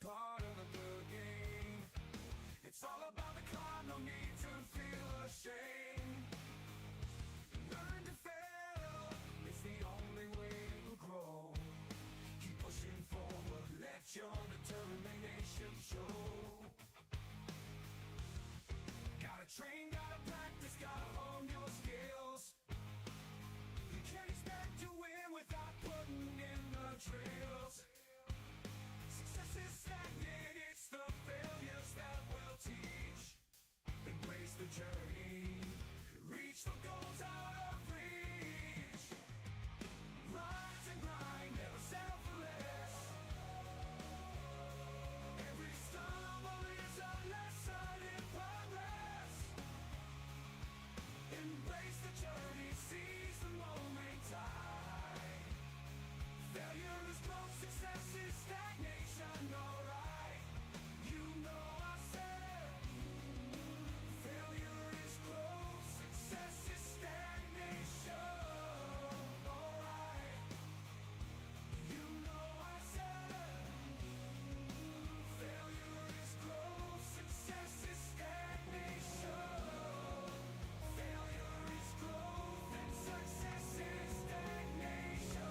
part of the game. It's all about the climb, no need to feel ashamed. Learn to fail, it's the only way to grow. Keep pushing forward, let your determination show. Gotta train, gotta practice, gotta hone your skills. You can't expect to win without putting in the drills. Success is stagnant, it's the failures that will teach. Embrace the journey, reach the goals out of reach. Rise and grind, never settle for less. Every stumble is a lesson in progress. Embrace the journey, seize the moment, time. Failure is growth, success is stagnation, alright. You know I said, failure is growth, success is stagnation, alright. You know I said, failure is growth, success is stagnation. Failure is growth and success is stagnation.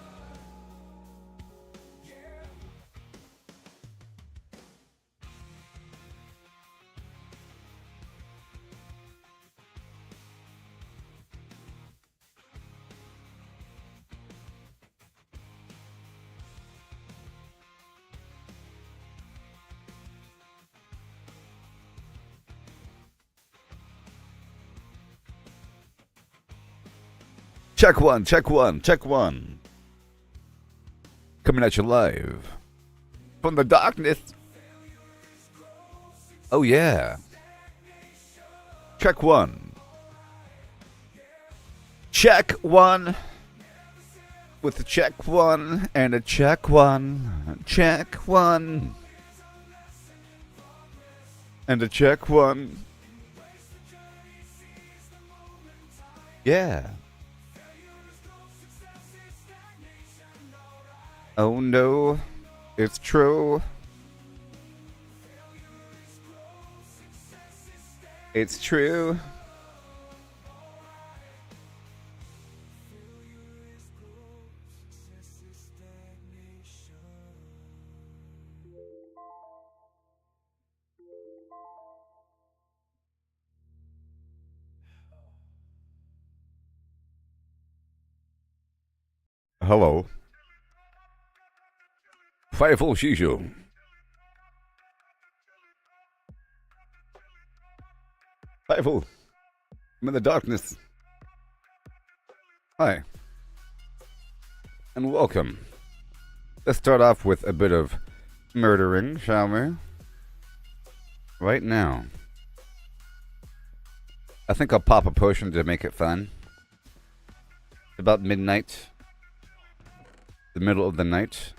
Yeah. Check one, check one, check one. Coming at you live from the darkness. Oh, yeah. Check one. Check one. With a check one and a check one. Check one. And a check one. Yeah. Oh no, it's true. It's true. Hello. Fireful Shishu. Fireful. I'm in the darkness. Hi. And welcome. Let's start off with a bit of murdering, shall we? Right now. I think I'll pop a potion to make it fun. About midnight. The middle of the night.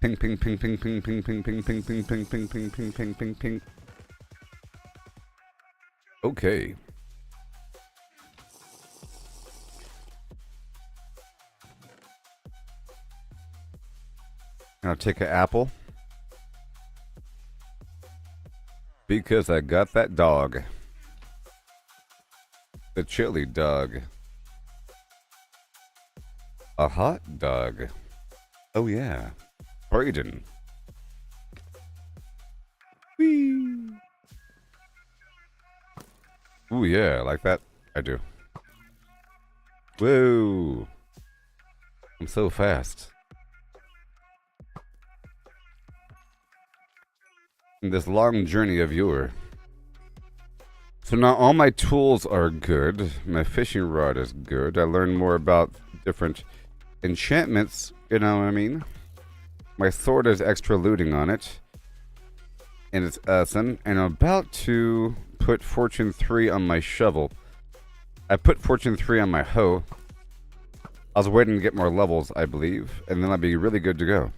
Ping, ping, ping, ping, ping, ping, ping, ping, ping, ping, ping, ping, ping, ping, ping, ping, ping. Okay. I'll take an apple. Because I got that dog. The chili dog. A hot dog. Oh yeah. Braden. Whee. Ooh yeah, like that. I do. Whoa. I'm so fast. In this long journey of yore. So now all my tools are good. My fishing rod is good. I learned more about different enchantments, you know what I mean? My sword has extra looting on it. And it's awesome. And I'm about to put Fortune 3 on my shovel. I put Fortune 3 on my hoe. I was waiting to get more levels, I believe. And then I'll be really good to go.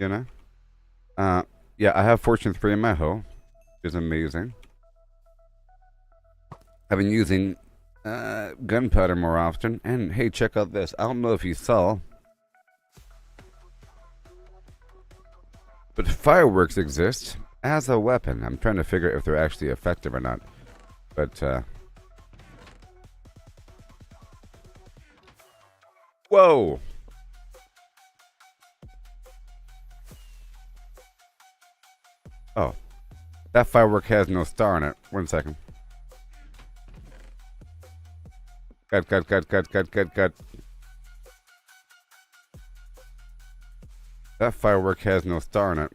You know? Yeah, I have Fortune 3 in my hoe. Which is amazing. I've been using gunpowder more often. And hey, check out this. I don't know if you saw. But fireworks exist as a weapon. I'm trying to figure out if they're actually effective or not. But, whoa! Oh. That firework has no star in it. 1 second. Cut. That firework has no star in it.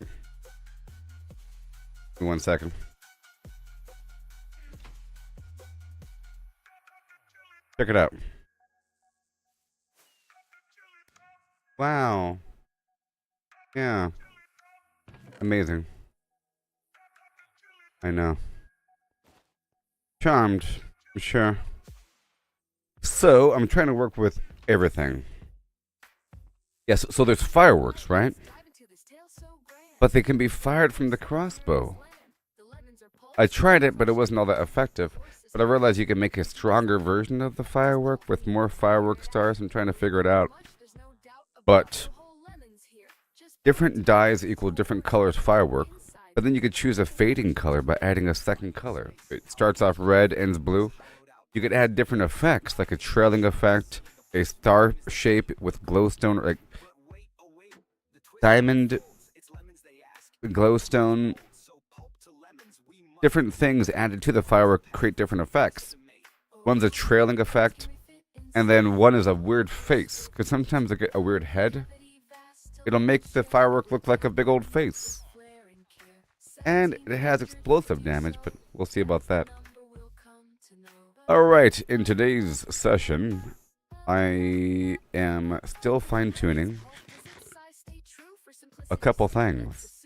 1 second. Check it out. Wow. Yeah. Amazing. I know. Charmed. Sure. So, I'm trying to work with everything. Yes, so there's fireworks, right? But they can be fired from the crossbow. I tried it, but it wasn't all that effective. But I realized you can make a stronger version of the firework with more firework stars. I'm trying to figure it out. But different dyes equal different colors firework. But then you could choose a fading color by adding a second color. It starts off red, ends blue. You could add different effects, like a trailing effect, a star shape with glowstone, like diamond, glowstone. Different things added to the firework create different effects. One's a trailing effect, and then one is a weird face, because sometimes they get a weird head. It'll make the firework look like a big old face. And it has explosive damage, but we'll see about that. Alright, in today's session, I am still fine-tuning a couple things.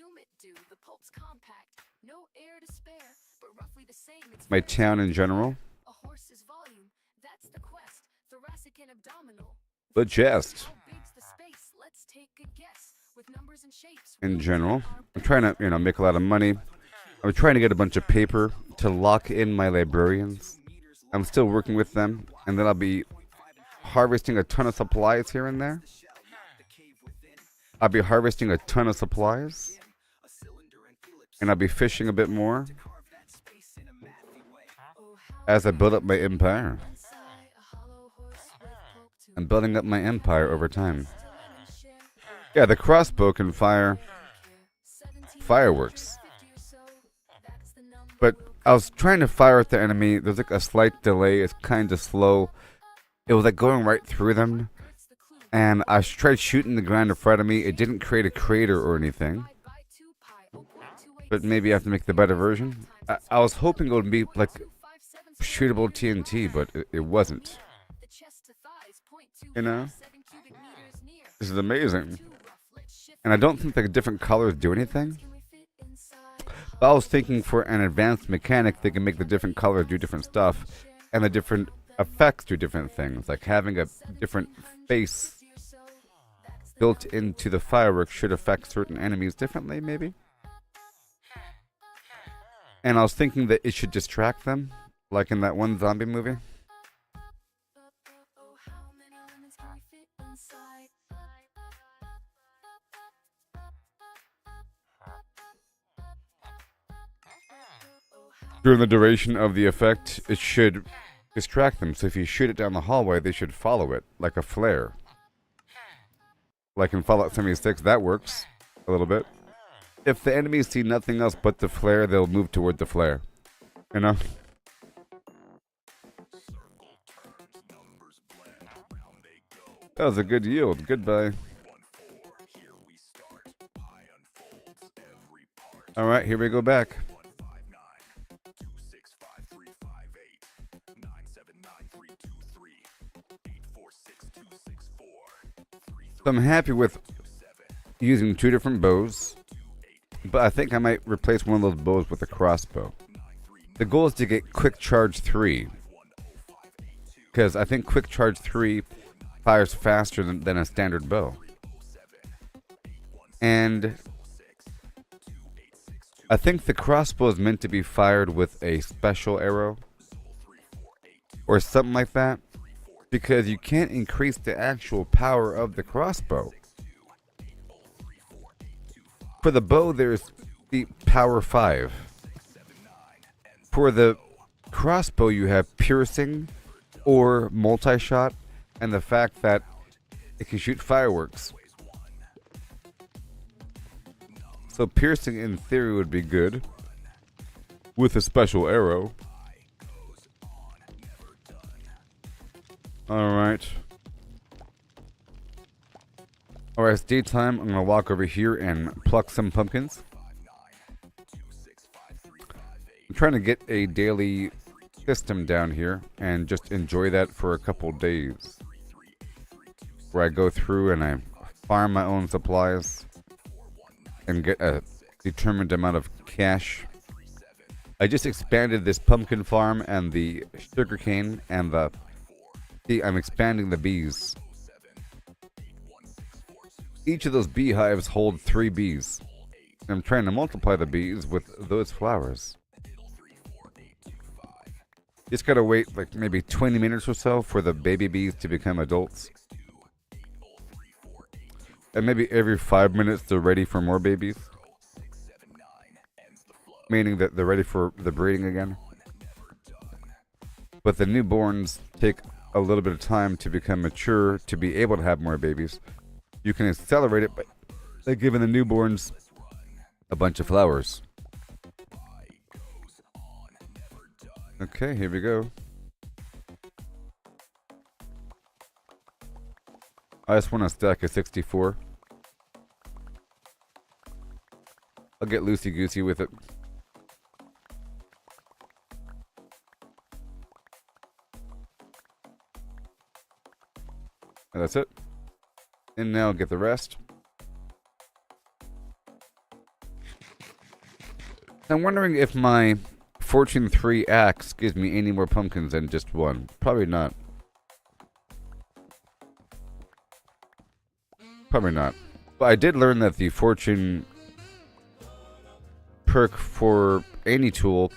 My town in general. But just in general. I'm trying to, make a lot of money. I'm trying to get a bunch of paper to lock in my librarians. I'm still working with them, and then I'll be harvesting a ton of supplies here and there. I'll be harvesting a ton of supplies, and I'll be fishing a bit more as I build up my empire. I'm building up my empire over time. Yeah, the crossbow can fire fireworks. But I was trying to fire at the enemy. There's like a slight delay. It's kind of slow. It was like going right through them. And I tried shooting the ground in front of me. It didn't create a crater or anything. But maybe I have to make the better version. I was hoping it would be like shootable TNT, but it wasn't. This is amazing. And I don't think the different colors do anything. But I was thinking for an advanced mechanic, they can make the different colors do different stuff, and the different effects do different things. Like having a different face built into the fireworks should affect certain enemies differently, maybe. And I was thinking that it should distract them, like in that one zombie movie. During the duration of the effect, it should distract them. So if you shoot it down the hallway, they should follow it, like a flare. Like in Fallout 76, that works a little bit. If the enemies see nothing else but the flare, they'll move toward the flare. That was a good yield. Goodbye. Alright, here we go back. So I'm happy with using 2 different bows, but I think I might replace one of those bows with a crossbow. The goal is to get Quick Charge 3, because I think Quick Charge 3 fires faster than a standard bow. And I think the crossbow is meant to be fired with a special arrow, or something like that. Because you can't increase the actual power of the crossbow. For the bow, there's the Power 5. For the crossbow, you have piercing or multi-shot, and the fact that it can shoot fireworks. So piercing, in theory, would be good with a special arrow. Alright. Alright, it's daytime. I'm going to walk over here and pluck some pumpkins. I'm trying to get a daily system down here and just enjoy that for a couple days. Where I go through and I farm my own supplies and get a determined amount of cash. I just expanded this pumpkin farm and the sugarcane and the... See, I'm expanding the bees. Each of those beehives hold 3 bees. I'm trying to multiply the bees with those flowers. Just gotta wait like maybe 20 minutes or so for the baby bees to become adults. And maybe every 5 minutes they're ready for more babies. Meaning that they're ready for the breeding again. But the newborns take a little bit of time to become mature to be able to have more babies. You can accelerate it by giving the newborns a bunch of flowers. Okay, here we go. I just want to stack a 64. I'll get loosey-goosey with it. And that's it. And now I'll get the rest. I'm wondering if my Fortune 3 axe gives me any more pumpkins than just one. Probably not. Probably not. But I did learn that the Fortune perk for any tool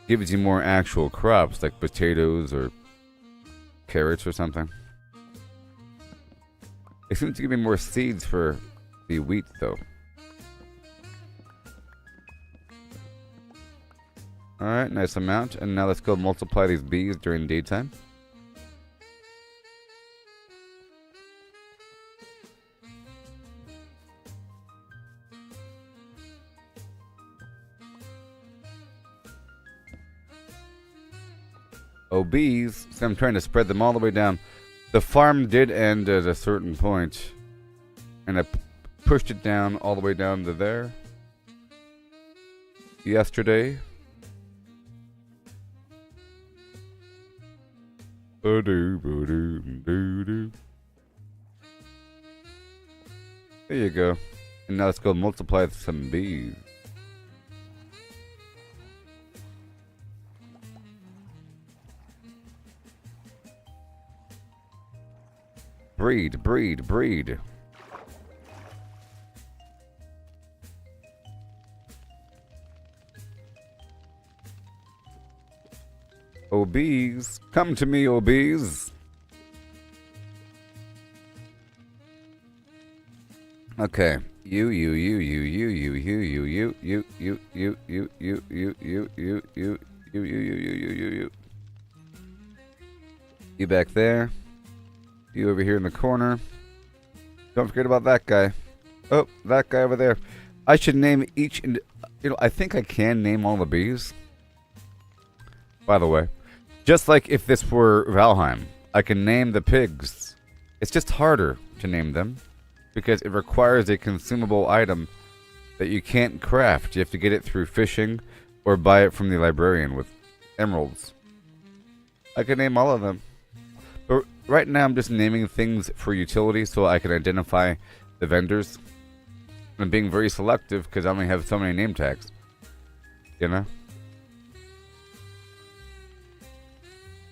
gives you more actual crops, like potatoes or carrots or something. It seems to give me more seeds for the wheat, though. Alright, nice amount. And now let's go multiply these bees during daytime. Oh, bees. So I'm trying to spread them all the way down. The farm did end at a certain point, and I pushed it down all the way down to there yesterday. There you go. And now let's go multiply some bees. Breed, breed, breed. Oh, bees, come to me, oh, bees. Okay. You. You back there. You over here in the corner. Don't forget about that guy. Oh, that guy over there. I should name each... I think I can name all the bees. By the way. Just like if this were Valheim. I can name the pigs. It's just harder to name them. Because it requires a consumable item that you can't craft. You have to get it through fishing. Or buy it from the librarian with emeralds. I can name all of them. But right now I'm just naming things for utility so I can identify the vendors. I'm being very selective because I only have so many name tags. You know?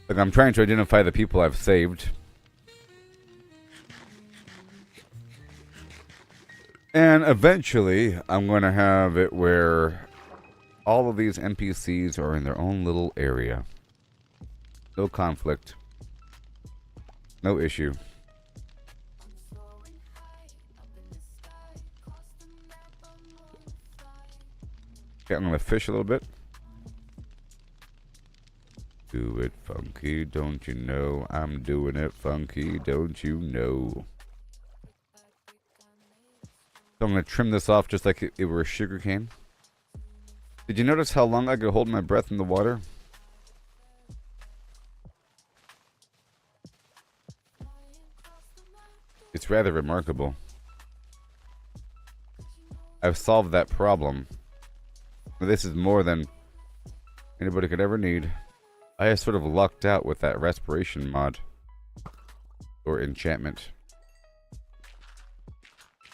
Like I'm trying to identify the people I've saved. And eventually I'm going to have it where all of these NPCs are in their own little area. No conflict. No issue. Okay, I'm gonna fish a little bit. Do it funky, don't you know? I'm doing it funky, don't you know? So I'm gonna trim this off just like it were a sugar cane. Did you notice how long I could hold my breath in the water? It's rather remarkable. I've solved that problem. This is more than anybody could ever need. I sort of lucked out with that respiration mod. Or enchantment.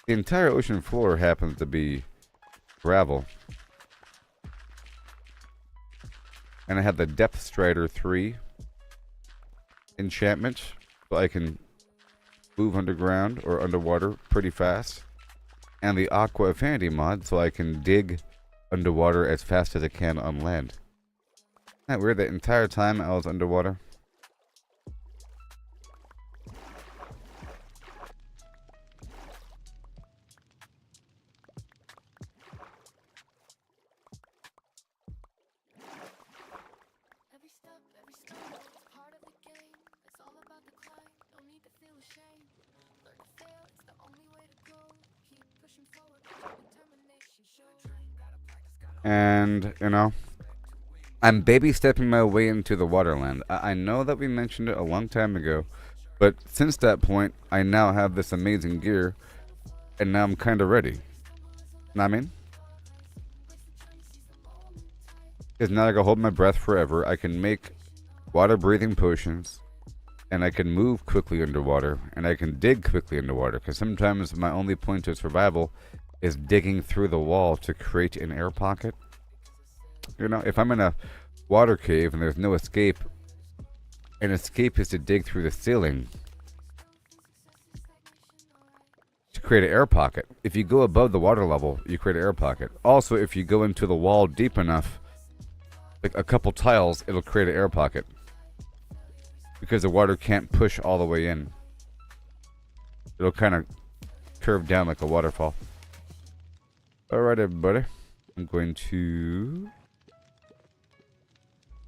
The entire ocean floor happens to be gravel. And I have the Depth Strider 3 enchantment. So I can move underground or underwater pretty fast. And the Aqua Affinity mod so I can dig underwater as fast as I can on land. Isn't that weird? The entire time I was underwater. And, you know, I'm baby stepping my way into the waterland. I know that we mentioned it a long time ago, but since that point, I now have this amazing gear, and now I'm kind of ready. Know what I mean? Because now I can hold my breath forever. I can make water-breathing potions, and I can move quickly underwater, and I can dig quickly underwater. Because sometimes my only point of survival is digging through the wall to create an air pocket. You know, if I'm in a water cave and there's no escape, an escape is to dig through the ceiling to create an air pocket. If you go above the water level, you create an air pocket. Also, if you go into the wall deep enough, like a couple tiles, it'll create an air pocket. Because the water can't push all the way in. It'll kind of curve down like a waterfall. Alright, everybody. I'm going to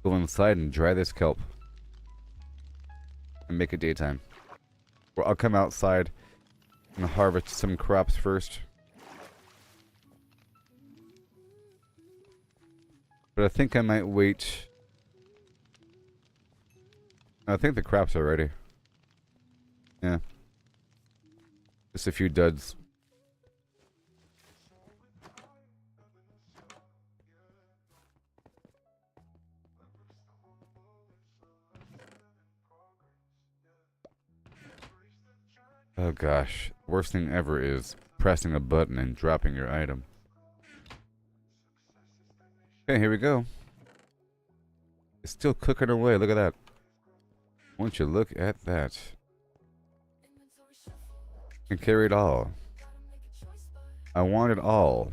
go inside and dry this kelp. And make it daytime. Or I'll come outside and harvest some crops first. But I think I might wait. I think the crops are ready. Yeah. Just a few duds. Oh gosh, worst thing ever is pressing a button and dropping your item. Okay, here we go. It's still cooking away, look at that. Won't you look at that? And carry it all. I want it all.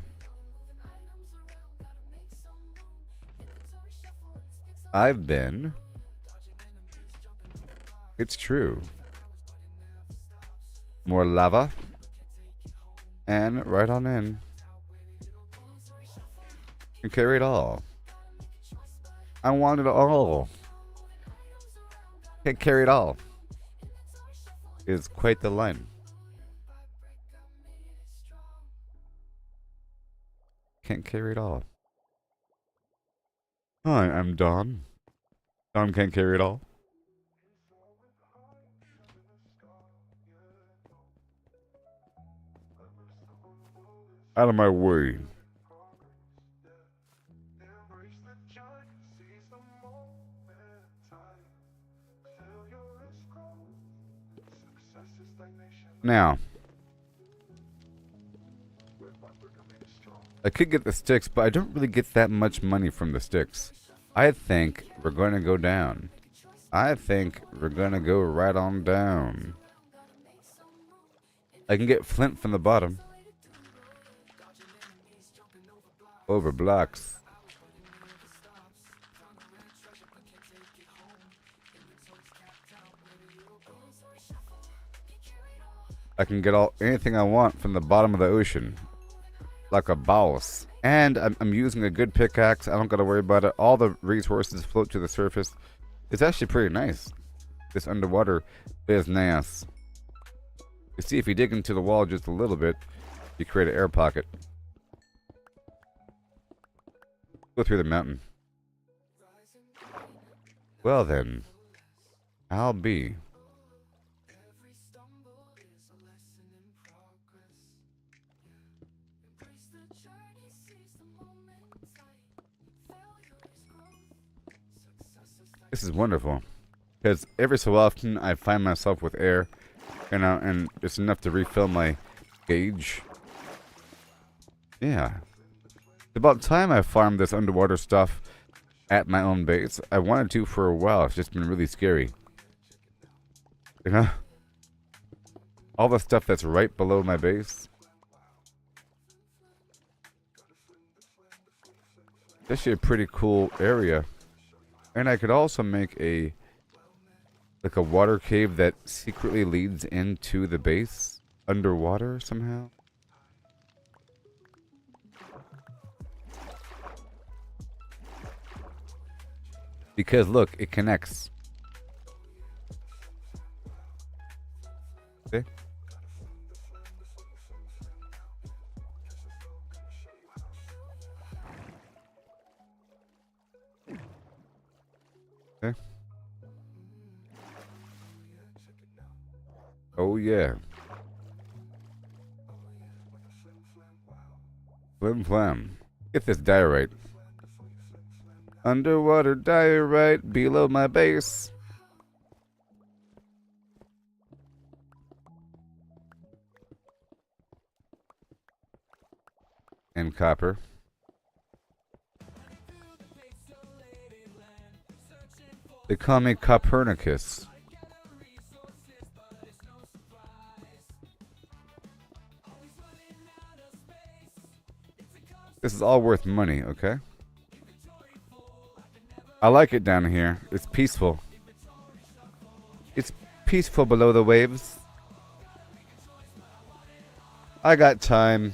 I've been. It's true. More lava. And right on in. And carry it all. I want it all. Can't carry it all. Is quite the line. Can't carry it all. Hi, I'm Don. Don can't carry it all. Out of my way. Now, I could get the sticks, but I don't really get that much money from the sticks. I think we're going to go down. I think we're going to go right on down. I can get flint from the bottom. Over blocks. I can get anything I want from the bottom of the ocean. Like a boss. And I'm using a good pickaxe. I don't got to worry about it. All the resources float to the surface. It's actually pretty nice. This underwater is nice. You see, if you dig into the wall just a little bit, you create an air pocket. Go through the mountain. Well then, I'll be. This is wonderful, because every so often I find myself with air, and it's enough to refill my gauge. Yeah. It's about time I farmed this underwater stuff at my own base. I wanted to for a while. It's just been really scary. You know? All the stuff that's right below my base. It's actually a pretty cool area. And I could also make a water cave that secretly leads into the base underwater somehow. Because look, it connects. See? Okay. Oh yeah. Flimflam. Get this diorite. Underwater diorite below my base. And copper. They call me Copernicus. This is all worth money, okay? I like it down here. It's peaceful. It's peaceful below the waves. I got time.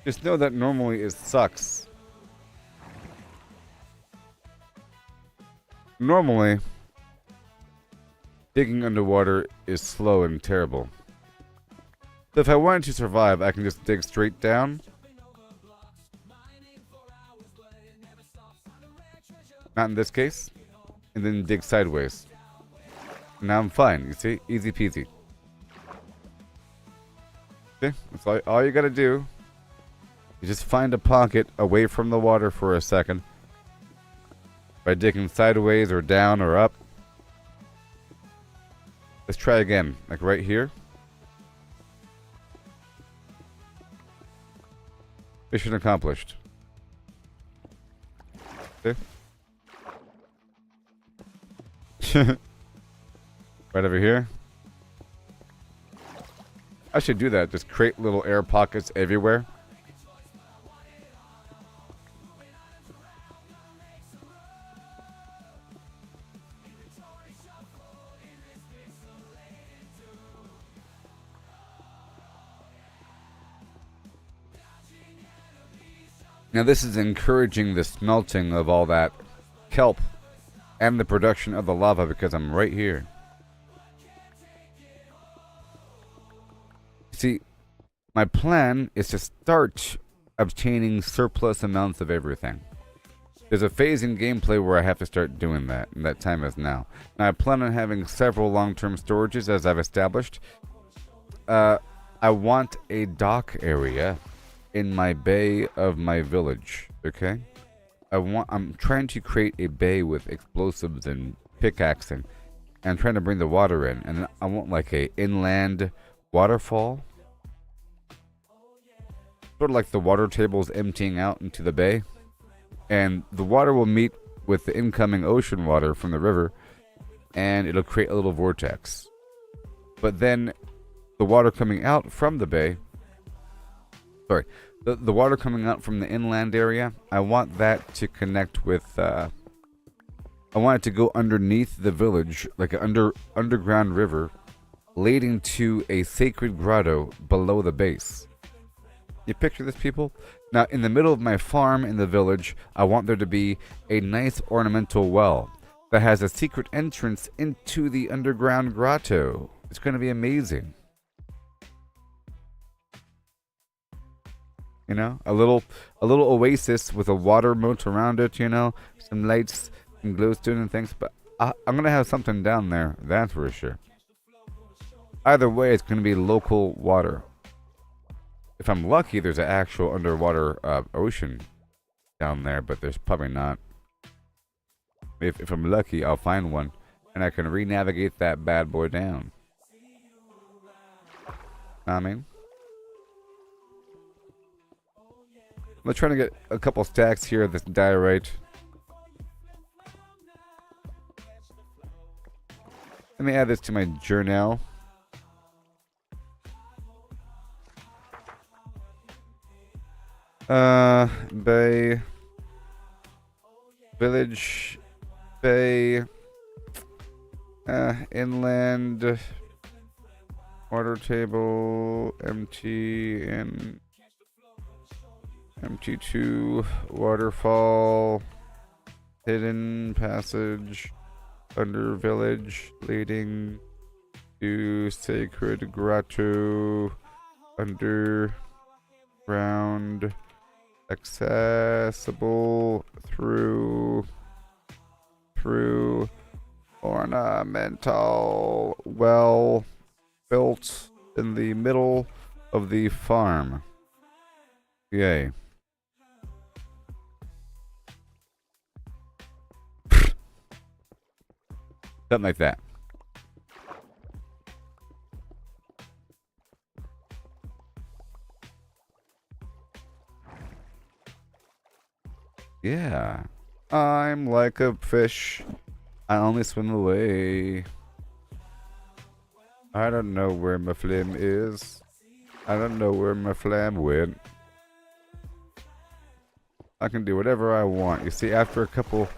Just know that normally it sucks. Normally, digging underwater is slow and terrible. So if I wanted to survive, I can just dig straight down. Not in this case. And then dig sideways. Now I'm fine, you see? Easy peasy. Okay, that's all you gotta do. You just find a pocket away from the water for a second. By digging sideways or down or up. Let's try again. Like right here. Mission accomplished. Okay. Right over here. I should do that. Just create little air pockets everywhere. Now this is encouraging the smelting of all that kelp and the production of the lava because I'm right here. See, my plan is to start obtaining surplus amounts of everything. There's a phase in gameplay where I have to start doing that, and that time is now. Now I plan on having several long-term storages as I've established. I want a dock area in my bay of my village, okay? I'm trying to create a bay with explosives and pickaxing, and I'm trying to bring the water in, and I want like a inland waterfall, sort of like the water tables emptying out into the bay, and the water will meet with the incoming ocean water from the river, and it'll create a little vortex. But then the water coming out from the bay, the water coming out from the inland area, I want that to connect with, I want it to go underneath the village, like an underground river, leading to a sacred grotto below the base. You picture this, people? Now, in the middle of my farm in the village, I want there to be a nice ornamental well that has a secret entrance into the underground grotto. It's going to be amazing. You know, a little oasis with a water moat around it, you know, some lights, some glowstone and things. But I'm going to have something down there, that's for sure. Either way, it's going to be local water. If I'm lucky, there's an actual underwater ocean down there, but there's probably not. If I'm lucky, I'll find one, and I can re-navigate that bad boy down. I mean, I'm trying to get a couple stacks here of this diorite. Let me add this to my journal. Bay, village, bay, inland, water table, empty, and MT2, waterfall, hidden passage, under village, leading to sacred grotto, underground, accessible through ornamental well built in the middle of the farm. Yay. Something like that. Yeah. I'm like a fish. I only swim away. I don't know where my flim is. I don't know where my flam went. I can do whatever I want. You see, after a couple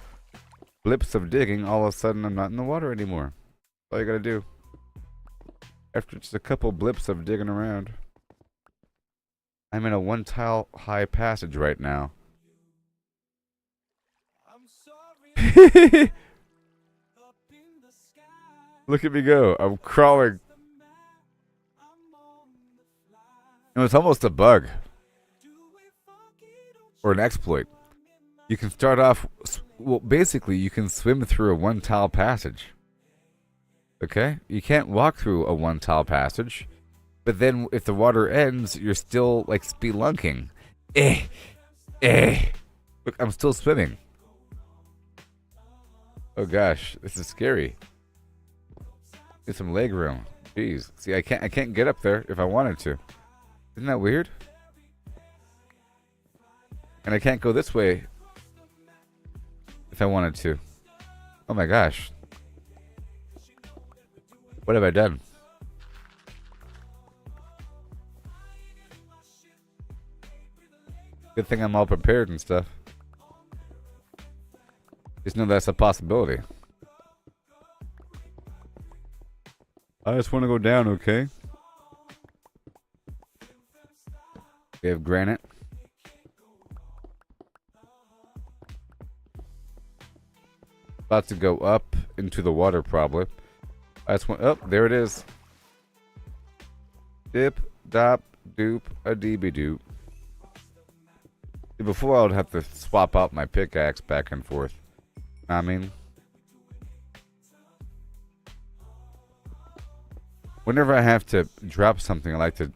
blips of digging, all of a sudden I'm not in the water anymore. That's all you gotta do. After just a couple blips of digging around. I'm in a one tile high passage right now. Look at me go. I'm crawling. It was almost a bug. Or an exploit. You can start off... Well, basically, you can swim through a one-tile passage. Okay? You can't walk through a one-tile passage. But then, if the water ends, you're still, like, spelunking. Look, I'm still swimming. Oh gosh, this is scary. Get some leg room. Jeez. See, I can't get up there if I wanted to. Isn't that weird? And I can't go this way if I wanted to. Oh my gosh. What have I done? Good thing I'm all prepared and stuff. Just know that's a possibility. I just want to go down, okay? We have granite. About to go up into the water, probably. I just want... Oh, there it is. Dip, dop, doop, a deeby doop. Before I would have to swap out my pickaxe back and forth. I mean, whenever I have to drop something, I like to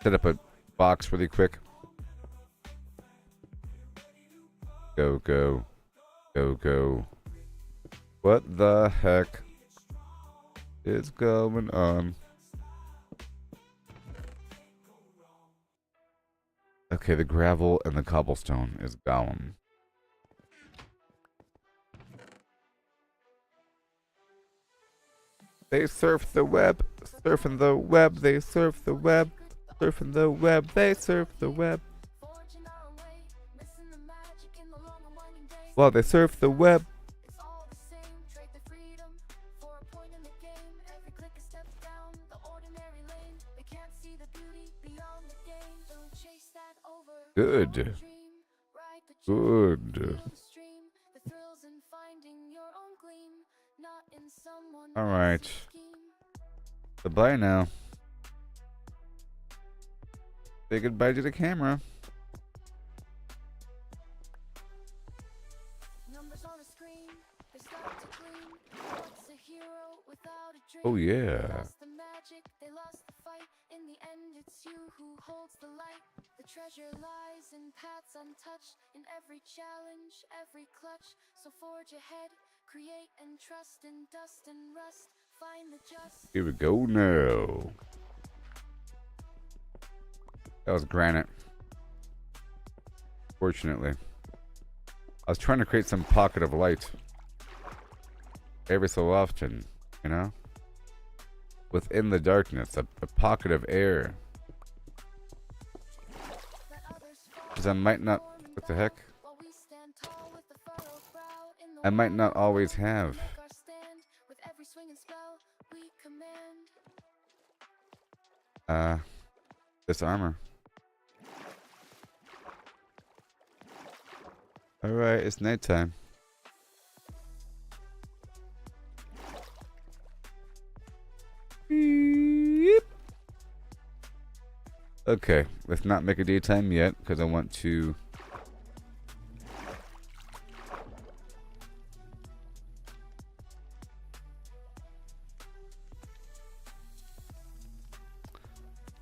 set up a box really quick. Go, go, go, go. What the heck is going on? Okay, the gravel and the cobblestone is gone. They surf the web, surfing the web, they surf the web, surfing the web, they surf the web. While they surf the web. click a step down the ordinary lane. They can't see the beauty beyond the gain. Don't chase that over. Good. Dream, ride the Good. feel the stream. The thrills in finding your own gleam, not in someone All right. else's scheme. Goodbye now. Say goodbye to the camera. Numbers on a screen, they start to gleam. What's a hero without a dream? Oh They yeah. lost the magic, they lost the fight. In the end, it's you who holds the light. The treasure lies in paths untouched, in every challenge, every clutch. So forge ahead, create and trust in dust and rust. Find the just. Here we go now. That was granite. Fortunately. I was trying to create some pocket of light. Every so often, you know? Within the darkness, a pocket of air. Because I might not... What the heck? I might not always have. This armor. Alright, it's nighttime. Beep. Okay, let's not make it daytime yet, because I want to...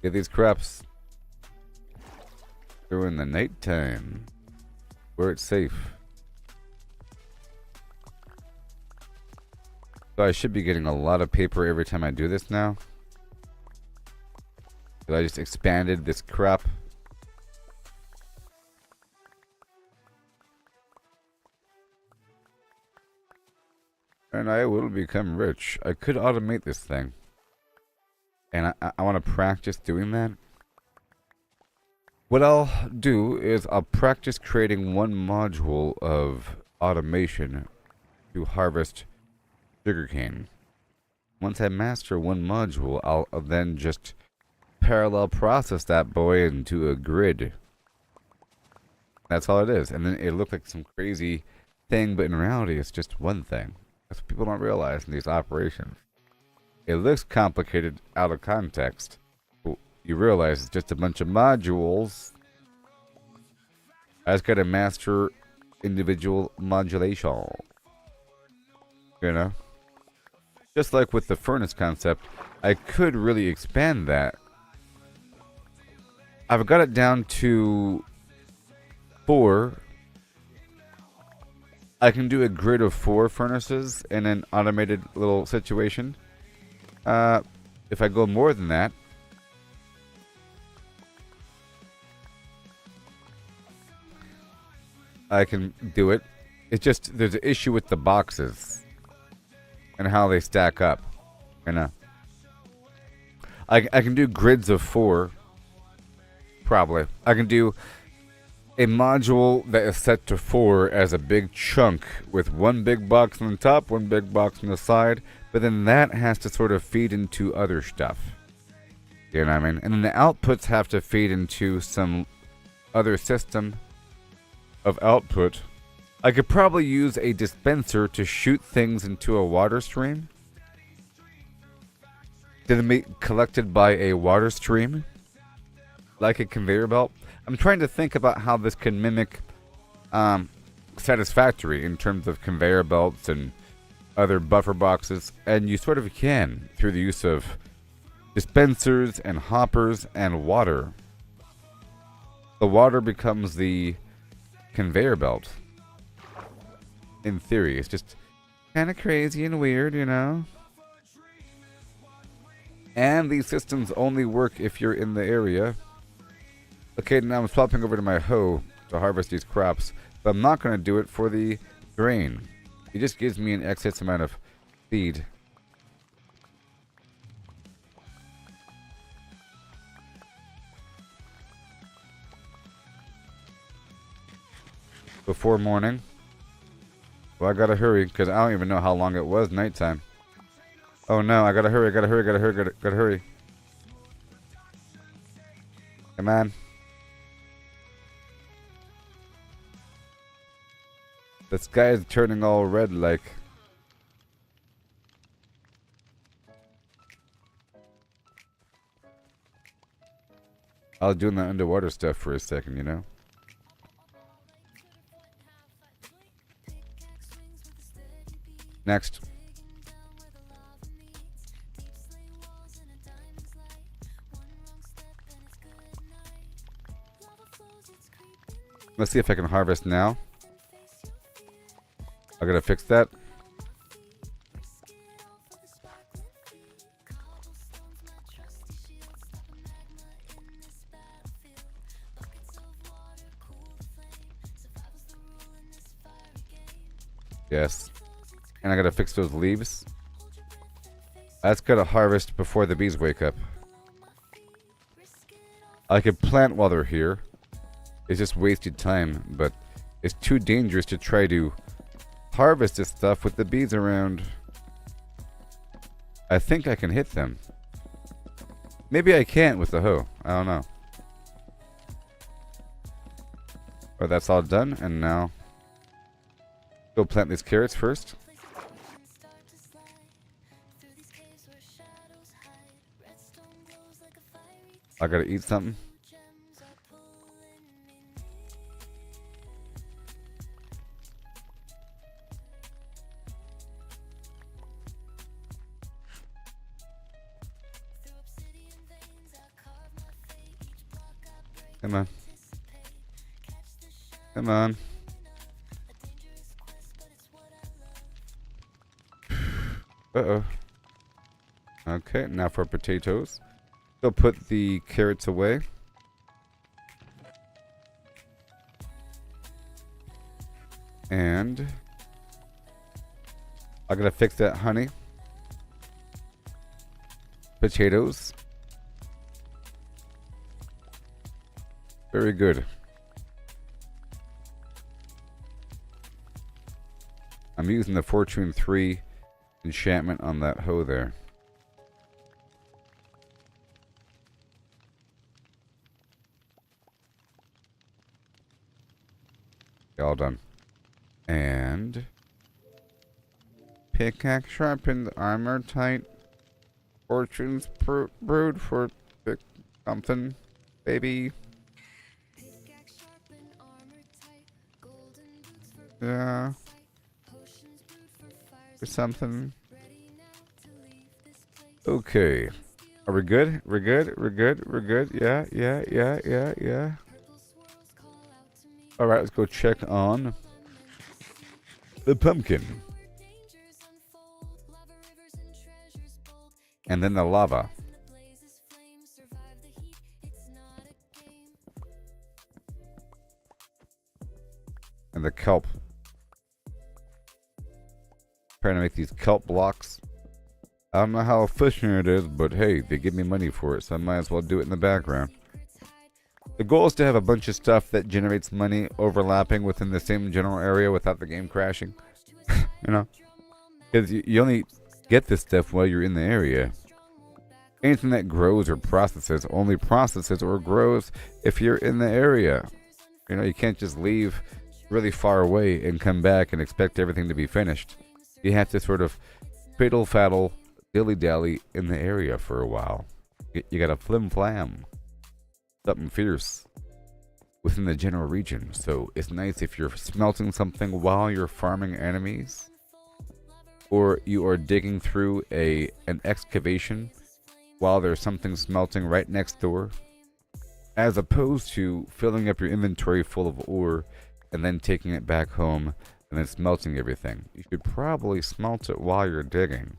get these crops. They're in the nighttime, where it's safe. So I should be getting a lot of paper every time I do this now. So I just expanded this crop. And I will become rich. I could automate this thing. And I want to practice doing that. What I'll do is I'll practice creating one module of automation to harvest sugarcane. Once I master one module, I'll then just parallel process that boy into a grid. That's all it is. And then it looked like some crazy thing, but in reality it's just one thing. That's what people don't realize in these operations. It looks complicated out of context. You realize it's just a bunch of modules. I just gotta master individual modulation. You know? Just like with the furnace concept, I could really expand that. I've got it down to 4. I can do a grid of 4 furnaces in an automated little situation. If I go more than that, I can do it. It's just there's an issue with the boxes and how they stack up. You know, I can do grids of 4. Probably I can do a module that is set to 4 as a big chunk with one big box on the top, one big box on the side, but then that has to sort of feed into other stuff. You know what I mean? And then the outputs have to feed into some other system of output. I could probably use a dispenser to shoot things into a water stream. Then be collected by a water stream, like a conveyor belt. I'm trying to think about how this can mimic Satisfactory in terms of conveyor belts and other buffer boxes, and you sort of can through the use of dispensers and hoppers and water. The water becomes the conveyor belt. In theory, it's just kind of crazy and weird, you know? And these systems only work if you're in the area. Okay, now I'm swapping over to my hoe to harvest these crops, but I'm not going to do it for the grain. It just gives me an excess amount of feed. Before morning. Well, I gotta hurry, because I don't even know how long it was nighttime. Oh no, I gotta hurry, gotta hurry, gotta hurry, gotta hurry. Come on. The sky is turning all red like. I was doing the underwater stuff for a second, you know? Next. Let's see if I can harvest now. I gotta fix that. Yes. And I gotta fix those leaves. That's gotta harvest before the bees wake up. I could plant while they're here. It's just wasted time, but it's too dangerous to try to harvest this stuff with the bees around. I think I can hit them. Maybe I can't with the hoe. I don't know. But that's all done, and now go plant these carrots first. I gotta eat something. Come on. Come on. Uh-oh. Okay, now for potatoes. Go put the carrots away. And I'm gonna fix that honey. Potatoes. Very good. I'm using the Fortune 3 enchantment on that hoe there. Okay, all done. And pickaxe sharpened, armor tight, fortunes brewed for something, baby. Yeah. Or something. Okay. Are we good? We're good? We're good? We're good? Yeah, yeah, yeah, yeah, yeah. Alright, let's go check on the pumpkin. And then the lava. And the kelp. Trying to make these kelp blocks. I don't know how efficient it is, but hey, they give me money for it, so I might as well do it in the background. The goal is to have a bunch of stuff that generates money overlapping within the same general area without the game crashing. You know? Because you only get this stuff while you're in the area. Anything that grows or processes only processes or grows if you're in the area. You know, you can't just leave really far away and come back and expect everything to be finished. You have to sort of fiddle-faddle, dilly-dally in the area for a while. You got a flim-flam. Something fierce within the general region. So it's nice if you're smelting something while you're farming enemies. Or you are digging through an excavation while there's something smelting right next door. As opposed to filling up your inventory full of ore and then taking it back home and then smelting everything. You should probably smelt it while you're digging.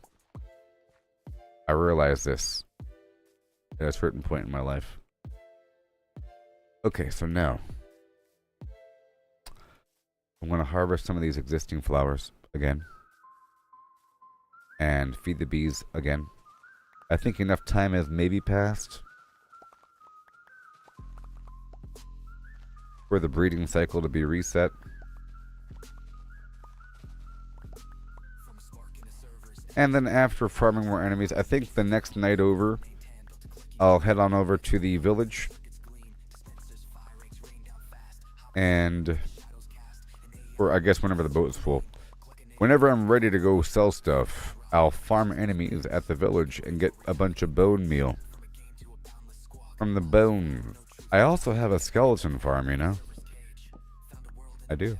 I realized this at a certain point in my life. Okay, so now I'm going to harvest some of these existing flowers again and feed the bees again. I think enough time has maybe passed for the breeding cycle to be reset. And then after farming more enemies, I think the next night over, I'll head on over to the village. And, or I guess whenever the boat is full. Whenever I'm ready to go sell stuff, I'll farm enemies at the village and get a bunch of bone meal. From the bones. I also have a skeleton farm, you know? I do.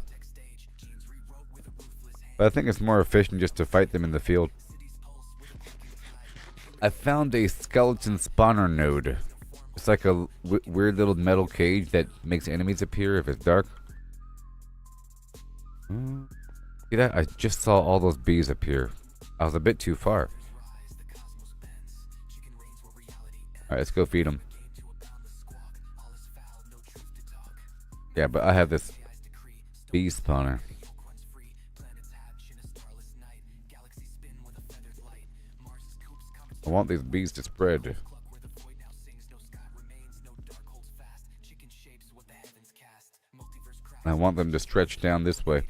But I think it's more efficient just to fight them in the field. I found a skeleton spawner node. It's like a weird little metal cage that makes enemies appear if it's dark. See that? I just saw all those bees appear. I was a bit too far. Alright, let's go feed them. Yeah, but I have this bee spawner. I want these bees to spread. I want them to stretch down this way.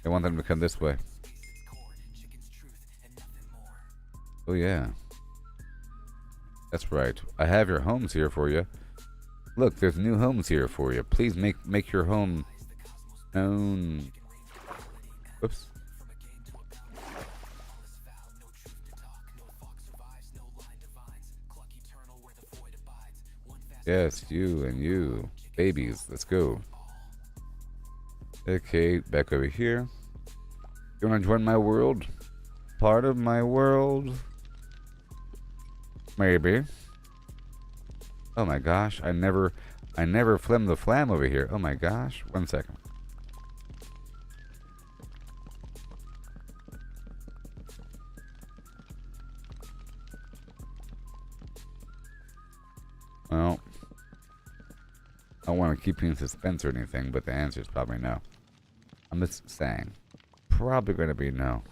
I want them to come this way. Oh yeah. That's right. I have your homes here for you. Look, there's new homes here for you. Please make your home known. Whoops. Yes, you and you. Babies, let's go. Okay, back over here. You wanna join my world? Part of my world? Maybe. Oh my gosh, I never flimmed the flam over here. Oh my gosh, 1 second. Well, I don't want to keep you in suspense or anything, but the answer is probably no. I'm just saying. Probably going to be no.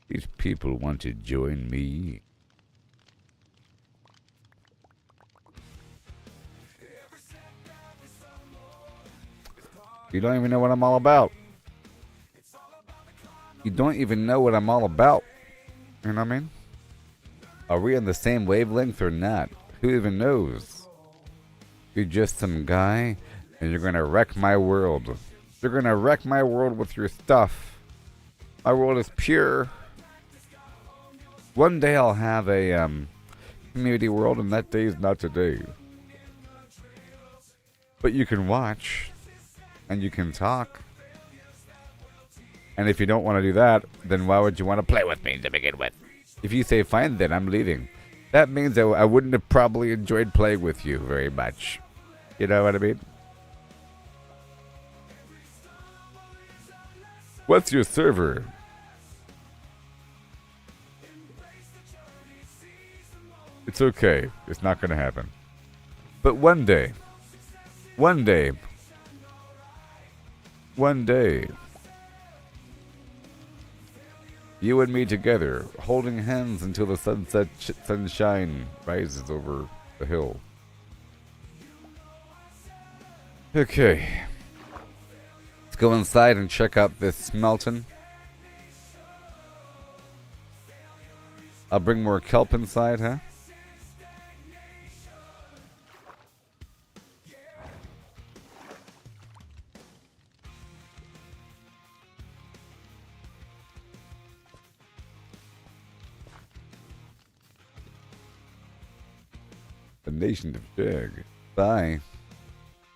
These people want to join me. You don't even know what I'm all about. You don't even know what I'm all about. You know what I mean? Are we on the same wavelength or not? Who even knows? You're just some guy, and you're gonna wreck my world. You're gonna wreck my world with your stuff. My world is pure. One day I'll have a community world, and that day is not today. But you can watch, and you can talk. And if you don't want to do that, then why would you want to play with me to begin with? If you say, fine, then I'm leaving. That means that I wouldn't have probably enjoyed playing with you very much. You know what I mean? What's your server? It's okay. It's not going to happen. But one day, you and me together, holding hands until the sunshine rises over the hill. Okay. Let's go inside and check out this smelting. I'll bring more kelp inside, huh? The nation of Jag. Bye.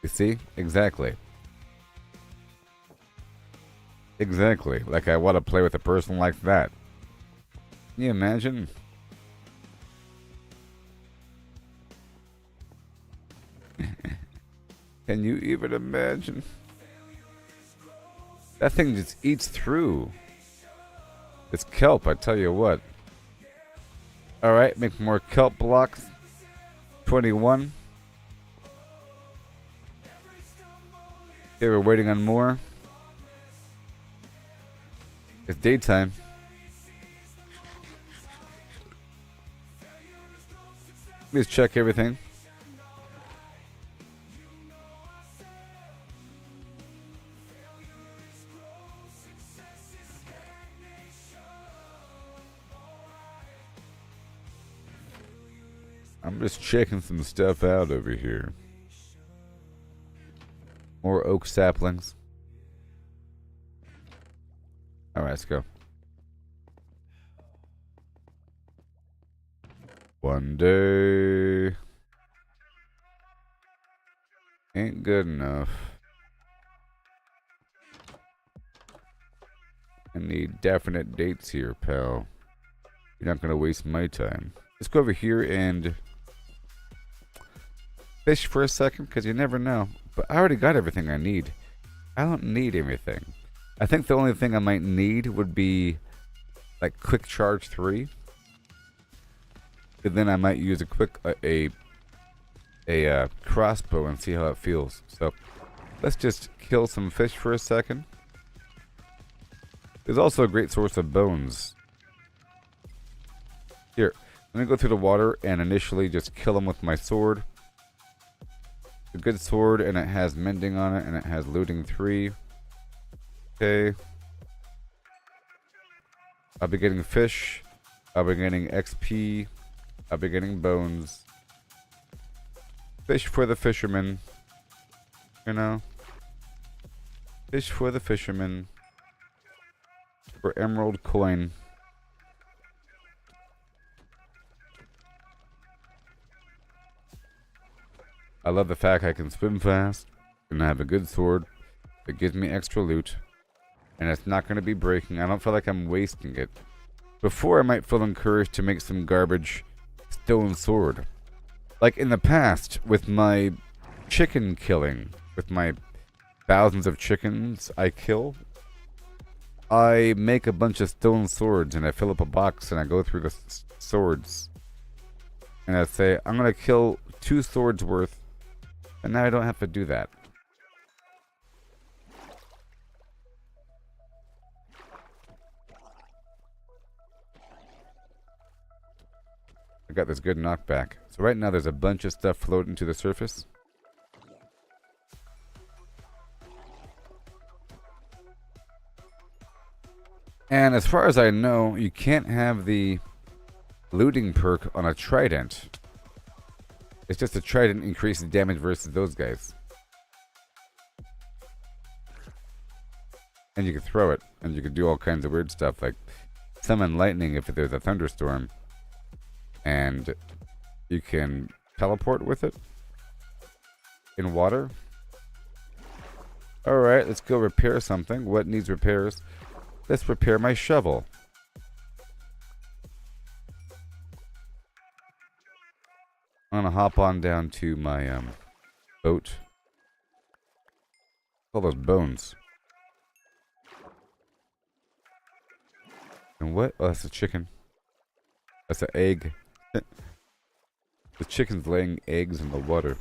You see? Exactly. Exactly. Like I want to play with a person like that. Can you imagine? Can you even imagine? That thing just eats through. It's kelp, I tell you what. Alright, make more kelp blocks. 21. Okay, we're waiting on more. It's daytime. Let me just check everything. I'm just checking some stuff out over here. More oak saplings. Alright, let's go. One day ain't good enough. I need definite dates here, pal. You're not gonna waste my time. Let's go over here and fish for a second, because you never know. But I already got everything I need. I don't need anything. I think the only thing I might need would be like quick charge 3. And then I might use a quick crossbow and see how it feels. So let's just kill some fish for a second. There's also a great source of bones. Here, let me go through the water and initially just kill them with my sword. A good sword, and it has mending on it, and it has looting 3. Okay. I'll be getting fish. I'll be getting XP. I'll be getting bones. Fish for the fisherman. You know? Fish for the fisherman. For emerald coin. I love the fact I can swim fast. And I have a good sword. It gives me extra loot. And it's not going to be breaking. I don't feel like I'm wasting it. Before, I might feel encouraged to make some garbage stone sword. Like in the past, with my chicken killing. With my thousands of chickens I kill. I make a bunch of stone swords and I fill up a box and I go through the swords. And I say, I'm going to kill 2 swords worth. And now I don't have to do that. I got this good knockback. So right now there's a bunch of stuff floating to the surface. And as far as I know, you can't have the looting perk on a trident. It's just a trident increases damage versus those guys. And you can throw it. And you can do all kinds of weird stuff, like summon lightning if there's a thunderstorm. And you can teleport with it in water. Alright, let's go repair something. What needs repairs? Let's repair my shovel. I'm gonna hop on down to my boat. All those bones. And what? Oh, that's a chicken. That's an egg. The chicken's laying eggs in the water.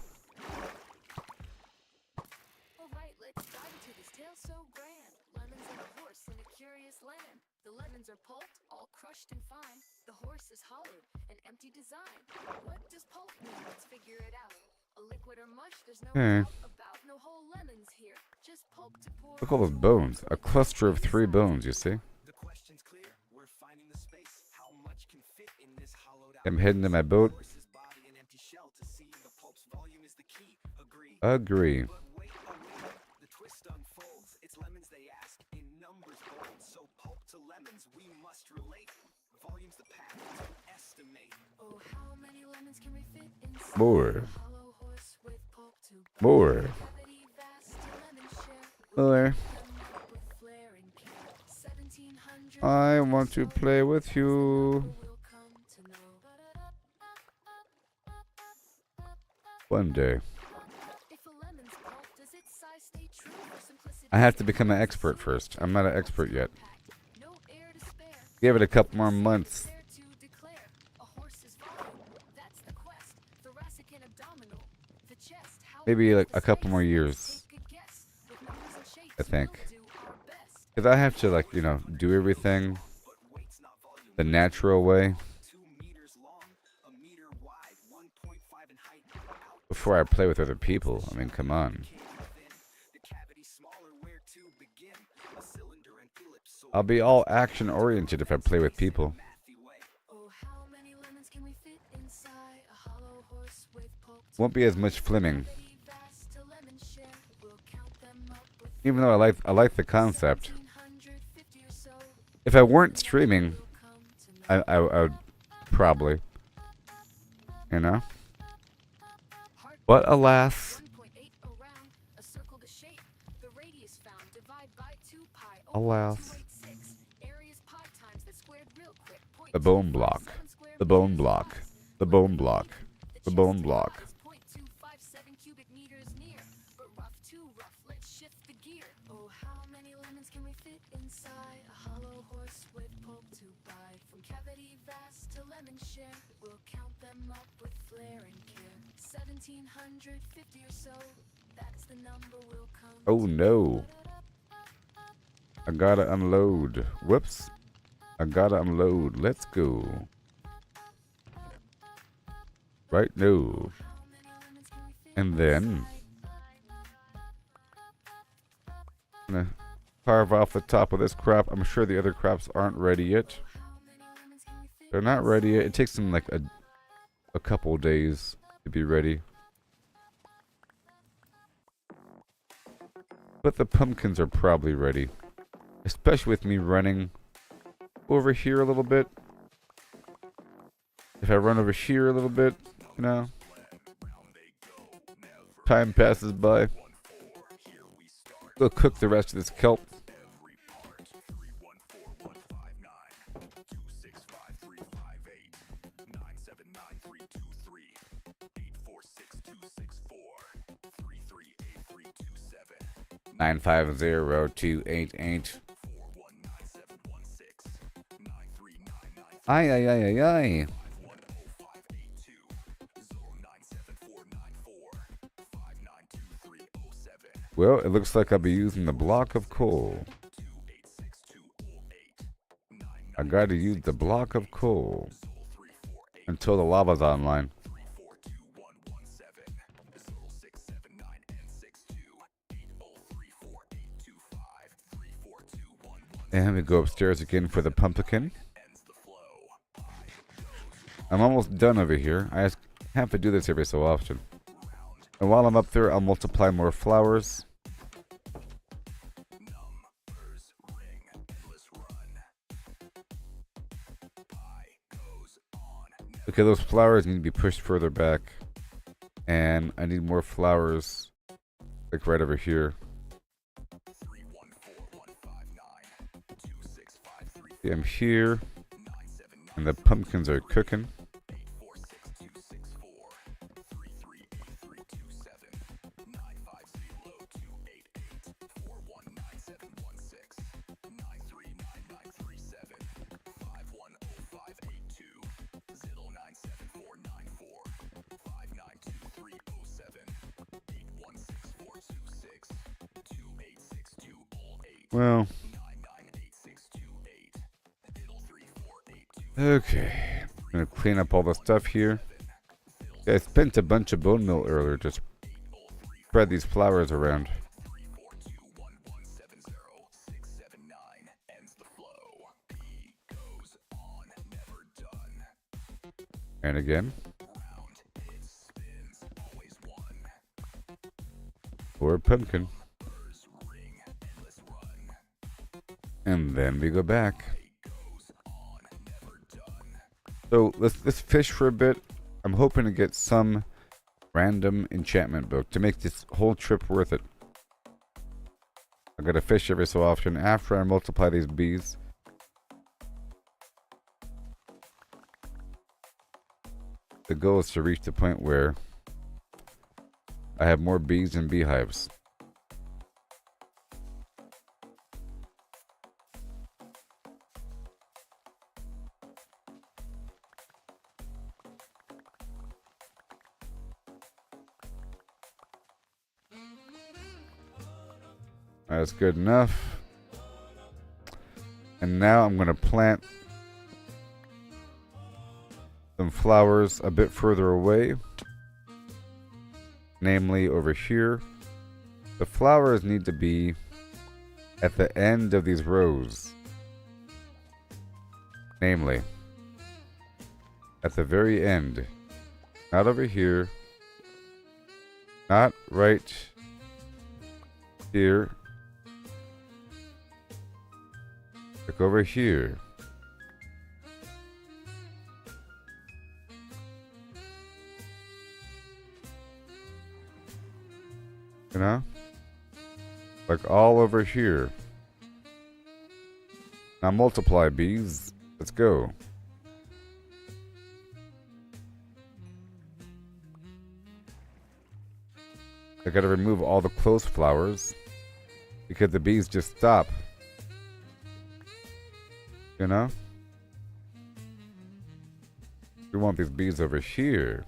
Alright, let's dive into this tale so grand. Lemons and a horse and a curious lemon. The lemons are pulped, all crushed and fine. The horse is hollowed, an empty design. What does pulp mean? Let's figure it out. A liquid or mush, there's no doubt about. No whole lemons here, just pulp to pour. Look at all those bones. A cluster of 3 bones, you see? The question's clear. We're finding the space. How much can fit in this hollowed out? I'm heading to my boat. Horse's body and empty shell to see the pulp's volume is the key. Agree. Agree. But wait, oh wait, the twist unfolds. It's lemons they ask, in numbers bold. So pulp to lemons, we must relate. Volume's the path to estimate. Oh, how many lemons can we fit inside? More. A hollow horse with pulp to burn. More. Cavity vast, a lemon share. More. With flair and care. 1700 I want to play with you. will come to know. One day. If a lemon's pulp, does its size stay true for simplicity? I have to become an expert first. I'm not an expert yet. No air to spare. Give it a couple more months. Fair to declare. A horse's volume, that's the quest. Thoracic and abdominal. The chest, how Maybe like a the couple space. more years, Take a guess. With numbers and shapes, I think. we'll do our best. Because I have to, like, you know, do everything But weight's not volume. the natural way. 2 meters long. A a meter wide, 1.5 in height. Before I play with other people. I mean, come on. The cavity smaller, where to begin? A cylinder and ellipsoid. I'll be all action oriented if I play with people. Oh, how many lemons can we fit inside a hollow horse with pulp? Won't be as much flimming. Very vast to lemon share. We'll count them up with Even though I like the concept. 150 or so. If I weren't streaming, I would probably, you know. But alas, 1.8 around, a circle to shape. The radius found, divide by 2 pi. alas, 0.6. Area's pi times that squared real quick. the bone block, the bone block, the bone block, the bone block. 0.257 cubic meters near, but rough too rough. Let's shift the gear. Oh, how many lemons can we fit inside a hollow horse with pulp to buy? From cavity vast to lemon share, we'll count them up with flair and care. 1750 or so. That's the number we'll come. Oh no. I gotta unload. Whoops. I gotta unload. Let's go. Right now. And then I'm gonna carve off the top of this crop. I'm sure the other crops aren't ready yet. They're not ready yet. It takes them like a couple days to be ready. But the pumpkins are probably ready. Especially with me running over here a little bit. If I run over here a little bit, you know, time passes by. We'll cook the rest of this kelp. Nine 950-288. Aye, aye, aye, aye, aye. Well, it looks like I'll be using the block of coal. I gotta use the block of coal until the lava's online. And we go upstairs again for the pumpkin. I'm almost done over here. I just have to do this every so often. And while I'm up there, I'll multiply more flowers. Okay, those flowers need to be pushed further back. And I need more flowers, like right over here. See, I'm here, and the pumpkins are cooking. Well, okay, I'm gonna clean up all the stuff here. I spent a bunch of bone meal earlier to spread these flowers around. And again. Or pumpkin. And then we go back. So let's fish for a bit. I'm hoping to get some random enchantment book to make this whole trip worth it. I gotta fish every so often after I multiply these bees. The goal is to reach the point where I have more bees and beehives. That's good enough. And now I'm going to plant some some flowers a bit further away, namely over here. The flowers need to be at the end of these rows, namely at the very end, not over here, not right here, like over here. You know? Like all over here. Now multiply, bees. Let's go. I gotta remove all the close flowers because the bees just stop. You know? We want these bees over here.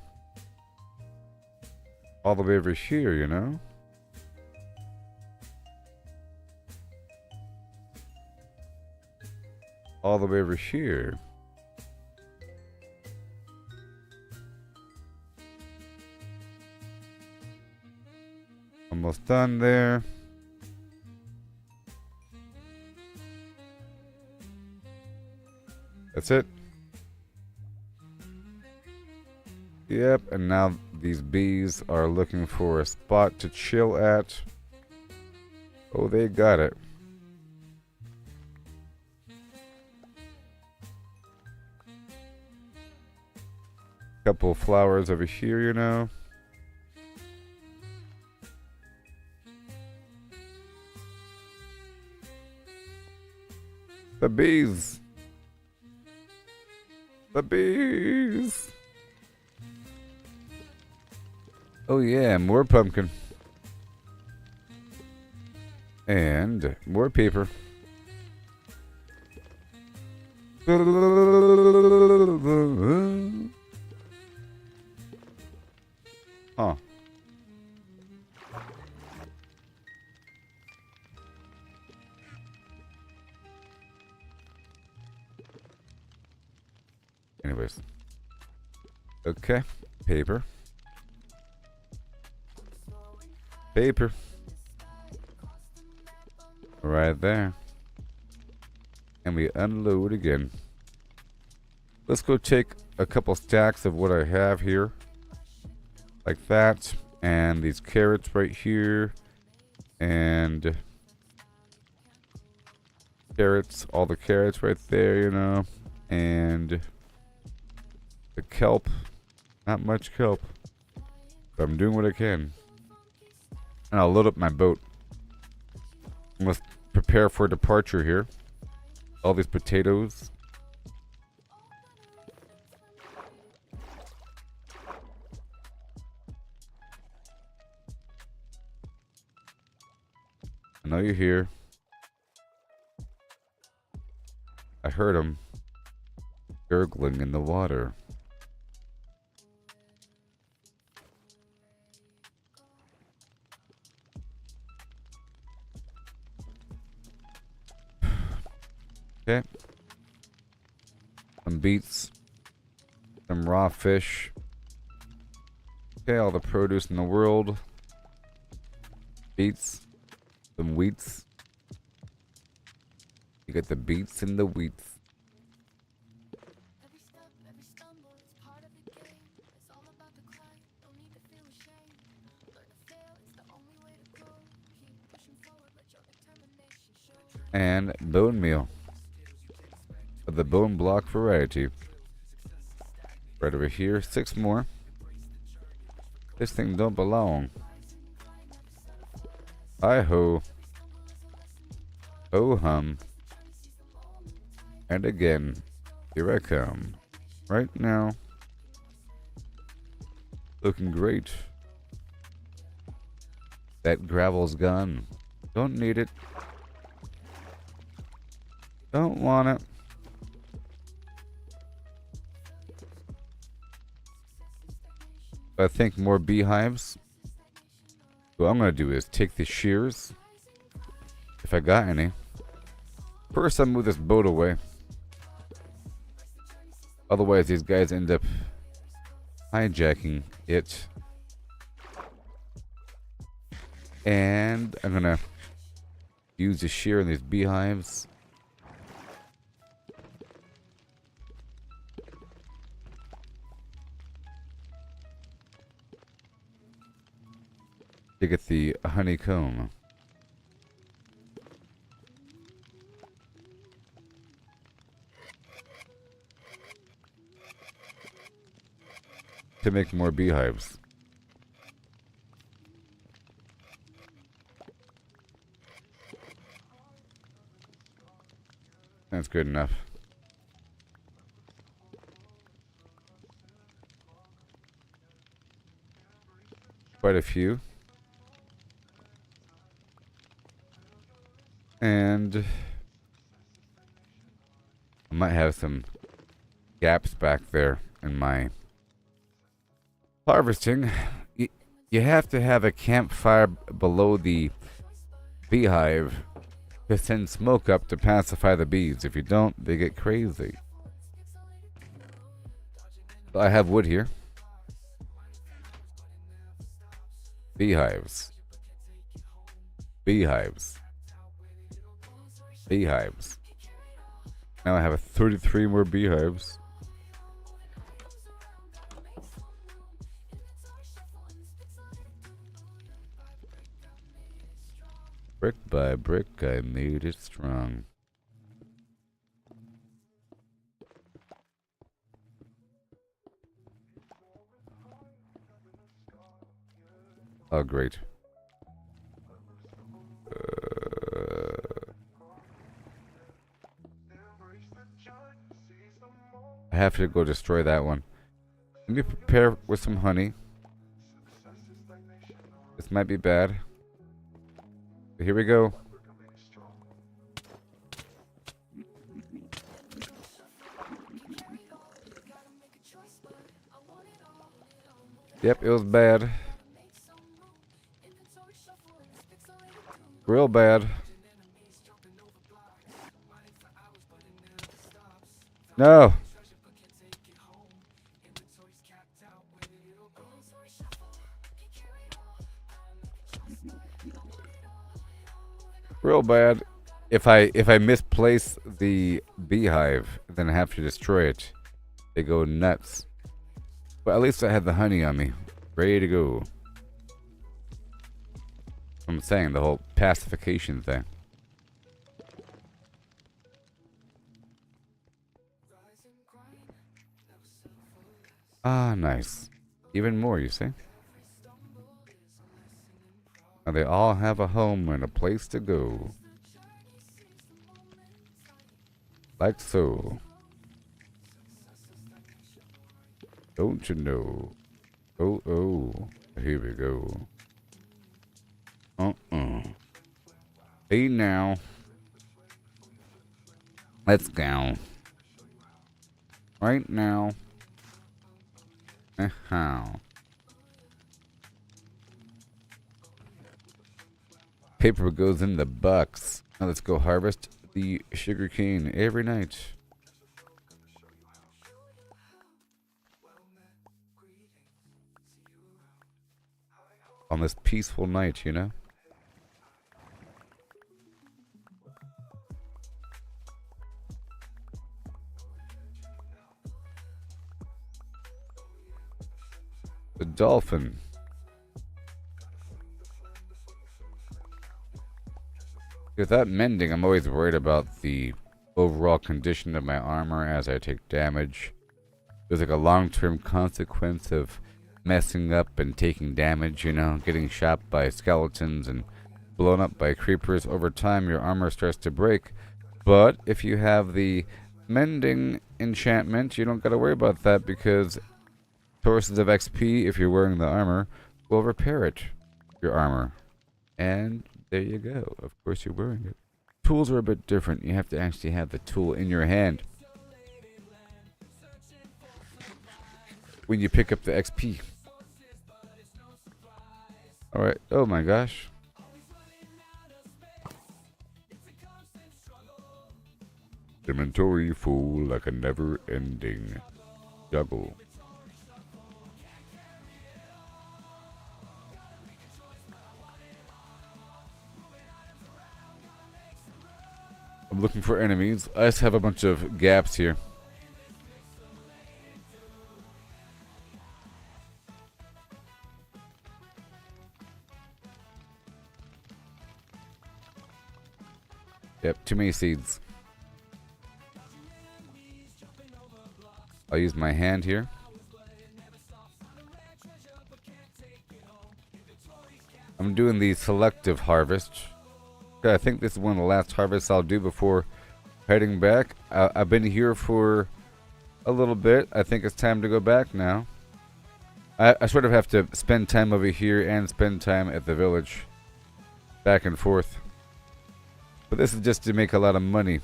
All the way over here, you know? All the way over here. Almost done there. That's it. Yep, and now these bees are looking for a spot to chill at. Oh, they got it. Couple flowers over here, you know. The bees. The bees. Oh yeah, more pumpkin. And more paper. Huh. Anyways. Okay. Paper. Paper. Right there. And we unload again. Let's go take a couple stacks of what I have here. Like that. And these carrots right here. And carrots. All the carrots right there, you know. And the kelp. Not much kelp. But I'm doing what I can. And I'll load up my boat. I must prepare for departure here. All these potatoes. I know you're here. I heard them gurgling in the water. Okay. Some beets. Some raw fish. Okay, all the produce in the world. Beets. Some wheats. You get the beets and the wheats. Every step, every stumble, it's part of the game. It's all about the climb, don't need to feel ashamed. Learn to fail, it's the only way to grow. Keep pushing forward, let your determination show. And bone meal. Of the bone block variety. Right over here, 6 more. This thing don't belong. Hi-ho. Ho-hum. And again, here I come. Right now. Looking great. That gravel's gone. Don't need it. Don't want it. I think more beehives. What I'm gonna do is take the shears, if I got any. First, I move this boat away. Otherwise, these guys end up hijacking it. And I'm gonna use the shear in these beehives. To get the honeycomb. To make more beehives. That's good enough. Quite a few. And I might have some gaps back there in my harvesting. You have to have a campfire below the beehive to send smoke up to pacify the bees. If you don't, they get crazy. So I have wood here. Beehives. Beehives. Beehives. Now I have 33 more beehives. Brick by brick, I made it strong. Oh, great. I have to go destroy that one. Let me prepare with some honey. This might be bad. But here we go. Yep, it was bad. Real bad. No. Real bad. If I misplace the beehive, then I have to destroy it. They go nuts. But at least I had the honey on me, ready to go. I'm saying the whole pacification thing. Ah, nice. Even more, you see? Now they all have a home and a place to go. Like so. Don't you know? Oh, oh. Here we go. Hey now. Let's go. Right now. Paper goes in the bucks. Now let's go harvest the sugar cane every night. On this peaceful night, you know? The dolphin. Without mending, I'm always worried about the overall condition of my armor as I take damage. There's like a long-term consequence of messing up and taking damage, you know, getting shot by skeletons and blown up by creepers. Over time, your armor starts to break. But if you have the mending enchantment, you don't gotta worry about that because sources of XP, if you're wearing the armor, will repair it, your armor. And there you go. Of course you're wearing it. Tools are a bit different. You have to actually have the tool in your hand when you pick up the XP. Alright. Oh my gosh. Inventory full like a never-ending juggle. I'm looking for enemies. I just have a bunch of gaps here. Yep, too many seeds. I'll use my hand here. I'm doing the selective harvest. I think this is one of the last harvests I'll do before heading back. I've been here for a little bit. I think it's time to go back now. I sort of have to spend time over here and spend time at the village. Back and forth. But this is just to make a lot of money.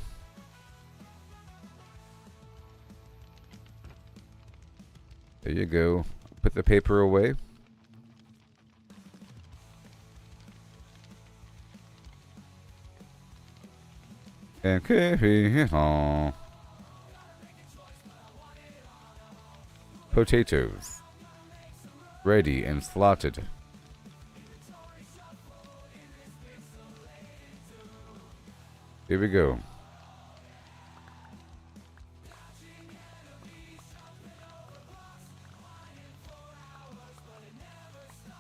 There you go. Put the paper away. And potatoes. Ready and slotted. Here we go.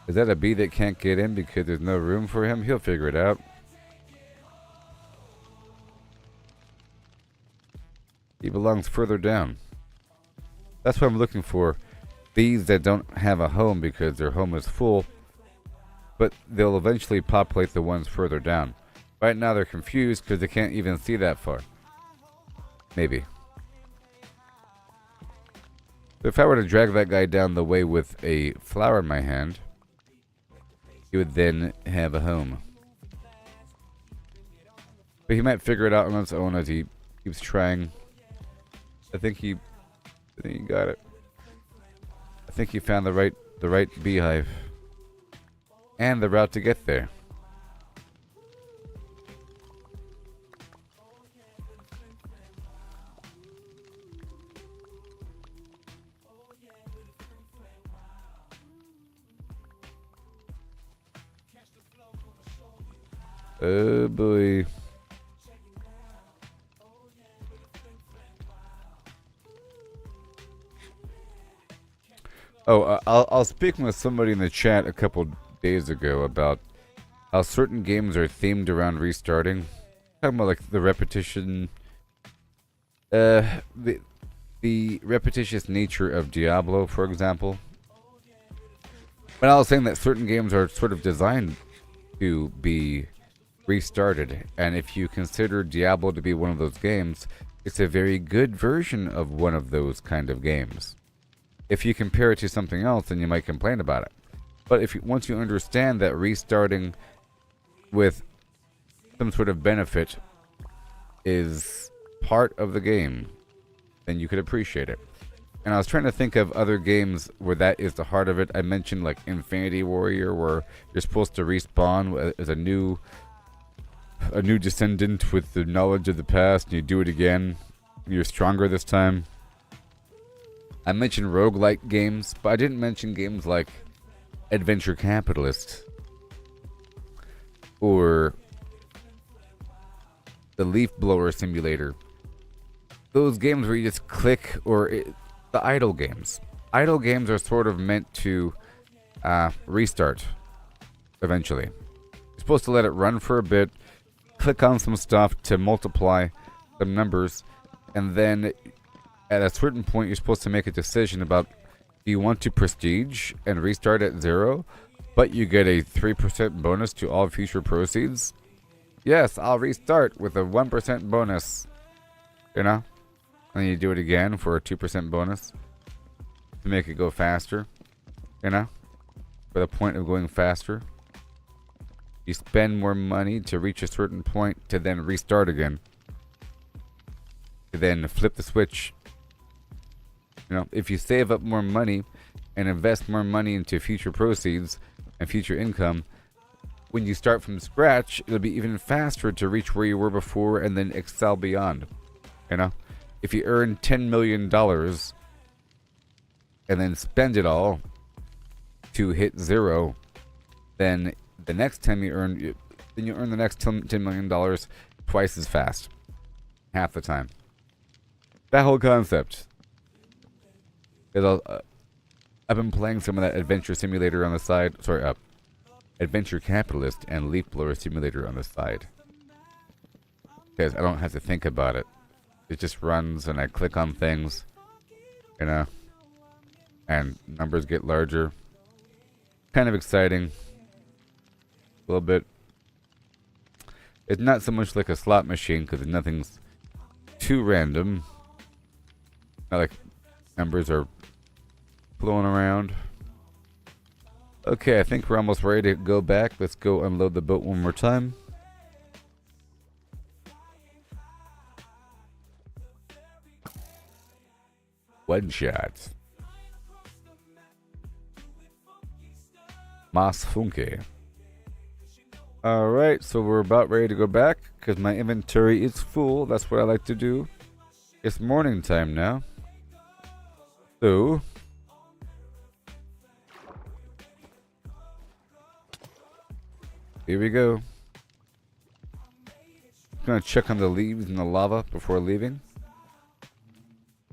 Is that a bee that can't get in because there's no room for him? He'll figure it out. He belongs further down. That's what I'm looking for. Bees that don't have a home because their home is full, but they'll eventually populate the ones further down. Right now they're confused because they can't even see that far. Maybe. If I were to drag that guy down the way with a flower in my hand, he would then have a home. But he might figure it out on his own as he keeps trying. I think he got it. I think he found the right beehive. And the route to get there. Oh boy. Oh, I'll speak with somebody in the chat a couple days ago about how certain games are themed around restarting. Talking about like the repetition, the repetitious nature of Diablo, for example. But I was saying that certain games are sort of designed to be restarted, and if you consider Diablo to be one of those games, it's a very good version of one of those kind of games. If you compare it to something else, then you might complain about it. But if once you understand that restarting with some sort of benefit is part of the game, then you could appreciate it. And I was trying to think of other games where that is the heart of it. I mentioned like Infinity Warrior, where you're supposed to respawn as a new descendant with the knowledge of the past, and you do it again. You're stronger this time. I mentioned roguelike games, but I didn't mention games like Adventure Capitalist or the Leaf Blower Simulator. Those games where you just click, or the idle games. Idle games are sort of meant to restart eventually. You're supposed to let it run for a bit, click on some stuff to multiply some numbers, and then at a certain point you're supposed to make a decision about, do you want to prestige and restart at 0, but you get a 3% bonus to all future proceeds? Yes, I'll restart with a 1% bonus. You know? And then you do it again for a 2% bonus to make it go faster. You know? For the point of going faster. You spend more money to reach a certain point to then restart again. To then flip the switch. You know, if you save up more money and invest more money into future proceeds and future income, when you start from scratch, it'll be even faster to reach where you were before and then excel beyond. You know, if you earn $10 million and then spend it all to hit 0, then the next time you earn the next $10 million twice as fast. half the time. That whole concept. I've been playing some of that Adventure Simulator on the side. Sorry, Adventure Capitalist and Leaf Blower Simulator on the side. Because I don't have to think about it. It just runs and I click on things, you know, and numbers get larger. Kind of exciting. A little bit. It's not so much like a slot machine because nothing's too random. Not like numbers are flowing around. Okay, I think we're almost ready to go back. Let's go unload the boat one more time. One shot. Mas Funke. Alright, so we're about ready to go back because my inventory is full. That's what I like to do. It's morning time now. So here we go. Gonna check on the leaves and the lava before leaving.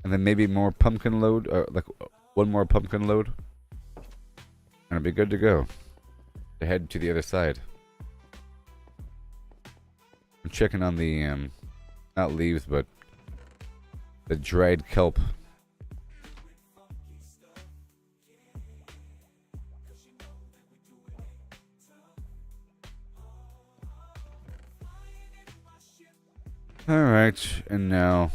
And then maybe more pumpkin load, like one more pumpkin load. And it'll be good to go. To head to the other side. I'm checking on the, not leaves, but the dried kelp. Alright, and now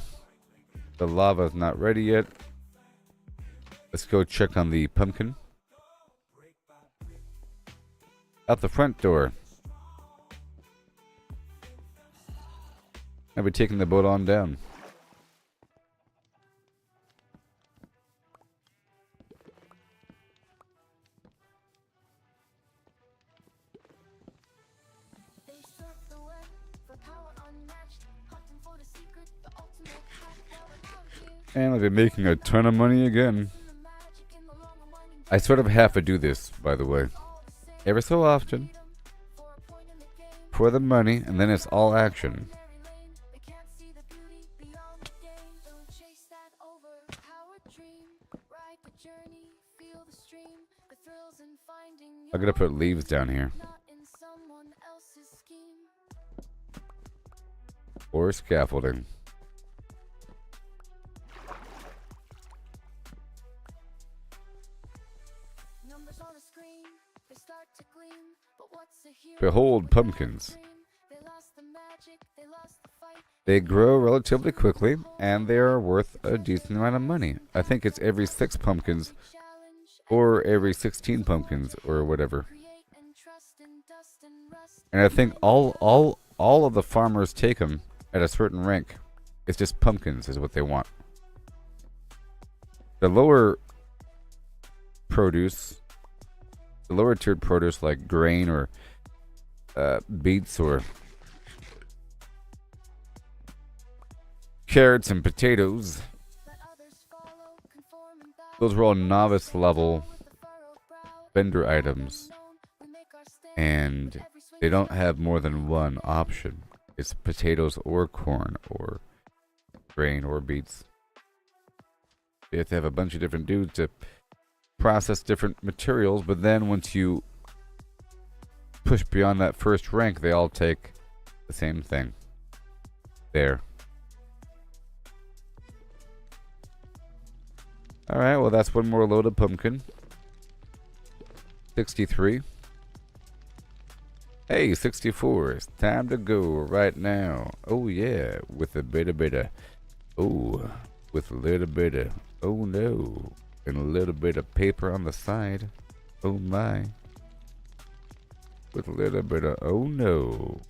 the lava's not ready yet. Let's go check on the pumpkin. Out the front door. I'll be taking the boat on down. And I'll be making a ton of money again. I sort of have to do this, by the way. Every so often. For the money, and then it's all action. I'm gonna put leaves down here. Or scaffolding. Behold pumpkins. They grow relatively quickly, and they are worth a decent amount of money. I think it's every 6 pumpkins, or every 16 pumpkins, or whatever. And I think all of the farmers take them at a certain rank. It's just pumpkins is what they want. The lower produce, the lower tiered produce like grain or beets or carrots and potatoes, those were all novice level vendor items, and they don't have more than one option. It's potatoes or corn or grain or beets. You have to have a bunch of different dudes to process different materials, but then once you push beyond that first rank, they all take the same thing. There. Alright, well that's one more load of pumpkin. 63. Hey, 64. It's time to go right now. Oh yeah, with a bit of oh, with a little bit of oh no, and a little bit of paper on the side. Oh my. With a little bit of oh no.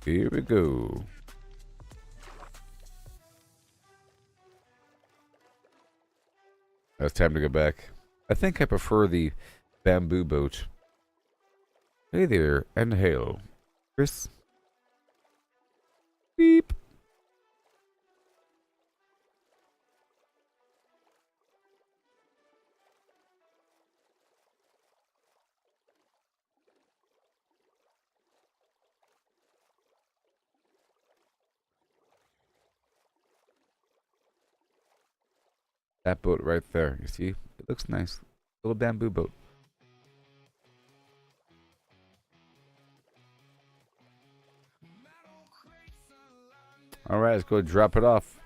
Here we go. Now it's time to go back. I think I prefer the bamboo boat. Hey there, and hail. Chris? Beep. That boat right there. You see? It looks nice. Little bamboo boat. Alright, let's go drop it off.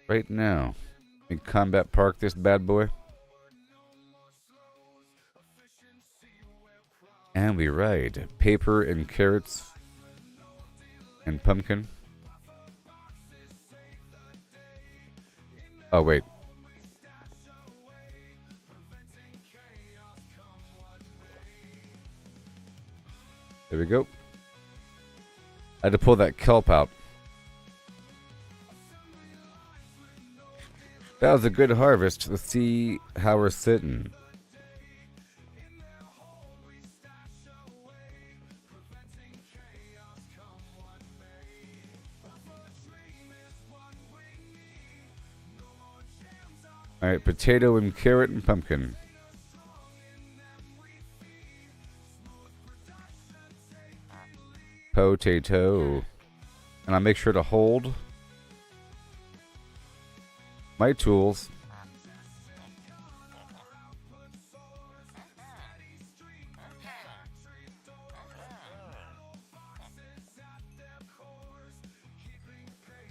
Right now. In combat park this bad boy. And we ride paper and carrots and pumpkin. Oh, wait. There we go. I had to pull that kelp out. That was a good harvest. Let's see how we're sitting. Alright, potato and carrot and pumpkin. Potato. And I'll make sure to hold my tools.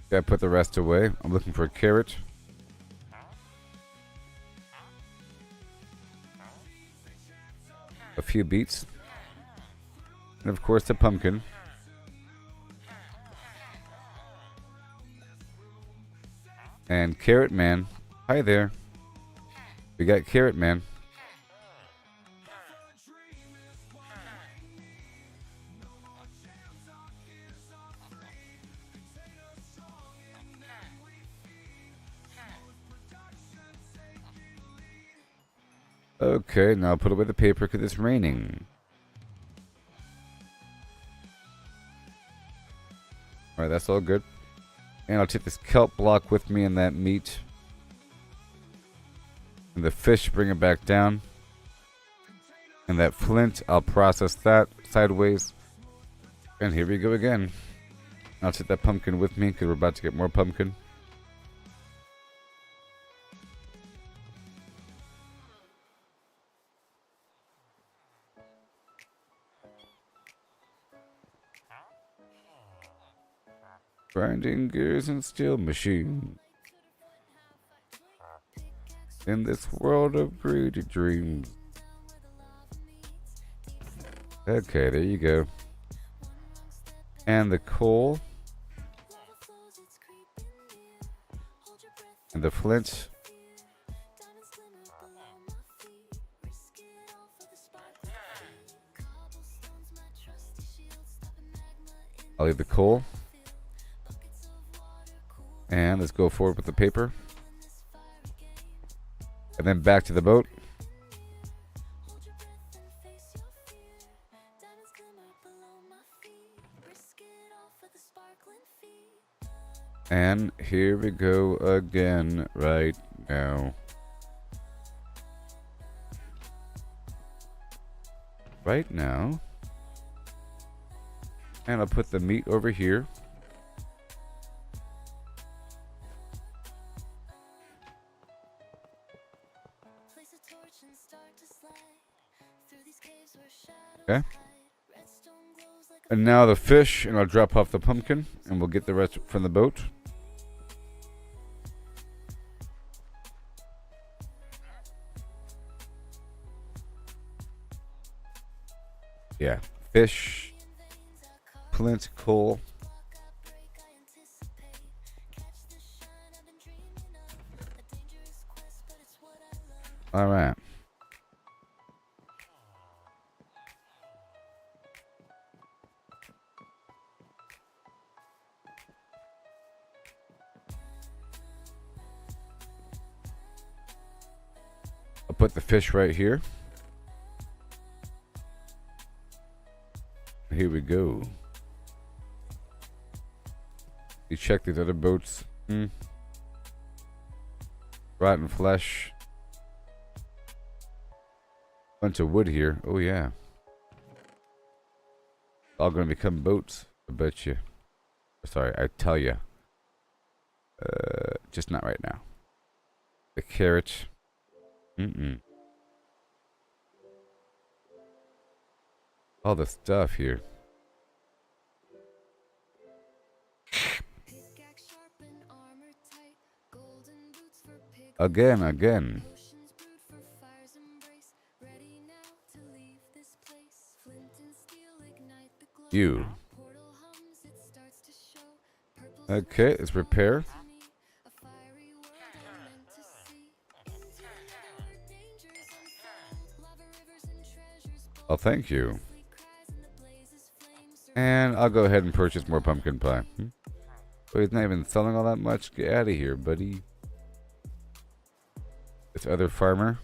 Gotta put the rest away. I'm looking for a carrot. A few beets. And of course the pumpkin. And Carrot Man. Hi there. We got Carrot Man. Okay, now I'll put away the paper because it's raining. Alright, that's all good. And I'll take this kelp block with me and that meat. And the fish, bring it back down. And that flint, I'll process that sideways. And here we go again. I'll take that pumpkin with me because we're about to get more pumpkin. Grinding gears and steel machine. In this world of greedy dreams. Okay, there you go. And the coal. And the flint. I'll leave the coal. And let's go forward with the paper. And then back to the boat. And here we go again right now. Right now. And I'll put the meat over here. Okay. And now the fish, and I'll drop off the pumpkin, and we'll get the rest from the boat. Yeah, fish, flint, coal. All right. I'll put the fish right here. Here we go. You check these other boats. Rotten flesh. Bunch of wood here. Oh yeah. All gonna become boats. I bet you. Sorry, I tell you. Just not right now. The carrot. Mm-mm. All the stuff here. Pickaxe sharp and armor tight, golden boots for pig. Again. Potions brewed for fire's embrace, ready now to leave this place. Flint and steel ignite the glow. You. Portal hums, it starts to show. Purple Okay, let's repair. to me, a fiery world I'm meant to see. Into the nether where dangers unfold, lava rivers and treasures bold. Oh, thank you. Ghostly cries and the blazes flame surround. And I'll go ahead and purchase more pumpkin pie. But he's not even selling all that much. Get out of here, buddy. This other farmer.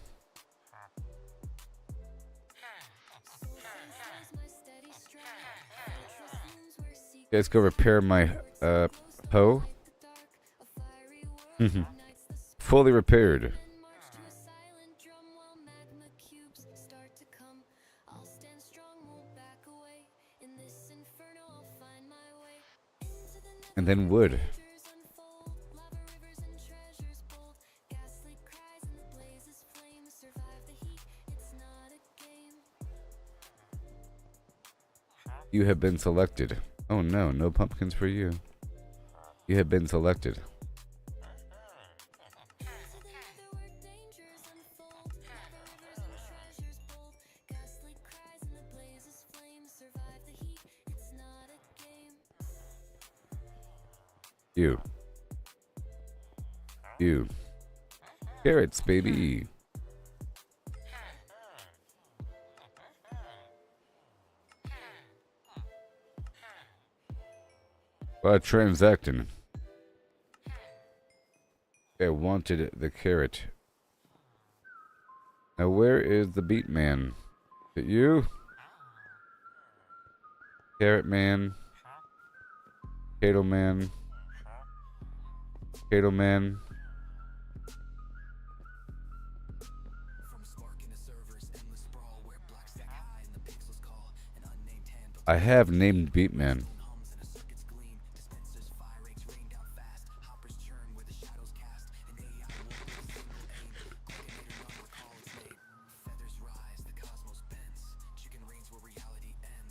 Let's go repair my hoe. Fully repaired. And then wood. You have been selected. Oh no, no pumpkins for you. You have been selected. You. Carrots, baby. Transacting. I wanted the carrot. Now where is the beet man? Is it you? Carrot man. Potato man. Potato man. I have named Beatman.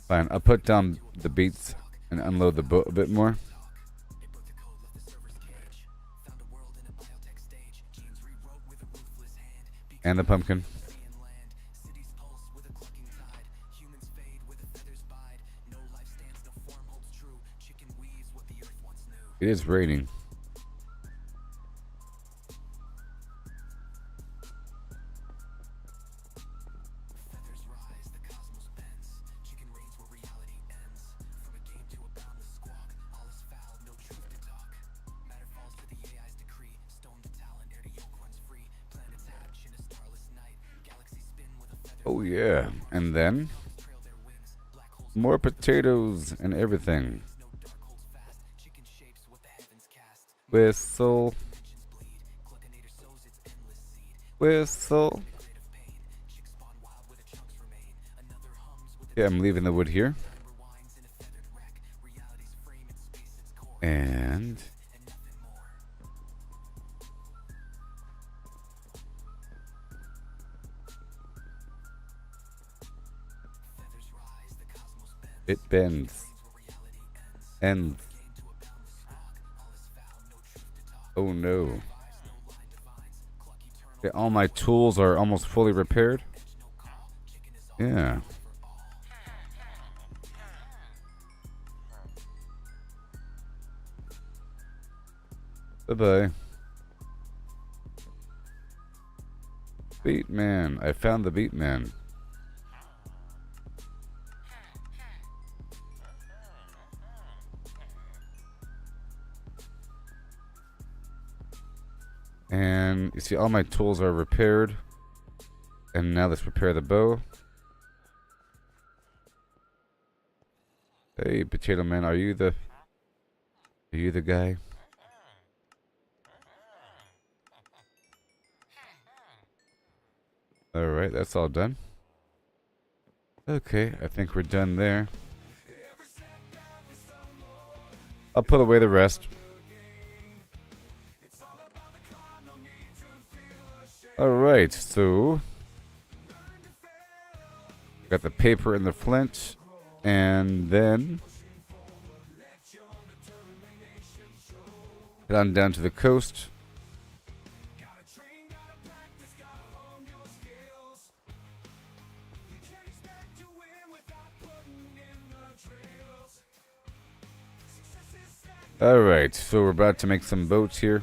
Fine, I'll put down the beets and unload the boat a bit more. And the pumpkin. It is raining. Oh yeah, and then more potatoes and everything. Whistle. Whistle. Yeah, I'm leaving the wood here. And it bends. Ends. Oh no. Okay, all my tools are almost fully repaired. Yeah. Bye-bye. Beat man. I found the beat man. And you see all my tools are repaired. And now let's repair the bow. Hey, potato man, are you the guy? Alright, that's all done. Okay, I think we're done there. I'll put away the rest. Alright, so got the paper and the flint, and then head on down to the coast. Alright, so we're about to make some boats here.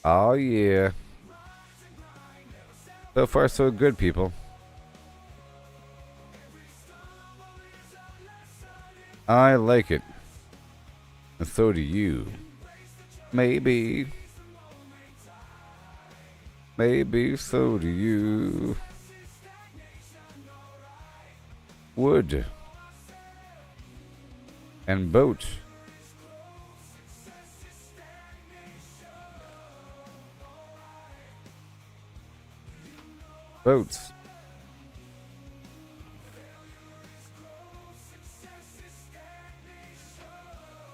Oh yeah. So far so good, people. I like it. And so do you. Maybe. Maybe so do you. Wood. And boat. Boats.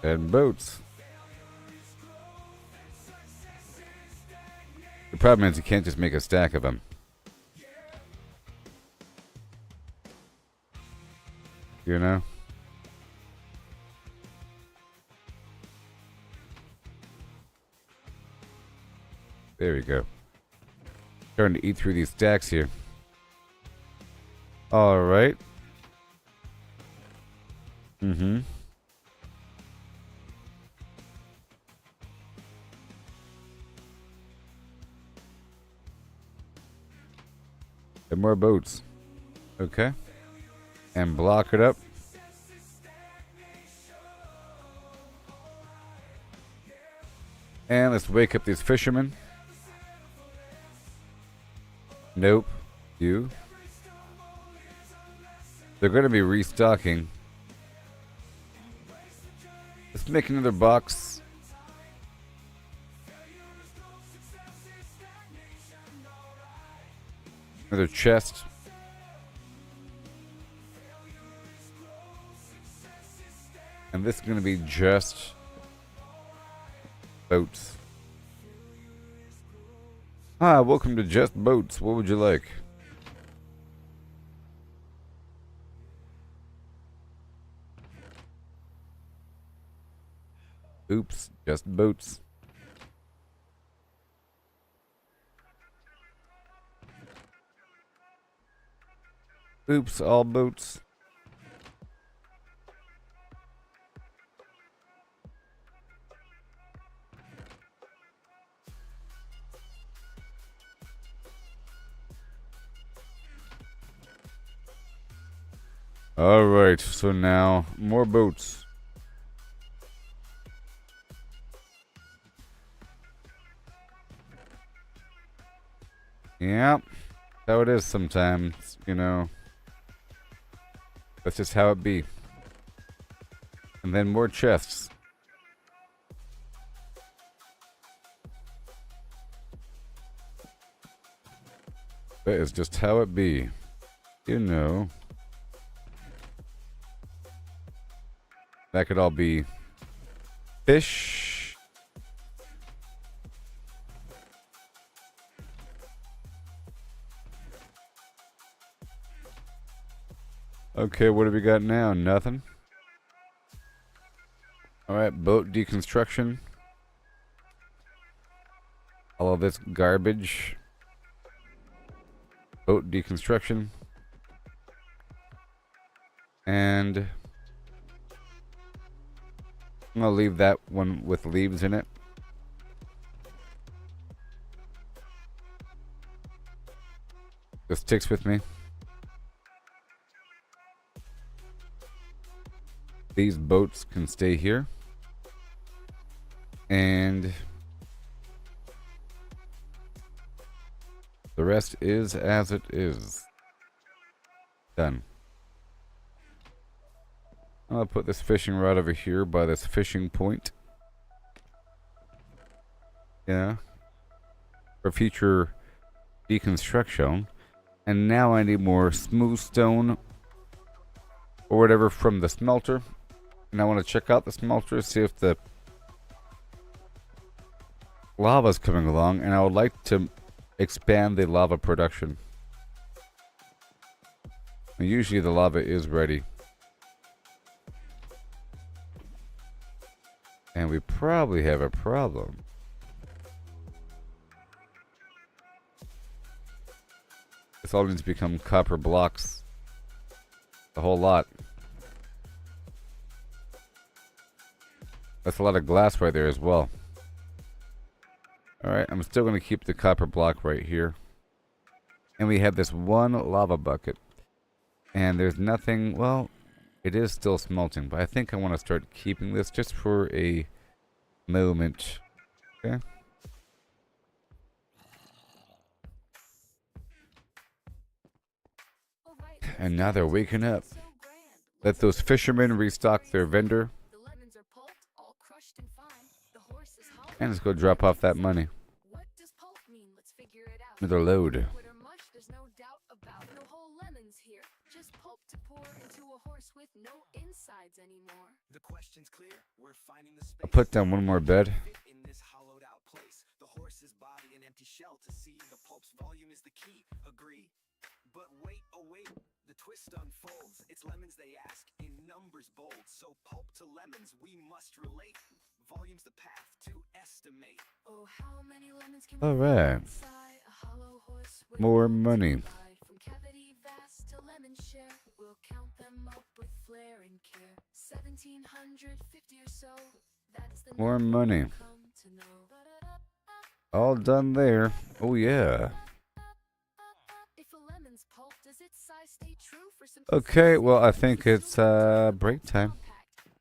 And boats. The problem is you can't just make a stack of them. You know? There we go. Starting to eat through these stacks here. Alright. Mm-hmm. And more boats. Okay. And block it up. And let's wake up these fishermen. Nope. You. They're going to be restocking. Let's make another box. Another chest. And this is going to be just boats. Hi, welcome to Just Boats. What would you like? Oops, just boats. Oops, all boats. Alright, so now more boats. Yep. How it is sometimes, you know. That's just how it be. And then more chests. That is just how it be. You know. That could all be fish. Okay, what do we got now? Nothing. Alright, boat deconstruction. All of this garbage. Boat deconstruction. And I'm gonna leave that one with leaves in it. This sticks with me. These boats can stay here. And the rest is as it is. Done. I'll put this fishing rod over here by this fishing point. Yeah. For future deconstruction. And now I need more smooth stone or whatever from the smelter. And I want to check out the smelter, see if the lava's coming along, and I would like to expand the lava production. And usually the lava is ready. And we probably have a problem. This all needs to become copper blocks. A whole lot. That's a lot of glass right there as well. Alright, I'm still going to keep the copper block right here. And we have this one lava bucket. And there's nothing, well, it is still smelting, but I think I want to start keeping this just for a moment. Okay. And now they're waking up. Let those fishermen restock their vendor. And let's go drop off that money. Another load. The question's clear. We're finding the space. I'll put down one more bed. In this hollowed out place, the horse's body an empty shell to see. The pulp's volume is the key. Agree. But wait, oh wait, the twist unfolds. It's lemons they ask, in numbers bold. So pulp to lemons we must relate. Volume's the path to estimate. Oh, how many lemons can All right. More money. From cavity vast to lemon share, we'll count them up with flair and care. 1750 or so. That's the More number money. we've come to know. All done there. Oh yeah. If a lemon's pulp, does its size stay true for some Okay, well I think it's break time.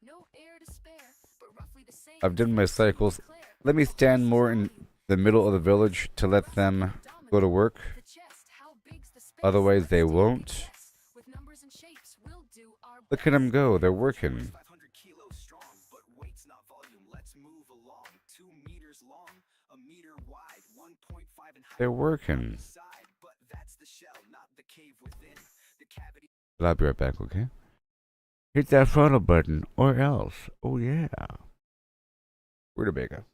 No air to spare, but roughly the same. I've done my cycles. Let me stand more in the middle of the village to let them go to work. The chest, how big's the space? Otherwise they won't. With numbers and shapes, we'll do our Look at them go. They're working. 500 kilos strong, but weight's not volume. Let's move along. 2 meters long, a meter wide, 1.5 in height. They're working. Side, but that's the shell, not the cave within. The cavity. I'll be right back, okay? Hit that throttle button or else. Oh yeah. Rutabaga.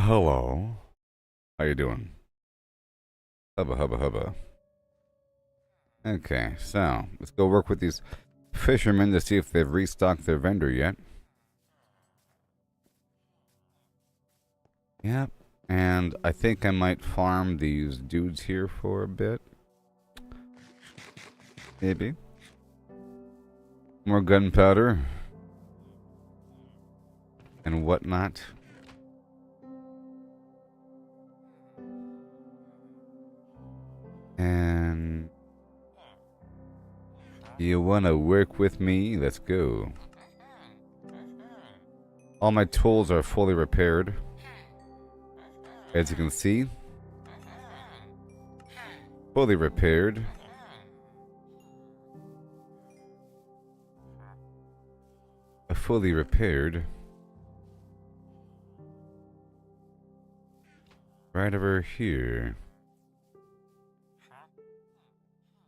Hello. How you doing? Hubba hubba hubba. Okay, so let's go work with these fishermen to see if they've restocked their vendor yet. Yep. And I think I might farm these dudes here for a bit. Maybe. More gunpowder. And whatnot. And you wanna work with me? Let's go. All my tools are fully repaired. As you can see. Fully repaired. Fully repaired. Right over here.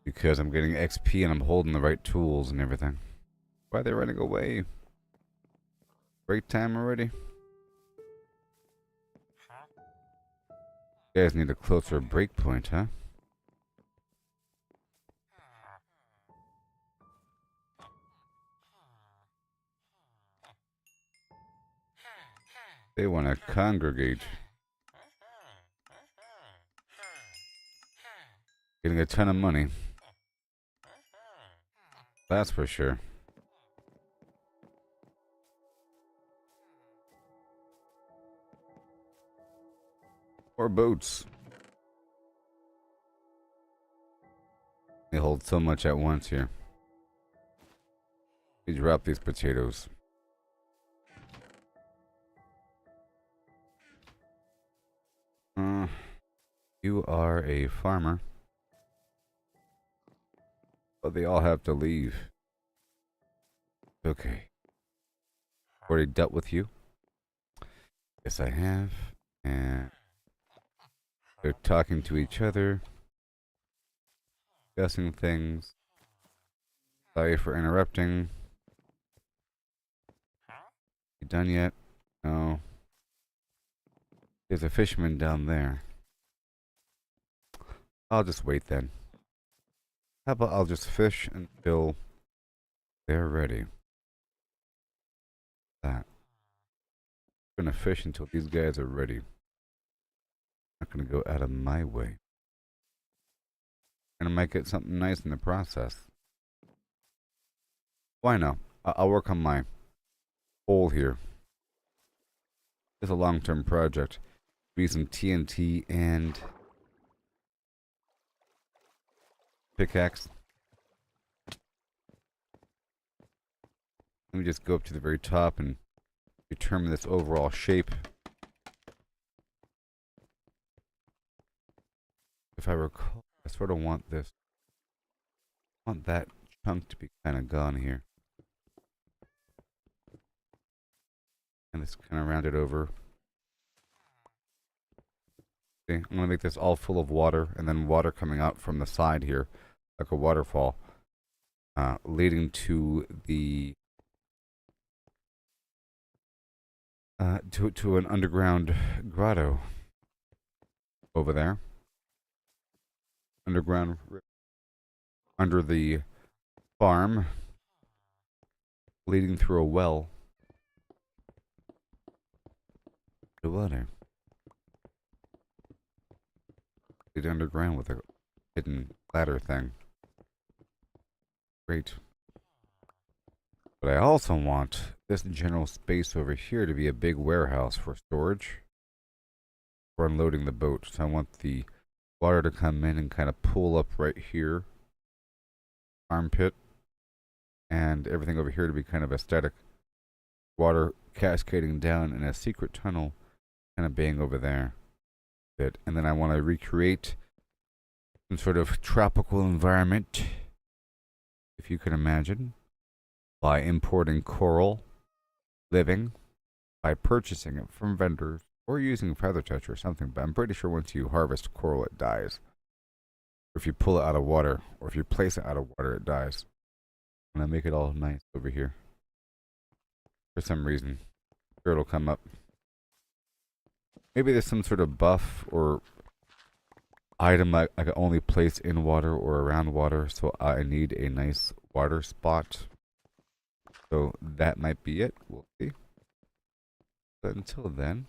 Because I'm getting XP and I'm holding the right tools and everything. Why are they running away? Break time already? You guys need a closer break point, huh? They want to congregate. Getting a ton of money. That's for sure. Or boats. They hold so much at once here. We drop these potatoes. You are a farmer. But they all have to leave. Okay. Already dealt with you. Yes, I have. And they're talking to each other. Discussing things. Sorry for interrupting. You done yet? No. There's a fisherman down there. I'll just wait then. How about I'll just fish until they're ready? That. I'm gonna fish until these guys are ready. I'm not gonna go out of my way. And I might get something nice in the process. Why not? I'll work on my hole here. It's a long-term project. Be some TNT and pickaxe. Let me just go up to the very top and determine this overall shape. If I recall, I sort of want this. I want that chunk to be kind of gone here. And this kind of rounded over. Okay, I'm going to make this all full of water, and then water coming out from the side here, like a waterfall, leading to the to an underground grotto over there. Underground, under the farm, leading through a well to water. Lead underground with a hidden ladder thing. Great. But I also want this general space over here to be a big warehouse for storage. For unloading the boat. So I want the water to come in and kind of pool up right here. Armpit. And everything over here to be kind of a static. Water cascading down in a secret tunnel. Kind of being over there. And then I want to recreate some sort of tropical environment. If you can imagine. By importing coral. Living. By purchasing it from vendors. Or using feather touch or something. But I'm pretty sure once you harvest coral it dies. Or if you pull it out of water. Or if you place it out of water it dies. And I make it all nice over here. For some reason. Sure it'll come up. Maybe there's some sort of buff or item I can only place in water or around water, so I need a nice water spot. So that might be it. We'll see. But until then,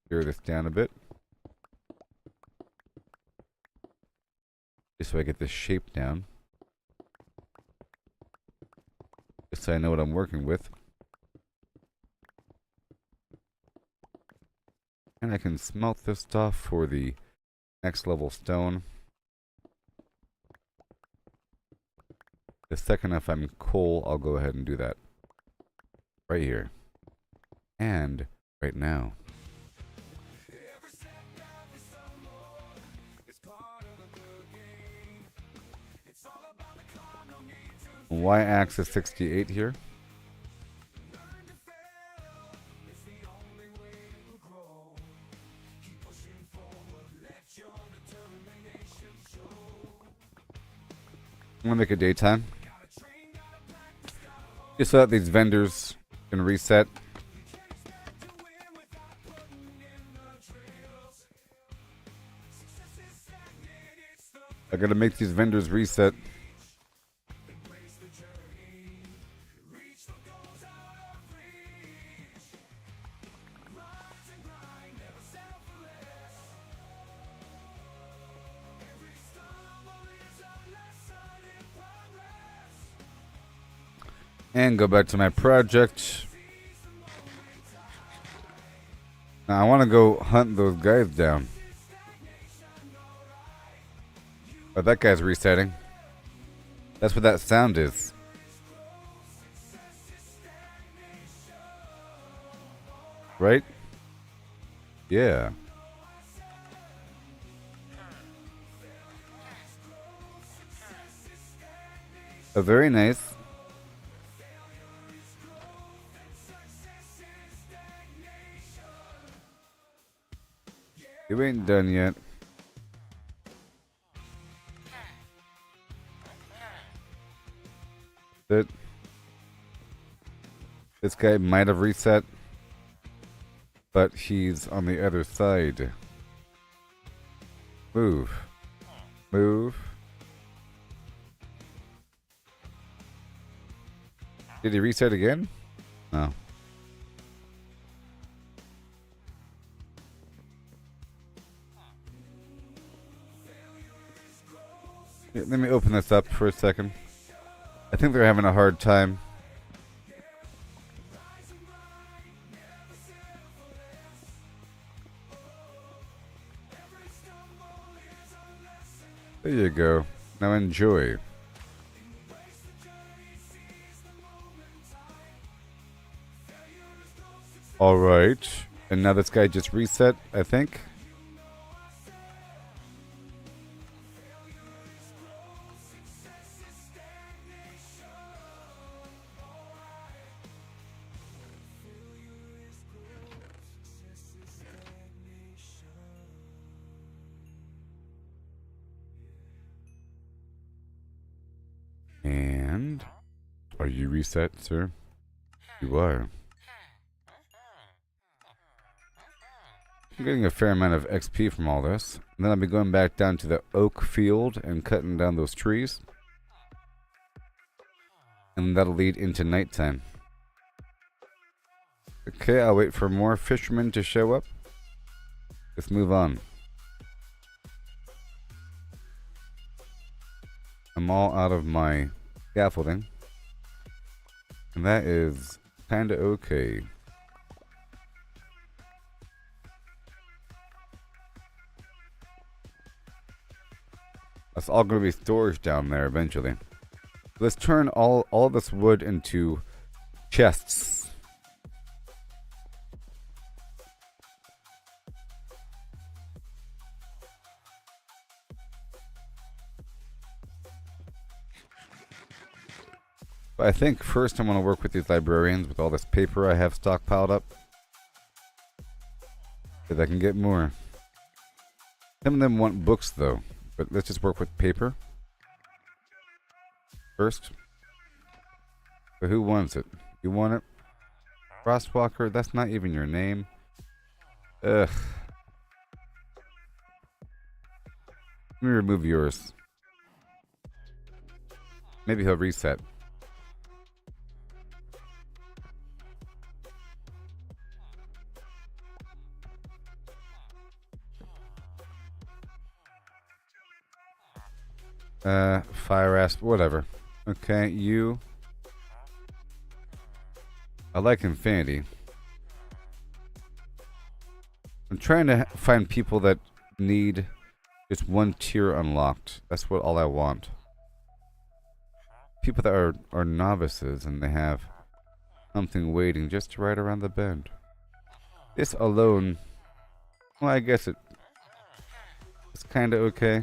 tear this down a bit. Just so I get this shape down. Just so I know what I'm working with. And I can smelt this stuff for the next level stone. The second if I'm coal, I'll go ahead and do that. Right here. And right now. Y-axis 68 here. I'm gonna make it daytime. Just so that these vendors can reset. I gotta make these vendors reset. And go back to my project. Now I want to go hunt those guys down. Oh, that guy's resetting. That's what that sound is. Right? Yeah. Very nice. You ain't done yet. This guy might have reset, but he's on the other side. Move. Move. Did he reset again? No. Yeah, let me open this up for a second. I think they're having a hard time. There you go. Now enjoy. Alright. And now this guy just reset, I think. And are you reset, sir? You are. I'm getting a fair amount of XP from all this. And then I'll be going back down to the oak field and cutting down those trees. And that'll lead into nighttime. Okay, I'll wait for more fishermen to show up. Let's move on. I'm all out of my scaffolding. And that is kinda okay. That's all gonna be storage down there eventually. Let's turn all this wood into chests. But I think first I'm going to work with these librarians with all this paper I have stockpiled up. So that I can get more. Some of them want books though. But let's just work with paper first. But who wants it? You want it? Crosswalker? That's not even your name. Ugh. Let me remove yours. Maybe he'll reset. Fire asp, whatever. Okay, you. I like Infinity. I'm trying to find people that need just one tier unlocked. That's what all I want. People that are novices and they have something waiting just right around the bend. This alone, well, I guess it's kind of okay.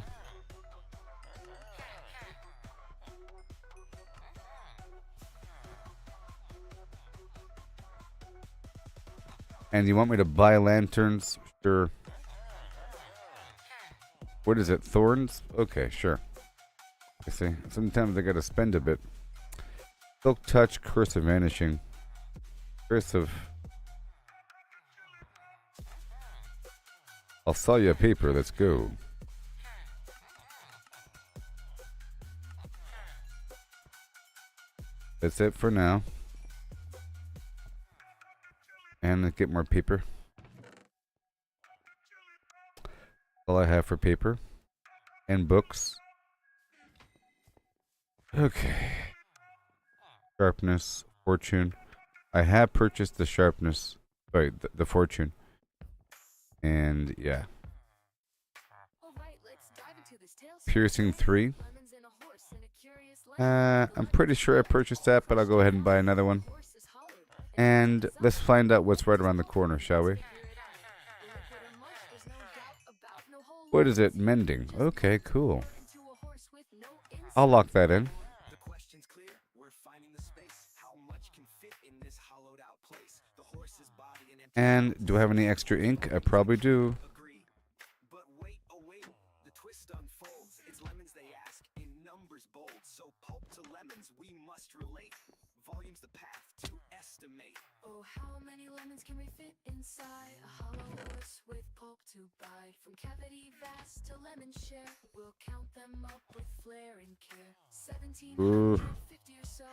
And you want me to buy lanterns? Sure. What is it? Thorns? Okay, sure. I see. Sometimes I gotta spend a bit. Silk Touch, Curse of Vanishing. Curse of... I'll sell you a paper. Let's go. That's it for now. And let's get more paper. All I have for paper. And books. Okay. Sharpness. Fortune. I have purchased the sharpness. Sorry, the fortune. And yeah. Piercing 3. I'm pretty sure I purchased that, but I'll go ahead and buy another one. And let's find out what's right around the corner, shall we? What is it? Mending. Okay, cool. I'll lock that in. The question's clear. We're finding the space. How much can fit in this hollowed out place? The horse's body and And do I have any extra ink? I probably do. agree. But wait, oh wait, the twist unfolds. It's lemons they ask, in numbers bold. So pulp to lemons, we must relate. Volume's the path to estimate. Oh, how many lemons can we fit inside a hollow horse with pulp to buy? From cavity vast to lemon share, we'll count them up with flair and care. 1750 or so,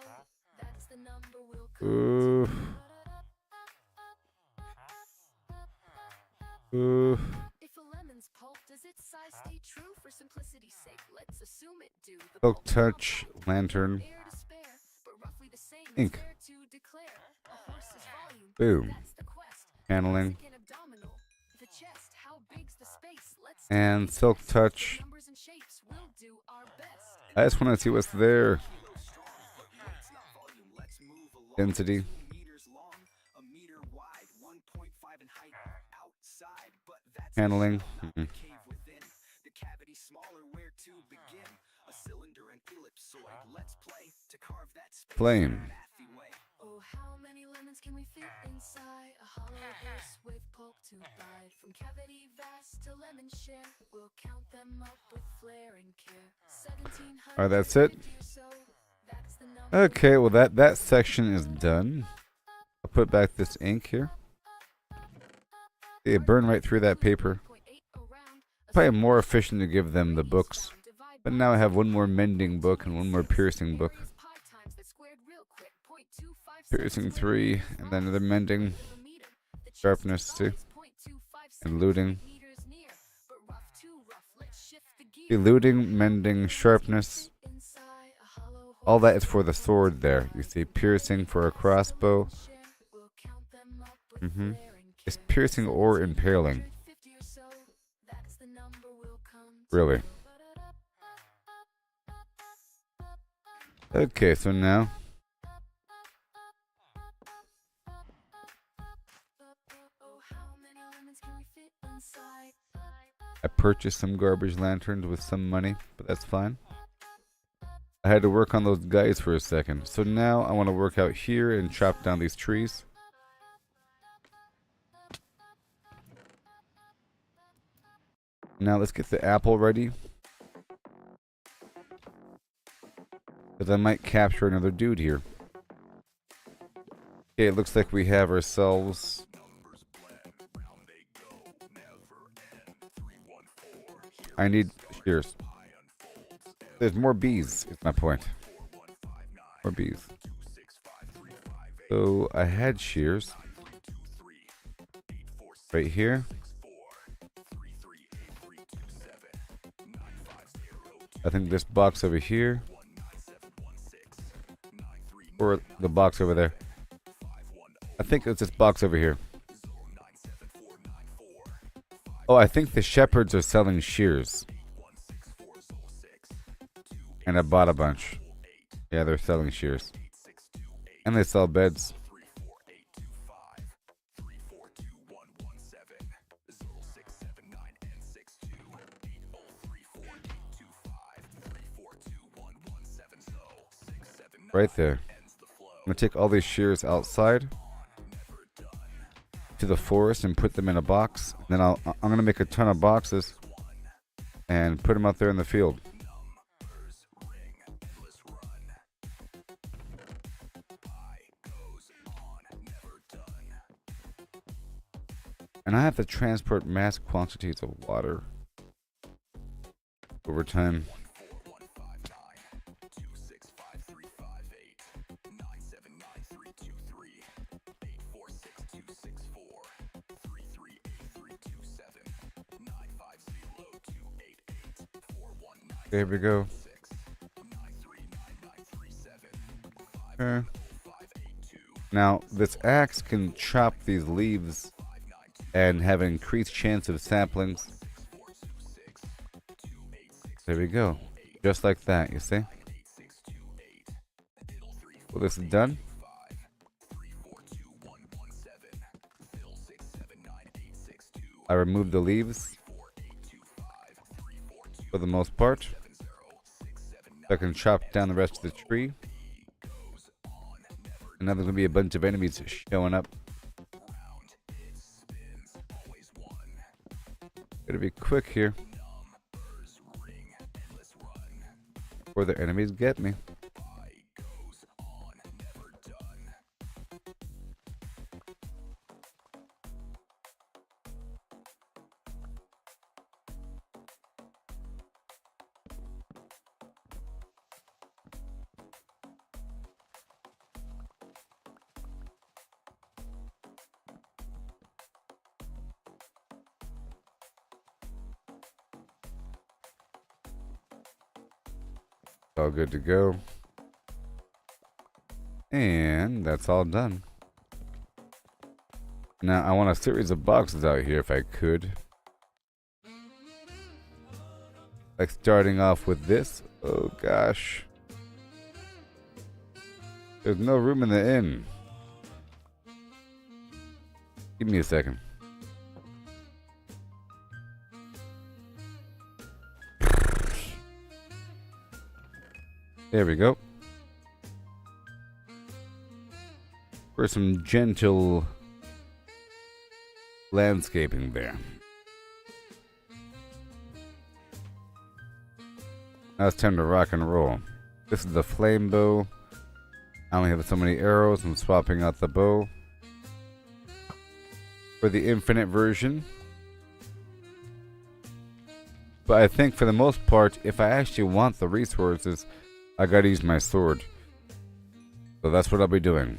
that's the number we'll Ooh. come Ooh. If a lemon's pulp, does its size stay true? For simplicity's sake, let's assume it do. The Silk pulp Touch, envelope, lantern, air to spare, but roughly the same is ink. fair to declare. A horse's volume, Boom. that's the quest. Paneling. Thoracic and abdominal, the chest, how big's the space? Let's And take a Silk test. Touch. Numbers and shapes, we'll do our best. I just want to see what's there. It's not volume, let's move along. Density. 2 meters long, a meter wide, 1.5 in height outside, but that's the Paneling. shell, not the cave within. The cavity smaller, where to begin? A cylinder and ellipsoid. Let's play to carve that space. Flame. Mathy way. Oh, how many lemons can we fit inside a hollow horse with pulp to buy? From cavity vast to lemon share, we'll count them up with flair and care. 1750 Alright, that's it. or so, that's the number. Okay, well that section is done. I'll put back this ink here. It burned right through that paper. Probably more efficient to give them the books. But now I have one more mending book and one more piercing book. Piercing 3, and then another mending. Sharpness 2. And looting. Eluding, mending, sharpness. All that is for the sword there. You see piercing for a crossbow. It's piercing or impaling. Really. Okay, so now I purchased some garbage lanterns with some money, but that's fine. I had to work on those guys for a second. So now I want to work out here and chop down these trees. Now let's get the apple ready. Because I might capture another dude here. Okay, it looks like we have ourselves. I need shears. There's more bees, is my point. More bees. So I had shears. Right here. I think this box over here. Or the box over there. I think it's this box over here. Oh, I think the shepherds are selling shears. And I bought a bunch. Yeah, they're selling shears. And they sell beds. Right there. I'm gonna take all these shears outside to the forest and put them in a box. Then I'm gonna make a ton of boxes and put them out there in the field. And I have to transport mass quantities of water over time. There we go. Okay. Now, this axe can chop these leaves and have an increased chance of saplings. There we go. Just like that, you see? Well, this is done. I removed the leaves for the most part. I can chop down the rest of the tree. And now there's going to be a bunch of enemies showing up. Gotta be quick here before the enemies get me. All good to go. And that's all done. Now I want a series of boxes out here if I could. Like starting off with this. Oh gosh. There's no room in the inn. Give me a second. There we go. For some gentle landscaping there. Now it's time to rock and roll. This is the flame bow. I only have so many arrows. I'm swapping out the bow for the infinite version. But I think for the most part, if I actually want the resources, I gotta use my sword. So that's what I'll be doing.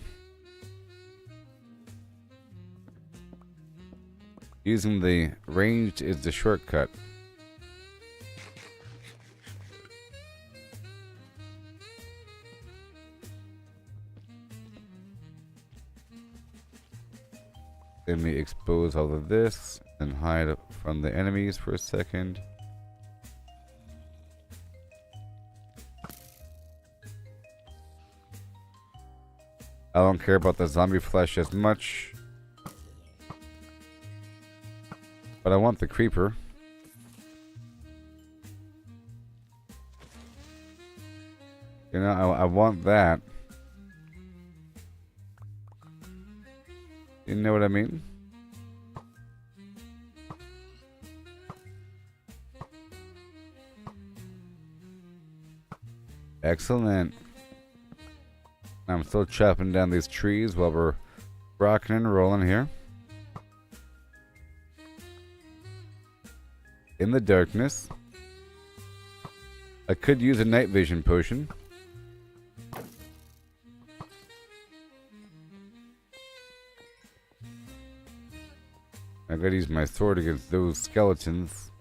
Using the ranged is the shortcut. Let me expose all of this and hide from the enemies for a second. I don't care about the zombie flesh as much. But I want the creeper. You know, I want that. You know what I mean? Excellent. I'm still chopping down these trees while we're Rocking and rolling here. In the darkness. I could use a night vision potion. I gotta use my sword against those skeletons.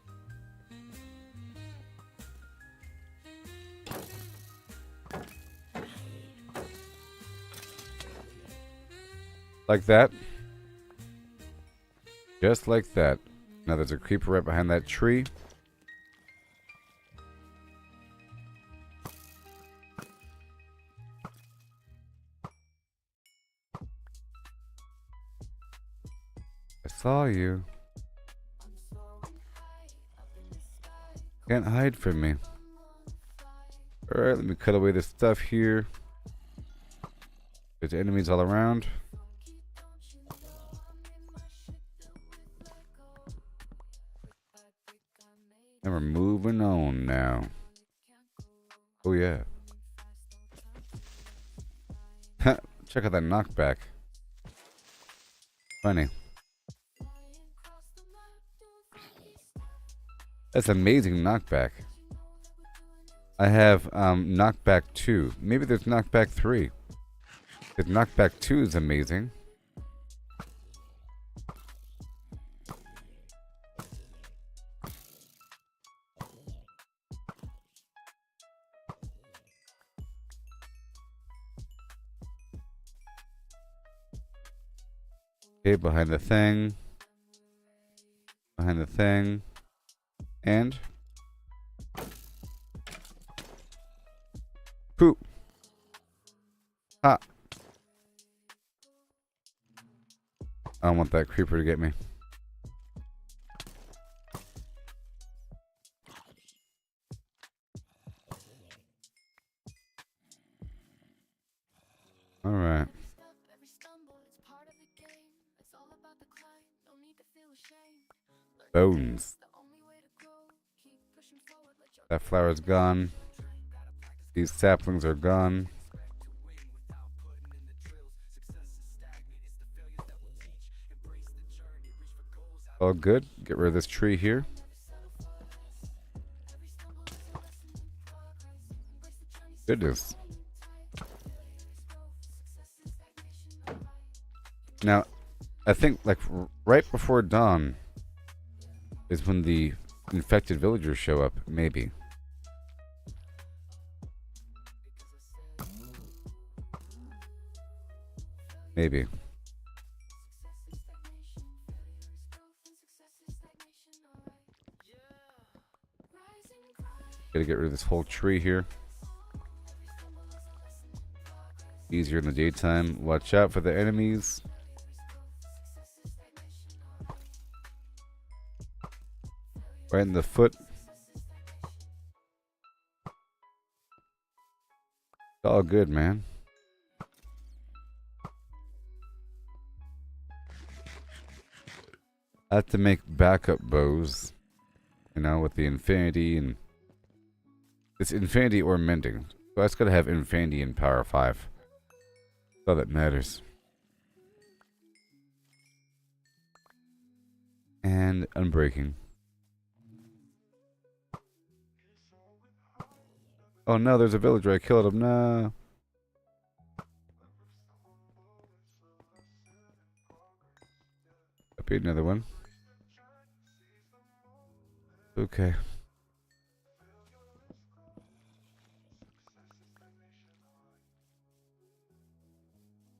Like that. Just like that. Now there's a creeper right behind that tree. I saw you. Can't hide from me. Alright, let me cut away this stuff here. There's enemies all around. And we're moving on now. Oh yeah. Check out that knockback. Funny. That's amazing knockback. I have knockback 2. Maybe there's knockback 3. If knockback 2 is amazing. Okay, behind the thing. Behind the thing. And poop. Ha. I don't want that creeper to get me. All right. Bones. That flower's gone. These saplings are gone. All good. Get rid of this tree here. Goodness. Now, I think like right before dawn is when the infected villagers show up, maybe. Maybe. Gotta get rid of this whole tree here. Easier in the daytime. Watch out for the enemies. Right in the foot. It's all good, man. I have to make backup bows, you know, with the infinity and it's infinity or mending. So I just gotta have infinity and power 5. That's all that matters. And unbreaking. Oh no, there's a villager. I killed him. No. Up here, another one. Okay.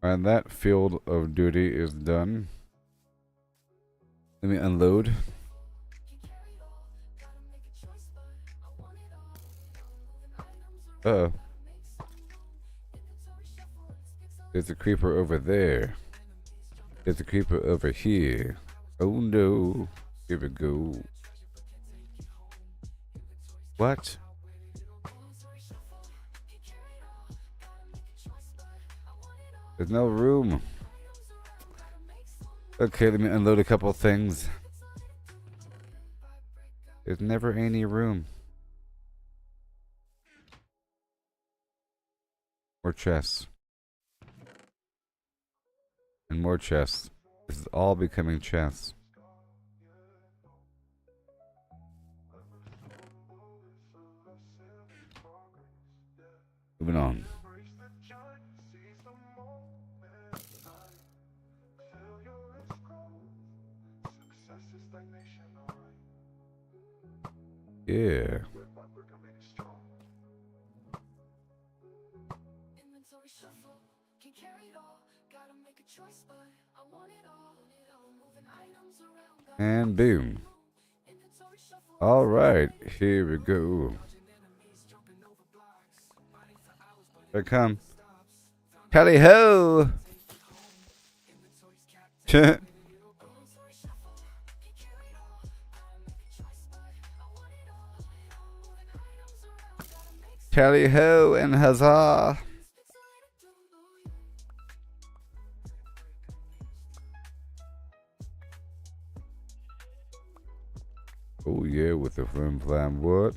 And that field of duty is done. Let me unload. Uh-oh. There's a creeper over there. There's a creeper over here. Oh no. Here we go. What? There's no room. Okay, let me unload a couple things. There's never any room. Or chests. And more chests. This is all becoming chests. Moving on. Yeah. Inventory shuffle, can carry it all. Gotta make a choice, but I want it all. Moving items around, gotta And boom. inventory shuffle. All right. Here we go. Here I come. Tally ho! Inventory shuffle, can carry it all. Gotta make a choice, but I want it all. Moving items around, gotta make Tally ho and huzzah! Oh yeah, with the flim-flam what?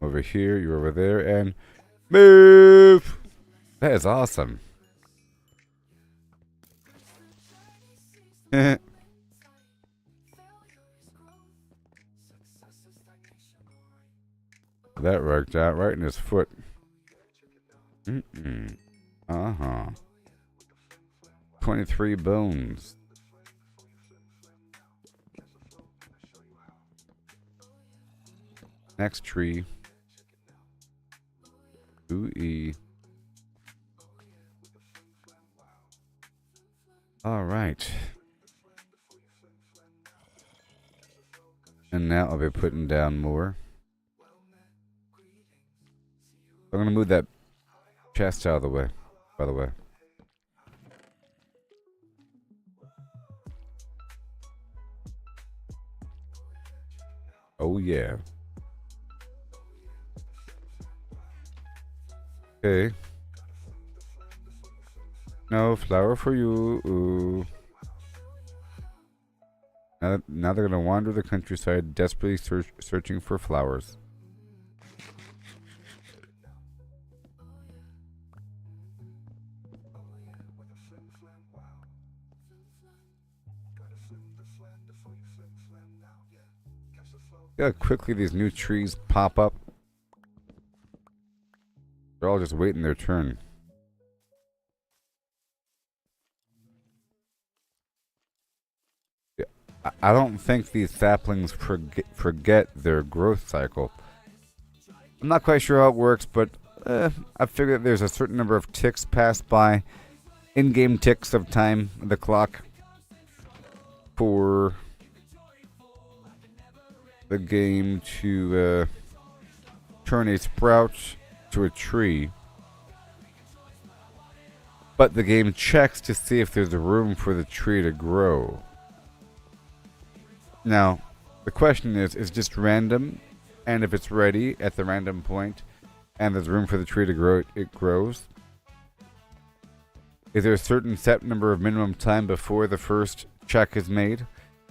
Over here, you're over there, and move! That is awesome. That worked out right in his foot. Uh-huh. 23 bones. Next tree. Ooh-ee. All right. And now I'll be putting down more. I'm going to move that chest out of the way, by the way. Oh, yeah. Okay. No flower for you. Ooh. Now they're going to wander the countryside, desperately searching for flowers. See how quickly these new trees pop up? They're all just waiting their turn. I don't think these saplings forget their growth cycle. I'm not quite sure how it works, but I figure that there's a certain number of ticks passed by, in-game ticks of time, the clock, for the game to turn a sprout to a tree. But the game checks to see if there's room for the tree to grow. Now, the question is it just random? And if it's ready at the random point and there's room for the tree to grow, it grows? Is there a certain set number of minimum time before the first check is made?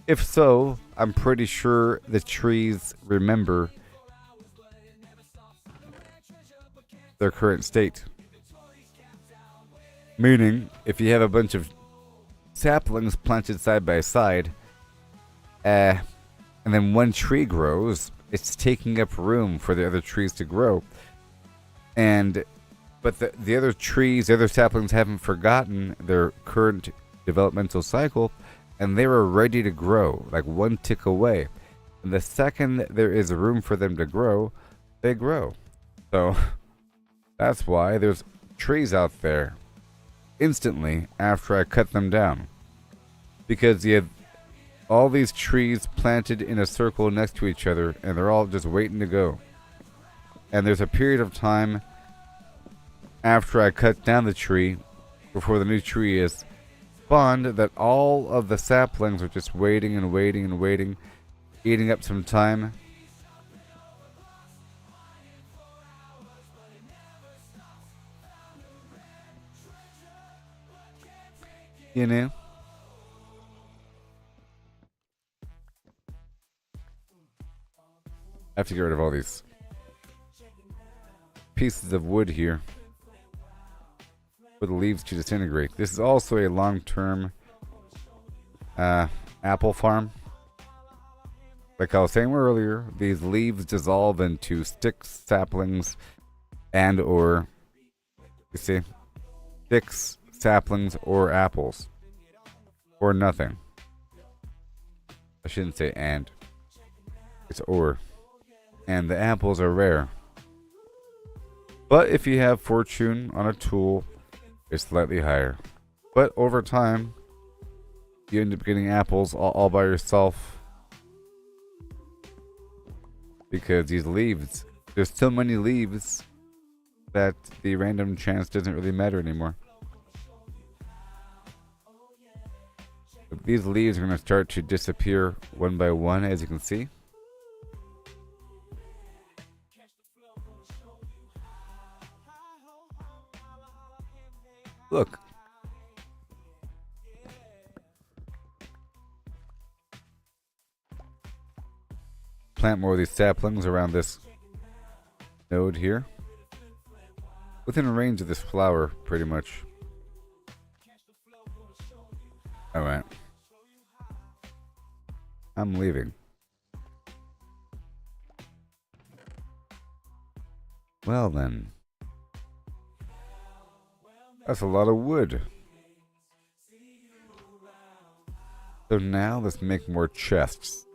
If so, I'm pretty sure the trees remember their current state. Meaning, if you have a bunch of saplings planted side by side, and then one tree grows, it's taking up room for the other trees to grow. But the other trees, the other saplings haven't forgotten their current developmental cycle, and they were ready to grow, like one tick away. And the second there is room for them to grow, they grow. So that's why there's trees out there instantly after I cut them down. Because you have all these trees planted in a circle next to each other, and they're all just waiting to go. And there's a period of time after I cut down the tree, before the new tree is spawned, that all of the saplings are just waiting and waiting and waiting, eating up some time. You know? have to get rid of all these pieces of wood here for the leaves to disintegrate. This is also a long-term apple farm. Like I was saying earlier, these leaves dissolve into sticks, saplings, and or, you see, sticks, saplings, or apples. Or nothing. I shouldn't say and. It's or. And the apples are rare. But if you have fortune on a tool, it's slightly higher. But over time, you end up getting apples all by yourself. Because these leaves, there's so many leaves that the random chance doesn't really matter anymore. But these leaves are going to start to disappear one by one, as you can see. Look. Plant more of these saplings around this node here. Within range of this flower, pretty much. Alright. I'm leaving. Well then. That's a lot of wood. So now let's make more chests.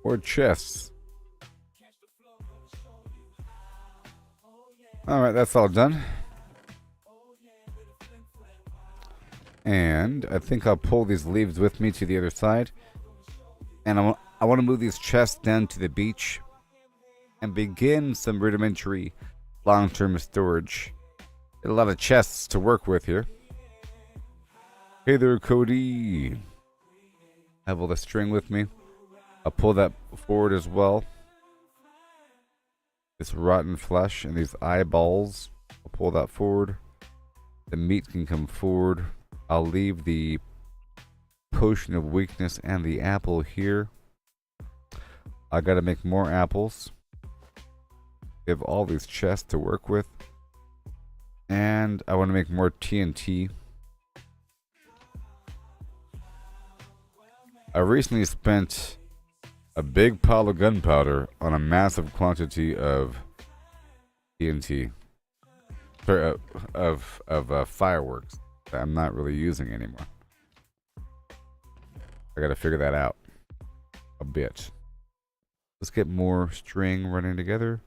Or chests. Alright, that's all done. And I think I'll pull these leaves with me to the other side. And I want to move these chests down to the beach and begin some rudimentary long-term storage. Got a lot of chests to work with here. Hey there, Cody. I have all the string with me. I'll pull that forward as well. This rotten flesh and these eyeballs. I'll pull that forward. The meat can come forward. I'll leave the potion of weakness and the apple here. I gotta make more apples. We have all these chests to work with. And I want to make more TNT. I recently spent a big pile of gunpowder on a massive quantity of TNT. Sorry, of fireworks that I'm not really using anymore. I gotta figure that out a bit. Let's get more string running together.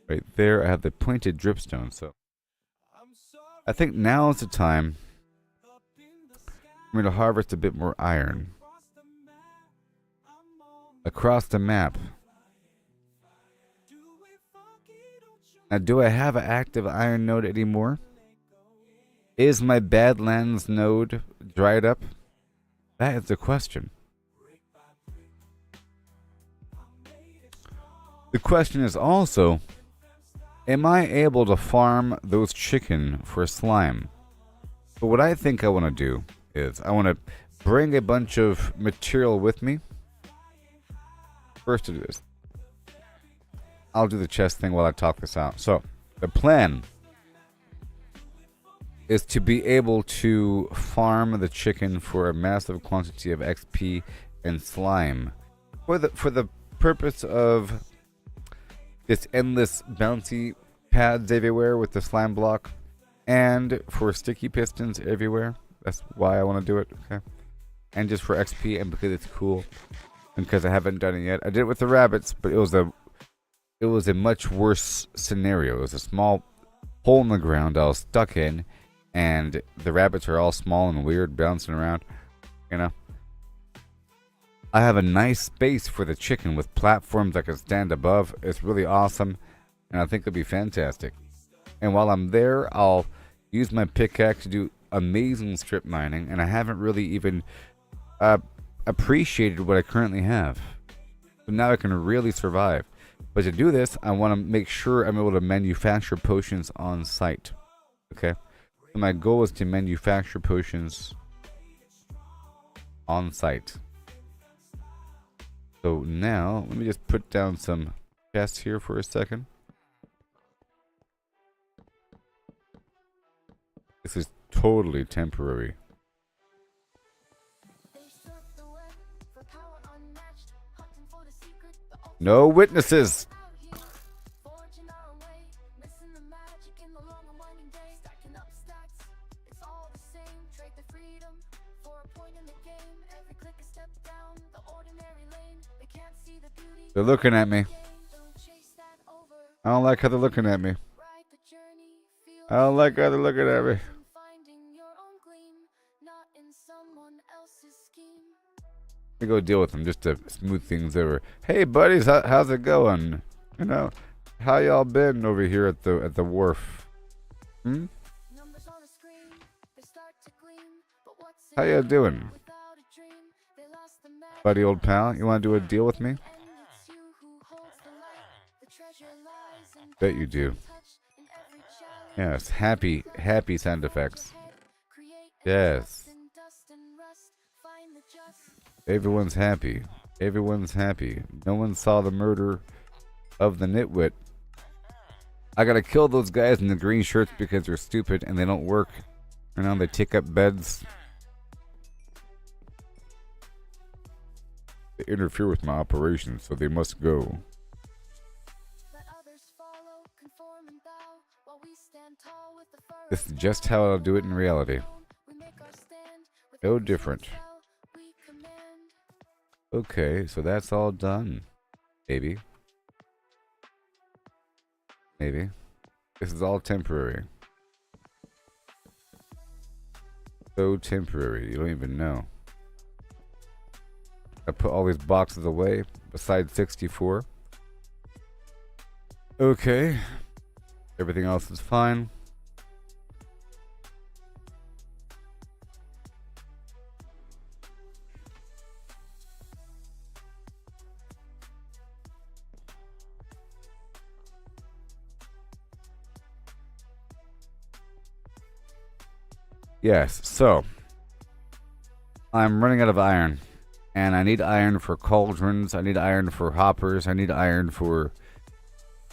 Right there, I have the pointed dripstone, so I think now is the time for me to harvest a bit more iron. Across the map. Now, do I have an active iron node anymore? Is my Badlands node dried up? That is the question. The question is also, am I able to farm those chicken for slime? But what I think I want to do is I want to bring a bunch of material with me. First to do this, I'll do the chest thing while I talk this out. So the plan is to be able to farm the chicken for a massive quantity of XP and slime for the purpose of this endless bouncy pads everywhere with the slime block, and for sticky pistons everywhere. That's why I want to do it. Okay, and just for XP and because it's cool. Because I haven't done it yet. I did it with the rabbits, but it was a much worse scenario. It was a small hole in the ground I was stuck in, and the rabbits are all small and weird, bouncing around. You know, I have a nice space for the chicken with platforms I can stand above. It's really awesome. and I think it'll be fantastic. And while I'm there, I'll use my pickaxe to do amazing strip mining, and I haven't really even appreciated what I currently have. So now I can really survive. But to do this, I want to make sure I'm able to manufacture potions on site. Okay? So my goal is to manufacture potions on site. So now, let me just put down some chests here for a second. This is totally temporary. No witnesses! They're looking at me. I don't like how they're looking at me. I don't like how they're looking at me. Let me go deal with them just to smooth things over. Hey buddies, how's it going? You know, how y'all been over here at the wharf? Hmm? How y'all doing? Buddy old pal, you wanna do a deal with me? Bet you do. Yes, happy sound effects. Yes. Everyone's happy. Everyone's happy. No one saw the murder of the nitwit. I gotta kill those guys in the green shirts because they're stupid and they don't work. You know, they take up beds. They interfere with my operations, so they must go. This is just how I'll do it in reality. No different. Okay, so that's all done. Maybe. Maybe. This is all temporary. So temporary, you don't even know. I put all these boxes away, besides 64. Okay. Everything else is fine. Yes, so I'm running out of iron, and I need iron for cauldrons, I need iron for hoppers, I need iron for...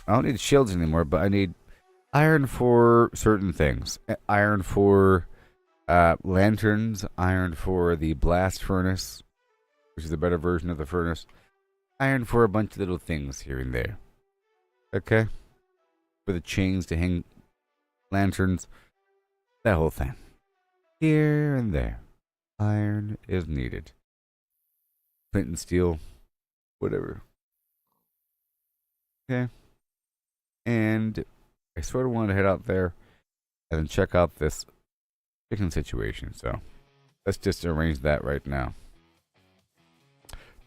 I don't need shields anymore, but I need iron for certain things. Iron for lanterns, iron for the blast furnace, which is a better version of the furnace, iron for a bunch of little things here and there. Okay? For the chains to hang lanterns, that whole thing. Here and there, iron is needed. Flint and steel, whatever. Okay. And I sort of want to head out there and then check out this chicken situation. So let's just arrange that right now.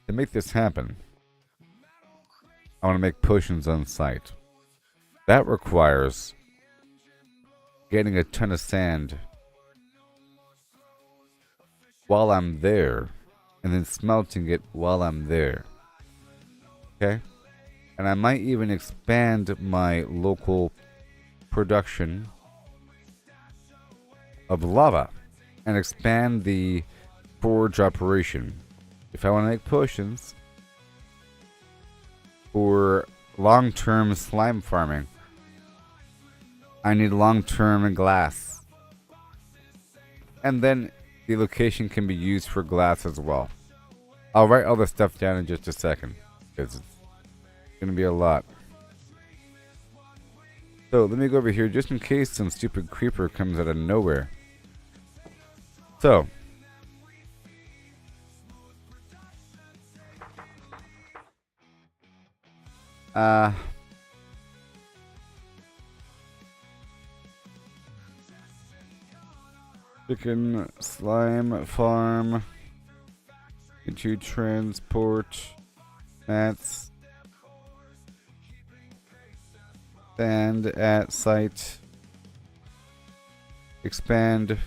To make this happen, I want to make potions on site. That requires getting a ton of sand while I'm there, and then smelting it while I'm there. Okay? And I might even expand my local production of lava and expand the forge operation. If I want to make potions for long-term slime farming, I need long-term glass. And then the location can be used for glass as well. I'll write all this stuff down in just a second, because it's going to be a lot. So let me go over here just in case some stupid creeper comes out of nowhere. So chicken slime farm into transport mats. Sand at site. Expand.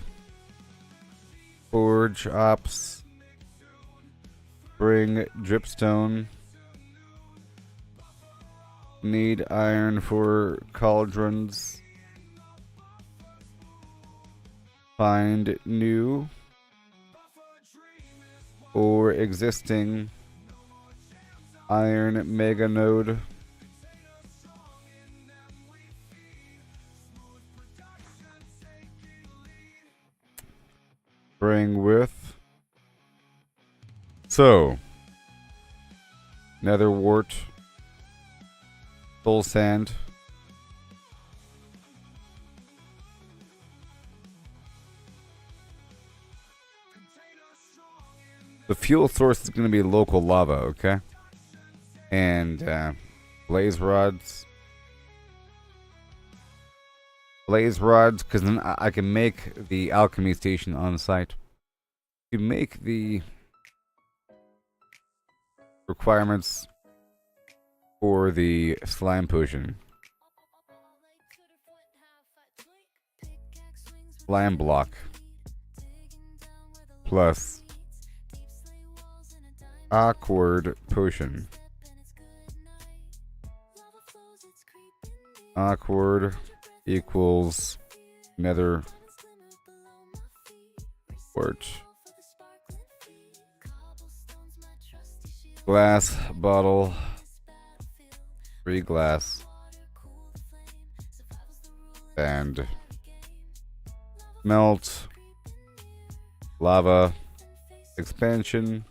Forge ops. Bring dripstone. Need iron for cauldrons. Find new or existing iron mega node. Bring with. So, nether wart, soul sand. The fuel source is going to be local lava, okay? And blaze rods. Blaze rods, because then I can make the alchemy station on site. To make the requirements for the slime potion. Slime block. Plus awkward potion. Awkward equals nether wart. Glass bottle. 3 glass. And melt. Lava. Expansion.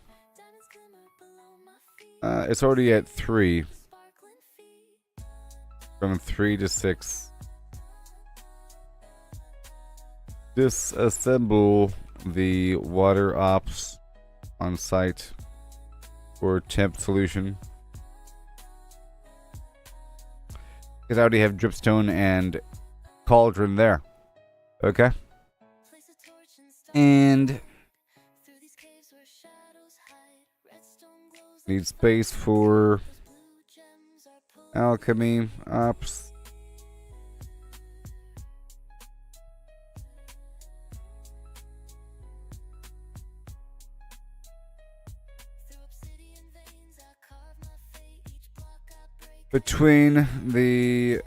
It's already at 3. From 3 to 6. Disassemble the water ops on site for temp solution. Because I already have dripstone and cauldron there. Okay. And need space for alchemy ops. Between the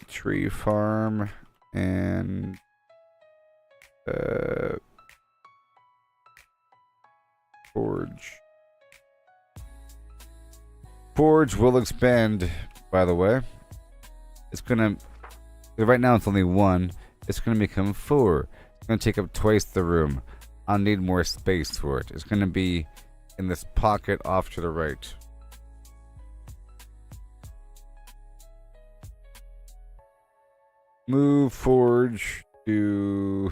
tree farm and forge. Forge will expand, by the way. It's gonna, right now it's only 1. It's gonna become 4. It's gonna take up twice the room. I'll need more space for it. It's gonna be in this pocket off to the right. Move forge to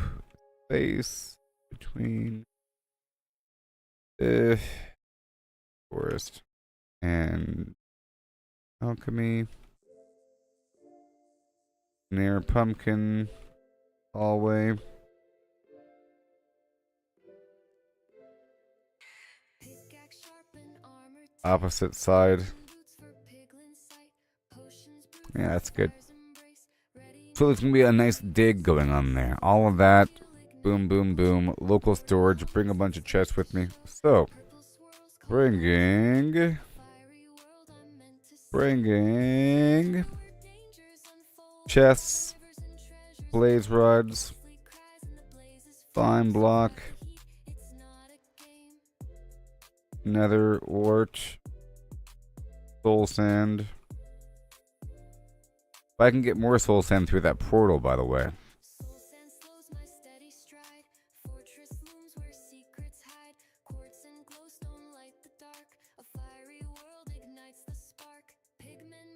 space between the forest and alchemy. Near pumpkin hallway. Opposite side. Yeah, that's good. So there's going to be a nice dig going on there. All of that. Boom, boom, boom. Local storage. Bring a bunch of chests with me. So, bringing chests, blaze rods, slime block, nether wart, soul sand. I can get more soul sand through that portal, by the way.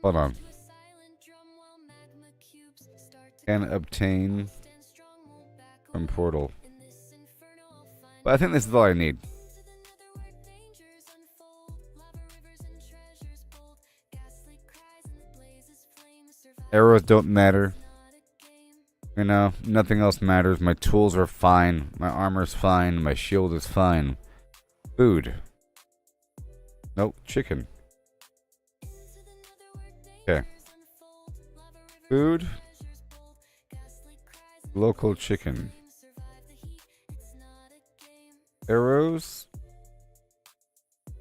Hold on. Can obtain from portal. But I think this is all I need. Arrows don't matter. You know, nothing else matters. My tools are fine. My armor's fine. My shield is fine. Food. Nope, chicken. Okay. Food. Local chicken. Arrows.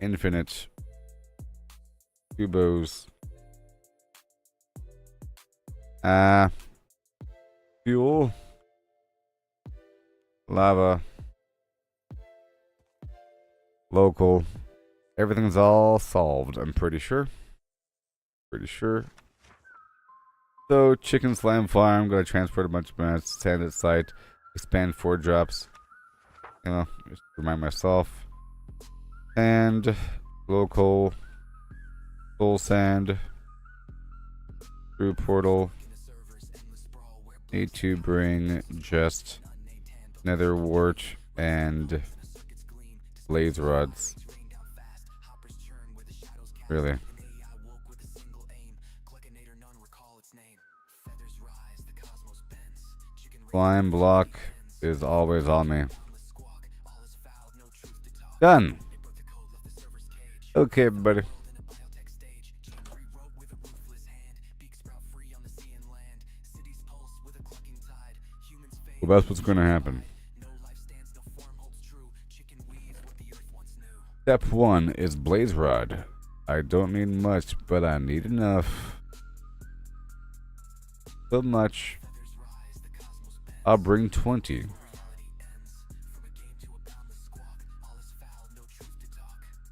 Infinite. Cubos. Fuel. Lava. Local. Everything's all solved, I'm pretty sure. So, chicken slam farm. Gotta transport a bunch of mats. Sand at site. Expand 4 drops. You know, just remind myself. And local. Soul sand. Through portal. Need to bring just nether wart and blaze rods. Really. Slime block is always on me. Done. Okay, buddy. Well, that's what's going to happen. Step 1 is blaze rod. I don't need much, but I need enough. So much. I'll bring 20.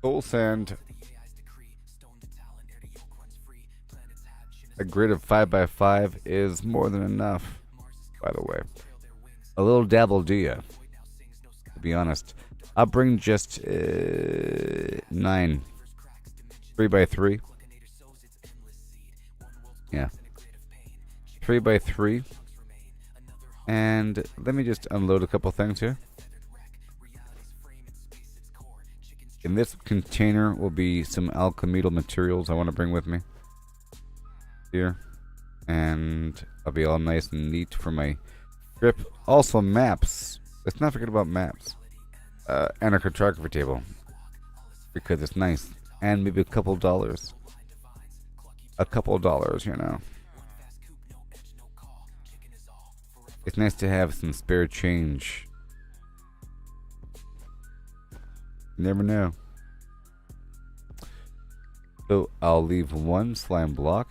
Soul sand. A grid of 5x5 is more than enough, by the way. A little dabble do ya, to be honest. I'll bring just 9. 3x3. Yeah. 3x3. And let me just unload a couple things here. In this container will be some alchemical materials I want to bring with me. Here. And I'll be all nice and neat for my trip. Also maps. Let's not forget about maps. And a cartography table. Because it's nice. And maybe a couple dollars. A couple dollars, you know. It's nice to have some spare change. You never know. So I'll leave 1 slime block.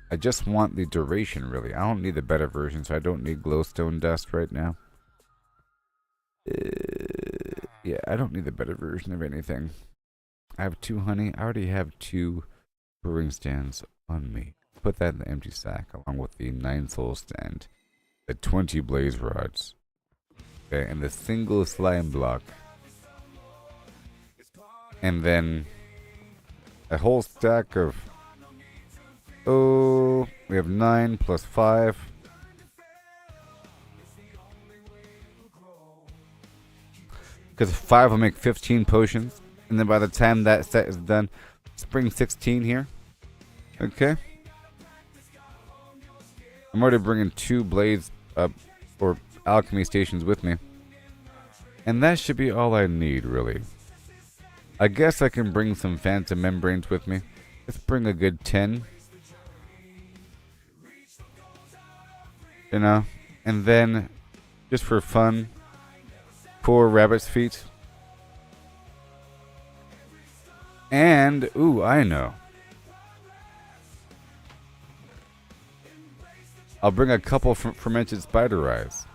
I just want the duration, really. I don't need the better version, so I don't need glowstone dust right now. Yeah, I don't need the better version of anything. I have 2 honey. I already have 2 brewing stands on me. Put that in the empty sack, along with the 9 soul stand, the 20 blaze rods, okay, and the single slime block. And then a whole stack of... Oh, we have 9 plus 5. Because 5 will make 15 potions. And then by the time that set is done, let's bring 16 here. Okay. I'm already bringing 2 blades up, or alchemy stations with me. And that should be all I need, really. I guess I can bring some phantom membranes with me. Let's bring a good 10. You know, and then just for fun, 4 rabbit's feet. And, ooh, I know. I'll bring a couple fermented spider eyes.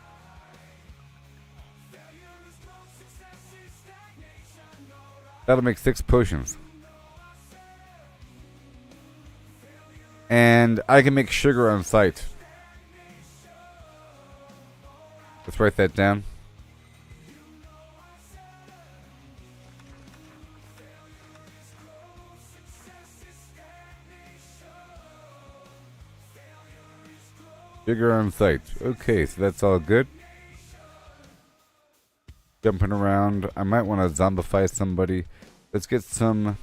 That'll make 6 potions. And I can make sugar on site. Let's write that down. Sugar on site. Okay, so that's all good. Jumping around. I might want to zombify somebody. Let's get some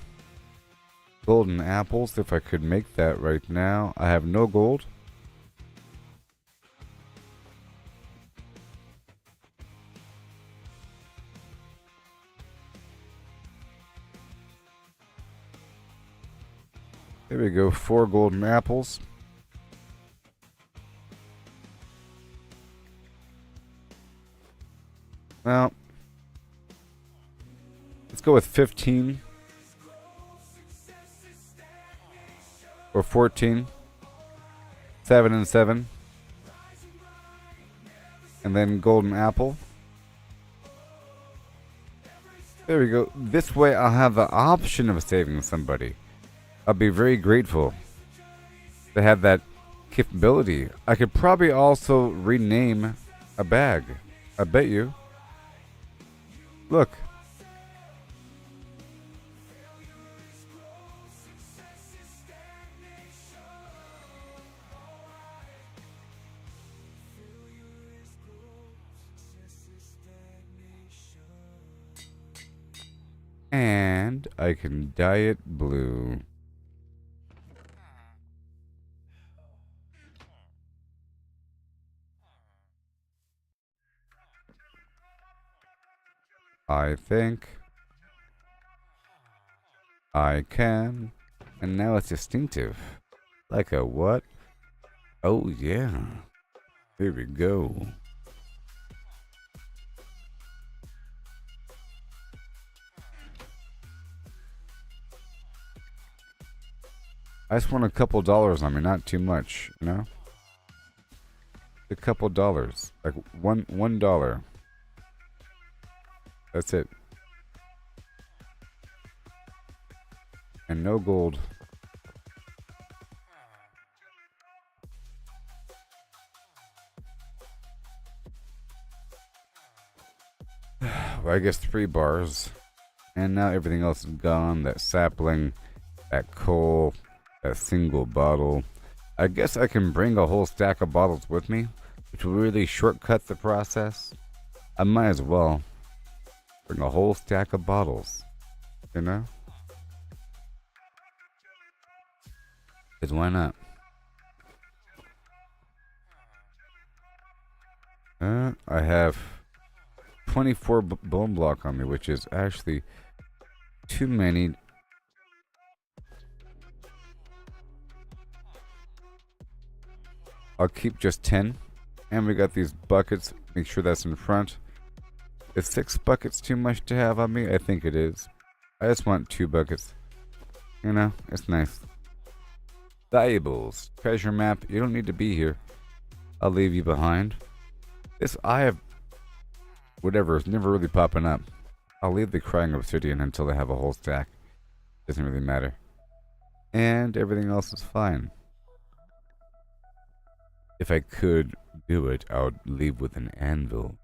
golden apples, if I could make that right now. I have no gold. There we go, 4 golden apples. Well, let's go with 15 or 14. 7 and 7. And then golden apple. There we go. This way I'll have the option of saving somebody. I'll be very grateful to have that capability. I could probably also rename a bag. I bet you. Look. And I can dye it blue. I think I can. And now it's distinctive. Like a what? Oh yeah. Here we go. I just want a couple dollars on me, not too much, you know? A couple dollars. Like $1. That's it. And no gold. Well, I guess 3 bars. And now everything else is gone. That sapling, that coal, that single bottle. I guess I can bring a whole stack of bottles with me, which will really shortcut the process. I might as well bring a whole stack of bottles, you know? Because why not? I have 24 bone block on me, which is actually too many. I'll keep just 10. And we got these buckets. Make sure that's in front. Is 6 buckets too much to have on me? I think it is. I just want 2 buckets. You know, it's nice. Valuables. Treasure map. You don't need to be here. I'll leave you behind. This eye of whatever is never really popping up. I'll leave the crying obsidian until I have a whole stack. Doesn't really matter. And everything else is fine. If I could do it, I would leave with an anvil.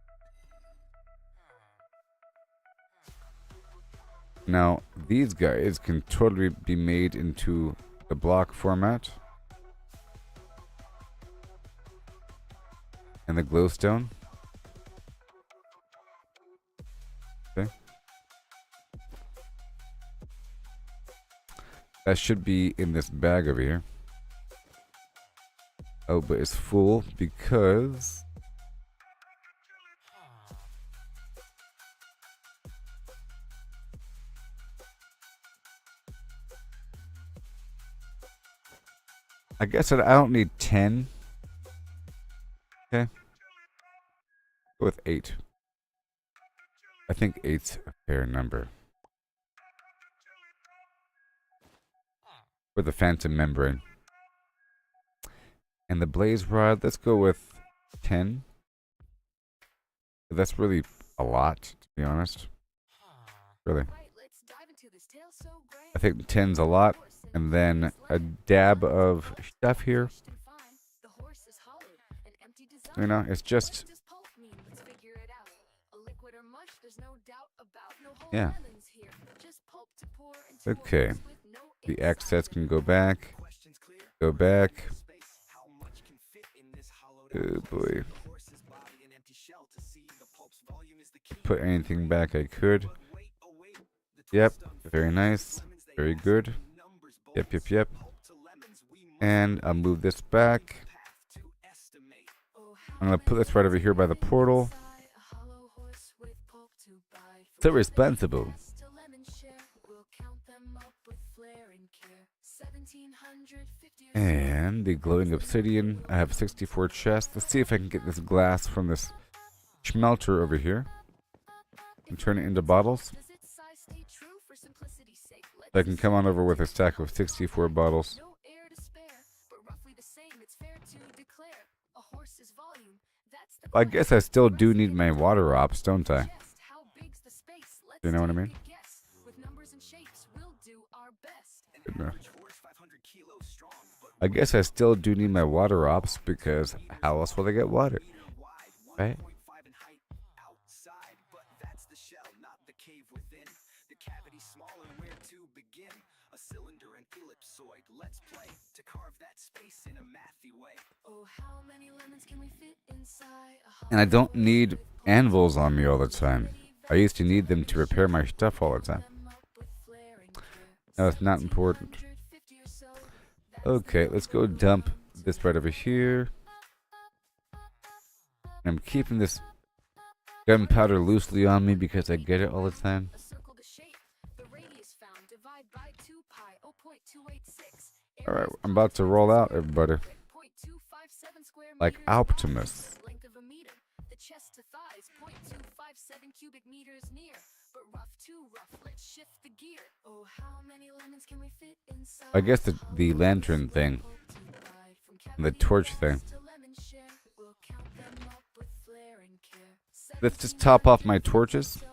Now, these guys can totally be made into the block format. And the glowstone. Okay. That should be in this bag over here. Oh, but it's full because I guess I don't need 10. Okay. Go with 8. I think 8's a fair number. For the phantom membrane. And the blaze rod, let's go with 10. That's really a lot, to be honest. Really. I think 10's a lot. And then a dab of stuff here. You know, it's just... Yeah. Okay. The excess can go back. Go back. Oh boy. Put anything back I could. Yep. Very nice. Very good. Yep. And I'll move this back. I'm gonna put this right over here by the portal. So responsible. And the glowing obsidian. I have 64 chests. Let's see if I can get this glass from this smelter over here and turn it into bottles. I can come on over with a stack of 64 bottles. I guess I still do need my water ops, don't I? You know what I mean? No. I guess I still do need my water ops because how else will I get water? Right? And I don't need anvils on me all the time. I used to need them to repair my stuff all the time. No, it's not important. Okay, let's go dump this right over here. I'm keeping this gunpowder loosely on me because I get it all the time. Alright, I'm about to roll out, everybody. Like Optimus. I guess the lantern thing. The torch thing. Let's just top off my torches.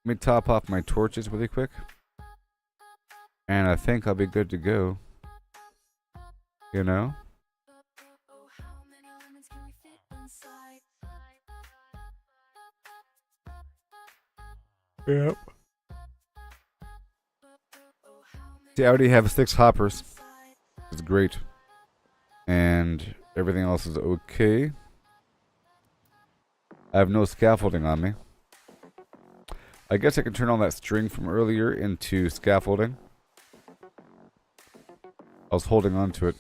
Let me top off my torches really quick. And I think I'll be good to go. You know? Yep. See, I already have 6 hoppers. It's great. And everything else is okay. I have no scaffolding on me. I guess I can turn on that string from earlier into scaffolding. I was holding on to it.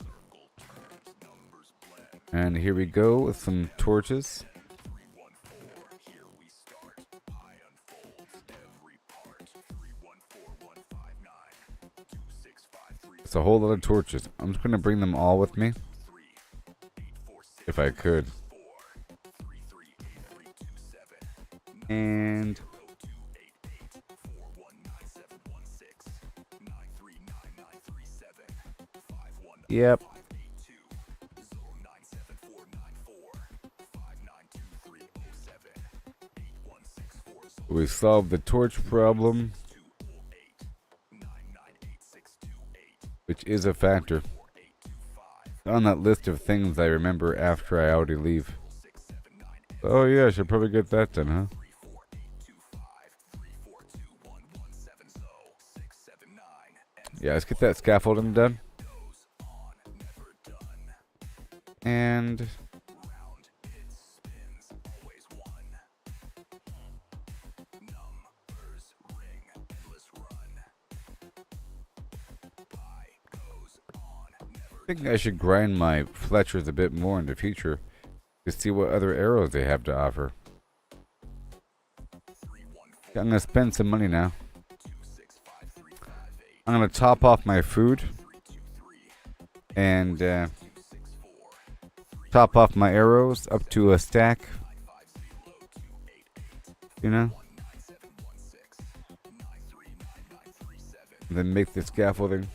And here we go with some torches. It's a whole lot of torches. I'm just going to bring them all with me. If I could. And yep. We solved the torch problem, which is a factor on that list of things I remember after I already leave. Oh yeah, I should probably get that done, huh? Yeah, let's get that scaffolding done. And I think I should grind my Fletchers a bit more in the future to see what other arrows they have to offer. I'm going to spend some money now. I'm going to top off my food and top off my arrows up to a stack. You know? And then make the scaffolding.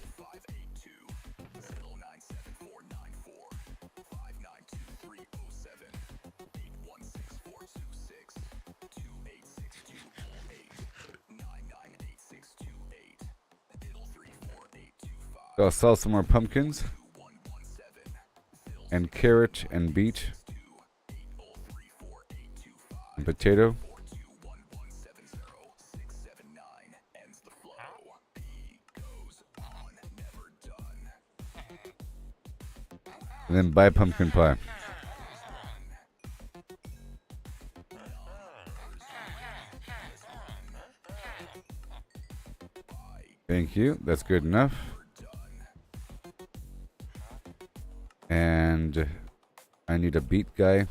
I'll sell some more pumpkins and carrot and beet and potato. And then buy pumpkin pie. Thank you. That's good enough. And I need a beat guy.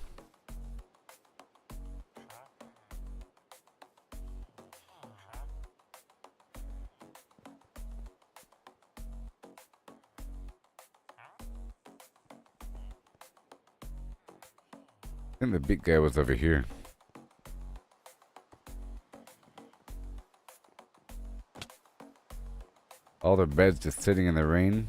I think the beat guy was over here. All their beds just sitting in the rain.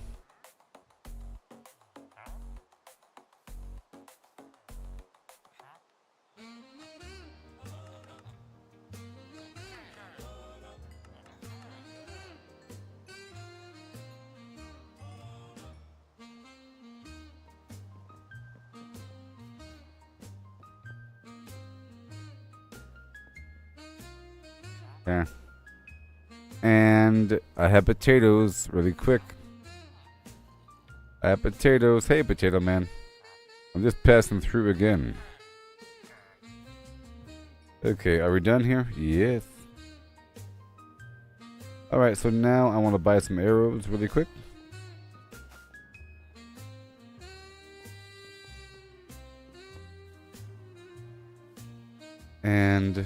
Yeah. And I have potatoes really quick. I have potatoes. Hey, potato man. I'm just passing through again. Okay, are we done here? Yes. Alright, so now I want to buy some arrows really quick. And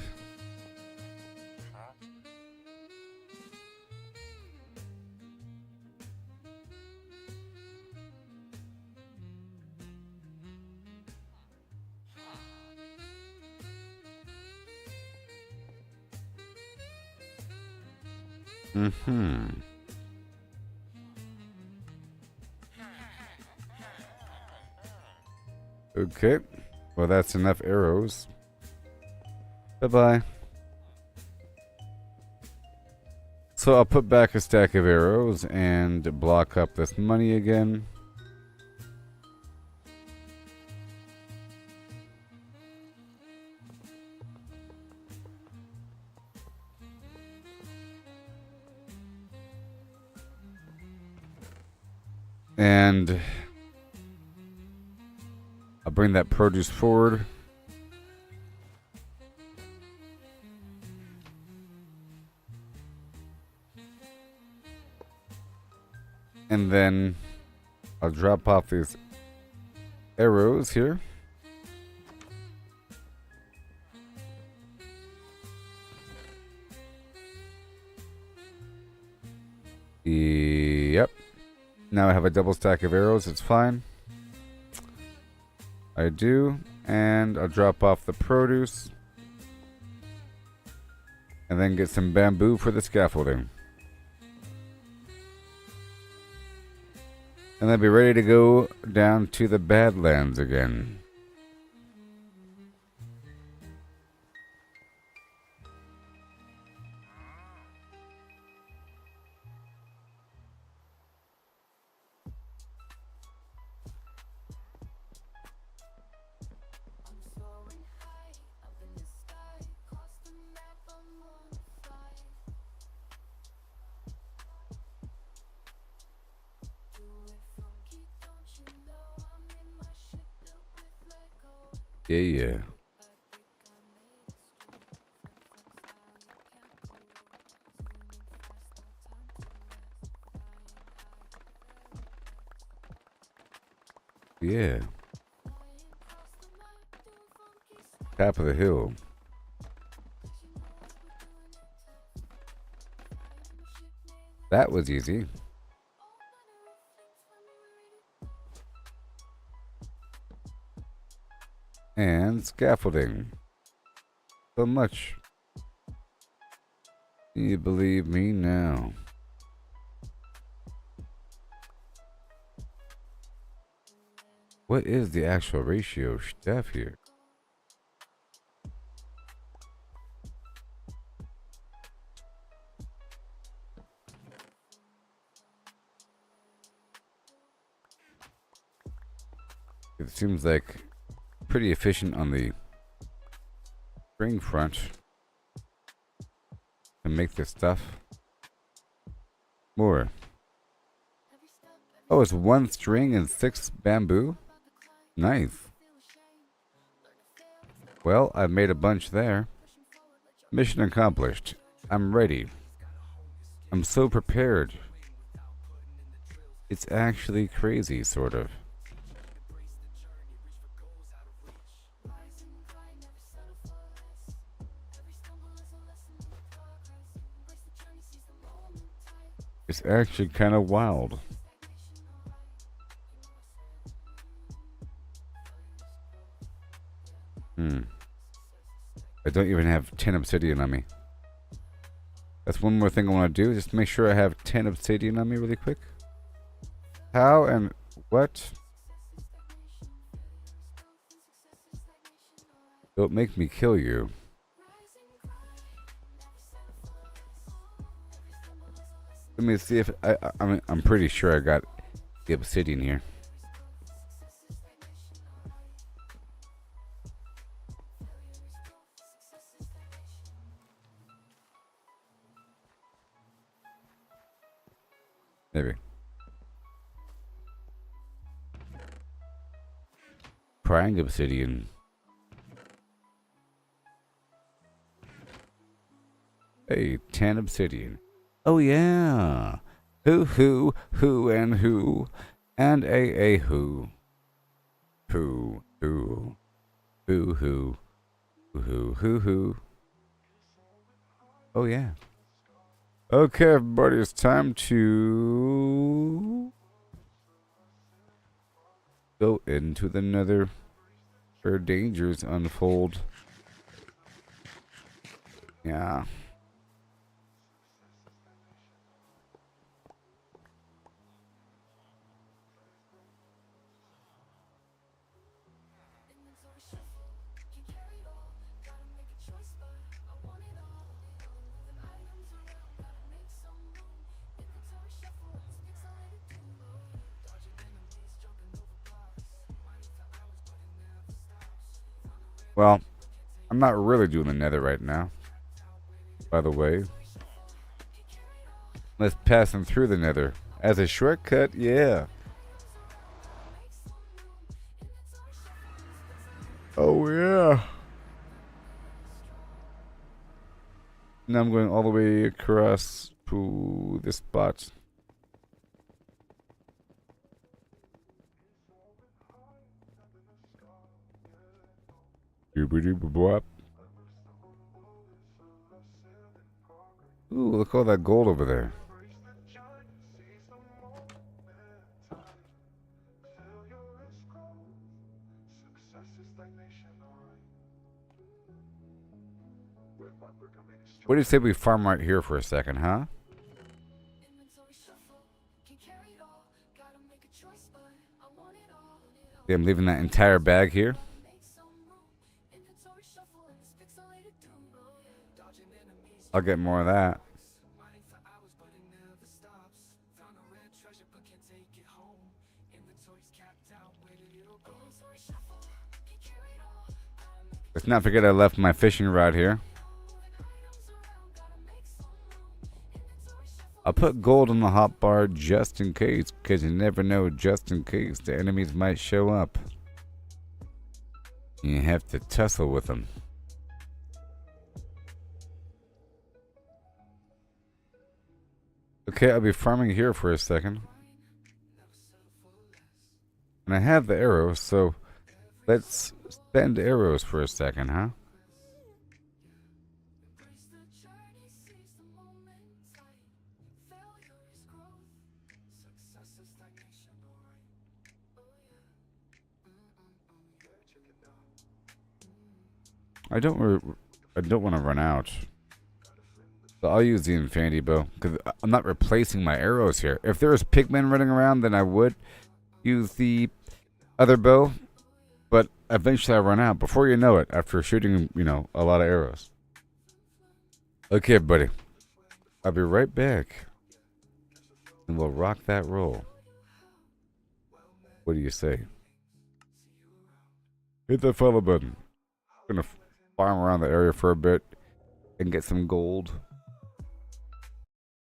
okay. Well, that's enough arrows. Bye-bye. So I'll put back a stack of arrows and block up this money again. And I'll bring that produce forward. And then I'll drop off these arrows here. Yep. Now I have a double stack of arrows. It's fine. I do. And I'll drop off the produce. And then get some bamboo for the scaffolding. And then be ready to go down to the Badlands again. Yeah. Yeah. Top of the hill. That was easy. And scaffolding. So much. You believe me now. What is the actual ratio of stuff here? It seems like pretty efficient on the string front to make this stuff. More. Oh, it's 1 string and 6 bamboo? Nice. Well, I've made a bunch there. Mission accomplished. I'm ready. I'm so prepared. It's actually crazy, sort of. Rise and grind, never settle for less. Every stumble is a lesson in progress. Embrace the journey, seize the moment tight. It's actually kind of wild. Stagnation, alright. Hmm. I don't even have 10 obsidian on me. That's one more thing I want to do. Just make sure I have 10 obsidian on me really quick. How and what? Don't make me kill you. Let me see if I'm pretty sure I got the obsidian here. Maybe. Prying obsidian. Hey, 10 obsidian. Oh yeah. Who, and who, and a who. Who. Oh yeah. Okay, everybody, it's time to go into the nether where dangers unfold. Yeah. Inventory shuffle, can carry it all. Gotta make a choice, but I want it all. Moving items around, gotta make some room. Inventory shuffle, it's pixelated too. Dodging enemies, jumping over blocks. Mining for hours, but it never stops. Well, I'm not really doing the nether right now. By the way, let's pass them through the nether as a shortcut. Yeah. Oh yeah. Now I'm going all the way across to this spot. Doobie-doobie-bop. Ooh, look at all that gold over there. What do you say we farm right here for a second, huh? Inventory shuffle, can carry it all. Gotta make a choice, but I want it all. Yeah, I'm leaving that entire bag here. Make some room. Inventory shuffle, it's pixelated too. Dodging enemies, I'll get more of that. mining for hours, but it never stops. Found a rare treasure, but can't take it home. Inventory's capped out, where did it all go? Inventory shuffle, can carry it all. Gotta make Let's not forget I left my fishing rod here. items around, gotta make some room. Inventory shuffle. I'll put gold on the hotbar just in case, because you never know, just in case the enemies might show up. You have to tussle with them. Okay, I'll be farming here for a second. And I have the arrows, so let's spend arrows for a second, huh? Embrace the journey, seize the moment tight. Failure is growth, success is stagnation, alright. Oh yeah. Check it out. I don't want to run out. So I'll use the infinity bow because I'm not replacing my arrows here. If there was pigmen running around, then I would use the other bow. But eventually I run out before you know it after shooting, a lot of arrows. Okay, buddy. I'll be right back. And we'll rock that roll. What do you say? Hit the follow button. I'm gonna farm around the area for a bit and get some gold.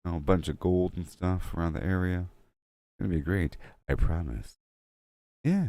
A bunch of gold and stuff around the area. It's gonna be great. I promise. Yeah.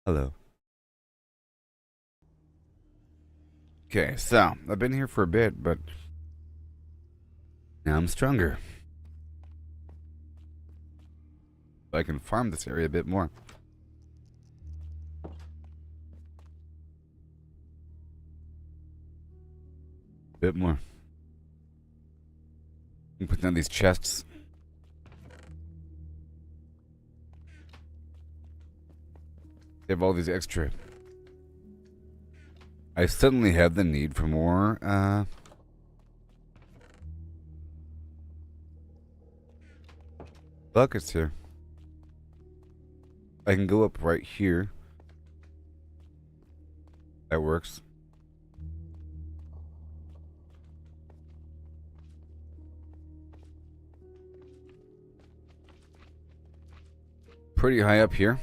Hello. Okay, so I've been here for a bit, but now I'm stronger. I can farm this area a bit more. Bit more. Put down these chests. They have all these extra. I suddenly have the need for more, buckets here. I can go up right here. That works. Pretty high up here.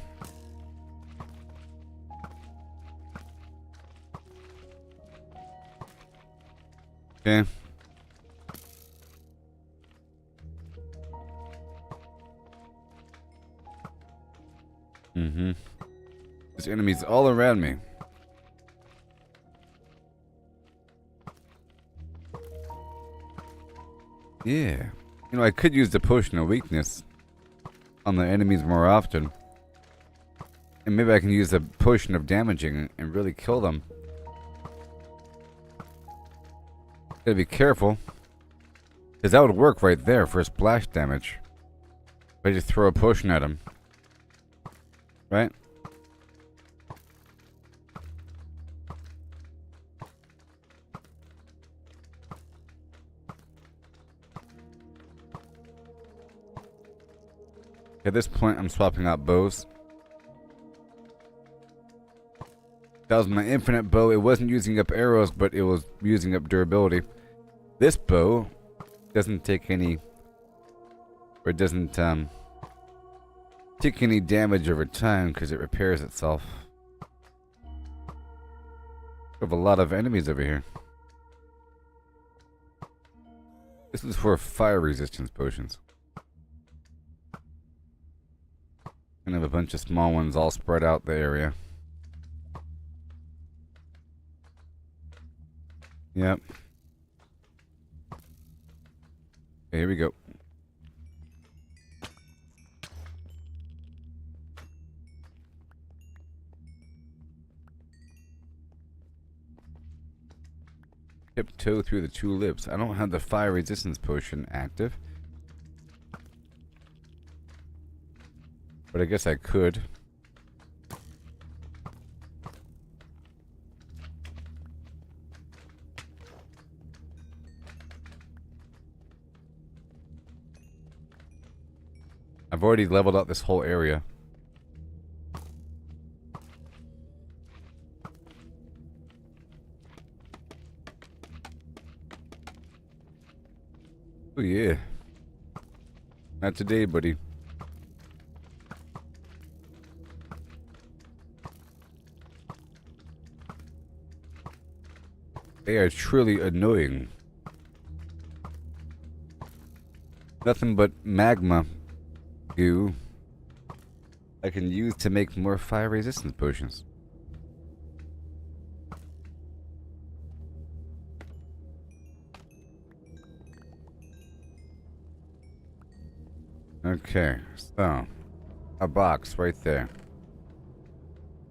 Okay. There's enemies all around me. Yeah. You know, I could use the potion of weakness on the enemies more often. And maybe I can use the potion of damaging and really kill them. Gotta be careful. Because that would work right there for splash damage. If I just throw a potion at him. Right? At this point, I'm swapping out bows. That was my infinite bow. It wasn't using up arrows, but it was using up durability. This bow doesn't take any, or it doesn't take any damage over time because it repairs itself. We have a lot of enemies over here. This is for fire resistance potions. And I have a bunch of small ones all spread out the area. Yep. Okay, here we go. Tiptoe through the tulips. I don't have the fire resistance potion active. But I guess I could. I've already leveled out this whole area. Oh yeah. Not today, buddy. They are truly annoying. Nothing but magma goo I can use to make more fire resistance potions. Okay, so a box right there.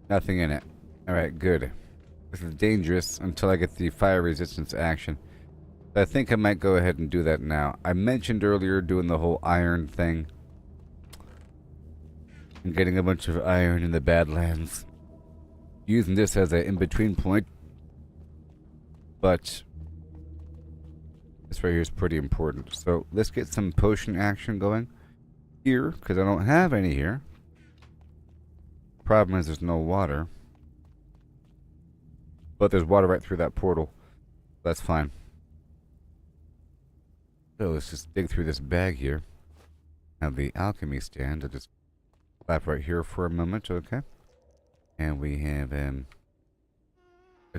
Nothing in it. Alright, good. This is dangerous until I get the fire resistance action. So I think I might go ahead and do that now. I mentioned earlier doing the whole iron thing. And getting a bunch of iron in the Badlands. Using this as an in-between point. But this right here is pretty important. So let's get some potion action going here, because I don't have any here. Problem is there's no water. But there's water right through that portal. That's fine. So let's just dig through this bag here. Have the alchemy stand. I'll just slap right here for a moment, okay? And we have a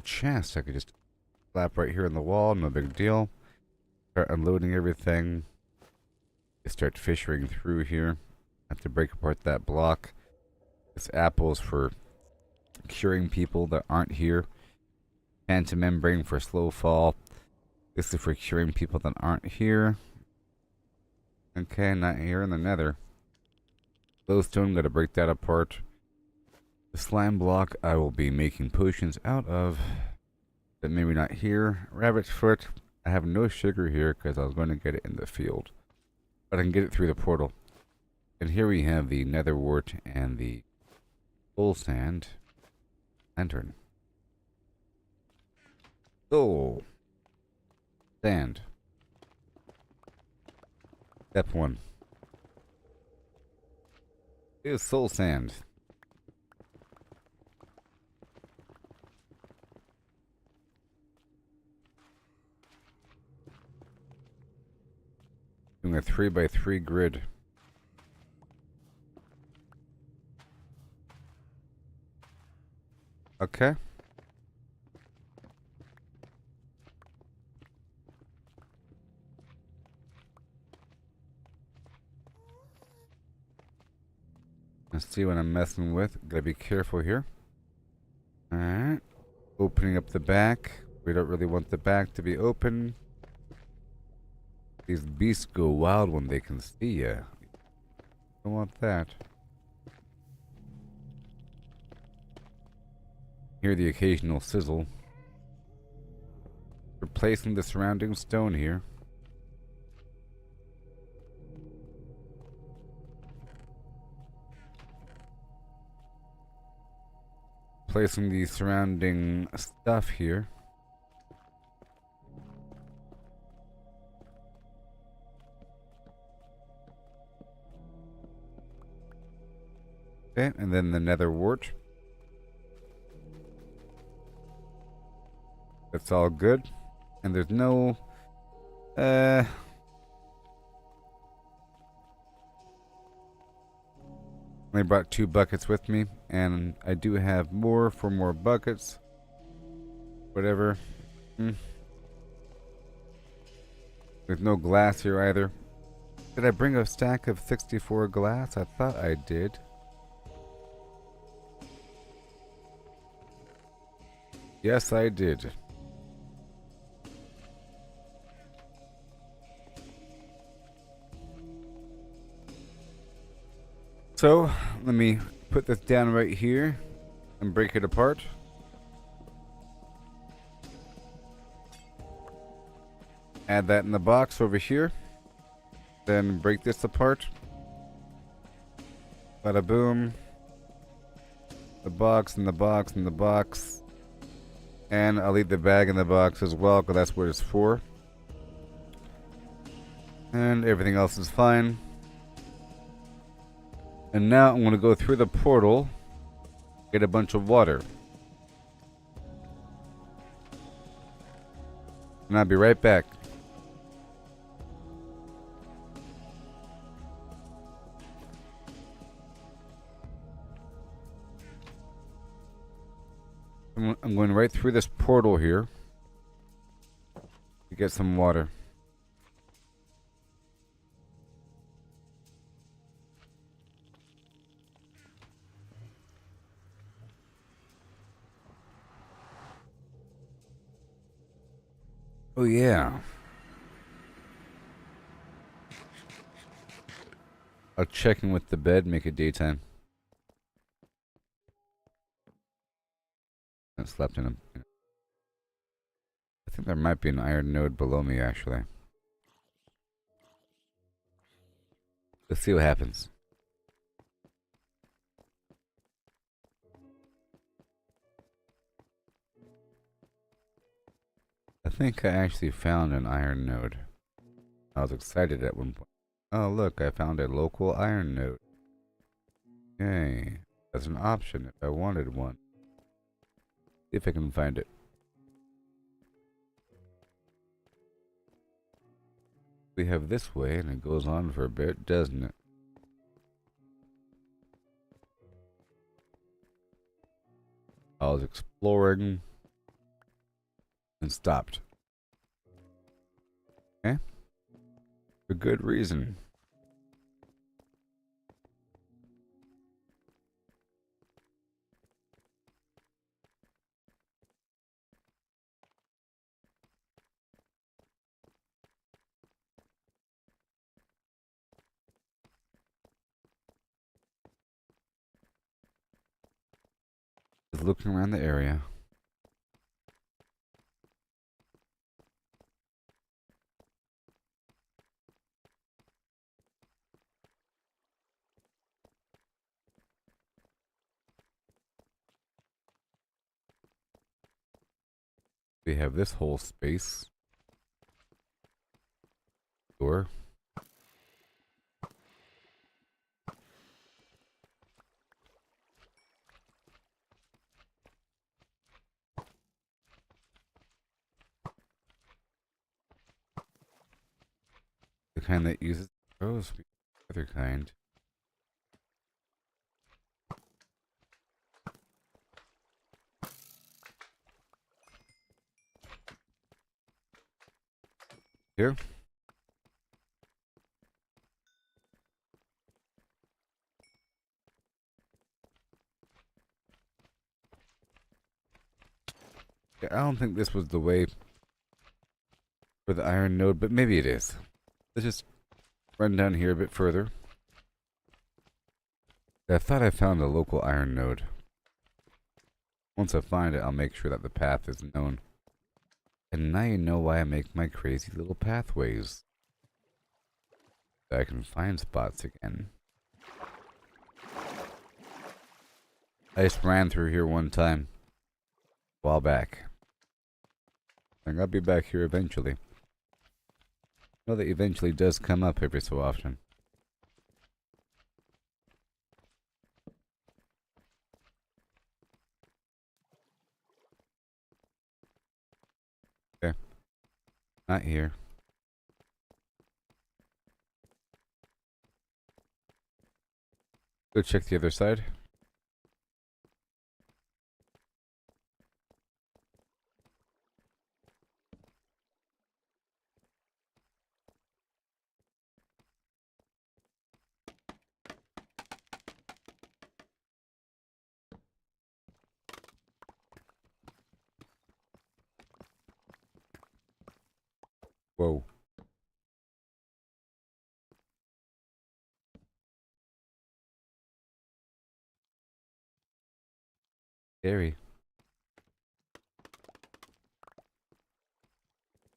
chest I could just slap right here on the wall, no big deal. Start unloading everything. Start fishing through here. Have to break apart that block. This apple is for curing people that aren't here. Phantom membrane for slow fall. This is for curing people that aren't here. Okay, not here in the nether. Glowstone, gotta break that apart. The slime block I will be making potions out of. But maybe not here. Rabbit's foot. I have no sugar here because I was going to get it in the field. But I can get it through the portal. And here we have the nether wart and the soul sand lantern. Soul sand. Step 1. Here's soul sand. Doing a 3x3 grid. Okay. Let's see what I'm messing with. Gotta be careful here. Alright. Opening up the back. We don't really want the back to be open. These beasts go wild when they can see you. Don't want that. Hear the occasional sizzle. Replacing the surrounding stone here. Placing the surrounding stuff here. Okay, and then the nether wart. That's all good. And there's no I brought 2 buckets with me, and I do have more for more buckets. Whatever. There's no glass here either. Did I bring a stack of 64 glass? I thought I did. Yes, I did. So, let me put this down right here and break it apart. Add that in the box over here. Then break this apart. Bada boom. The box and the box and the box. And I'll leave the bag in the box as well, because that's what it's for. And everything else is fine. And now I'm going to go through the portal, get a bunch of water. And I'll be right back. I'm going right through this portal here to get some water. Oh yeah. I'll check in with the bed, make it daytime. I slept in a... I think there might be an iron node below me, actually. Let's see what happens. I think I actually found an iron node. I was excited at one point. Oh look, I found a local iron node. Okay, that's an option if I wanted one. See if I can find it. We have this way, and it goes on for a bit, doesn't it? I was exploring and stopped. Okay? For good reason. looking around the area. We have this whole space. Door. The kind that uses arrows. Other kind. Here. Yeah, I don't think this was the way for the iron node, but maybe it is. Let's just run down here a bit further. I thought I found a local iron node. Once I find it, I'll make sure that the path is known. And now you know why I make my crazy little pathways. So I can find spots again. I just ran through here one time. A while back. I think I'll be back here eventually. I know that eventually does come up every so often. Okay. Not here. Go check the other side. Whoa. Scary.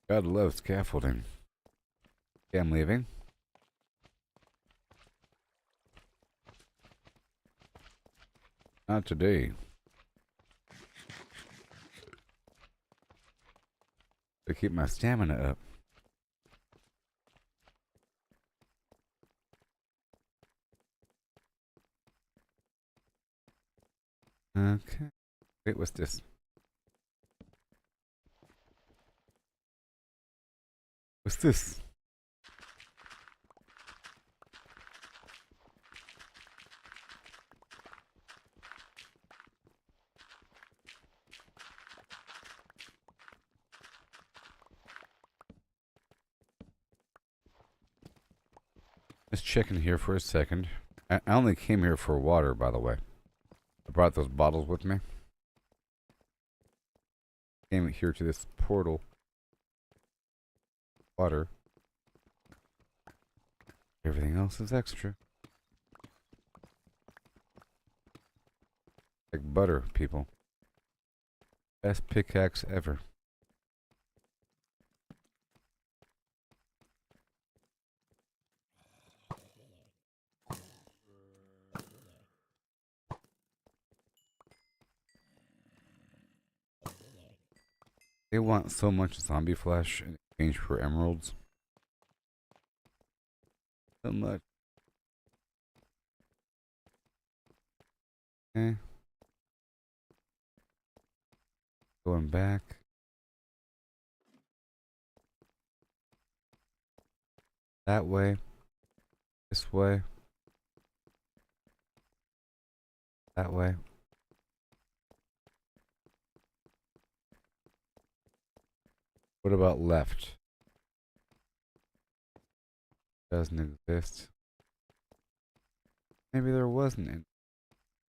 God loves scaffolding. Okay, I'm leaving. Not today. To keep my stamina up. Okay. Wait, what's this? What's this? Just checking here for a second. I only came here for water, by the way. I brought those bottles with me. Came here to this portal. Water. Everything else is extra. Like butter, people. Best pickaxe ever. They want so much zombie flesh in exchange for emeralds. So much. Okay. Going back. That way. This way. That way. What about left? Doesn't exist. Maybe there wasn't any.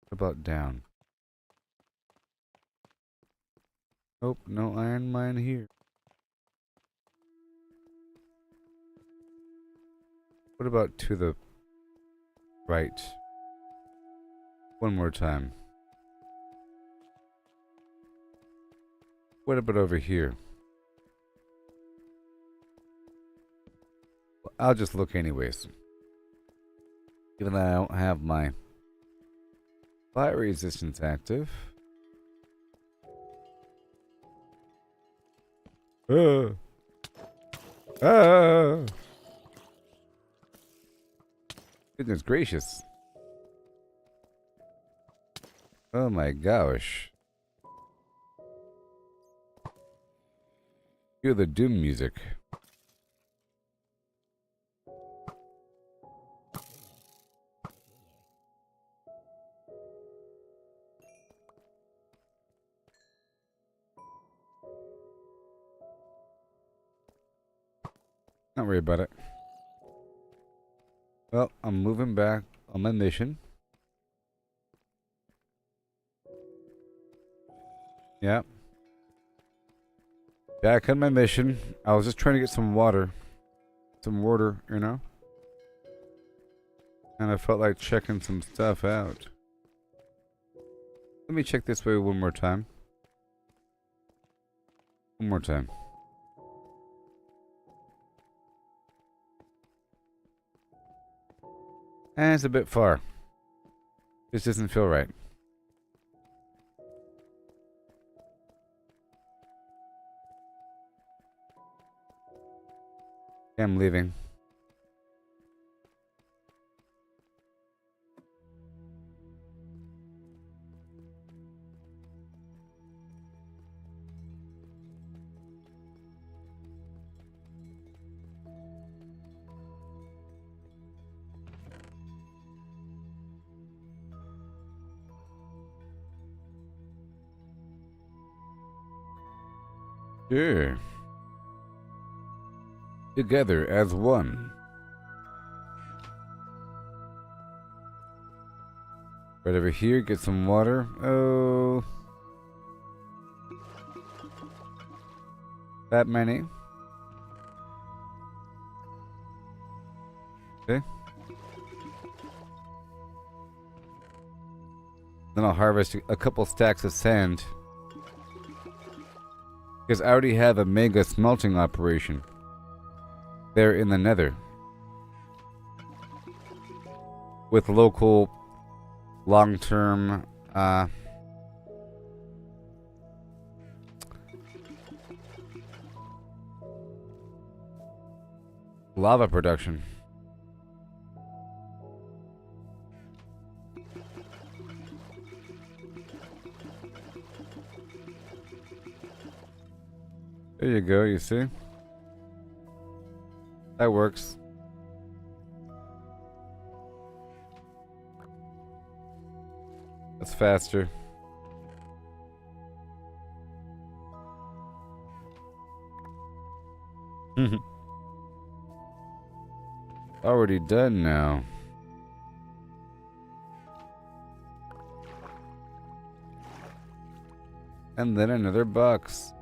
What about down? Nope, no iron mine here. What about to the right? One more time. What about over here? Well, I'll just look anyways. Even though I don't have my fire resistance active. Goodness gracious. Oh my gosh. Hear the doom music. Don't worry about it. Well, I'm moving back on my mission. Yeah. Back on my mission. I was just trying to get some water. Some water, you know? And I felt like checking some stuff out. Let me check this way one more time. One more time. And it's a bit far. This doesn't feel right. I'm leaving. Sure. Together as one. Right over here, get some water. Oh. That many. Okay. Then I'll harvest a couple stacks of sand. Because I already have a mega smelting operation there in the nether. With local long-term lava production. There you go, you see? That works. That's faster. Already done now. And then another box.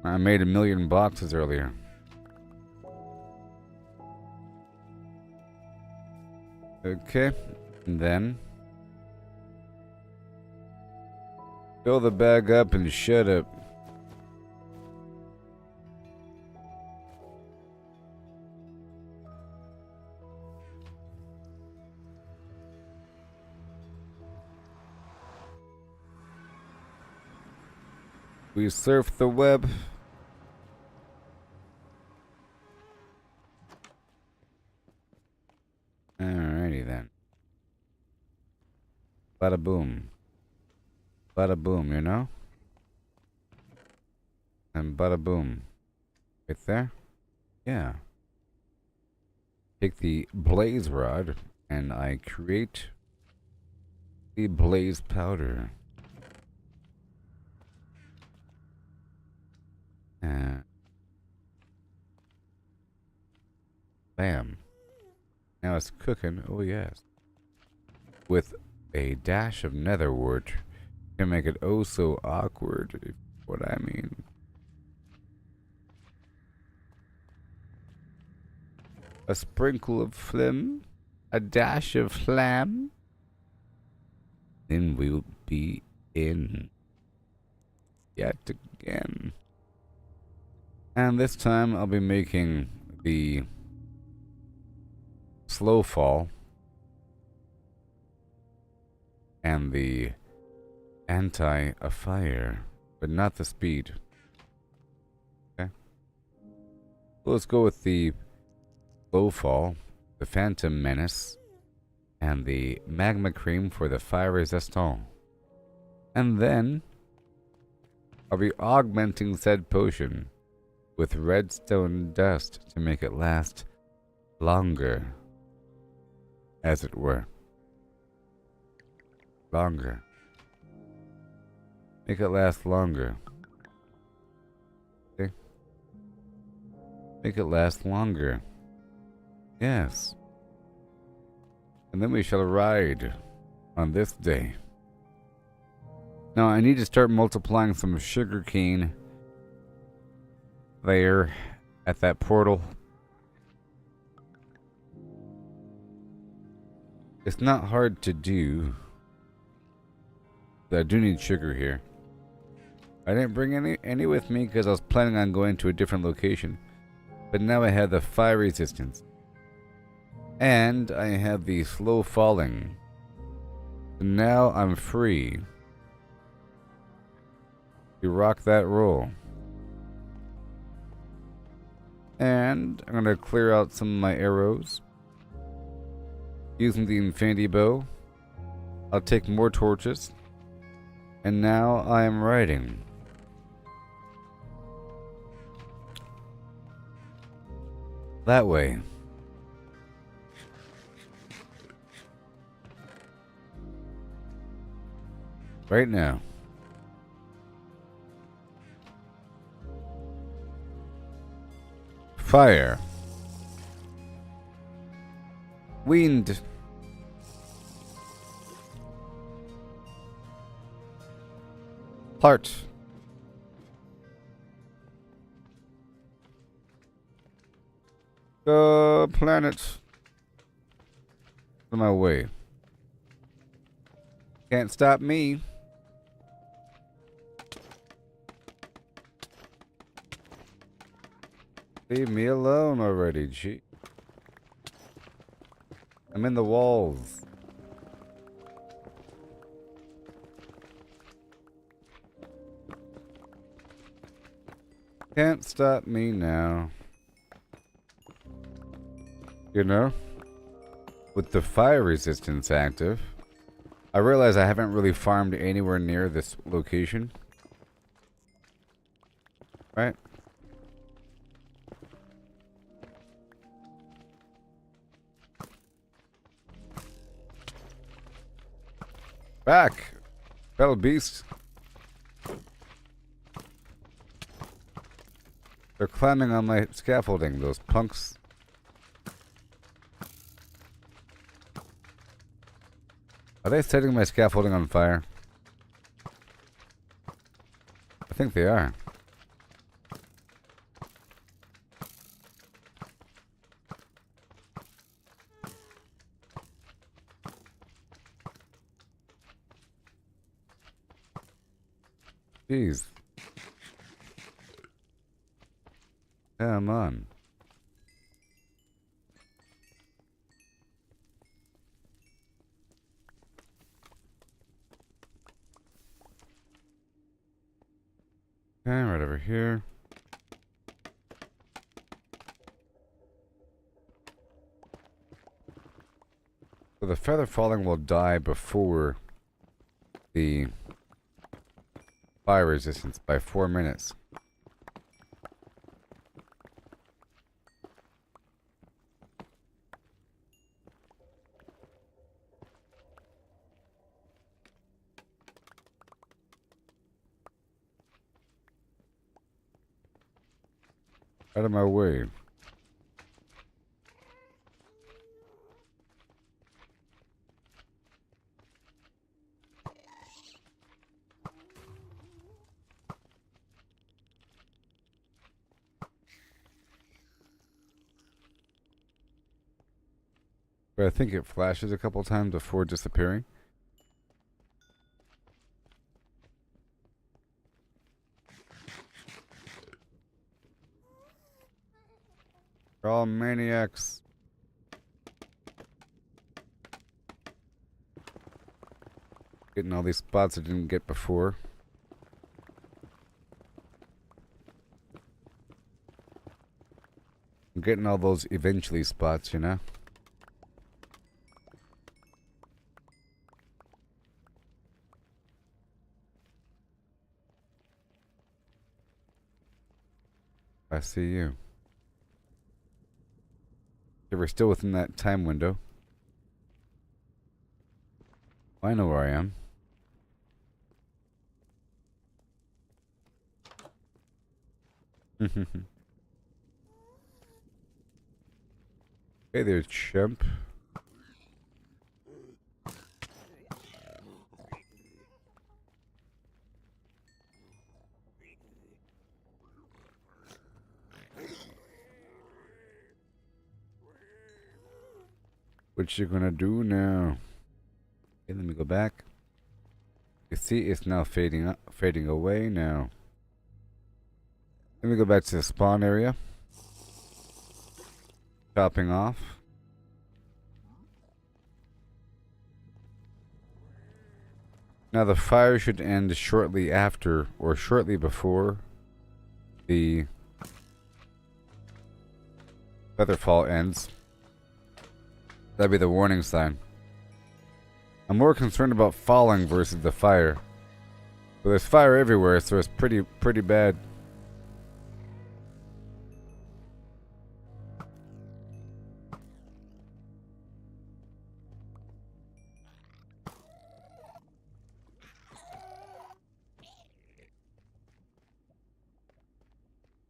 I made 1,000,000 boxes earlier. Okay, and then fill the bag up and shut up. We surf the web. Alrighty then. Bada boom. Bada boom, you know? And bada boom. Right there? Yeah. Take the blaze rod and I create the blaze powder. Bam. Now it's cooking. Oh, yes. With a dash of netherwort can make it oh so awkward, if what I mean. a sprinkle of phlegm, a dash of phlegm. Then we'll be in yet again. And this time I'll be making the slow fall and the anti-fire, but not the speed. Okay. So let's go with the slow fall, the Phantom Menace, and the Magma Cream for the Fire Resistant. And then I'll be augmenting said potion with redstone dust to make it last longer, as it were. Longer. Make it last longer. Okay? Make it last longer. Yes. And then we shall ride on this day. Now I need to start multiplying some sugarcane there at that portal. It's not hard to do. I do need sugar here. I didn't bring any with me because I was planning on going to a different location. But now I have the fire resistance. And I have the slow falling. So now I'm free to rock that roll. And I'm going to clear out some of my arrows. Using the infinity bow. I'll take more torches. And now I am riding. That way. Right now. Fire. Wind. Heart. The planet. On my way. Can't stop me. Leave me alone already, gee. I'm in the walls. Can't stop me now. You know? With the fire resistance active, I realize I haven't really farmed anywhere near this location. Right? Back! Battle beast. They're climbing on my scaffolding, those punks. Are they setting my scaffolding on fire? I think they are. Jeez. Come on. Okay, right over here. So the feather falling will die before the fire resistance by 4 minutes. Out of my way. But I think it flashes a couple times before disappearing. They're all maniacs. Getting all these spots I didn't get before. I'm getting all those eventually spots, you know? I see you. Okay, we're still within that time window. I know where I am. Hey there, chimp. What you gonna do now? Okay, let me go back. You see, it's now fading away now. Let me go back to the spawn area. Chopping off. Now the fire should end shortly after or shortly before the featherfall ends. That'd be the warning sign. I'm more concerned about falling versus the fire. But there's fire everywhere, so it's pretty bad.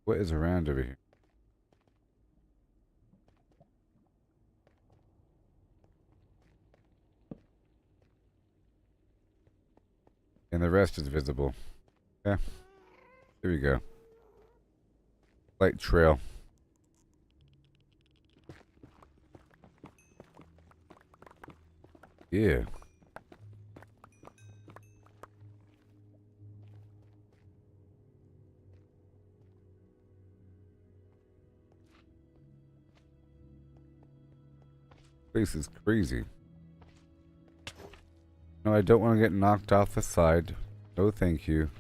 What is around over here? And the rest is visible. Yeah. There we go. Light trail. Yeah. Place is crazy. No, I don't want to get knocked off the side. No, thank you.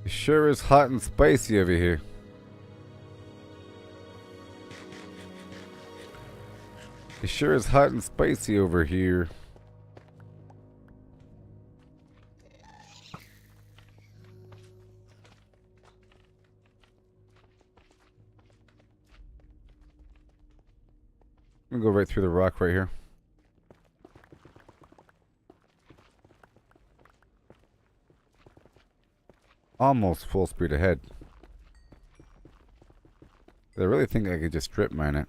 It sure is hot and spicy over here. It sure is hot and spicy over here. I'm gonna go right through the rock right here. Almost full speed ahead. I really think I could just strip mine it.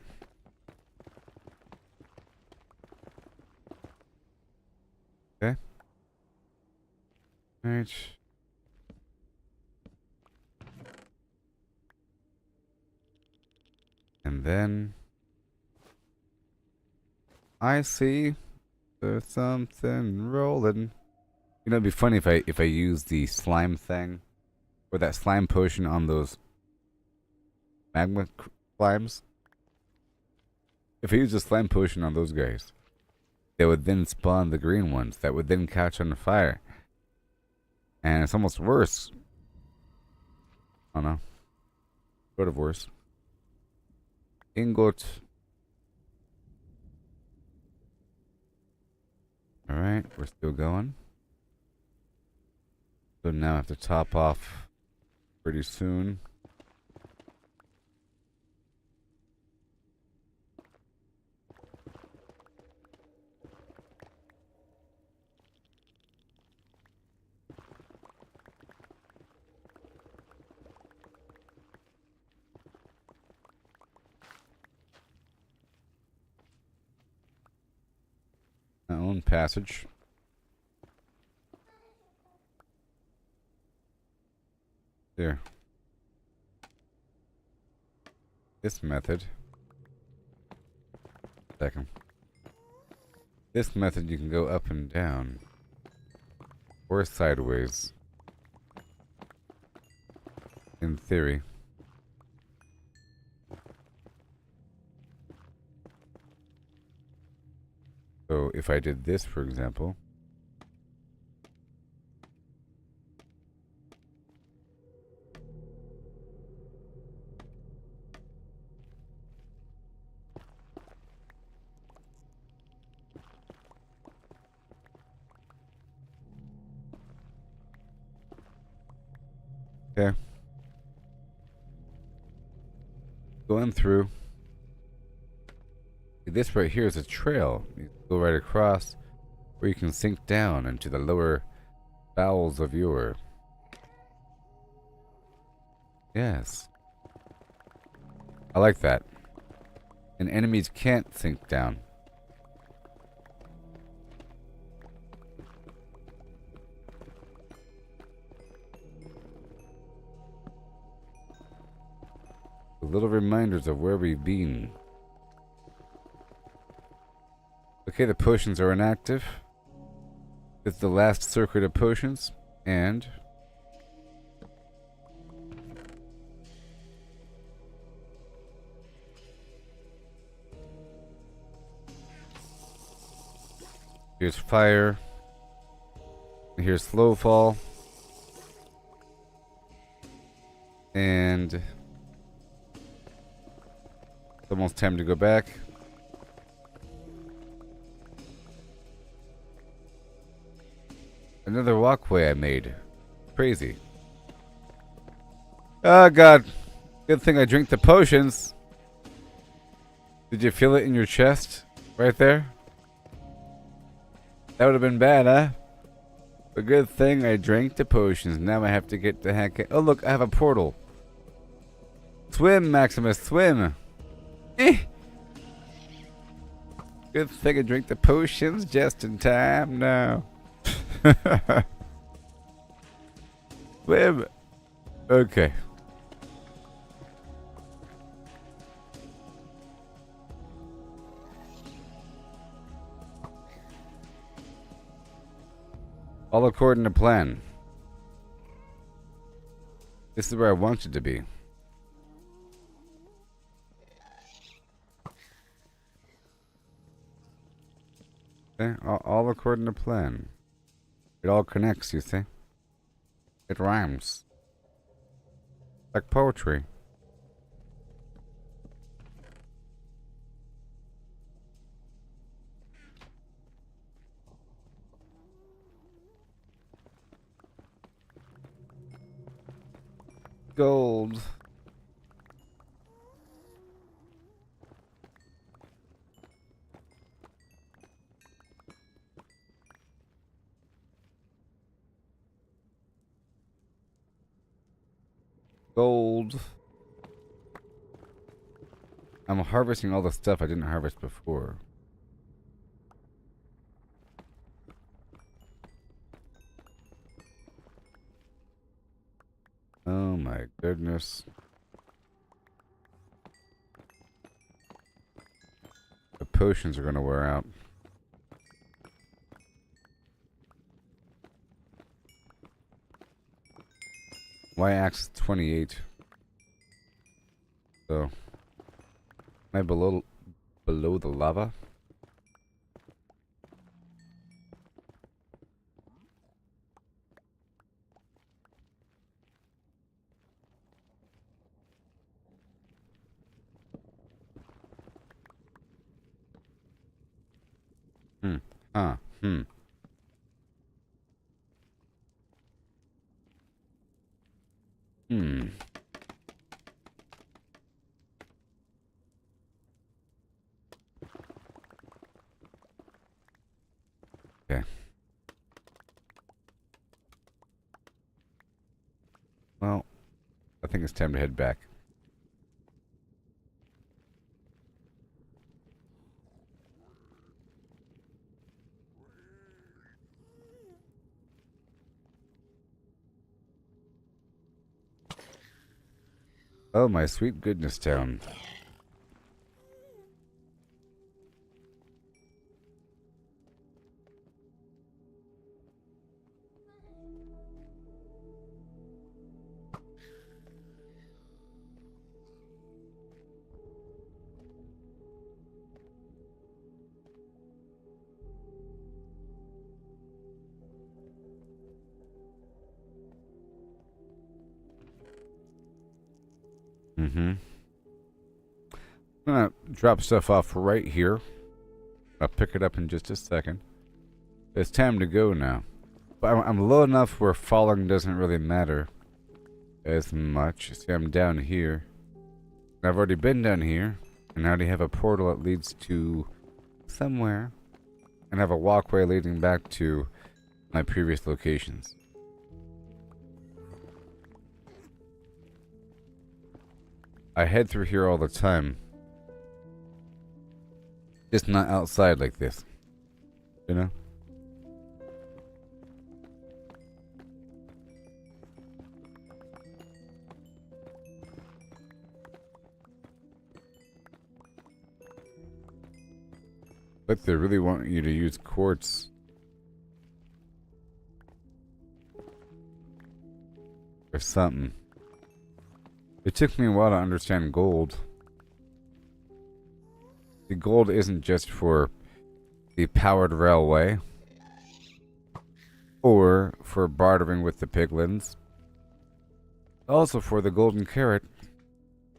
Okay. Alright. And then I see there's something rolling. You know, it'd be funny if I use the slime thing or that slime potion on those magma slimes. If I use the slime potion on those guys, they would then spawn the green ones that would then catch on fire. And it's almost worse. I don't know. Sort of worse. Ingot. Alright, we're still going. So now I have to top off pretty soon. one passage. There. This method. Second. This method you can go up and down. Or sideways. In theory. So if I did this, for example. Okay. Going through. This right here is a trail. You go right across where you can sink down into the lower bowels of your... Yes. I like that. And enemies can't sink down. Little reminders of where we've been. Okay, the potions are inactive. It's the last circuit of potions, and here's fire. And here's slow fall. And it's almost time to go back. Another walkway I made. Crazy. Oh god. Good thing I drink the potions. Did you feel it in your chest? Right there? That would have been bad, huh? But good thing I drank the potions. Now I have to get the heck... Oh look, I have a portal. Swim, Maximus, swim! Eh! Good thing I drink the potions just in time now. Swim! Okay. All according to plan. This is where I want it to be. Okay, all according to plan. It all connects, you see. It rhymes. Like poetry. Gold. Gold. I'm harvesting all the stuff I didn't harvest before. Oh my goodness. The potions are gonna wear out. Y-axis 28. So, am I below the lava? Huh. Okay. Well, I think it's time to head back. Oh, my sweet goodness town. Mm-hmm. I'm gonna drop stuff off right here. I'll pick it up in just a second. It's time to go now. But I'm low enough where falling doesn't really matter as much. See, I'm down here. I've already been down here, and I already have a portal that leads to somewhere, and I have a walkway leading back to my previous locations. I head through here all the time. Just not outside like this. You know? But they really want you to use quartz. Or something. It took me a while to understand gold. The gold isn't just for the powered railway. Or for bartering with the piglins. Also for the golden carrot.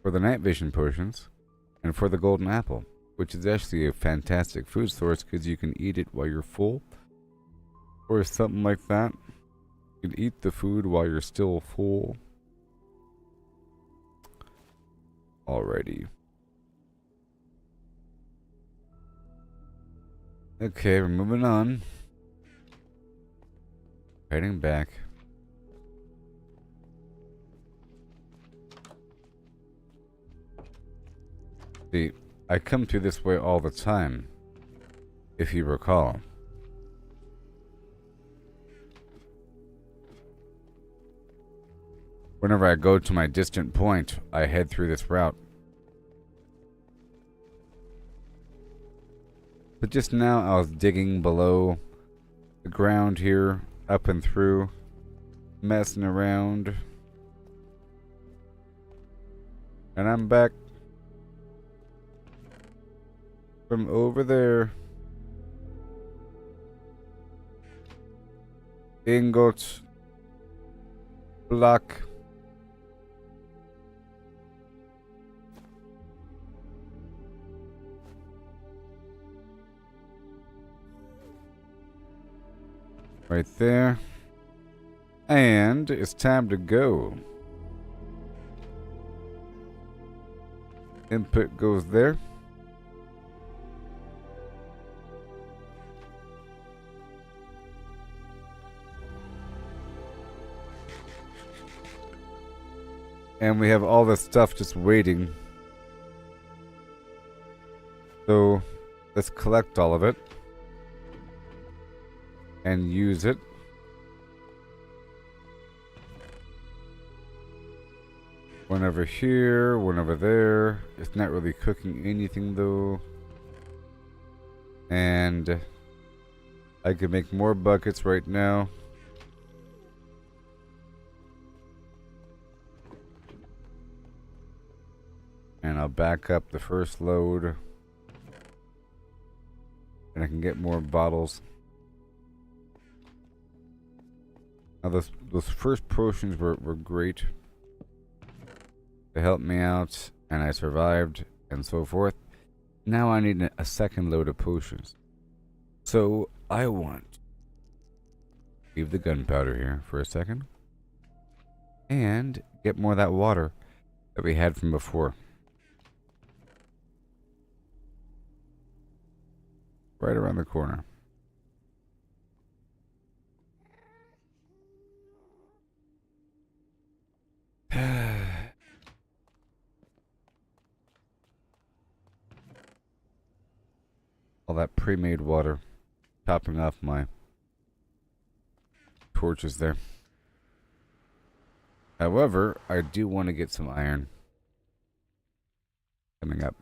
For the night vision potions. And for the golden apple. Which is actually a fantastic food source because you can eat it while you're full. Or something like that. You can eat the food while you're still full. Alrighty. Okay, we're moving on. Heading back. See, I come through this way all the time, if you recall. Whenever I go to my distant point, I head through this route. But just now I was digging below the ground here, up and through, messing around. And I'm back from over there. Ingots. Block. Right there. And it's time to go. Input goes there. And we have all this stuff just waiting. So let's collect all of it. And use it. One over here, one over there. It's not really cooking anything though. And I can make more buckets right now. And I'll back up the first load. And I can get more bottles. Now those first potions were great. They helped me out, and I survived, and so forth. Now I need a second load of potions. So I want... leave the gunpowder here for a second. And get more of that water that we had from before. Right around the corner. All that pre-made water topping off my torches there. However, I do want to get some iron coming up.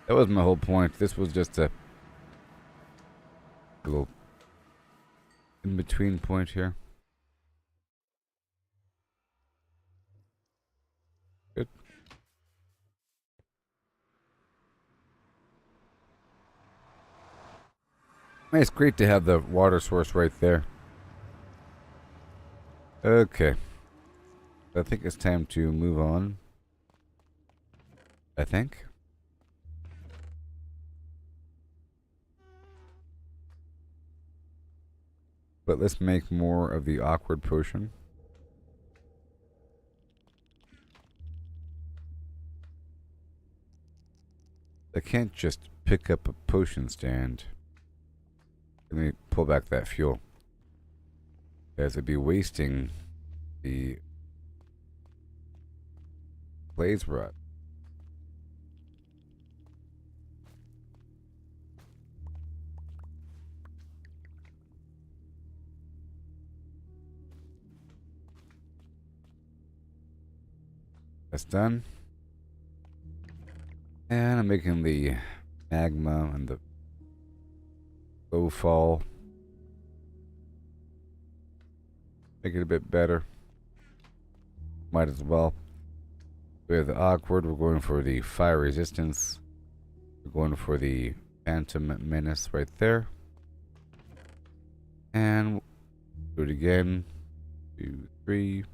That was my whole point. This was just a little in-between point here. Good. It's great to have the water source right there. Okay. I think it's time to move on. I think. But let's make more of the awkward potion. I can't just pick up a potion stand. Let me pull back that fuel. As it'd be wasting the blaze rod. That's done. And I'm making the magma and the low fall. Make it a bit better. Might as well. With awkward, we're going for the fire resistance. We're going for the phantom menace right there. And do it again. 2, 3.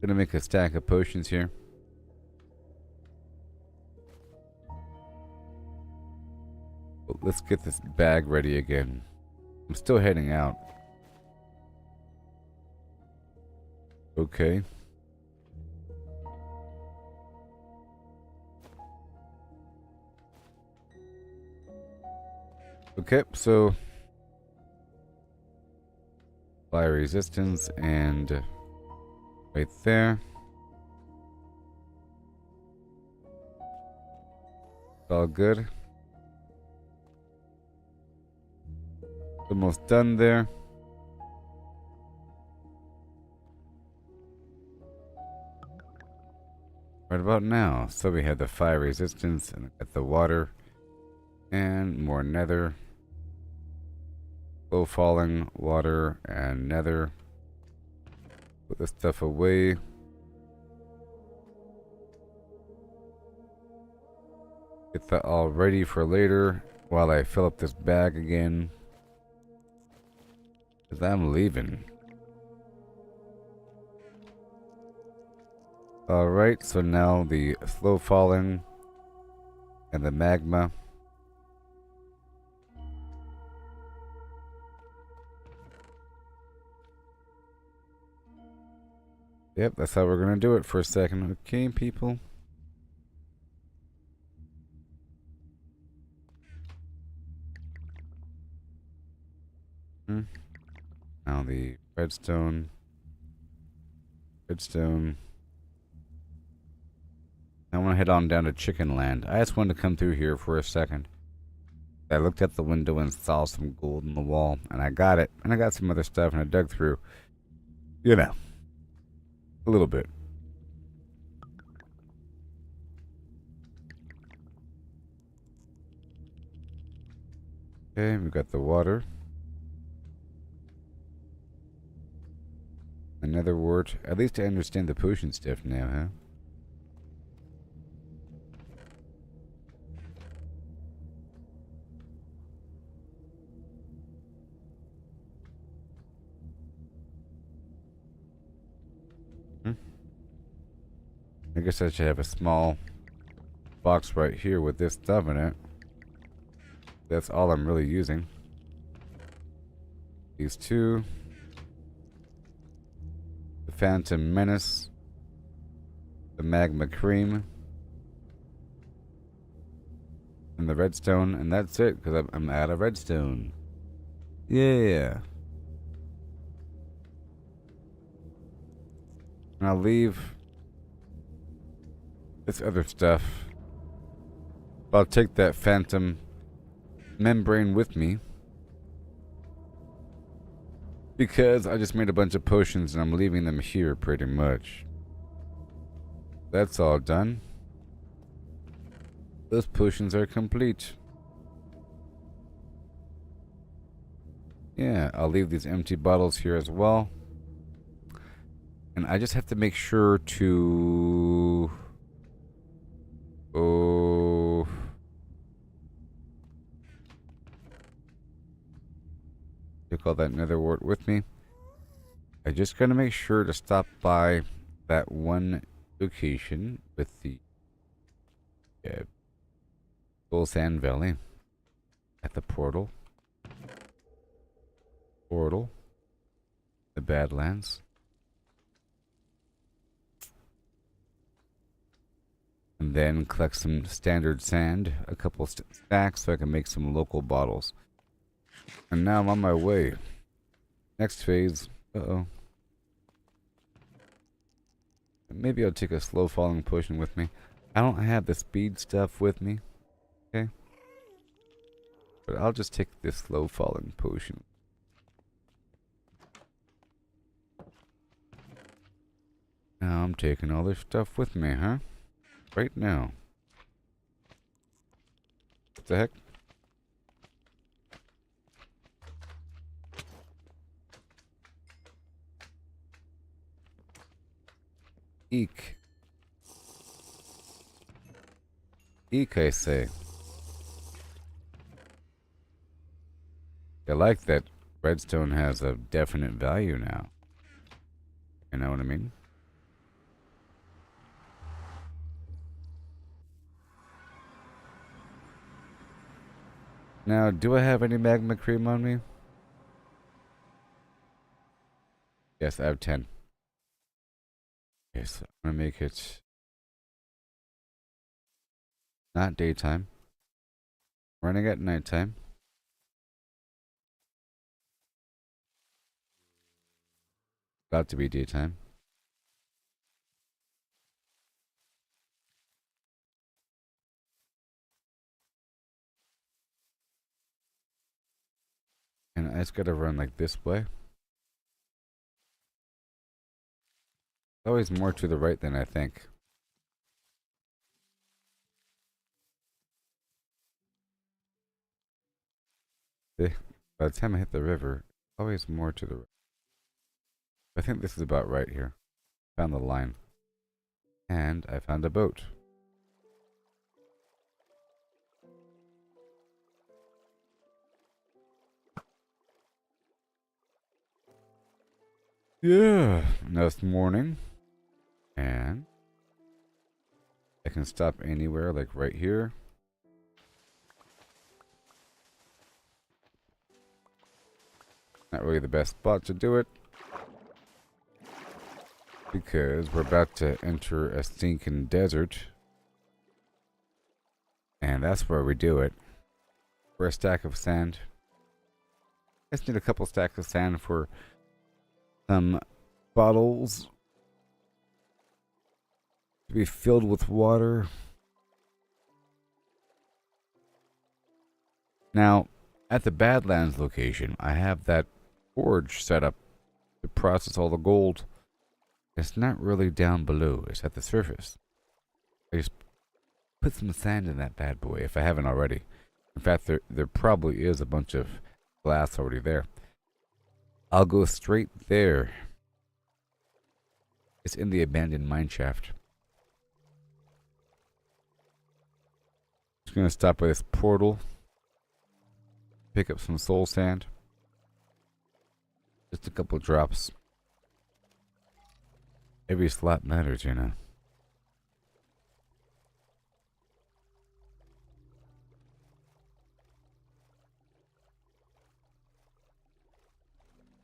Gonna make a stack of potions here. But let's get this bag ready again. I'm still heading out. Okay. Okay, so fire resistance and right there. All good. Almost done there. Right about now. So we have the fire resistance and got the water and more nether. Low falling water and nether. Put this stuff away. Get that all ready for later while I fill up this bag again. Because I'm leaving. Alright, so now the slow falling and the magma. Yep, that's how we're gonna do it for a second. Okay, people. Now the redstone. Redstone. I want to head on down to Chicken Land. I just wanted to come through here for a second. I looked at the window and saw some gold in the wall, and I got it. And I got some other stuff, and I dug through. You know. A little bit. Okay, we got the water. Another word. At least I understand the potion stuff now, huh? I guess I should have a small box right here with this stuff in it. That's all I'm really using. These two. The Phantom Menace. The Magma Cream. And the redstone. And that's it, because I'm out of redstone. Yeah. And I'll leave this other stuff. I'll take that phantom membrane with me because I just made a bunch of potions and I'm leaving them here pretty much. That's all done. Those potions are complete. Yeah, I'll leave these empty bottles here as well. And I just have to make sure to... Oh... Took all that nether wart with me. I just gotta make sure to stop by that one location with the Soul Sand Valley at the portal. The Badlands. And then collect some standard sand, a couple stacks so I can make some local bottles. And now I'm on my way. Next phase. Uh-oh. Maybe I'll take a slow falling potion with me. I don't have the speed stuff with me. Okay. But I'll just take this slow falling potion. Now I'm taking all this stuff with me, huh? Right now. What the heck? Eek. Eek, I say. I like that redstone has a definite value now. You know what I mean? Now, do I have any magma cream on me? Yes, I have 10. Okay, so I'm gonna make it not daytime. Running at nighttime. About to be daytime. And I just gotta run like this way. Always more to the right than I think. See? By the time I hit the river, always more to the right. I think this is about right here. Found the line. And I found a boat. Yeah, now it's morning. And I can stop anywhere, like right here. Not really the best spot to do it, because we're about to enter a stinking desert. And that's where we do it. For a stack of sand. I just need a couple stacks of sand for some bottles to be filled with water. Now, at the Badlands location, I have that forge set up to process all the gold. It's not really down below, it's at the surface. I just put some sand in that bad boy if I haven't already. In fact, there probably is a bunch of glass already there. I'll go straight there. It's in the abandoned mine shaft. Just gonna stop by this portal. Pick up some soul sand. Just a couple drops. Every slot matters, you know.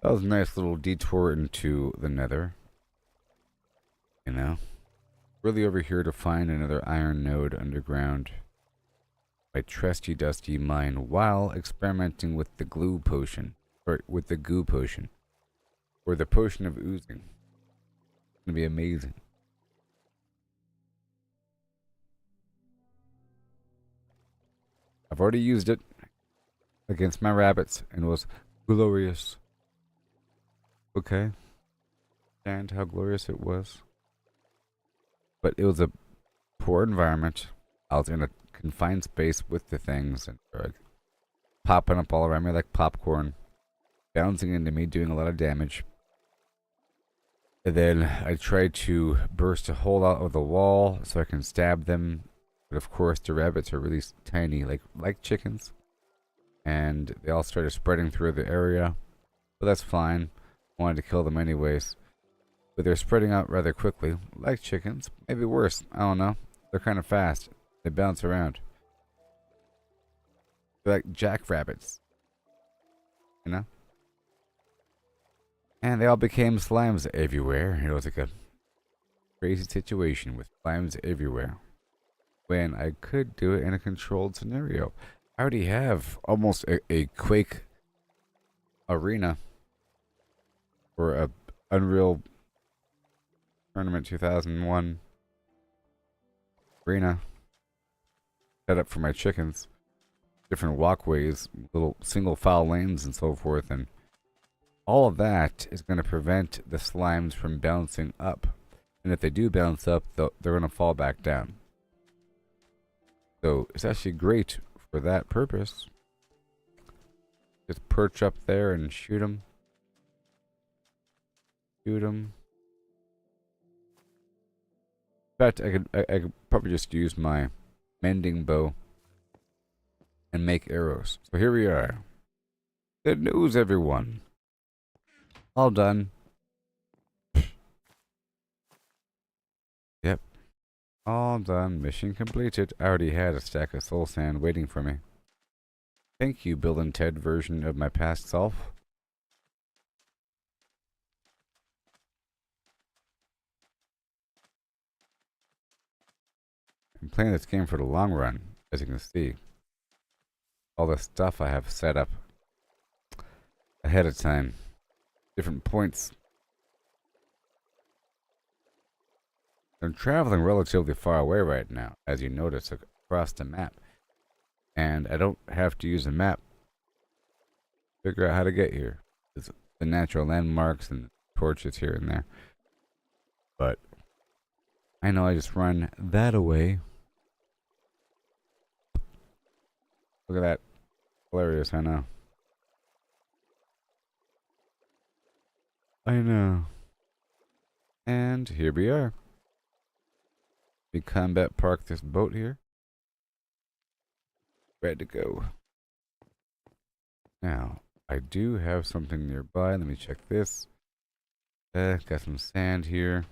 That was a nice little detour into the nether. You know? Really over here to find another iron node underground. My trusty dusty mine while experimenting with the glue potion. Or with the goo potion. Or the potion of oozing. It's gonna be amazing. I've already used it against my rabbits and it was glorious. Okay. And how glorious it was. But it was a poor environment. I was in a confined space with the things, and they're like popping up all around me like popcorn, bouncing into me, doing a lot of damage. And then I try to burst a hole out of the wall so I can stab them. But of course, the rabbits are really tiny, like chickens, and they all started spreading through the area. But that's fine. I wanted to kill them anyways. But they're spreading out rather quickly, like chickens. Maybe worse. I don't know. They're kind of fast. They bounce around. They're like jackrabbits, you know? And they all became slimes everywhere. It was like a crazy situation with slimes everywhere. When I could do it in a controlled scenario. I already have almost a Quake arena or a Unreal Tournament 2001 arena set up for my chickens. Different walkways, little single file lanes and so forth, and all of that is going to prevent the slimes from bouncing up. And if they do bounce up, they're going to fall back down. So it's actually great for that purpose. Just perch up there and shoot them. Shoot them. In fact, I could probably just use my mending bow and make arrows. So here we are. Good news, everyone. All done. Yep. All done. Mission completed. I already had a stack of soul sand waiting for me. Thank you, Bill and Ted version of my past self. I'm playing this game for the long run, as you can see. All the stuff I have set up ahead of time. Different points. I'm traveling relatively far away right now, as you notice across the map. And I don't have to use a map to figure out how to get here. There's the natural landmarks and torches here and there. But I know I just run that away. Look at that. Hilarious, I know. I know. And here we are. We combat park this boat here. Ready to go. Now, I do have something nearby. Let me check this. Got some sand here.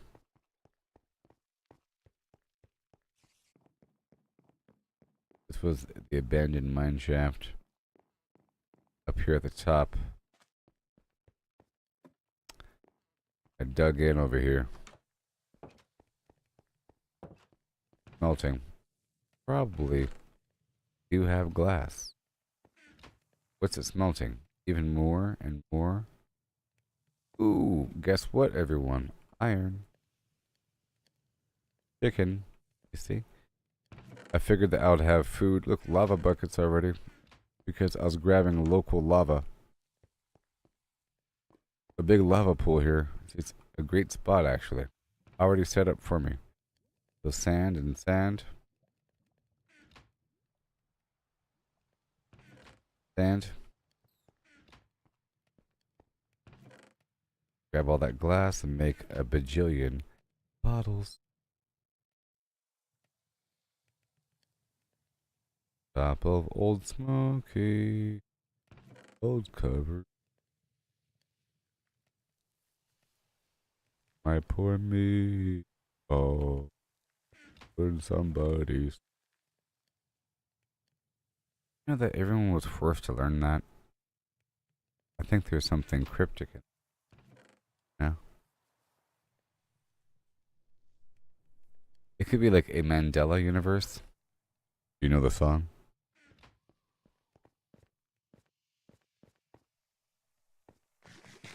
This was the abandoned mine shaft. Up here at the top. I dug in over here. Smelting. Probably do have glass. What's it smelting? Even more and more? Ooh, guess what, everyone? Iron. Chicken. You see? I figured that I would have food. Look, lava buckets already. Because I was grabbing local lava. A big lava pool here. It's a great spot, actually. Already set up for me. So sand and sand. Sand. Grab all that glass and make a bajillion bottles. Top of Old Smoky. Old cover. My poor me. Oh. When somebody's. You know that everyone was forced to learn that? I think there's something cryptic in it. No? It could be like a Mandela universe. You know the song?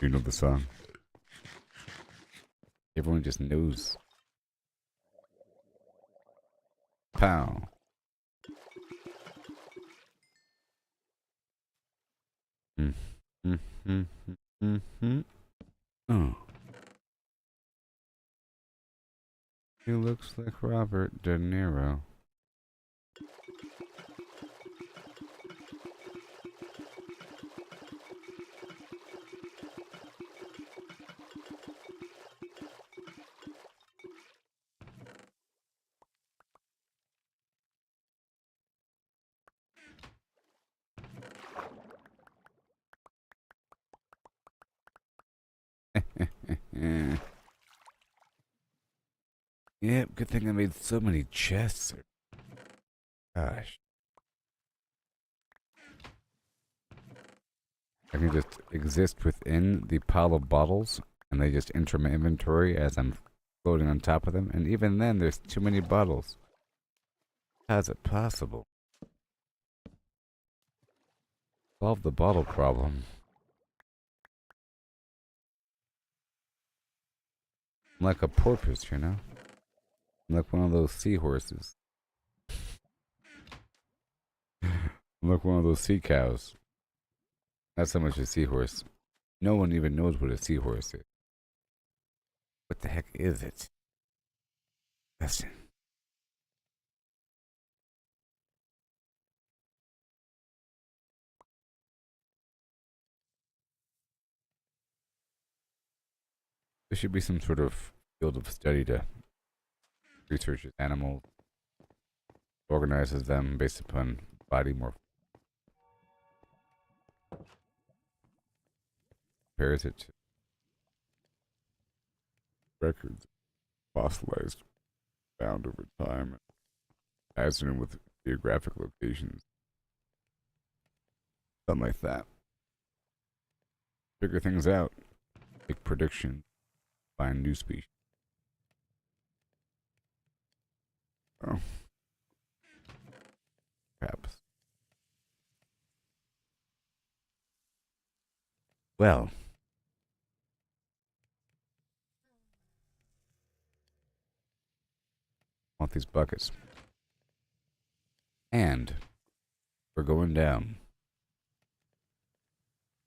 You know the song? Everyone just knows. Pow. Oh. He looks like Robert De Niro. Yep, good thing I made so many chests. Gosh. I can just exist within the pile of bottles, and they just enter my inventory as I'm floating on top of them, and even then, there's too many bottles. How's it possible? Solve the bottle problem. I'm like a porpoise, you know? I'm like one of those seahorses. I'm like one of those sea cows. Not so much a seahorse. No one even knows what a seahorse is. What the heck is it? Question. There should be some sort of field of study to research animals, organizes them based upon body morph, compares it to records fossilized, found over time, adds it in with geographic locations, something like that. Figure things out, make predictions, find new species. Oh. Perhaps. Well. Want these buckets. And we're going down.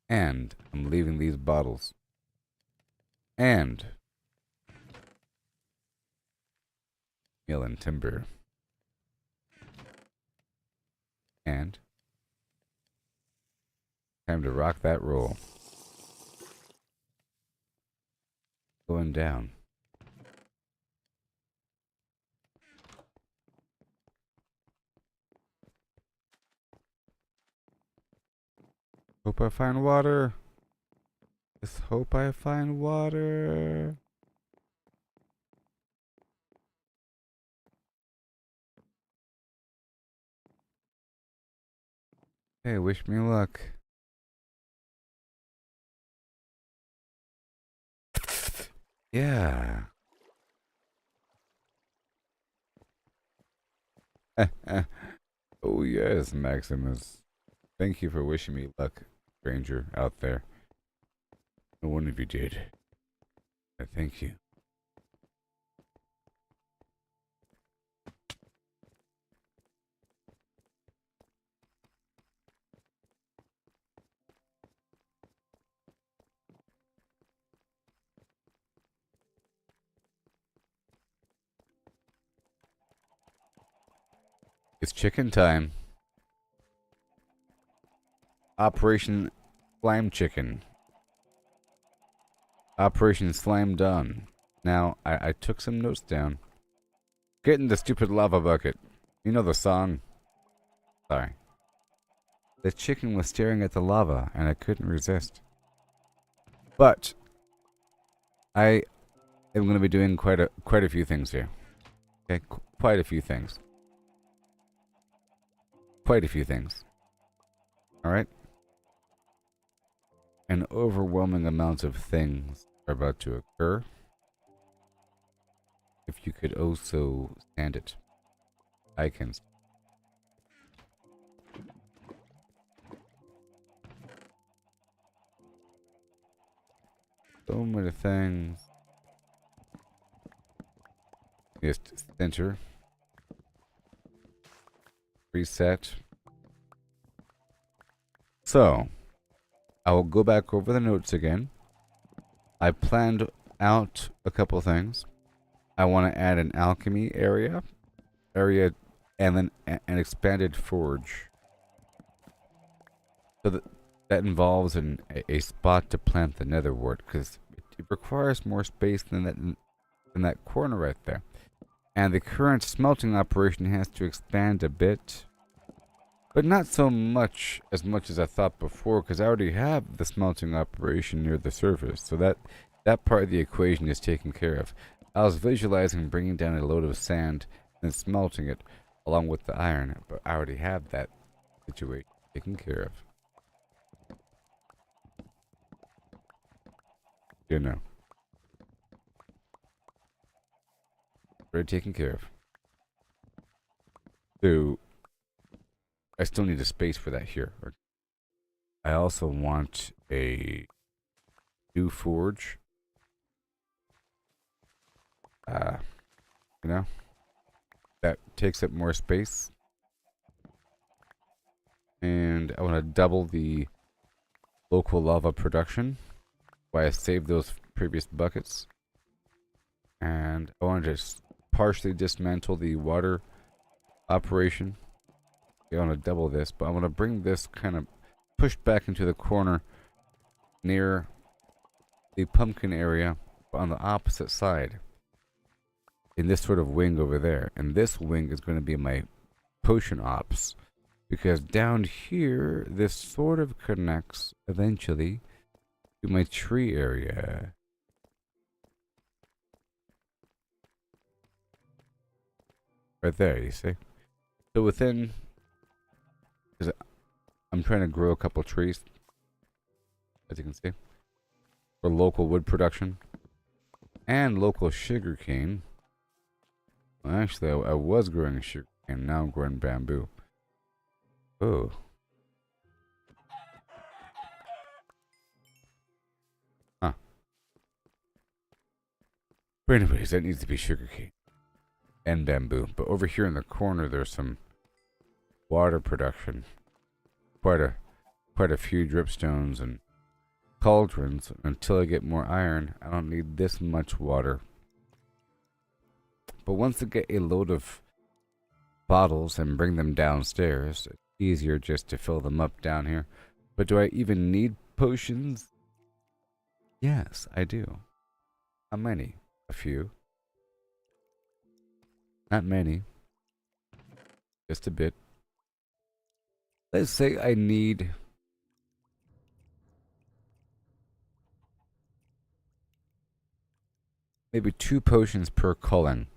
And I'm leaving these bottles. And meal and timber. And time to rock that roll. Going down. Hope I find water. Just hope I find water. Hey, wish me luck. Yeah. Oh yes, Maximus. Thank you for wishing me luck, stranger out there. No one of you did. I thank you. It's chicken time. Operation Slime Chicken. Operation Slime done. Now, I took some notes down. Get in the stupid lava bucket. You know the song. Sorry. The chicken was staring at the lava, and I couldn't resist. But I am going to be doing quite a few things here. Okay, quite a few things. Quite a few things. All right. An overwhelming amount of things are about to occur. If you could also stand it, I can. So many things. Just center. Reset. So, I will go back over the notes again. I planned out a couple things. I want to add an alchemy area. Area and then an expanded forge. So that involves a spot to plant the nether wart, because it requires more space than that corner right there. And the current smelting operation has to expand a bit, but not so much as I thought before, because I already have the smelting operation near the surface. So that part of the equation is taken care of. I was visualizing bringing down a load of sand and smelting it along with the iron, but I already have that situation taken care of. You know. Already taken care of. So, I still need a space for that here. I also want a new forge. You know, that takes up more space. And I want to double the local lava production. Why I saved those previous buckets. And I want to just partially dismantle the water operation. I want to double this, but I want to bring this kind of pushed back into the corner near the pumpkin area on the opposite side. In this sort of wing over there. And this wing is going to be my potion ops. Because down here, this sort of connects eventually to my tree area. Right there, you see? So within... I'm trying to grow a couple trees. As you can see. For local wood production. And local sugar cane. Well, actually, I was growing sugar cane. Now I'm growing bamboo. Oh. Huh. But anyways, that needs to be sugar cane. And bamboo. But over here in the corner, there's some water production. Quite a few dripstones and cauldrons. Until I get more iron, I don't need this much water. But once I get a load of bottles and bring them downstairs, it's easier just to fill them up down here. But do I even need potions? Yes, I do. How many? A few. Not many. Just a bit. Let's say I need... maybe 2 potions per culling.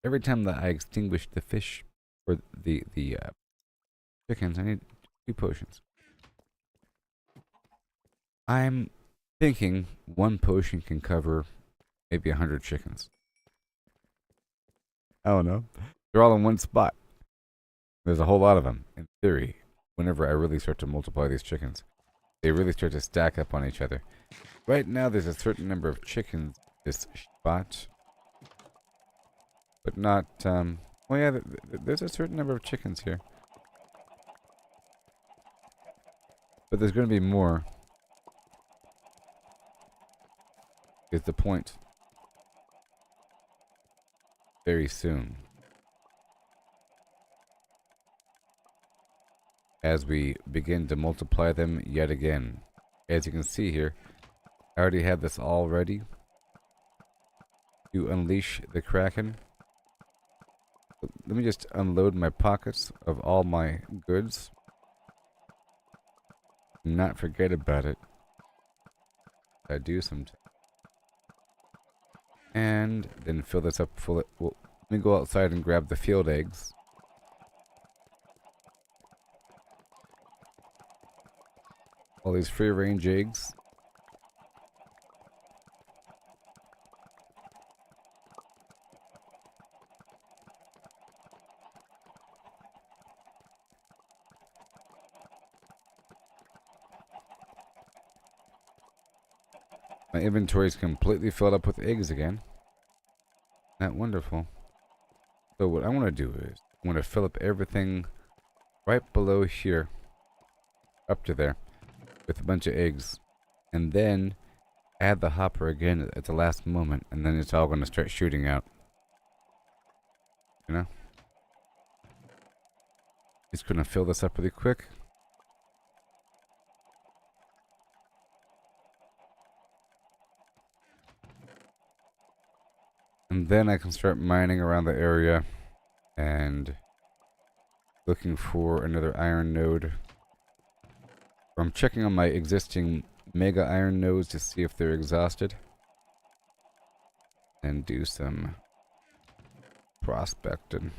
Every time that I extinguish the fish or the chickens, I need 2 potions. I'm thinking 1 potion can cover maybe 100 chickens. I don't know. They're all in one spot. There's a whole lot of them, in theory. Whenever I really start to multiply these chickens, they really start to stack up on each other. Right now, there's a certain number of chickens in this spot. But not, well, yeah, there's a certain number of chickens here. But there's going to be more. Is the point. Very soon. As we begin to multiply them yet again. As you can see here, I already had this all ready to unleash the Kraken. Let me just unload my pockets of all my goods. Not forget about it. I do sometimes. And then fill this up full. Well, let me go outside and grab the field eggs. All these free range eggs. My inventory is completely filled up with eggs again. Isn't that wonderful? So what I want to do is I want to fill up everything right below here, up to there, with a bunch of eggs, and then add the hopper again at the last moment, and then it's all going to start shooting out. You know? Just gonna fill this up really quick. And then I can start mining around the area and looking for another iron node. I'm checking on my existing mega iron nodes to see if they're exhausted. And do some prospecting.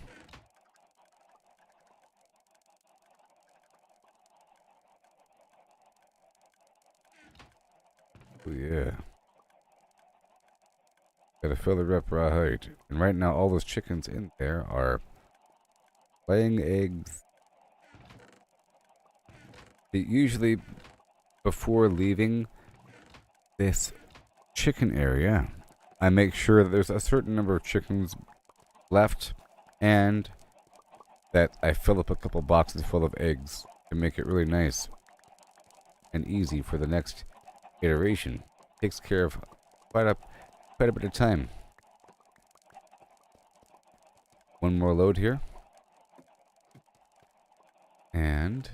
Oh yeah. Gotta fill the rep right. And right now all those chickens in there are laying eggs. Usually before leaving this chicken area, I make sure that there's a certain number of chickens left and that I fill up a couple boxes full of eggs to make it really nice and easy for the next iteration. Takes care of quite a bit of time. One more load here. And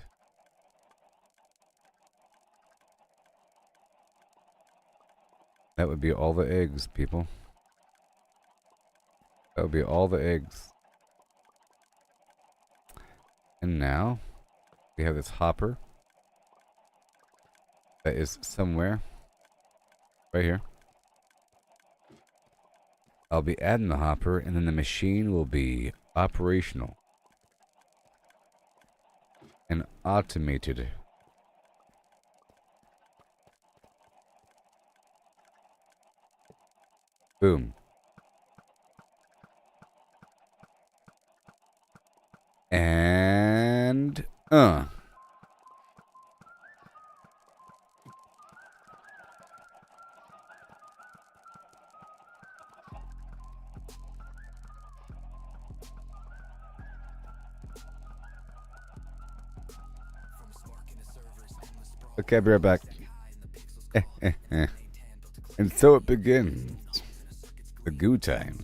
that would be all the eggs, people. That would be all the eggs. And now we have this hopper that is somewhere right here. I'll be adding the hopper and then the machine will be operational and automated. Boom. And okay, I'll be right back. And so it begins. The goo time.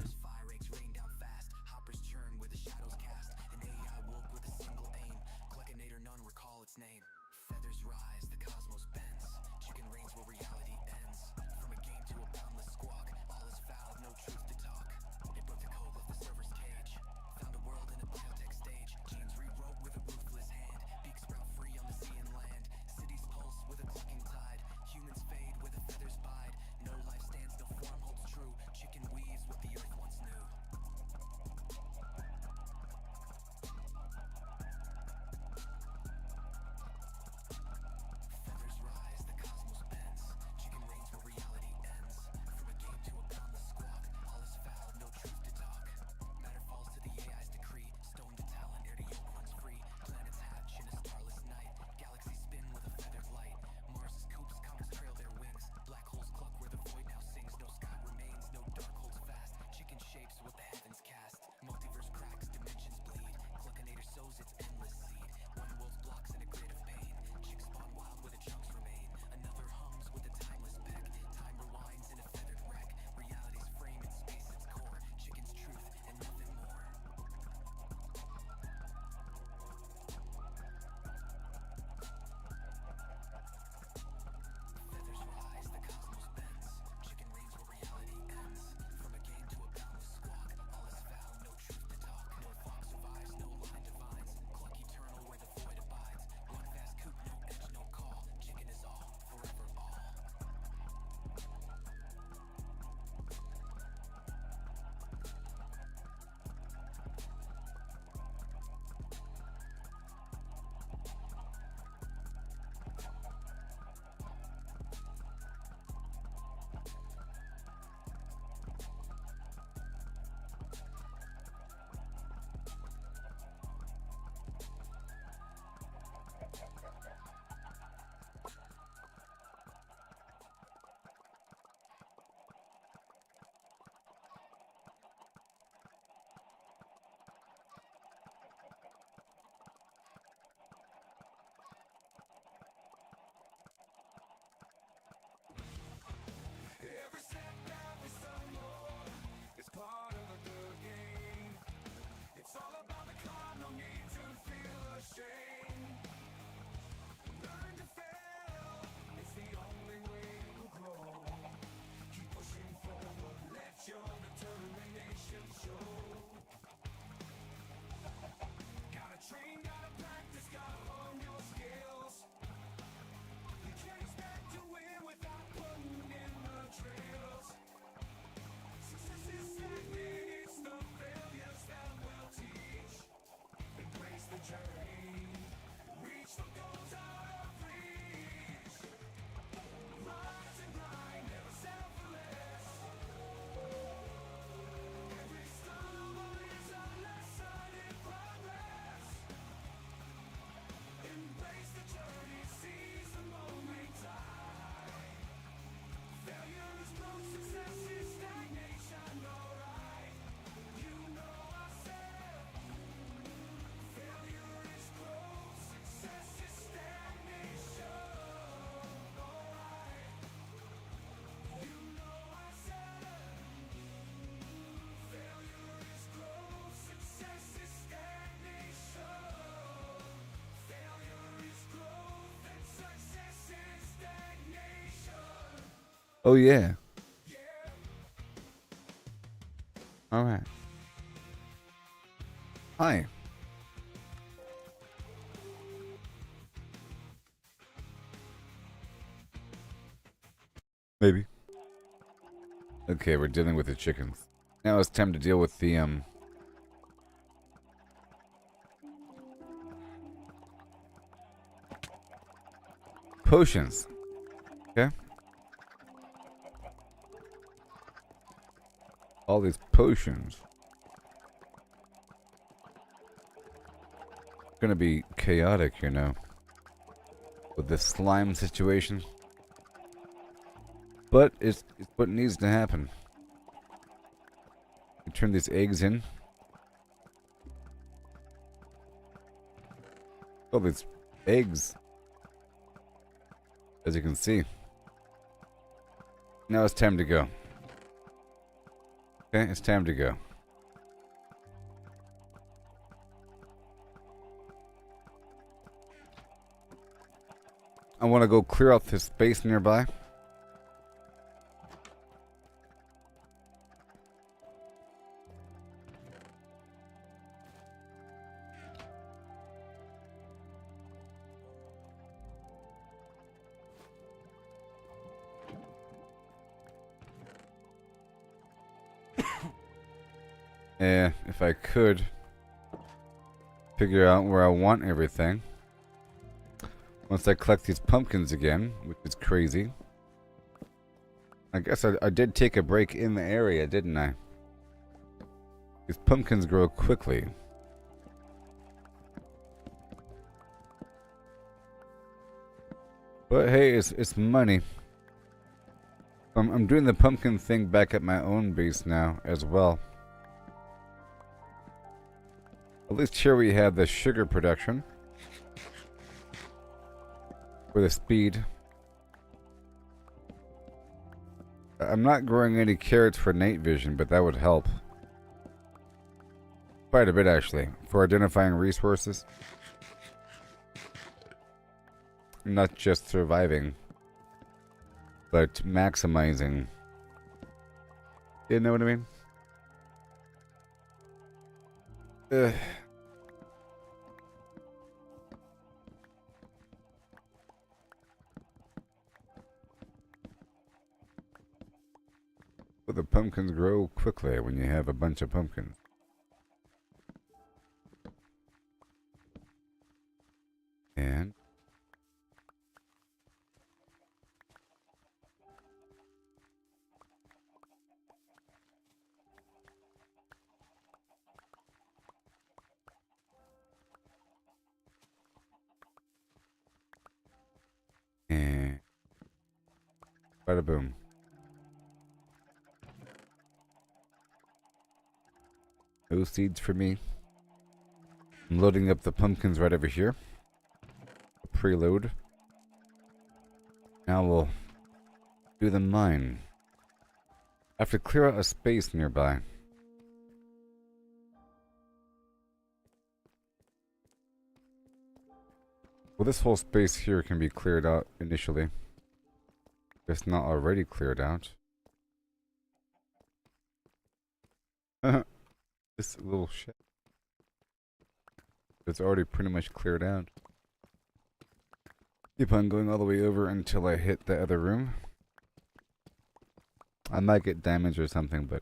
Oh, yeah. Alright. Hi. Maybe. Okay, we're dealing with the chickens. Now it's time to deal with the, potions. Okay? All these potions. Gonna be chaotic, you know. With this slime situation. But it's what needs to happen. You turn these eggs in. All these eggs. As you can see. Now it's time to go. Okay, it's time to go. I want to go clear out this space nearby. If I could figure out where I want everything. Once I collect these pumpkins again, which is crazy. I guess I did take a break in the area, didn't I? These pumpkins grow quickly. But hey, it's money. I'm doing the pumpkin thing back at my own base now as well. At least here we have the sugar production. For the speed. I'm not growing any carrots for night vision, but that would help. Quite a bit actually. For identifying resources. Not just surviving. But maximizing. You know what I mean? Ugh. Well, the pumpkins grow quickly when you have a bunch of pumpkins. And bada boom. No seeds for me. I'm loading up the pumpkins right over here. Preload. Now we'll do the mine. I have to clear out a space nearby. Well, this whole space here can be cleared out initially. If it's not already cleared out. This little shit. It's already pretty much cleared out. Keep on going all the way over until I hit the other room. I might get damage or something, but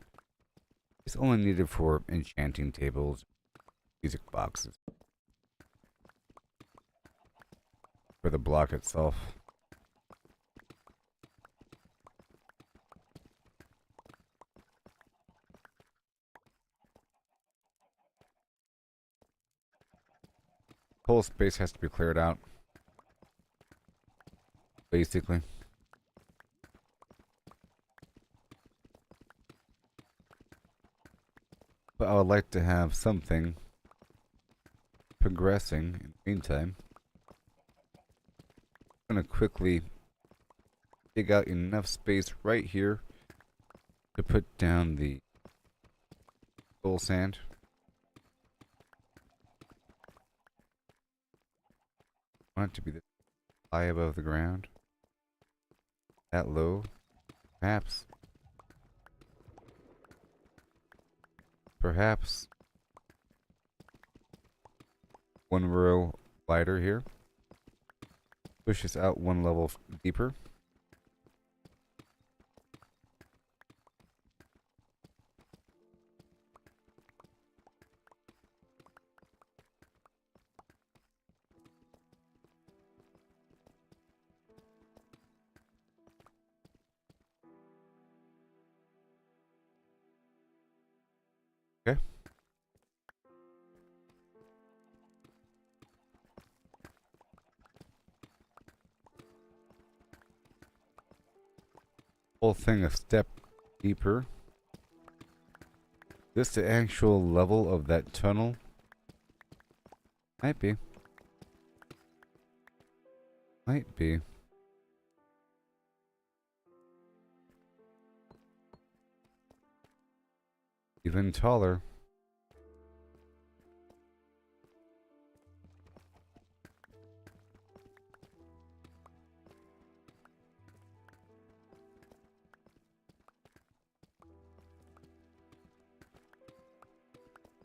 it's only needed for enchanting tables, music boxes. For the block itself. Whole space has to be cleared out. Basically. But I would like to have something progressing in the meantime. I'm gonna quickly dig out enough space right here to put down the soul sand. I want it to be this high above the ground. That low. Perhaps. Perhaps. One row lighter here. Push this out one level deeper. Okay. Whole thing a step deeper. This the actual level of that tunnel? Might be. Might be. Even taller.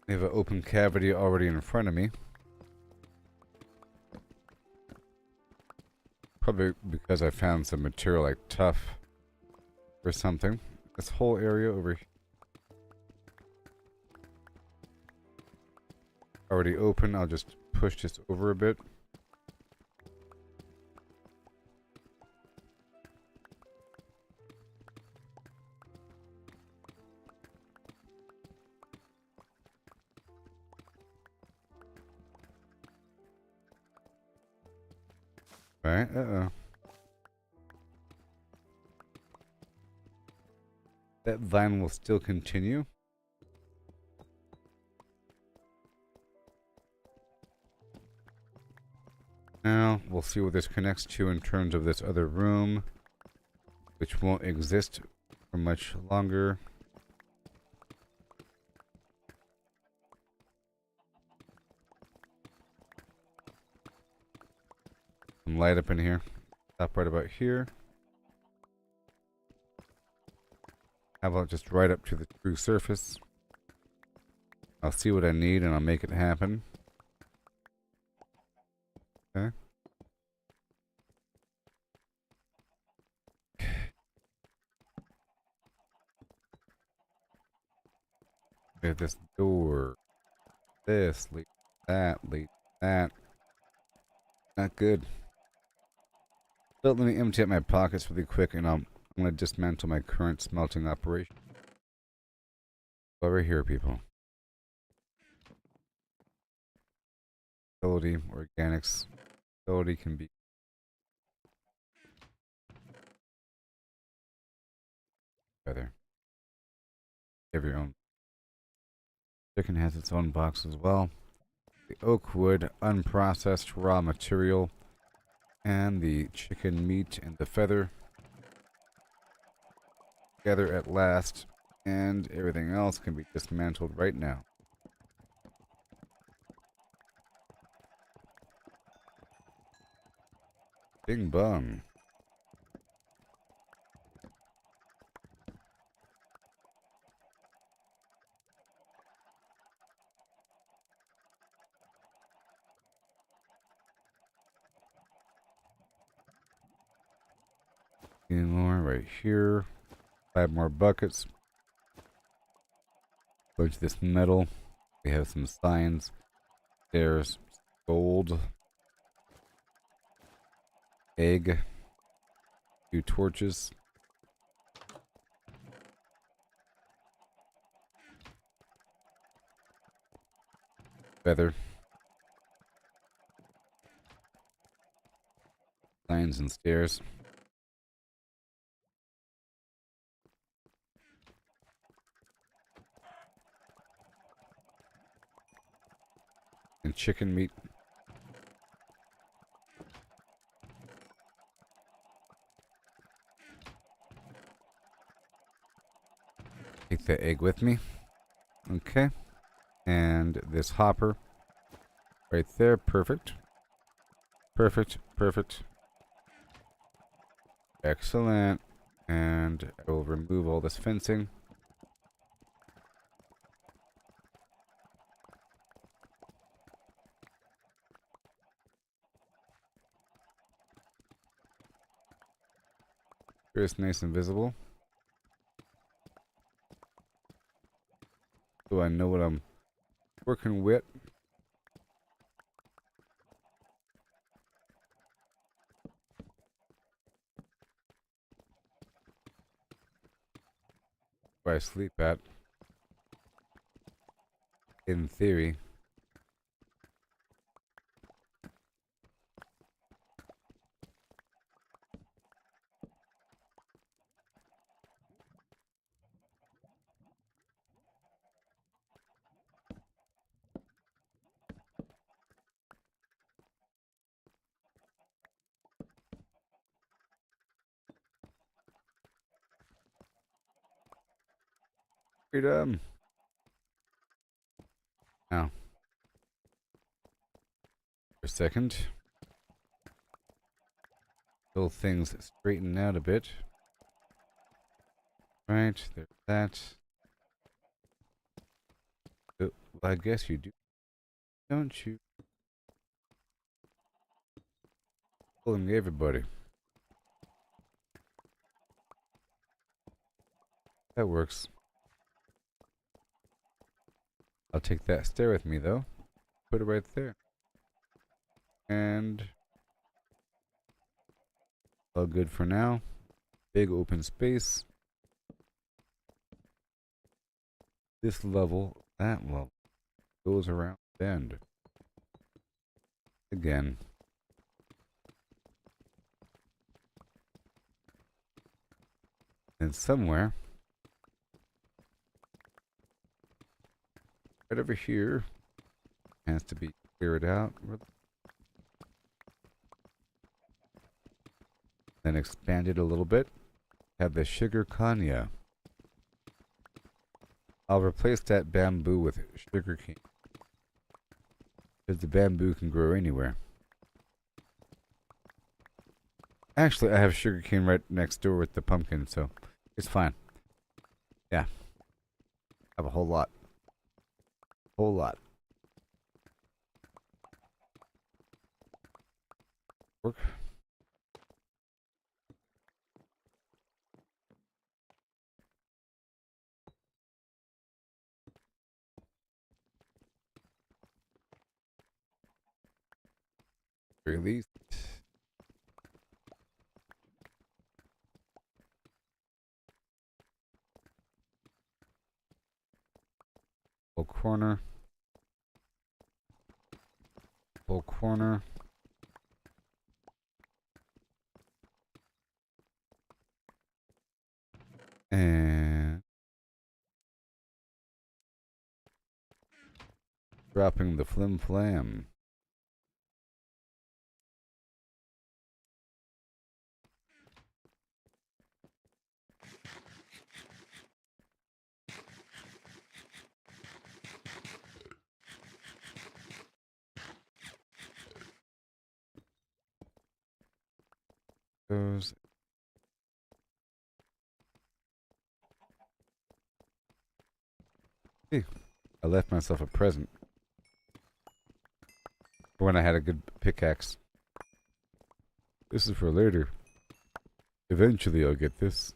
I have an open cavity already in front of me. Probably because I found some material like tough or something. This whole area over here. Already open. I'll just push this over a bit. Right, that vine will still continue. Now, we'll see what this connects to in terms of this other room, which won't exist for much longer. Some light up in here. Stop right about here. How about just right up to the true surface? I'll see what I need and I'll make it happen. Okay. Okay, this door. This, lead that, lead that. Not good. So let me empty out my pockets really quick and I'm going to dismantle my current smelting operation. Over here, people. Facility, organics. Facility can be better. Have your own. Chicken has its own box as well. The oak wood, unprocessed raw material, and the chicken meat and the feather together at last, and everything else can be dismantled right now. Bing bong. More right here. 5 more buckets. Bunch of this metal. We have some signs. There's gold. Egg. 2 torches. Feather. Signs and stairs. And chicken meat. Take the egg with me. Okay. And this hopper. Right there. Perfect. Perfect. Perfect. Excellent. And I will remove all this fencing. Here it's nice and visible. So I know what I'm working with. Where I sleep at. In theory. Freedom. Now. For a second. Till things straighten out a bit. Right, there's that. Oh, well, I guess you do, don't you? Pulling everybody. That works. I'll take that stair with me, though. Put it right there. And all good for now. Big open space. This level, that level, goes around the bend. Again. And somewhere, right over here, has to be cleared out. Then expand it a little bit. Have the sugar kanya. I'll replace that bamboo with sugar cane. Because the bamboo can grow anywhere. Actually, I have sugar cane right next door with the pumpkin, so it's fine. Yeah. I have a whole lot. Whole lot. Work. Release. Full corner. Full corner. And dropping the flim-flam. Goes. Hey, I left myself a present. For when I had a good pickaxe. This is for later. Eventually I'll get this.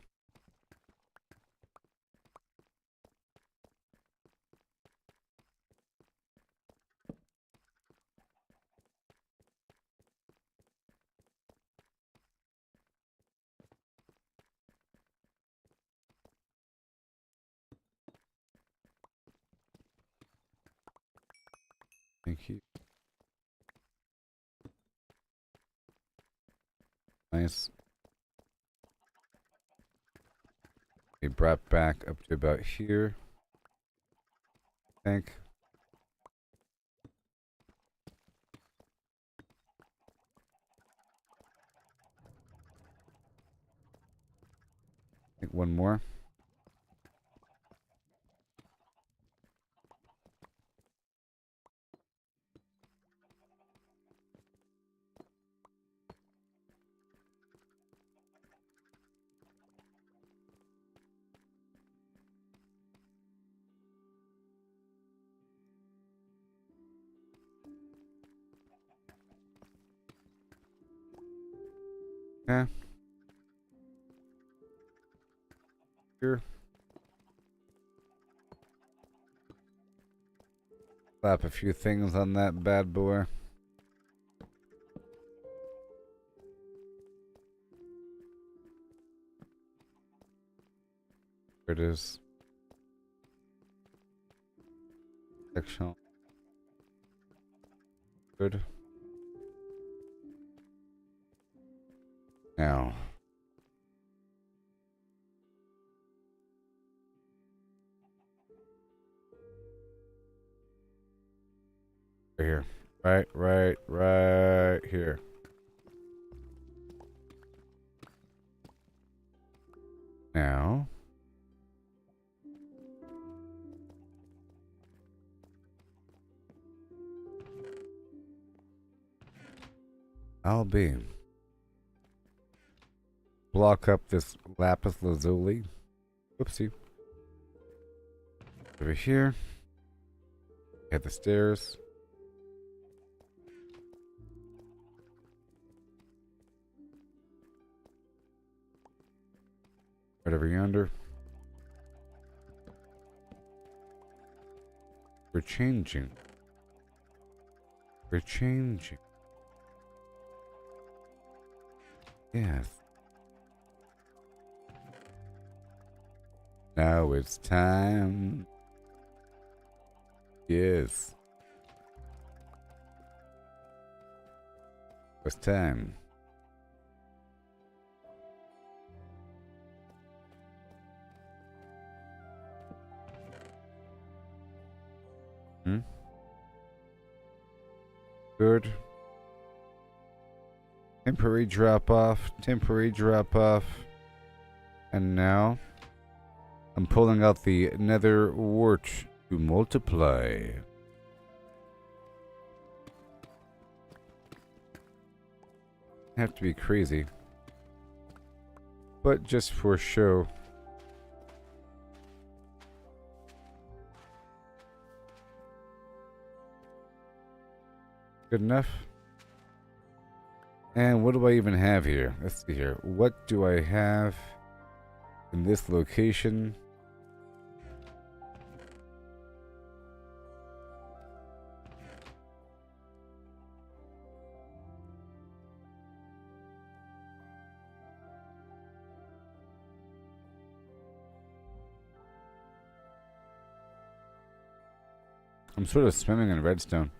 Thank you. Nice. We brought back up to about here. I think. One more. Yeah. Here. Slap a few things on that bad boy. There it is. Section. Good. Now. Right here. Right here. Now. I'll be. Block up this lapis lazuli. Whoopsie. Over here. Hit the stairs. Right over yonder. We're changing. We're changing. Yes. Now it's time. Yes. It's time. Good. Temporary drop off. Temporary drop off. And now I'm pulling out the nether wart to multiply. Have to be crazy. But just for show. Good enough. And what do I even have here? Let's see here. What do I have in this location? I'm sort of swimming in redstone.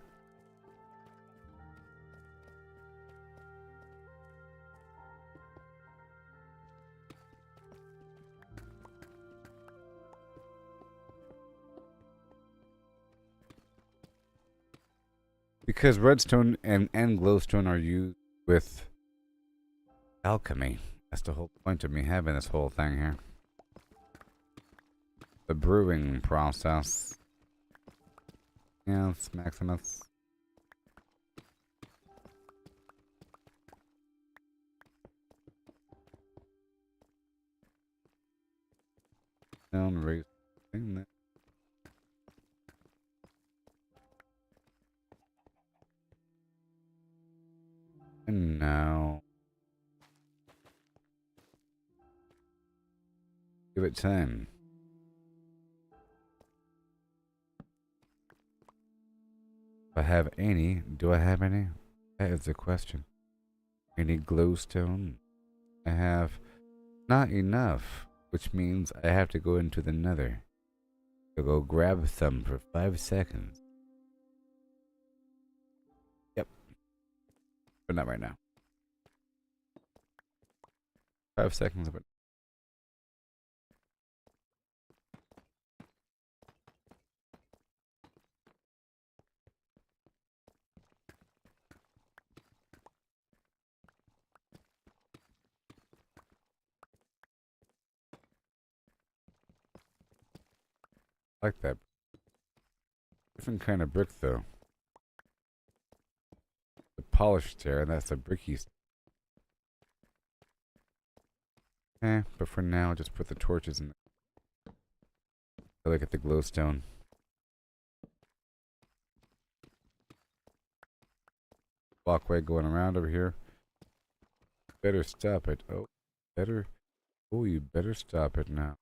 Because redstone and glowstone are used with alchemy. That's the whole point of me having this whole thing here. The brewing process. Yes, Maximus. Down, raise thing there. And now give it time. Do I have any? Do I have any? That is the question. Any glowstone? I have not enough, which means I have to go into the nether. So go grab some for 5 seconds. Yep. But not right now. 5 seconds, but I like that. Different kind of brick though. The polished there, and that's a bricky. But for now, just put the torches in. I look at the glowstone. Walkway going around over here. better stop it. Oh, better. Oh, you better stop it now.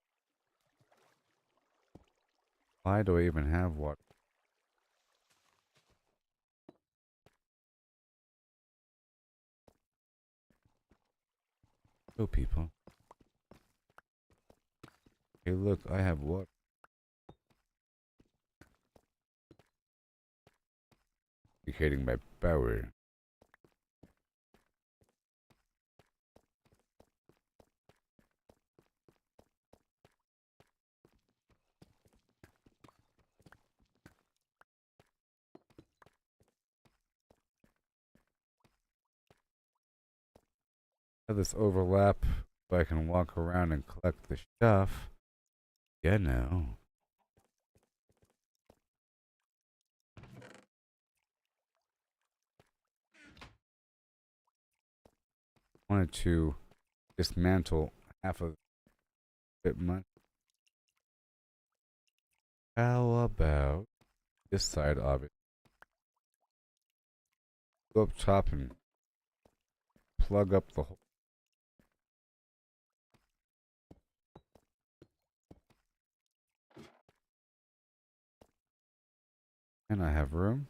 Why do I even have water? Oh, people. Hey, look, I have water. Indicating my power. Have this overlap so I can walk around and collect the stuff. Yeah, no. Wanted to dismantle half of it much. How about this side of it? Go up top and plug up the hole. And I have room.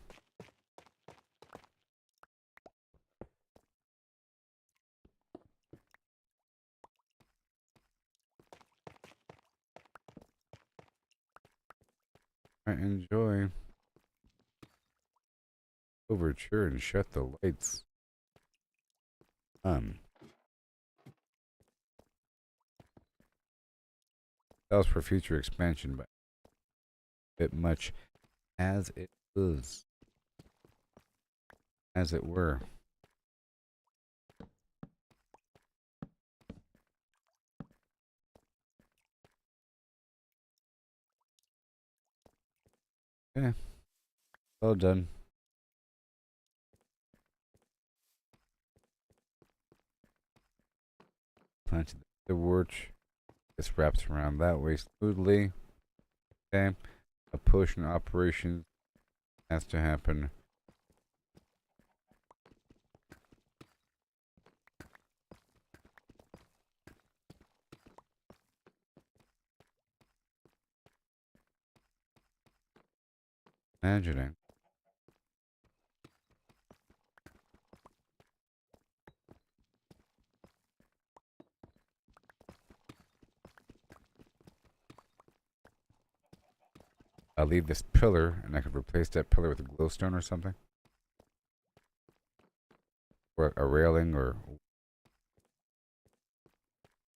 I enjoy. Overture and shut the lights. That was for future expansion, but a bit much as it is. As it were. Yeah. Well done. Planted the wort. This wraps around that way smoothly. Okay. A potion operation has to happen. Imagining. I'll leave this pillar and I could replace that pillar with a glowstone or something. Or a railing or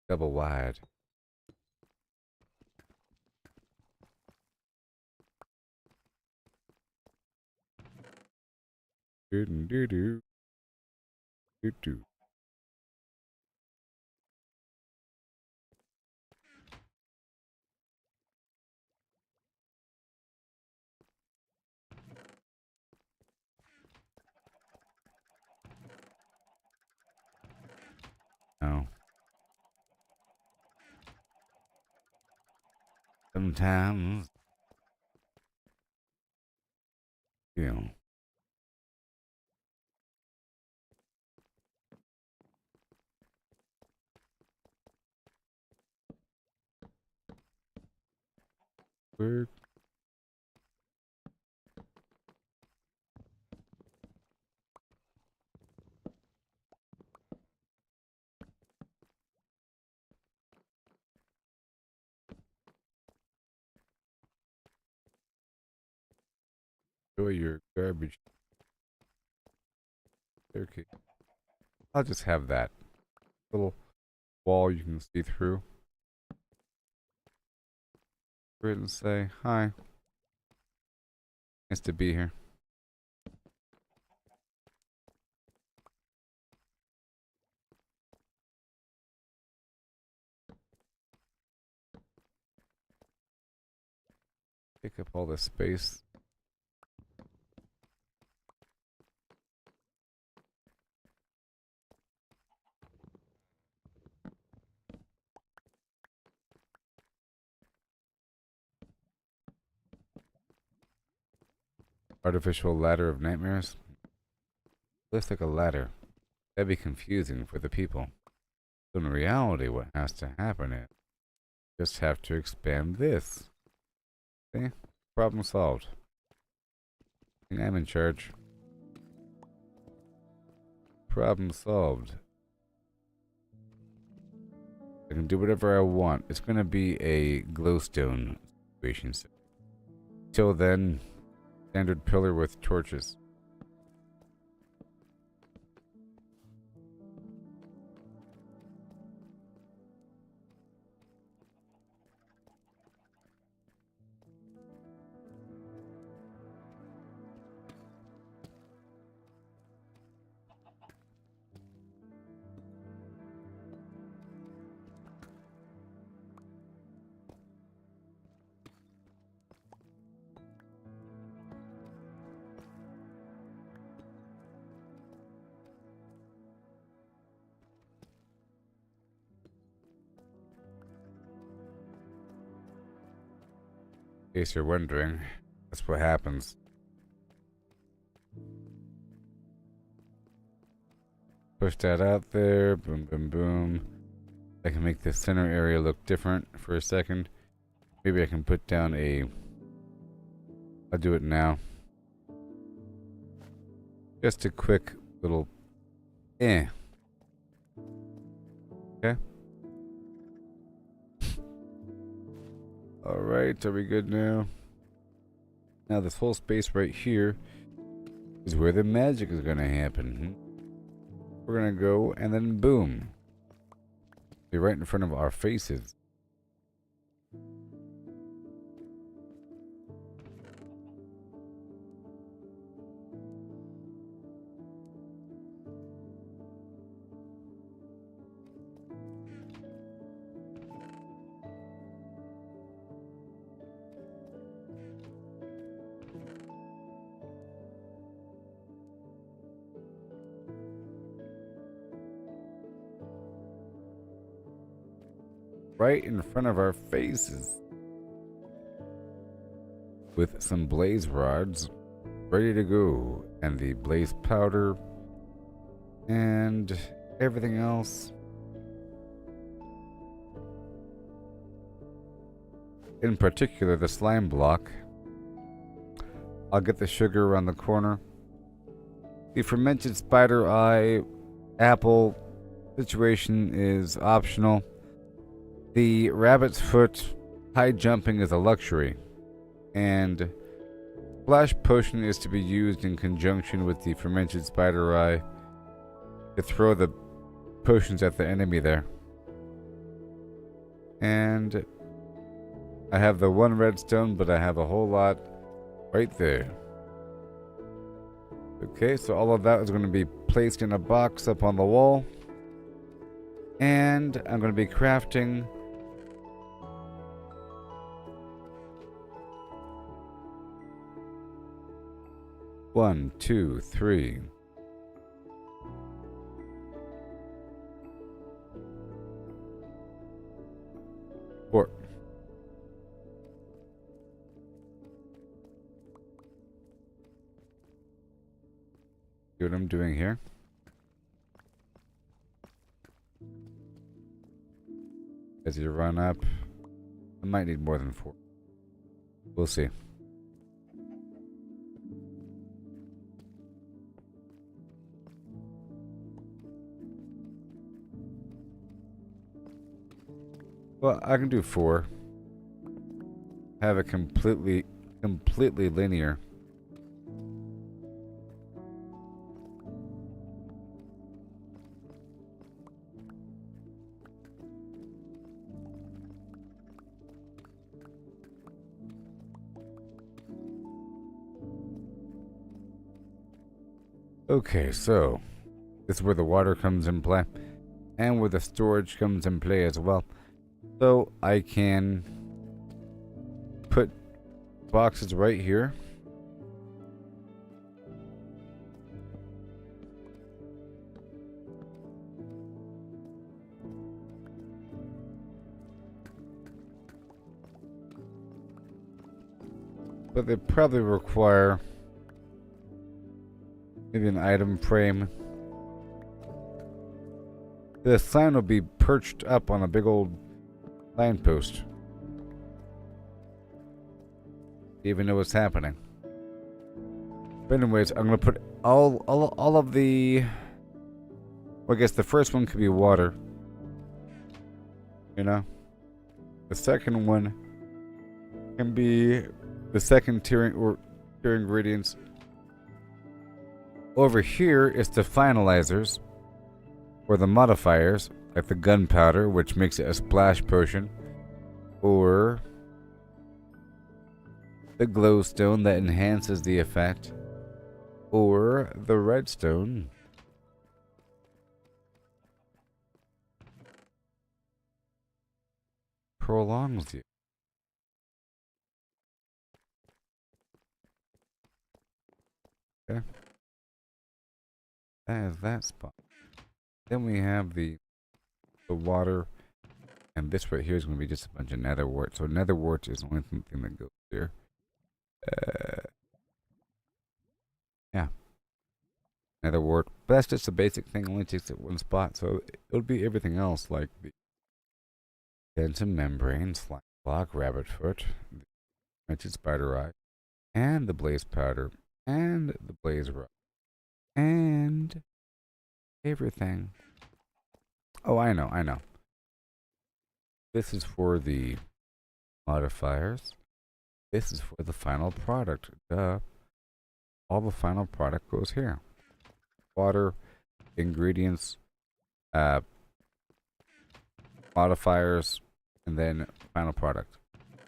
double wide. Doo doo doo doo doo. No. Sometimes, you know, work. Enjoy your garbage. Okay. I'll just have that little wall you can see through. Read and say, hi. Nice to be here. Take up all this space. Artificial ladder of nightmares. Looks like a ladder. That'd be confusing for the people. So in reality, what has to happen is just have to expand this. See? Problem solved. I think I'm in charge. Problem solved. I can do whatever I want. It's gonna be a glowstone situation. Till then, standard pillar with torches. In case you're wondering, that's what happens. Push that out there, boom, boom, boom. I can make the center area look different for a second. Maybe I can put down I'll do it now. Just a quick little Okay. Alright, are we good now? Now this whole space right here is where the magic is gonna happen. We're gonna go and then boom. Be right in front of our faces. Right in front of our faces. With some blaze rods ready to go. And the blaze powder. And everything else. In particular, the slime block. I'll get the sugar around the corner. The fermented spider eye apple situation is optional. The rabbit's foot high jumping is a luxury, and flash potion is to be used in conjunction with the fermented spider eye to throw the potions at the enemy there. And I have the one redstone, but I have a whole lot right there. Okay, so all of that is going to be placed in a box up on the wall, and I'm going to be crafting 1, 2, 3. 4. See what I'm doing here? As you run up, I might need more than 4. We'll see. Well, I can do 4. Have it completely linear. Okay, so this is where the water comes in play, and where the storage comes in play as well. So I can put boxes right here. But they probably require maybe an item frame The sign will be perched up on a big old signpost. Even know what's happening. But anyways, I'm gonna put all of the. Well, I guess the first one could be water. You know, the second one can be the second tier ingredients. Over here is the finalizers, or the modifiers, like the gunpowder, which makes it a splash potion, or the glowstone that enhances the effect, or the redstone prolongs you. Okay. That is that spot. Then we have the water, and this right here is going to be just a bunch of nether wart. So nether wart is the only thing that goes here. Yeah, nether wart. But that's just a basic thing. Only takes it one spot. So it'll be everything else like the dentin membrane, slime block, rabbit foot, the mentioned spider eye, and the blaze powder, and the blaze rock, and everything. Oh, I know. This is for the modifiers. This is for the final product. Duh. All the final product goes here. Water, ingredients, modifiers, and then final product.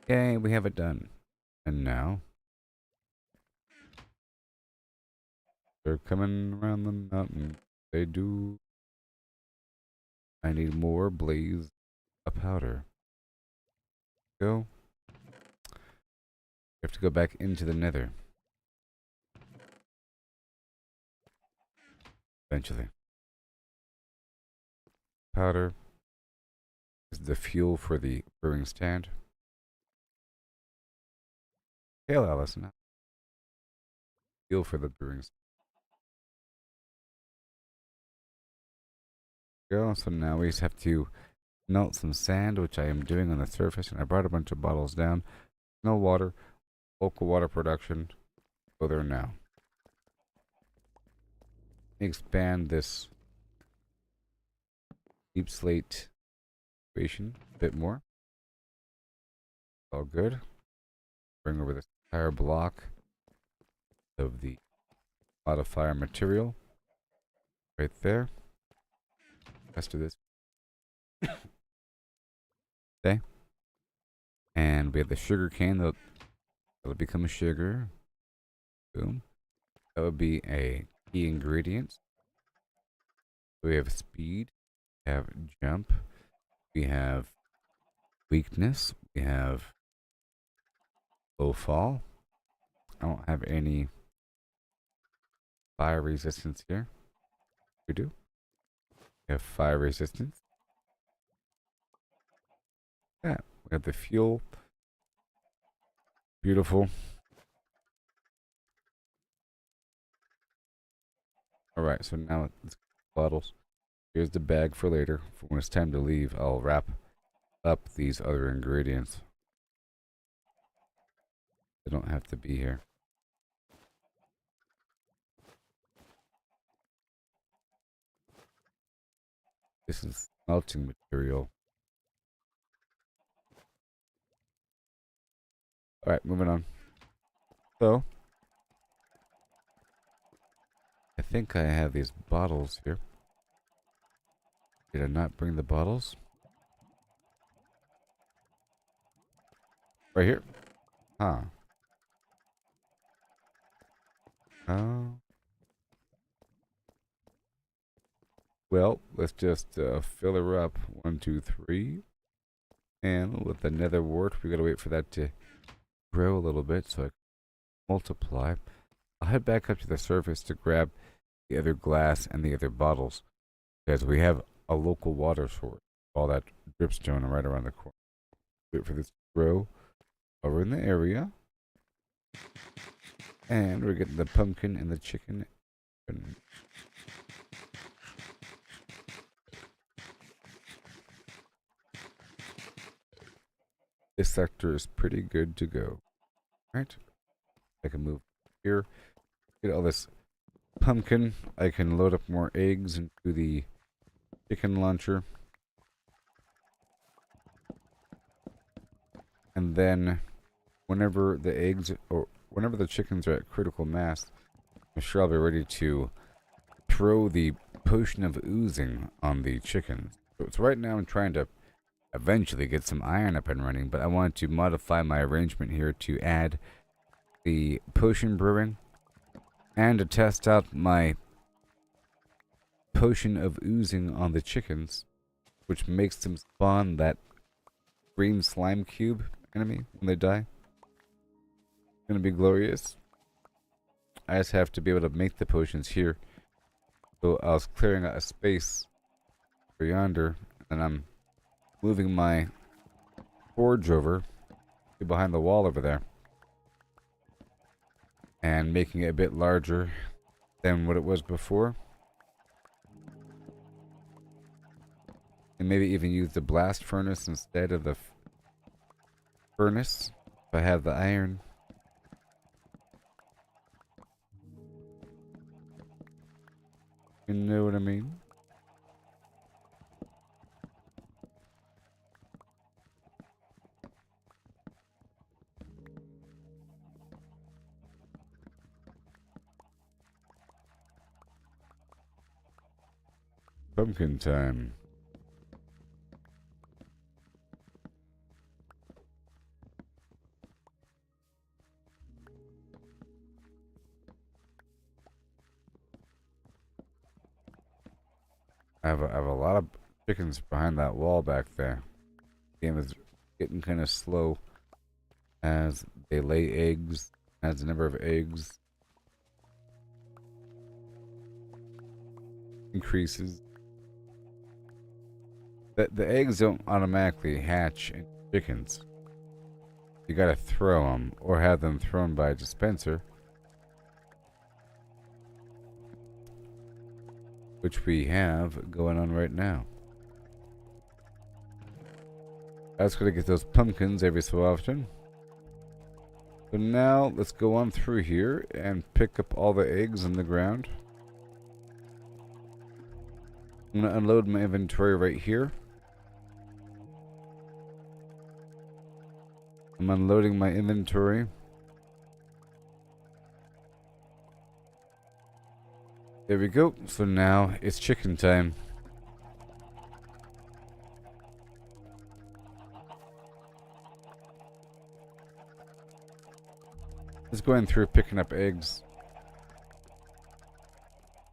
Yay, we have it done. And now they're coming around the mountain. They do. I need more blaze powder. Go. We have to go back into the nether. Eventually. Powder is the fuel for the brewing stand. Hail Allison. Fuel for the brewing stand. Go. So now we just have to melt some sand, which I am doing on the surface, and I brought a bunch of bottles down. No water, local water production. Go there now. Expand this deep slate situation a bit more. All good. Bring over this entire block of the modifier material right there. Rest of this. Okay. And we have the sugar cane that'll become a sugar. Boom. That would be a key ingredient. We have speed, we have jump, we have weakness, we have low fall. I don't have any fire resistance here. We do. We have fire resistance. Yeah, we have the fuel. Beautiful. Alright, so now let's get the bottles. Here's the bag for later. For when it's time to leave, I'll wrap up these other ingredients. They don't have to be here. This is melting material. Alright, moving on. So, I think I have these bottles here. Did I not bring the bottles? Right here? Huh. Oh. Well, let's just fill her up. 1, 2, 3. And with the nether wart, we gotta wait for that to grow a little bit so I can multiply. I'll head back up to the surface to grab the other glass and the other bottles, because we have a local water source. All that dripstone right around the corner. Wait for this to grow over in the area. And we're getting the pumpkin and the chicken. This sector is pretty good to go. Right? I can move here. Get all this pumpkin. I can load up more eggs into the chicken launcher. And then whenever the eggs or whenever the chickens are at critical mass, I'm sure I'll be ready to throw the potion of oozing on the chickens. So right now I'm trying to eventually get some iron up and running, but I want to modify my arrangement here to add the potion brewing and to test out my potion of oozing on the chickens, which makes them spawn that green slime cube enemy when they die. It's gonna be glorious. I just have to be able to make the potions here. So I was clearing out a space for yonder, and I'm moving my forge over to behind the wall over there and making it a bit larger than what it was before. And maybe even use the blast furnace instead of the furnace if I have the iron. You know what I mean? Pumpkin time. I have a lot of chickens behind that wall back there. The game is getting kind of slow as they lay eggs, as the number of eggs increases. The eggs don't automatically hatch in chickens. You gotta throw them or have them thrown by a dispenser, which we have going on right now. I was gonna get those pumpkins every so often. So now let's go on through here and pick up all the eggs in the ground. I'm gonna unload my inventory right here. I'm unloading my inventory. There we go. So now it's chicken time. Just going through picking up eggs.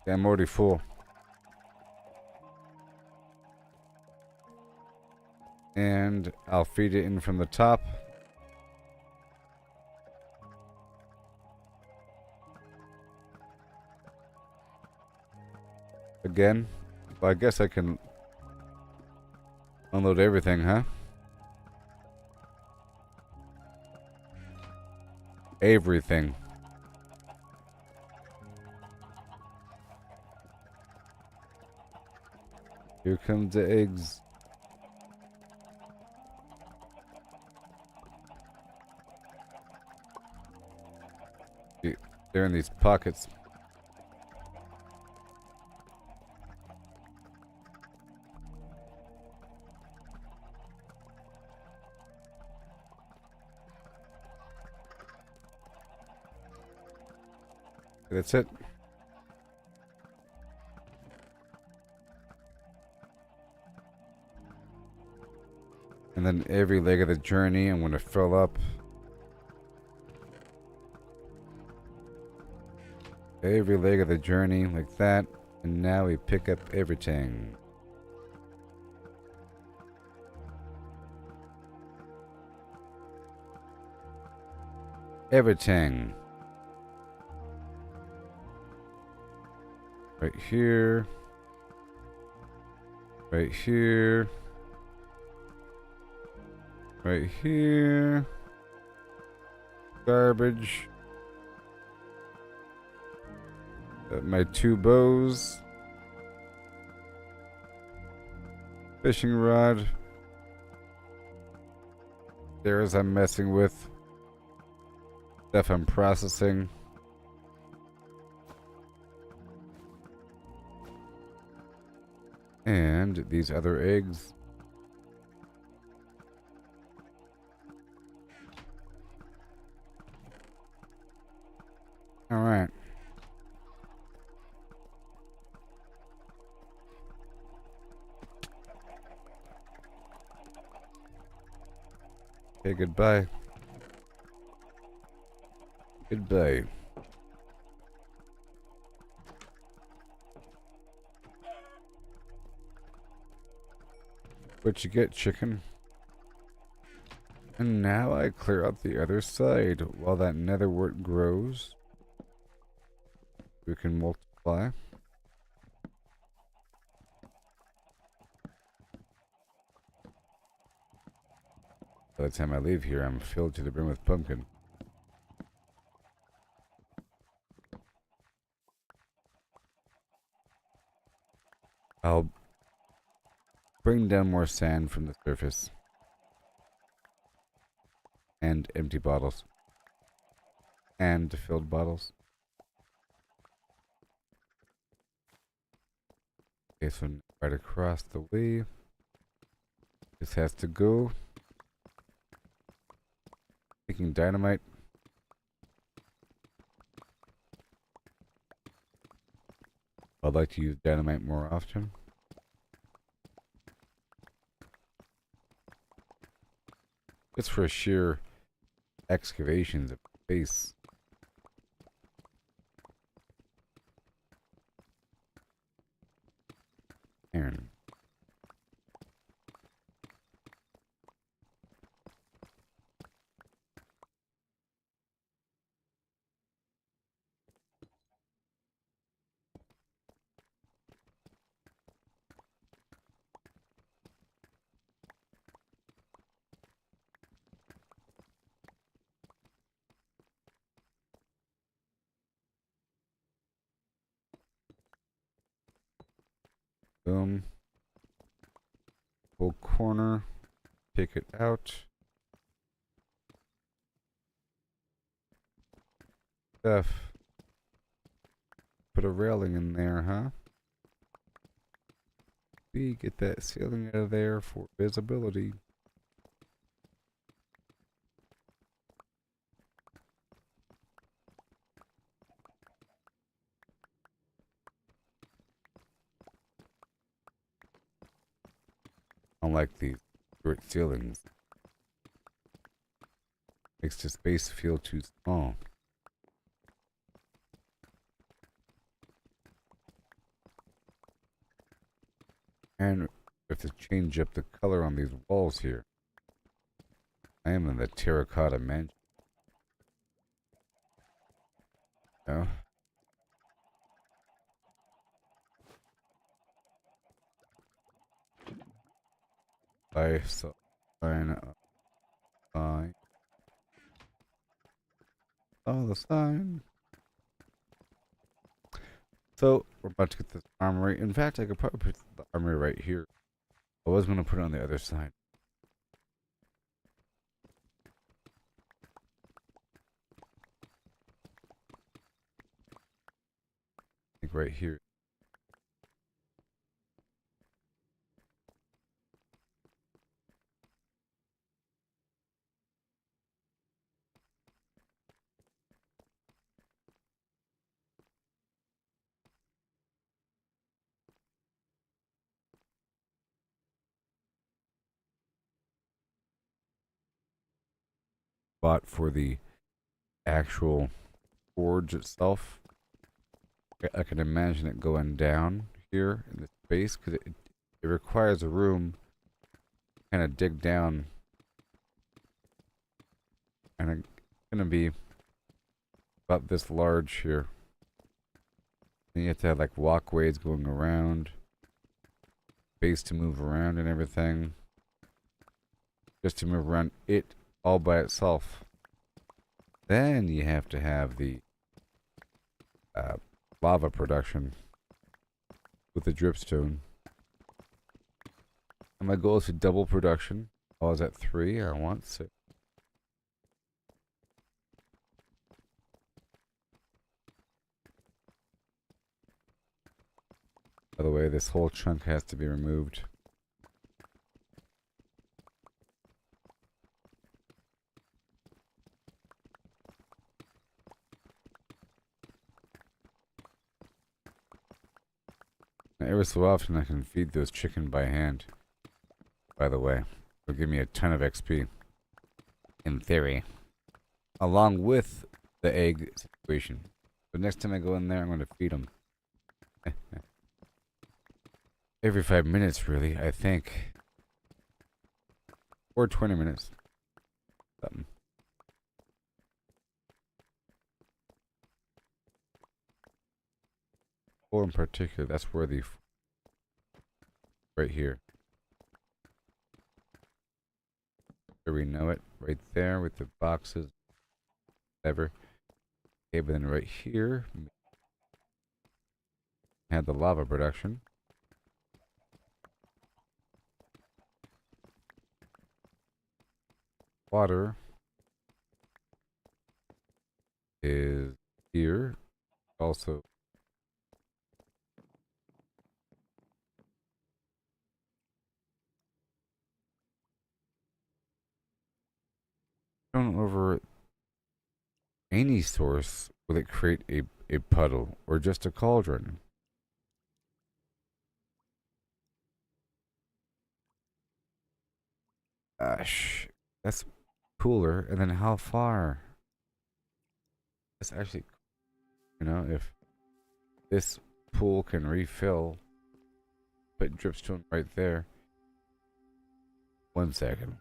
Yeah, I'm already full. And I'll feed it in from the top. Again. Well, I guess I can unload everything, huh? Everything. Here comes the eggs. They're in these pockets. That's it. And then every leg of the journey, I'm going to fill up. Every leg of the journey like that. And now we pick up everything. Everything. Right here. Right here. Right here. Garbage. My 2 bows. Fishing rod. There's I'm messing with. Stuff I'm processing. And these other eggs. Alright. Okay, goodbye. Goodbye. What you get, chicken? And now I clear out the other side. While that netherwort grows, we can multiply. By the time I leave here, I'm filled to the brim with pumpkin. I'll bring down more sand from the surface. And empty bottles. And filled bottles. Okay, so right across the way. This has to go. Making dynamite. I'd like to use dynamite more often. Just for sheer excavations of space. Iron. Boom. Whole corner. Take it out. Stuff. Put a railing in there, huh? We get that ceiling out of there for visibility. Unlike these short ceilings. Makes the space feel too small. And we have to change up the color on these walls here. I am in the terracotta mansion. No. I saw sign. Sign. Saw the sign. So we're about to get this armory. In fact, I could probably put the armory right here. I was going to put it on the other side. I think right here. Spot for the actual forge itself. I can imagine it going down here in the space because it requires a room to kind of dig down, and it's gonna be about this large here. And you have to have like walkways going around, space to move around and everything, just to move around it all by itself. Then you have to have the lava production with the dripstone. And my goal is to double production. I was at 3, I want 6. By the way, this whole chunk has to be removed. Every so often I can feed those chicken by hand. By the way, it'll give me a ton of XP. In theory. Along with the egg situation. But next time I go in there, I'm going to feed them. Every 5 minutes, really, I think. Or 20 minutes. Something. Or in particular, that's where the... Right here. There we know it. Right there with the boxes. Whatever. Okay, but then right here... Had the lava production. Water is here. Also thrown over any source, will it create a puddle or just a cauldron? Gosh, that's cooler. And then how far? That's actually, you know, if this pool can refill, put dripstone right there. 1 second.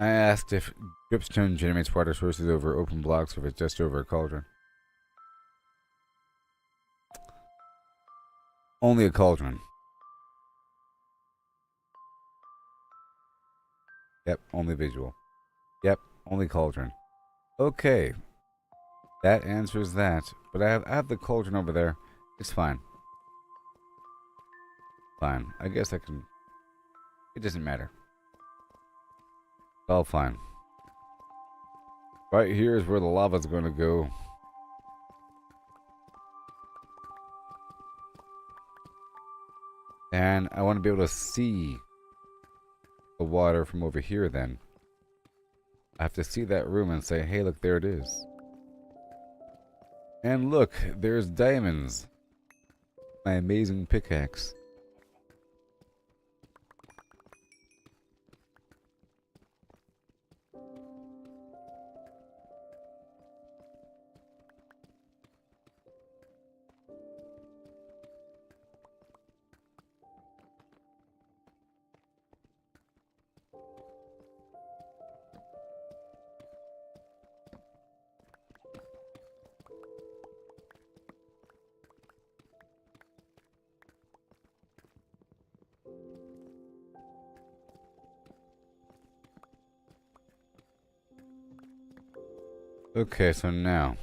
I asked if dripstone generates water sources over open blocks or if it's just over a cauldron. Only a cauldron. Yep, only visual. Yep, only cauldron. Okay. That answers that. But I have the cauldron over there. It's fine. Fine. I guess I can... It doesn't matter. It's all fine. Right here is where the lava's going to go. And I want to be able to see the water from over here then. I have to see that room and say, hey, look, there it is. And look, there's diamonds. My amazing pickaxe. Okay, so now.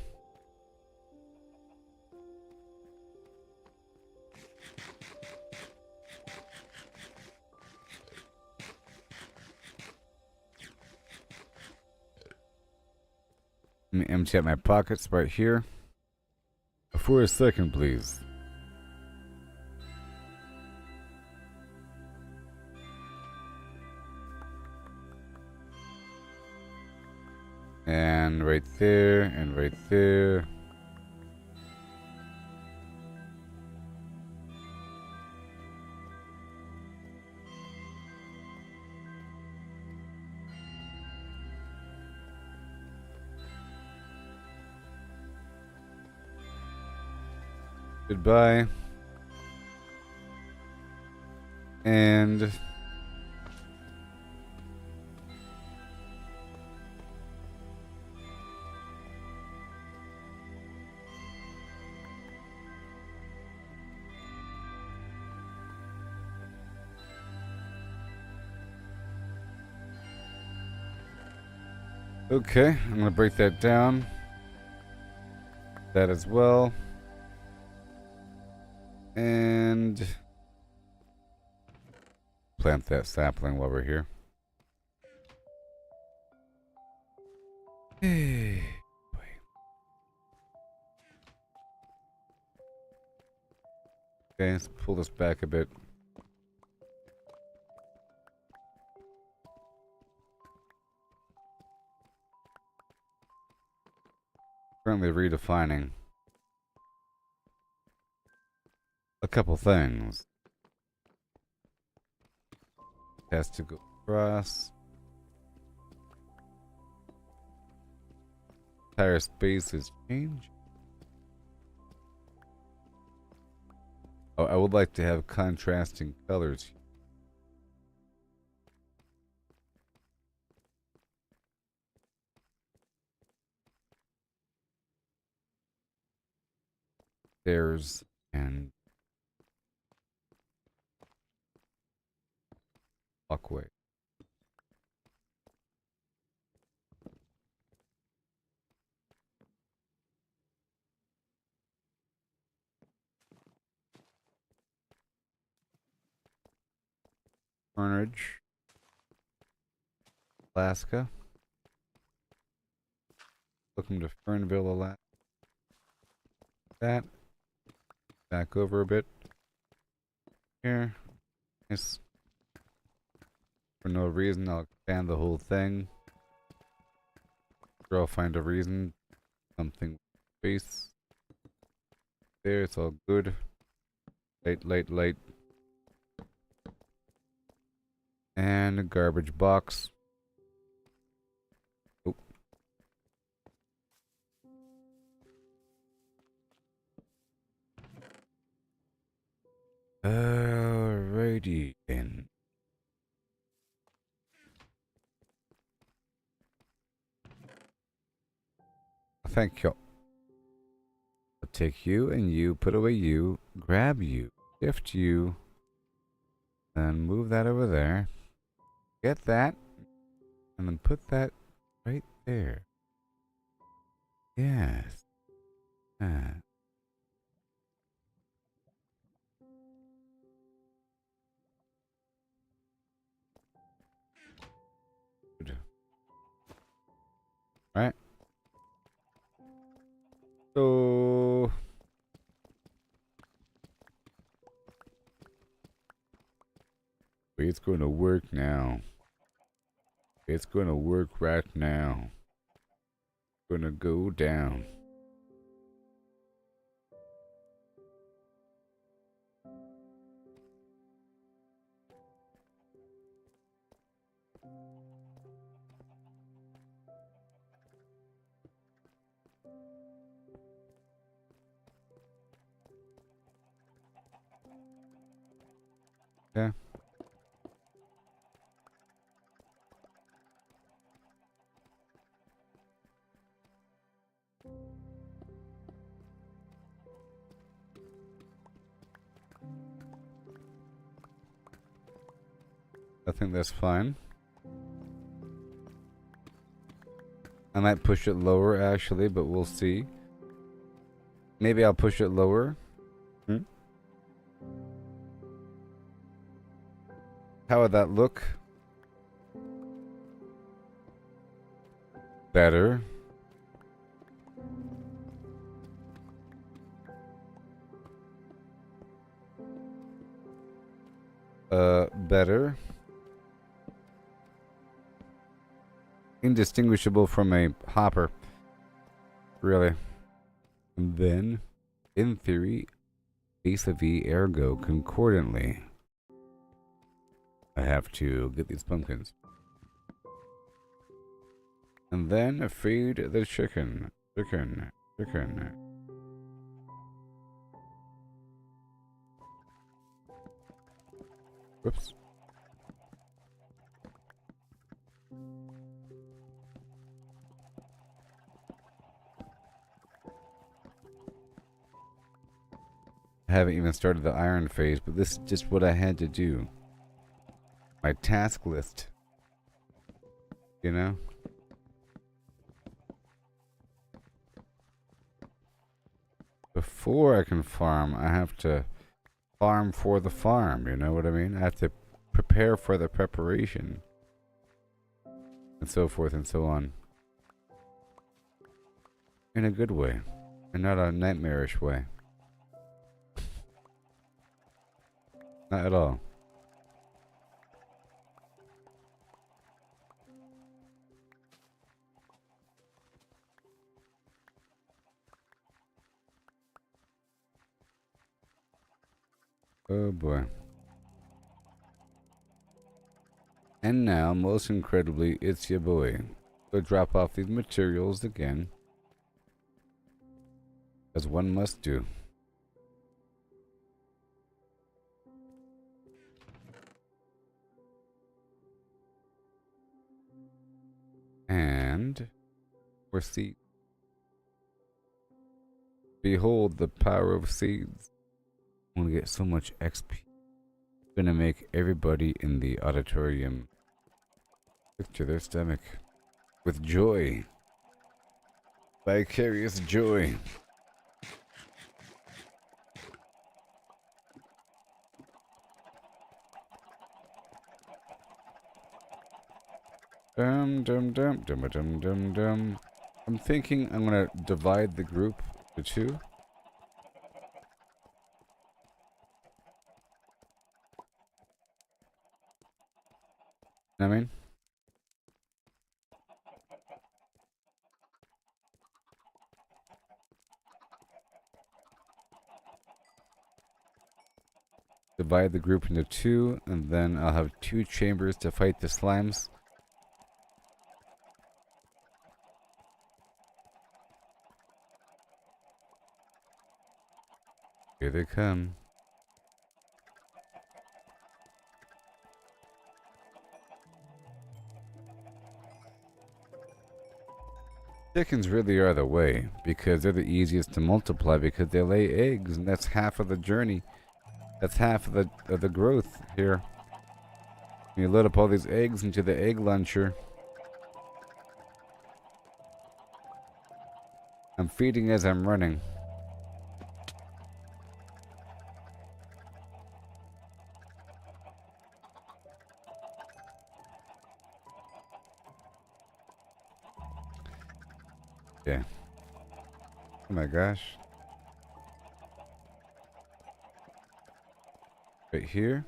Let me empty out my pockets right here. For a second, please. And right there, and right there. Goodbye. And Okay, I'm gonna break that down. That as well. And plant that sapling while we're here. Hey. Okay, let's pull this back a bit. Currently redefining a couple things. Has to go across. Entire space is changed. Oh, I would like to have contrasting colors. Stairs and walkway. Carnage. Alaska. Welcome to Fernville, Alaska. That. Back over a bit. Here. Yes. For no reason, I'll expand the whole thing. Sure, I'll find a reason. Something space. There, it's all good. Light. And a garbage box. Oh. Alrighty then. Thank you. I'll take you and you, put away you, grab you, shift you, and move that over there. Get that, and then put that right there. Yes. Ah. Good. Right. So it's going to work now. It's going to work right now. Going to go down. Yeah. I think that's fine. I might push it lower actually, but we'll see. Maybe I'll push it lower. How would that look? Better. Better. Indistinguishable from a hopper. Really. And then, in theory, vis-a-vis ergo concordantly. I have to get these pumpkins. And then feed the chicken. Chicken. Whoops. I haven't even started the iron phase, but this is just what I had to do. My task list. You know? before I can farm, I have to farm for the farm. You know what I mean? I have to prepare for the preparation. And so forth and so on. In a good way. And not a nightmarish way. Not at all. Oh boy. And now, most incredibly, it's your boy. Go drop off these materials again. As one must do. And for seeds. Behold the power of seeds. I'm gonna get so much XP. It's gonna make everybody in the auditorium picture their stomach with joy. Vicarious joy. Dum dum dum dum dum dum dum. I'm thinking I'm gonna divide the group to two. I mean, divide the group into two, and then I'll have two chambers to fight the slimes. Here they come. Chickens really are the way, because they're the easiest to multiply because they lay eggs, and that's half of the journey. That's half of the growth here. You load up all these eggs into the egg launcher. I'm feeding as I'm running. Yeah. Oh my gosh. Right here.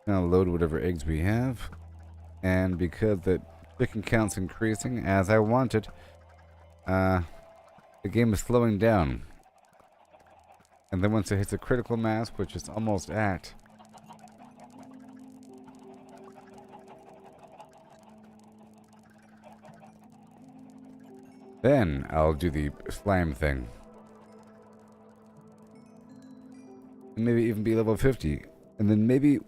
Now load whatever eggs we have. And because the chicken count's increasing as I wanted, the game is slowing down. And then once it hits a critical mass, which it's almost at, then I'll do the slime thing. And maybe even be level 50. And then maybe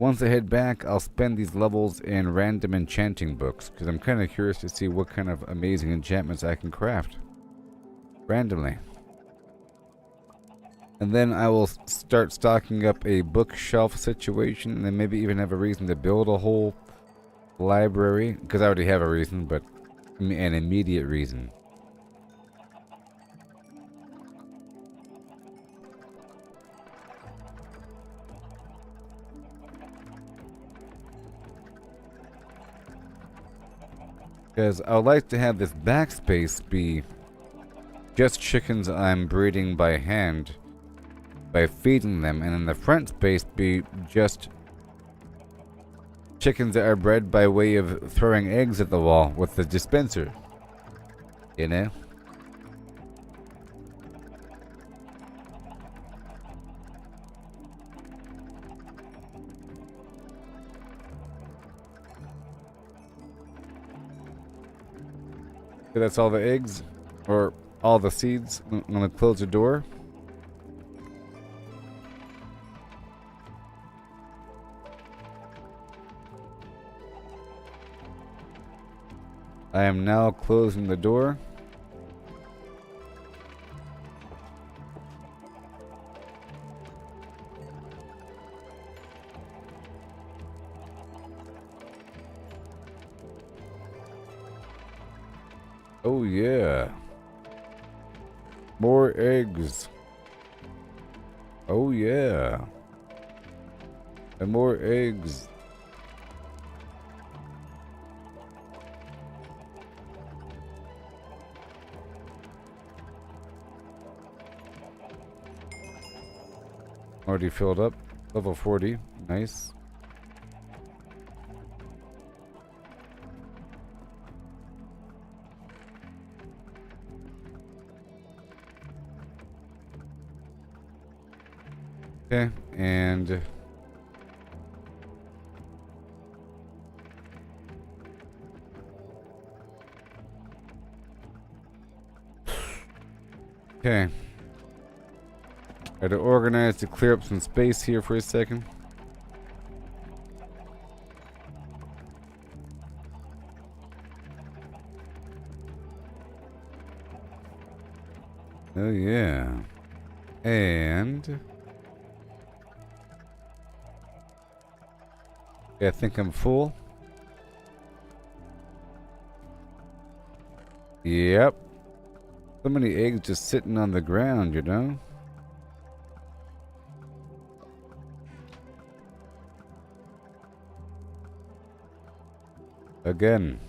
once I head back, I'll spend these levels in random enchanting books, because I'm kind of curious to see what kind of amazing enchantments I can craft. Randomly. And then I will start stocking up a bookshelf situation, and then maybe even have a reason to build a whole library, because I already have a reason, but an immediate reason. Because I would like to have this backspace be just chickens I'm breeding by hand, by feeding them, and then the front space be just chickens that are bred by way of throwing eggs at the wall with the dispenser. You know? So that's all the eggs, or all the seeds. I'm gonna close the door. I am now closing the door. Oh yeah. More eggs. Oh yeah. And more eggs. Already filled up. Level 40. Nice. Okay, and okay. Got to organize to clear up some space here for a second. Oh yeah. And yeah, I think I'm full. Yep. So many eggs just sitting on the ground, you know? Again.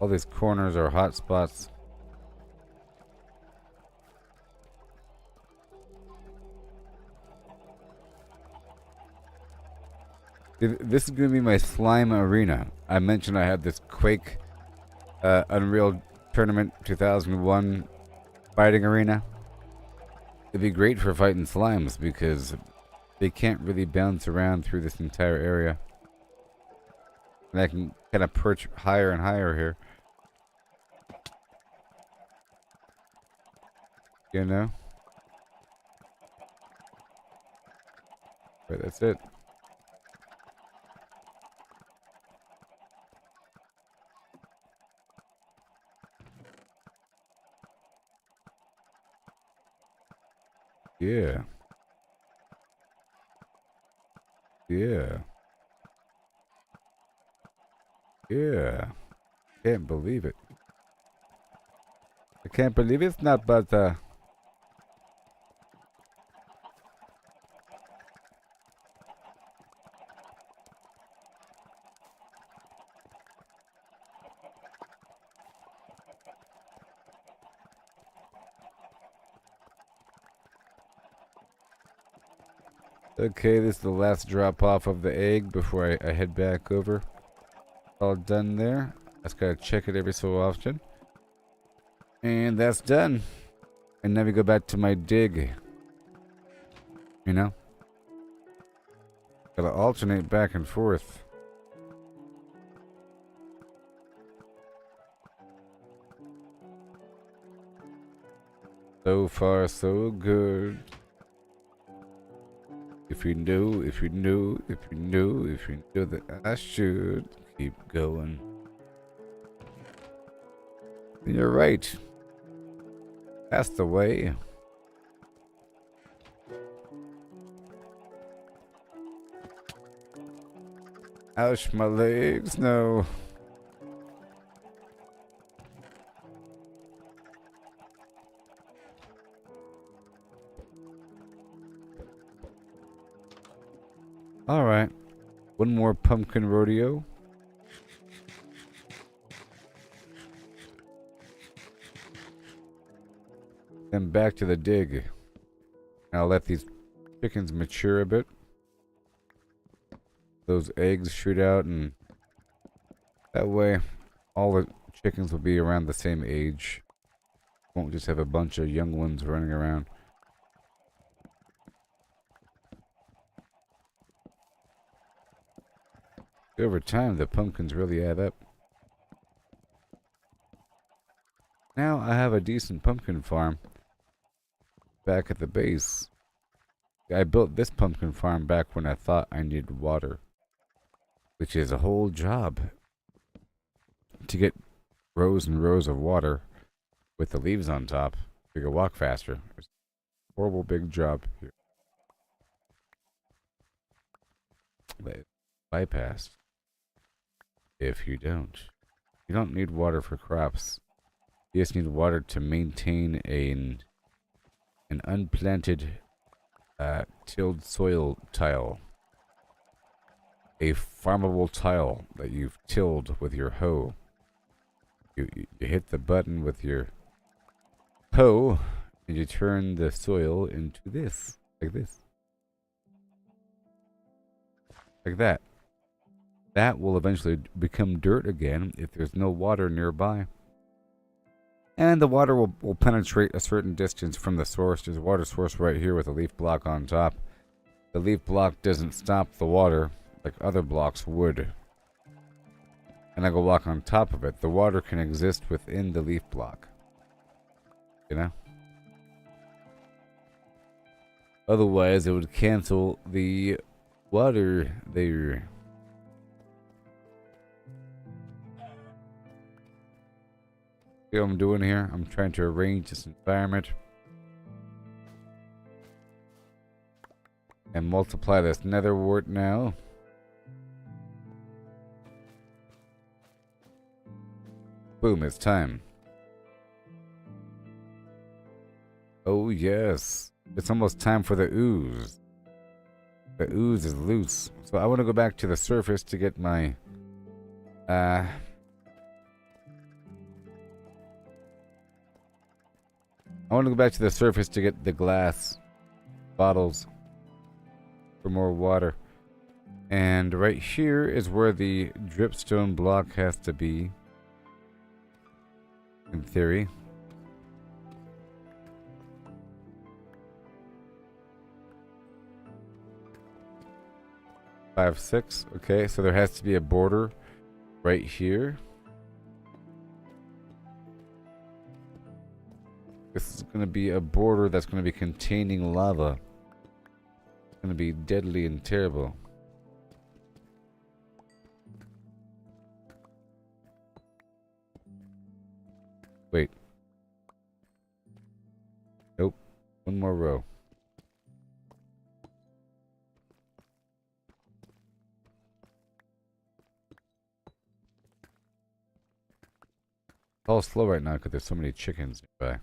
All these corners are hot spots. This is going to be my slime arena. I mentioned I had this Quake Unreal Tournament 2001 fighting arena. It'd be great for fighting slimes because they can't really bounce around through this entire area. And I can kind of perch higher and higher here. You know? But that's it. Yeah. Yeah. Yeah. Can't believe it. I can't believe it's not but okay, this is the last drop off of the egg before I head back over. All done there. I just gotta check it every so often. And that's done. And now we go back to my dig. You know? Gotta alternate back and forth. So far, so good. If you knew that I should keep going. You're right. That's the way. Ouch, my legs, no. Alright. One more pumpkin rodeo. Then back to the dig. I'll let these chickens mature a bit. Those eggs shoot out, and that way all the chickens will be around the same age. Won't just have a bunch of young ones running around. Over time, the pumpkins really add up. Now I have a decent pumpkin farm back at the base. I built this pumpkin farm back when I thought I needed water, which is a whole job to get rows and rows of water with the leaves on top. We can walk faster. It's a horrible big job here. But bypassed if you don't. You don't need water for crops. You just need water to maintain an unplanted tilled soil tile. A farmable tile that you've tilled with your hoe. You hit the button with your hoe and you turn the soil into this. Like this. Like that. That will eventually become dirt again if there's no water nearby. And the water will penetrate a certain distance from the source. There's a water source right here with a leaf block on top. The leaf block doesn't stop the water like other blocks would. And I go walk on top of it. The water can exist within the leaf block. You know? Otherwise, it would cancel the water there. See what I'm doing here? I'm trying to arrange this environment and multiply this nether wart now. Boom, it's time. Oh yes, it's almost time for the ooze. The ooze is loose. So I want to go back to the surface to get my I want to go back to the surface to get the glass bottles for more water. And right here is where the dripstone block has to be, in theory. Five, 6. Okay, so there has to be a border right here. This is going to be a border that's going to be containing lava. It's going to be deadly and terrible. Wait. Nope. One more row. It's all slow right now because there's so many chickens nearby.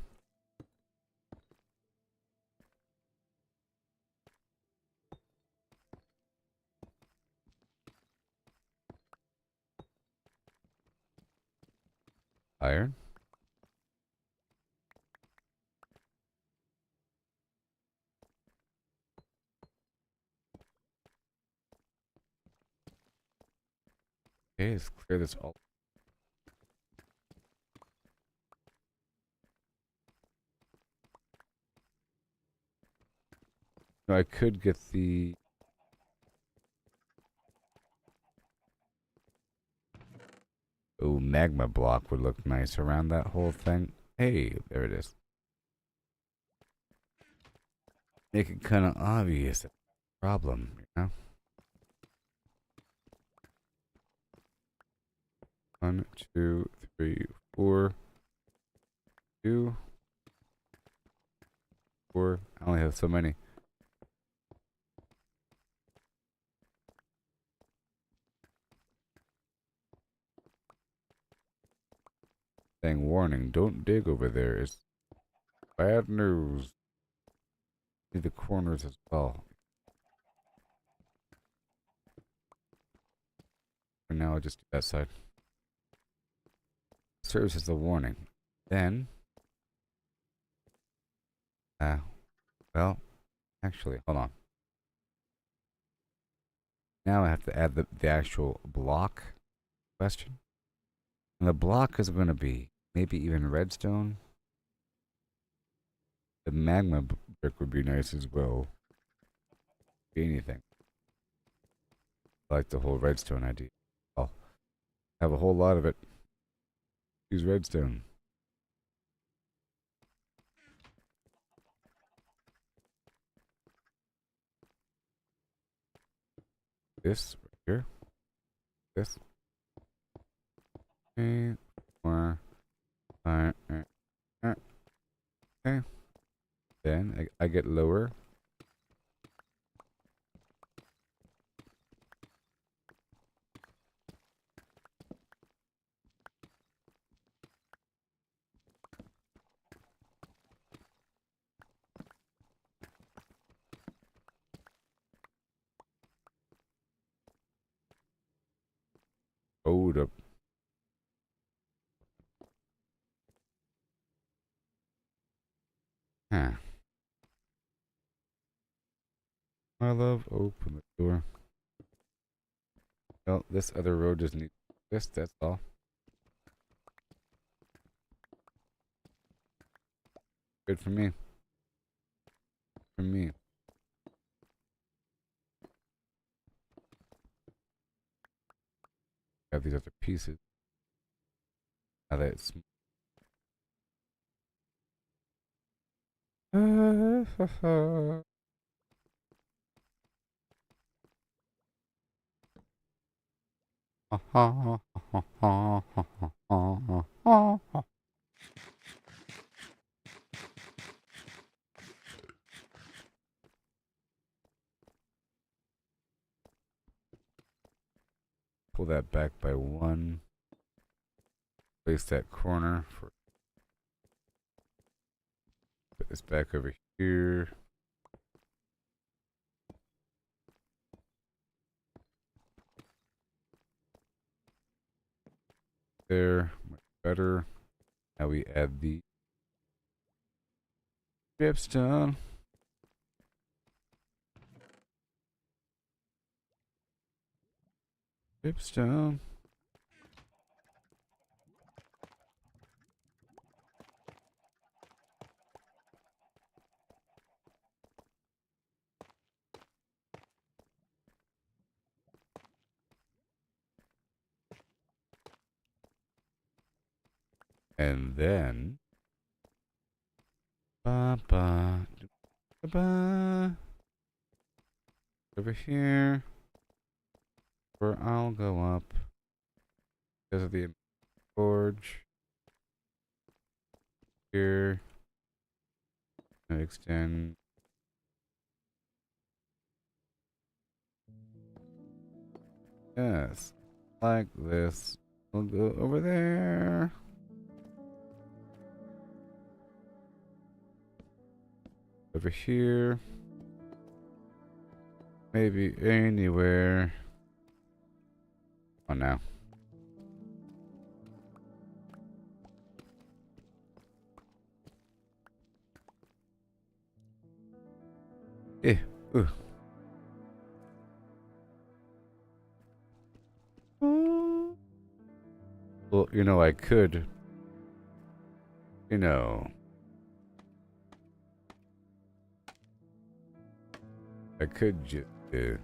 Iron. Okay, let's clear this all. No, I could get the... Oh, magma block would look nice around that whole thing. Hey, there it is. Make it kind of obvious. That's a problem, you know? 1, 2, 3, 4. 2. 4. I only have so many. Saying warning, don't dig over there. It's bad news. Need the corners as well. For now, I'll just do that side. Serves as a warning. Then, well, actually, hold on. Now I have to add the actual block question. And the block is going to be maybe even redstone. The magma brick would be nice as well. Be anything. I like the whole redstone idea. I'll have a whole lot of it. Use redstone. This right here. This. Okay. Okay. Then I get lower. Hold up. Huh. My love, open the door. Well, this other road doesn't need this, that's all. Good for me. For me. Got these other pieces. Now that it's pull that back by one. Place that corner for. Put this back over here. There, much better. Now we add the dripstone. Dripstone. And then ba ba ba ba over here where I'll go up because of the forge here and extend. Yes, like this. We'll go over there. Over here. Maybe anywhere. Oh, now. Eh, ooh. Well, you know, I could. You know. I could just do.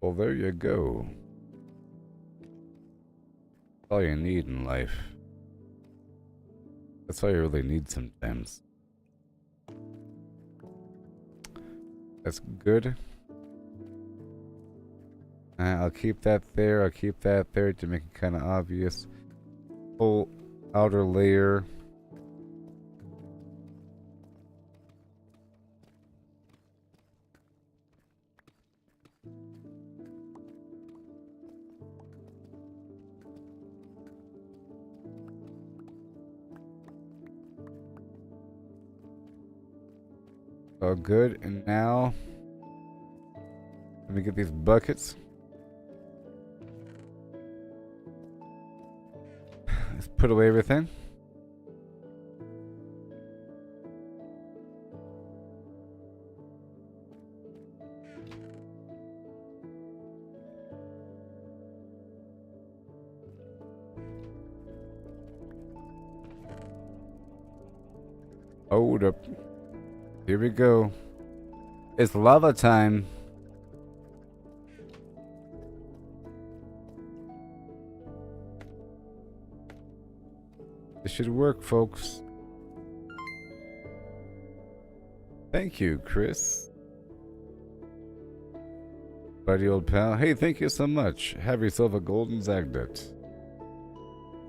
Well, there you go. That's all you need in life. That's all you really need sometimes. That's good. I'll keep that there. I'll keep that there to make it kind of obvious. Whole outer layer. All good. And now, let me get these buckets. Let's put away everything. Hold up. Here we go. It's lava time. This should work, folks. Thank you, Chris. Buddy old pal. Hey, thank you so much. Have yourself a golden Zagnet.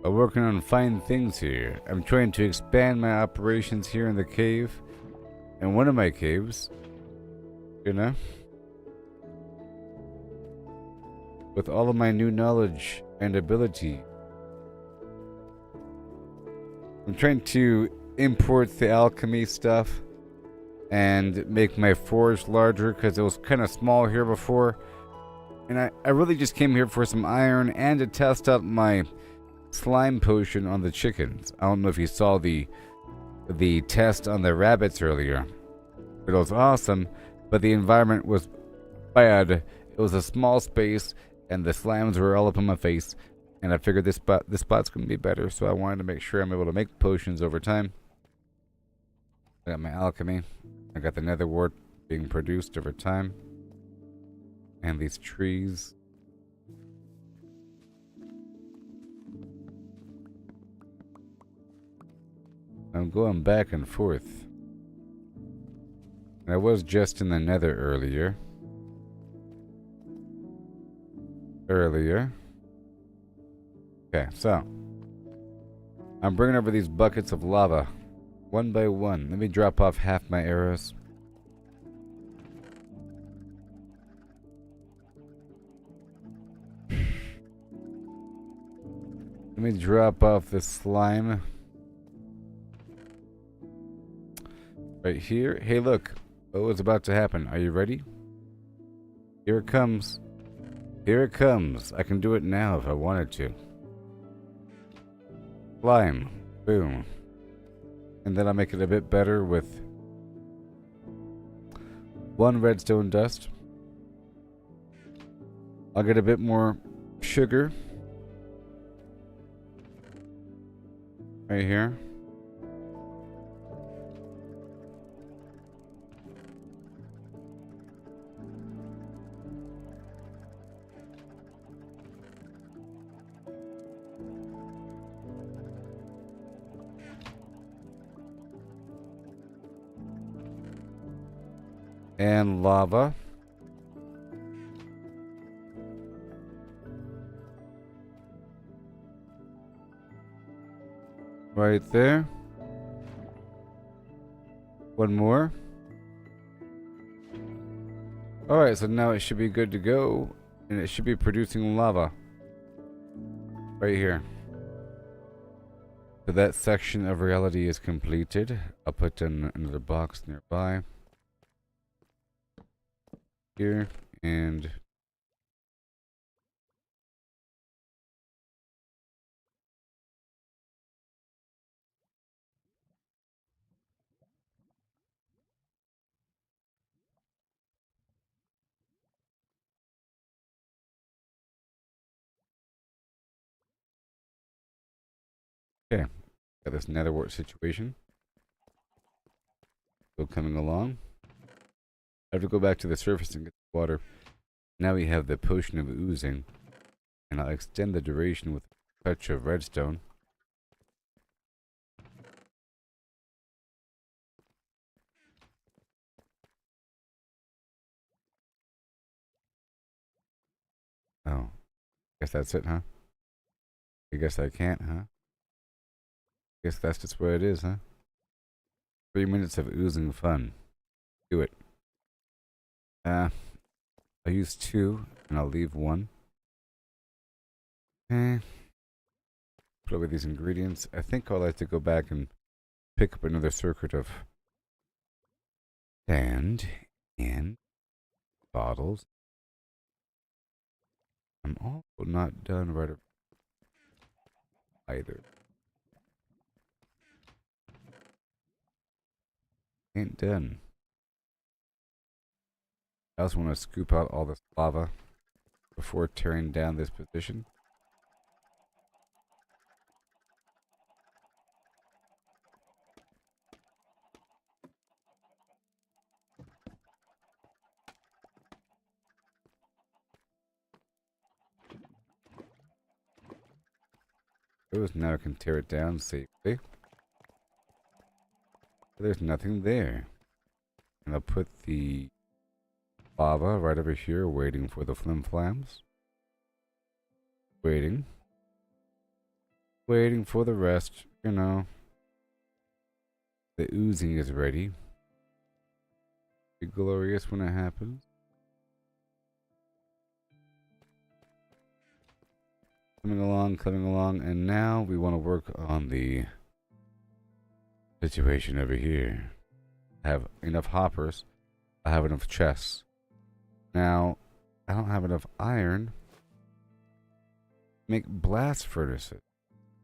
I'm working on fine things here. I'm trying to expand my operations here in the cave. In one of my caves. You know? With all of my new knowledge and ability. I'm trying to import the alchemy stuff and make my forge larger because it was kind of small here before. And I really just came here for some iron and to test out my slime potion on the chickens. I don't know if you saw the test on the rabbits earlier. It was awesome, but the environment was bad. It was a small space and the slimes were all up in my face. And I figured this spot's gonna be better, so I wanted to make sure I'm able to make potions over time. I got my alchemy. I got the nether wart being produced over time. And these trees. I'm going back and forth. I was just in the nether earlier. Okay, so. I'm bringing over these buckets of lava. One by one. Let me drop off half my arrows. Let me drop off this slime. Right here. Hey, look. What was about to happen? Are you ready? Here it comes. Here it comes. I can do it now if I wanted to. Slime. Boom. And then I'll make it a bit better with 1 redstone dust. I'll get a bit more sugar. Right here. And lava. Right there. One more. Alright, so now it should be good to go. And it should be producing lava. Right here. So that section of reality is completed. I'll put in another box nearby. Here and okay. Got this nether wart situation. Still coming along. I have to go back to the surface and get the water. Now we have the potion of oozing. And I'll extend the duration with a touch of redstone. Oh. Guess that's it, huh? I guess I can't, huh? Guess that's just what it is, huh? 3 minutes of oozing fun. Do it. I'll use 2 and I'll leave 1. Put away these ingredients. I think I'll like to go back and pick up another circuit of sand and bottles. I'm also not done right either. Ain't done. I also want to scoop out all this lava before tearing down this position. Now I can tear it down safely. There's nothing there. And I'll put the lava right over here waiting for the flimflams. Waiting. Waiting for the rest, you know. The oozing is ready. Be glorious when it happens. Coming along, and now we want to work on the situation over here. I have enough hoppers. I have enough chests. Now, I don't have enough iron to make blast furnaces,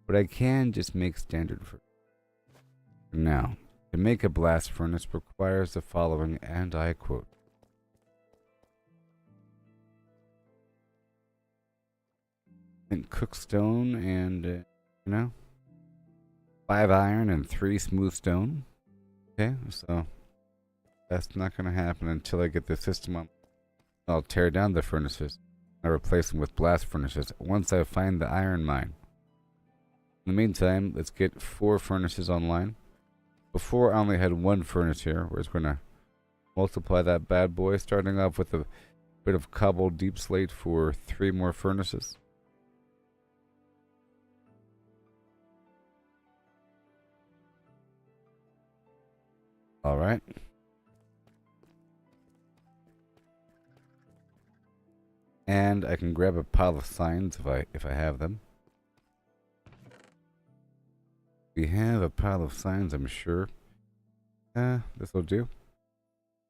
but I can just make standard furnaces. Now, to make a blast furnace requires the following, and I quote. And cook stone and, you know, 5 iron and 3 smooth stone. Okay, so that's not going to happen until I get the system on. I'll tear down the furnaces and replace them with blast furnaces once I find the iron mine. In the meantime, let's get 4 furnaces online. Before I only had 1 furnace here. We're just going to multiply that bad boy, starting off with a bit of cobbled deep slate for 3 more furnaces. All right. And I can grab a pile of signs if I have them. We have a pile of signs, I'm sure. This will do.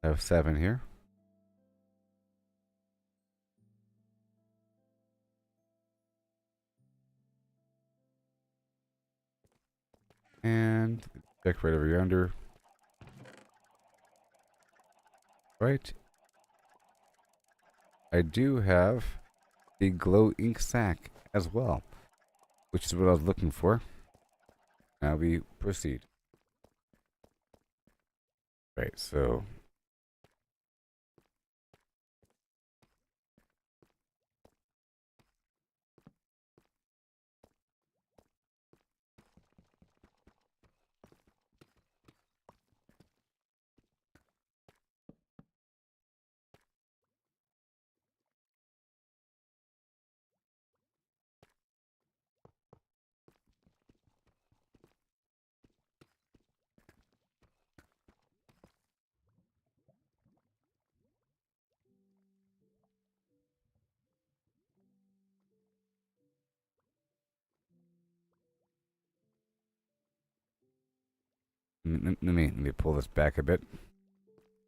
I have 7 here. And check right over yonder. Right. I do have the glow ink sack as well, which is what I was looking for. Now we proceed. Right, so let me pull this back a bit,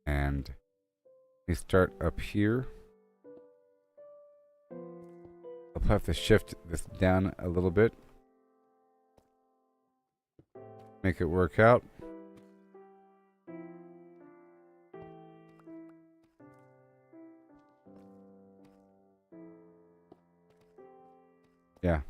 and let me start up here. I'll have to shift this down a little bit, make it work out. Yeah.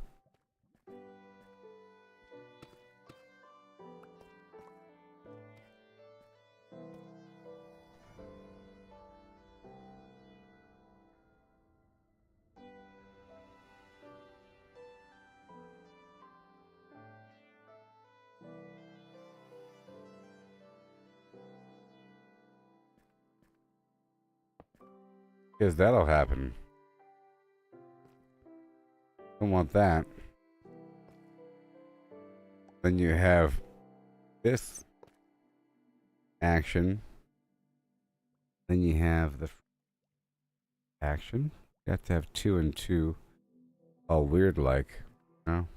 Because that'll happen. Don't want that. Then you have this action. Then you have the action. You have to have 2 and 2. All weird like. No?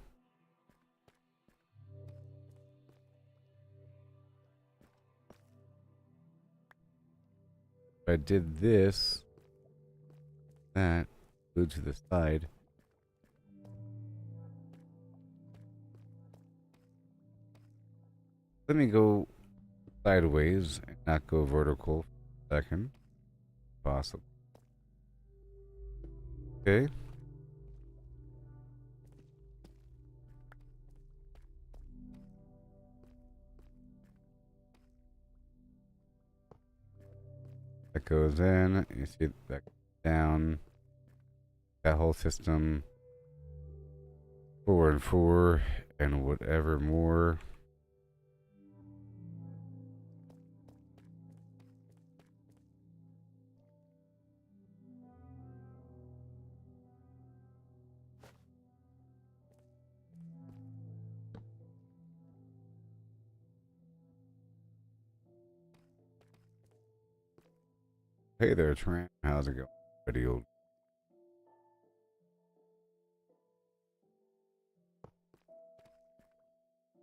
If I did this, that, glued to the side. Let me go sideways and not go vertical for a second. Possible. Okay. That goes in. You see that down. That whole system. 4 and 4 and whatever more. Hey there, Tran. How's it going? Pretty old.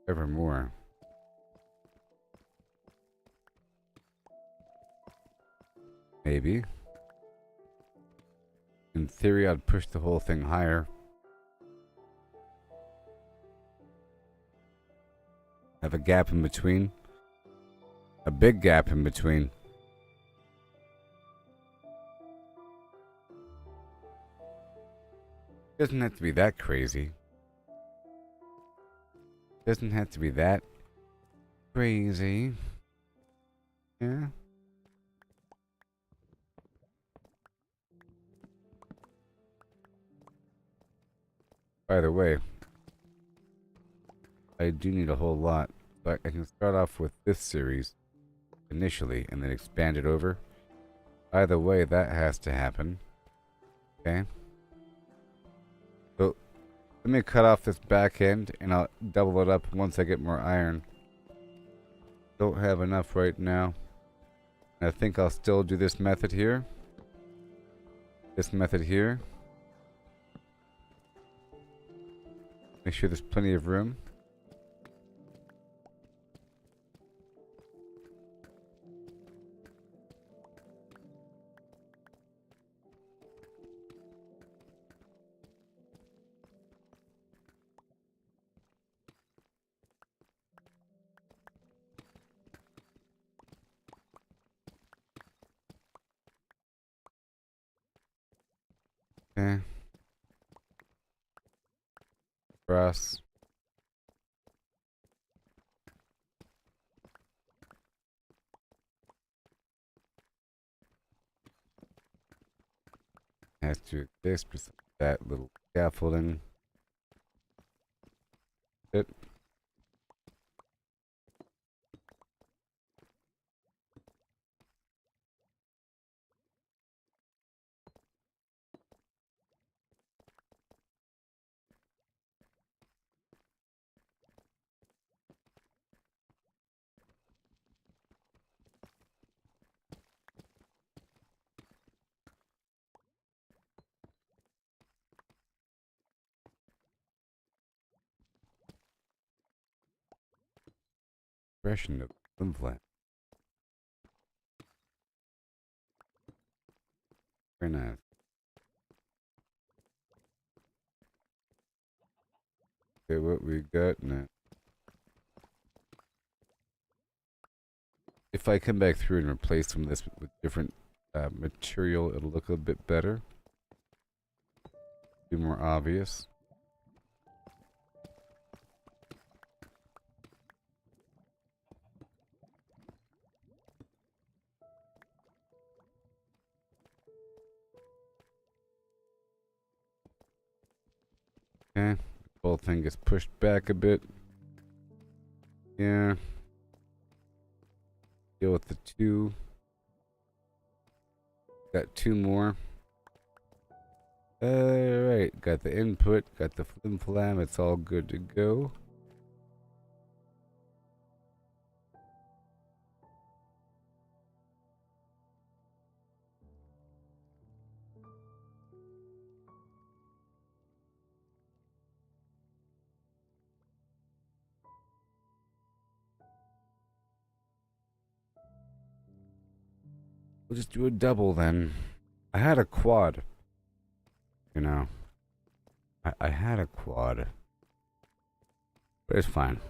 Evermore. Maybe. In theory, I'd push the whole thing higher. Have a gap in between. A big gap in between. Doesn't have to be that crazy. Doesn't have to be that crazy. Yeah. By the way, I do need a whole lot, but I can start off with this series initially and then expand it over. Either way, that has to happen. Okay. So let me cut off this back end and I'll double it up once I get more iron. Don't have enough right now. I think I'll still do this method here. This method here. Make sure there's plenty of room. Okay. Brass. Has to exist with that little scaffolding. It. Expression of Flimflam. Very nice. Okay, what we got now. If I come back through and replace some of this with different material, it'll look a bit better. Be more obvious. Okay, the whole thing gets pushed back a bit. Yeah. Deal with the two. Got two more. Alright, got the input, got the flim-flam, it's all good to go. We'll just do a double then. I had a quad. You know. I had a quad. But it's fine.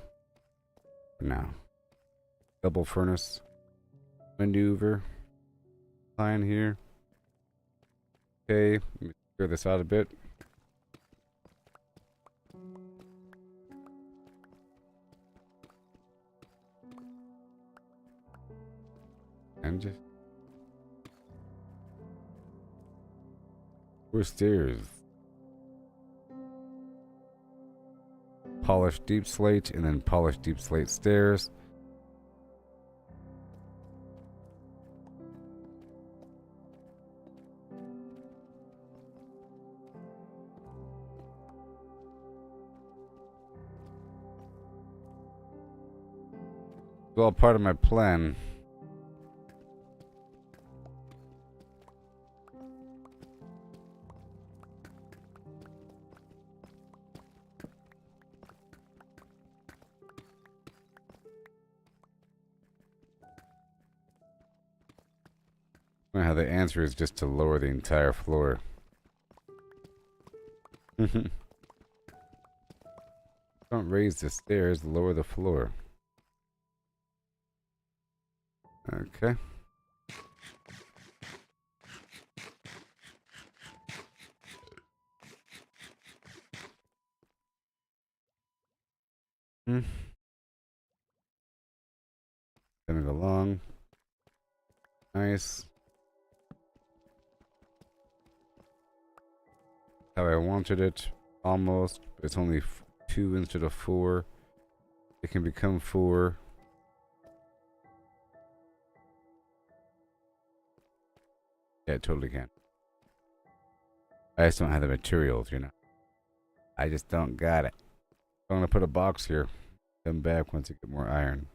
For now. Double furnace. Maneuver. Fine here. Okay. Let me clear this out a bit. And just. Where's stairs? Polished deep slate and then polished deep slate stairs. It's all part of my plan. How the answer is just to lower the entire floor. Don't raise the stairs, lower the floor. Okay. Coming along. Nice. How I wanted it. Almost. It's only 2 instead of 4. It can become 4. Yeah, it totally can. I just don't have the materials, you know. I just don't got it. I'm gonna put a box here. Come back once I get more iron.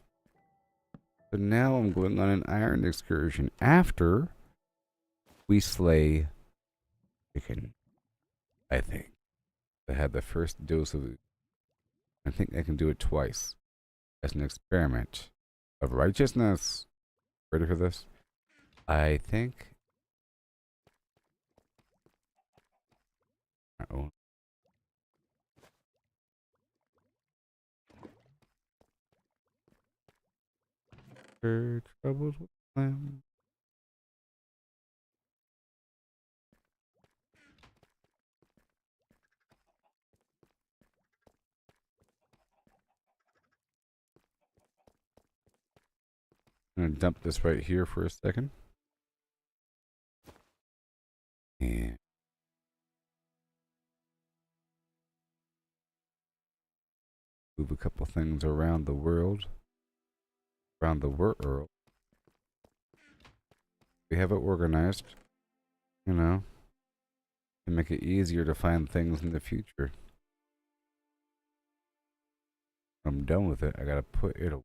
So now I'm going on an iron excursion after we slay chicken. I think. I had the first dose of it. I think I can do it twice. As an experiment of righteousness. Ready for this? I think. Uh-oh. Troubles with them. I'm gonna dump this right here for a second. And move a couple things around the world. Around the world. We have it organized. You know. To make it easier to find things in the future. When I'm done with it, I gotta put it away.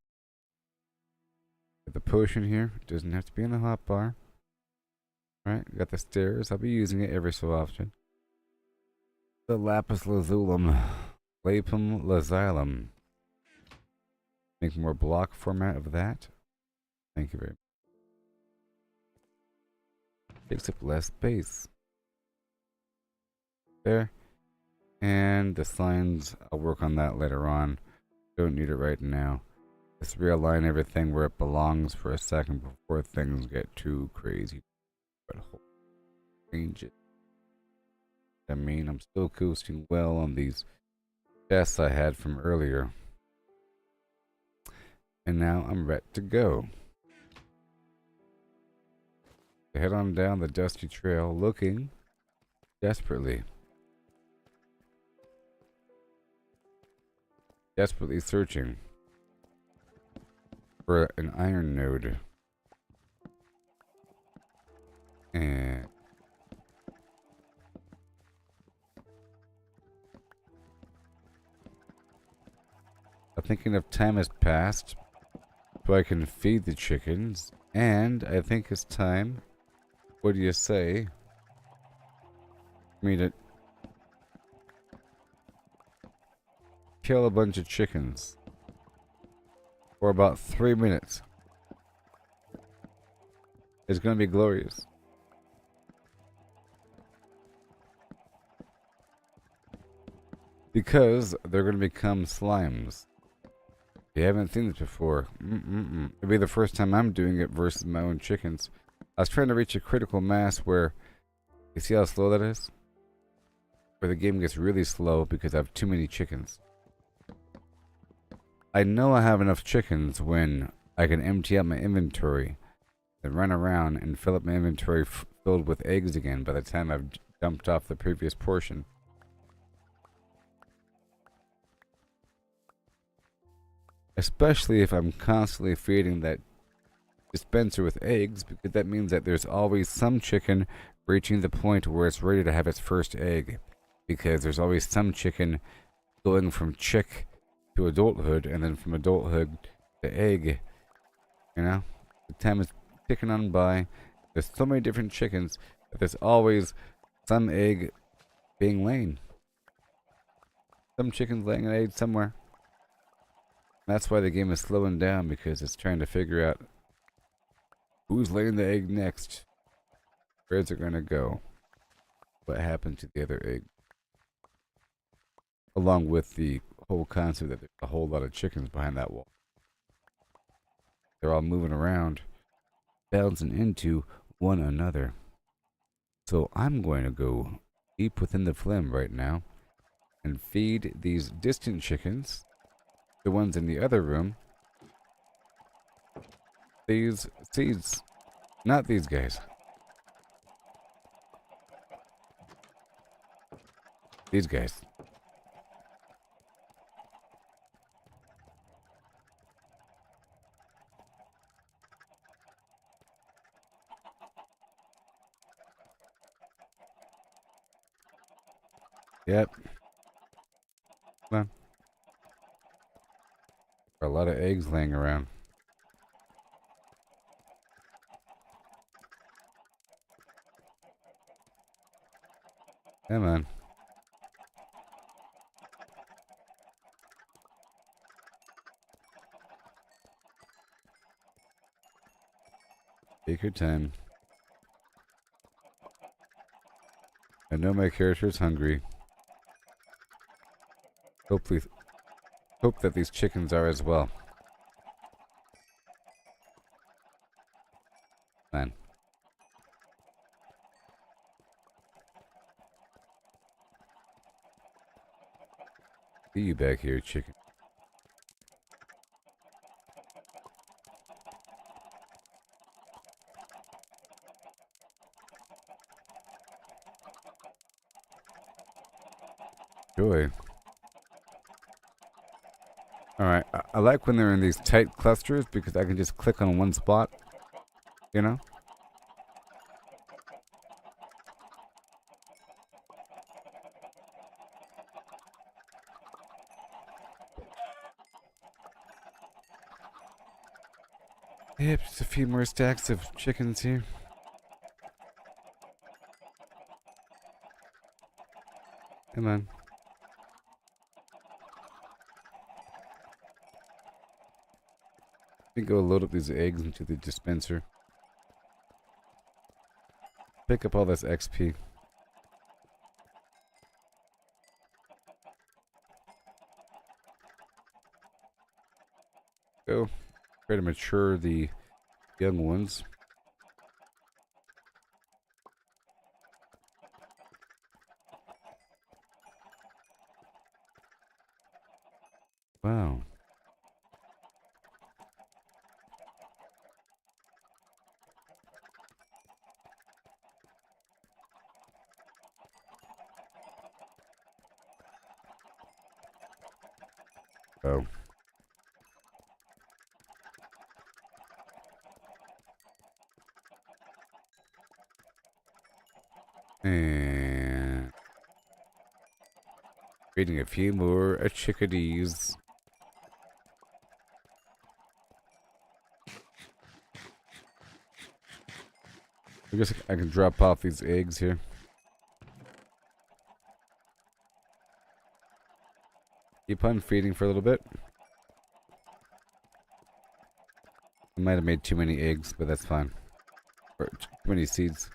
The potion here doesn't have to be in the hotbar. Alright, got the stairs. I'll be using it every so often. The lapis lazulum. Lapum lazulum. Make more block format of that. Thank you very much. Takes up less space. There. And the signs, I'll work on that later on. Don't need it right now. Let's realign everything where it belongs for a second before things get too crazy. But change it. I mean, I'm still coasting well on these chests I had from earlier. And now I'm ready to go. Head on down the dusty trail looking desperately searching for an iron node. And I think enough time has passed so I can feed the chickens, and I think it's time, what do you say, for me to kill a bunch of chickens for about 3 minutes. It's gonna be glorious. Because they're gonna become slimes. If you haven't seen this before, it'll be the first time I'm doing it versus my own chickens. I was trying to reach a critical mass where, you see how slow that is? Where the game gets really slow because I have too many chickens. I know I have enough chickens when I can empty out my inventory and run around and fill up my inventory filled with eggs again by the time I've dumped off the previous portion. Especially if I'm constantly feeding that dispenser with eggs, because that means that there's always some chicken reaching the point where it's ready to have its first egg. Because there's always some chicken going from chick to adulthood, and then from adulthood to egg. You know? The time is ticking on by. There's so many different chickens that there's always some egg being laid. Some chicken's laying an egg somewhere. That's why the game is slowing down, because it's trying to figure out who's laying the egg next. Where's it gonna go? What happened to the other egg? Along with the whole concept that there's a whole lot of chickens behind that wall. They're all moving around, bouncing into one another. So I'm going to go deep within the phlegm right now and feed these distant chickens, the ones in the other room, these seeds. Not these guys. These guys. Yep. Come on. There are a lot of eggs laying around. Come on. Take your time. I know my character is hungry. Hopefully, hope that these chickens are as well. Man. See you back here, chicken. Joy. Alright, I like when they're in these tight clusters because I can just click on one spot, you know? Yep, just a few more stacks of chickens here. Come on. Let me go load up these eggs into the dispenser. Pick up all this XP. Go. Try to mature the young ones. Wow. Oh. And creating a few more chickadees. I guess I can drop off these eggs here. Keep on feeding for a little bit. I might have made too many eggs, but that's fine. Or too many seeds.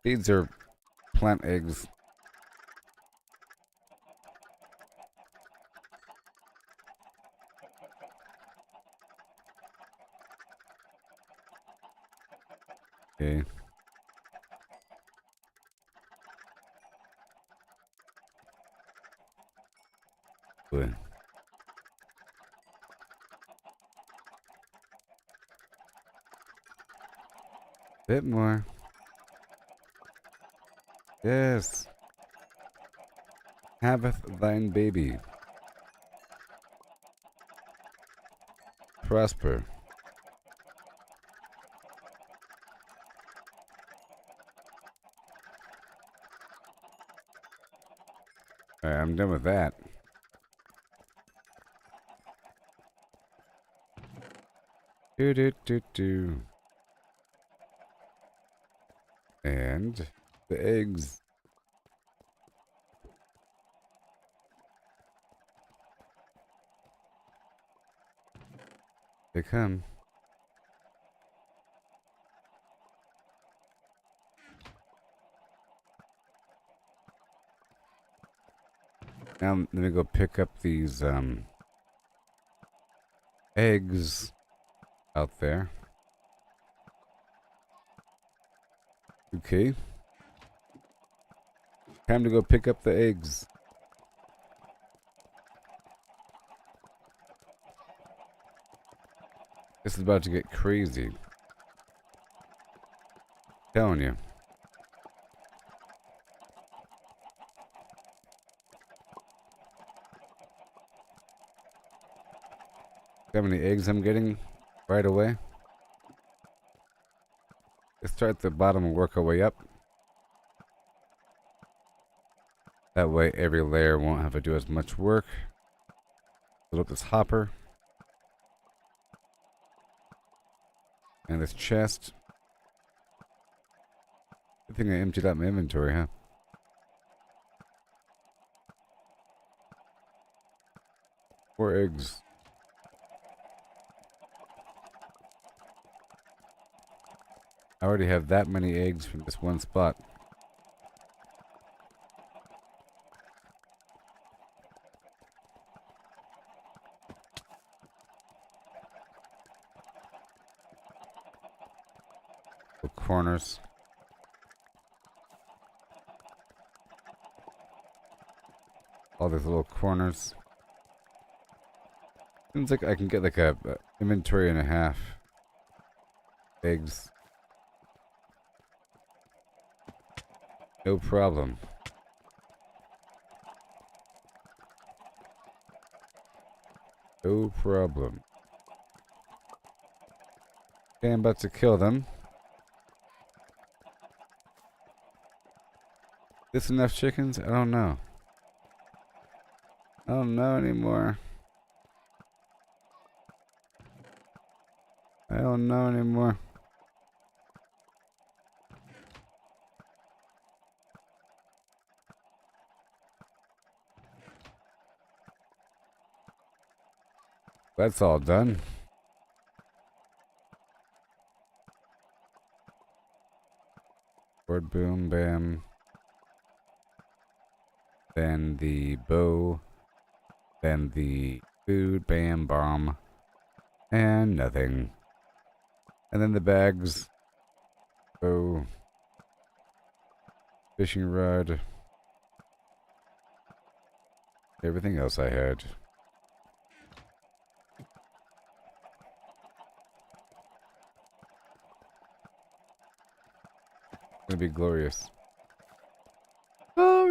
Seeds are plant eggs. Okay. Good. Bit more. Yes. Haveth thine baby. Prosper. Alright, I'm done with that. Do do do do. And the eggs. They come. Now let me go pick up these eggs out there. Okay. Time to go pick up the eggs. This is about to get crazy. Telling you. See how many eggs I'm getting right away? Let's start at the bottom and work our way up. That way every layer won't have to do as much work. Fill up this hopper. And this chest. Good thing I emptied out my inventory, huh? Four eggs. I already have that many eggs from this one spot. The corners. All these little corners. Seems like I can get like a inventory and a half. Eggs. No problem. No problem. Okay, I'm about to kill them. This enough chickens? I don't know. I don't know anymore. I don't know anymore. That's all done. Board boom, bam. Then the bow. Then the food, bam, bomb. And nothing. And then the bags. Bow. Fishing rod. Everything else I had. Gonna be glorious. Oh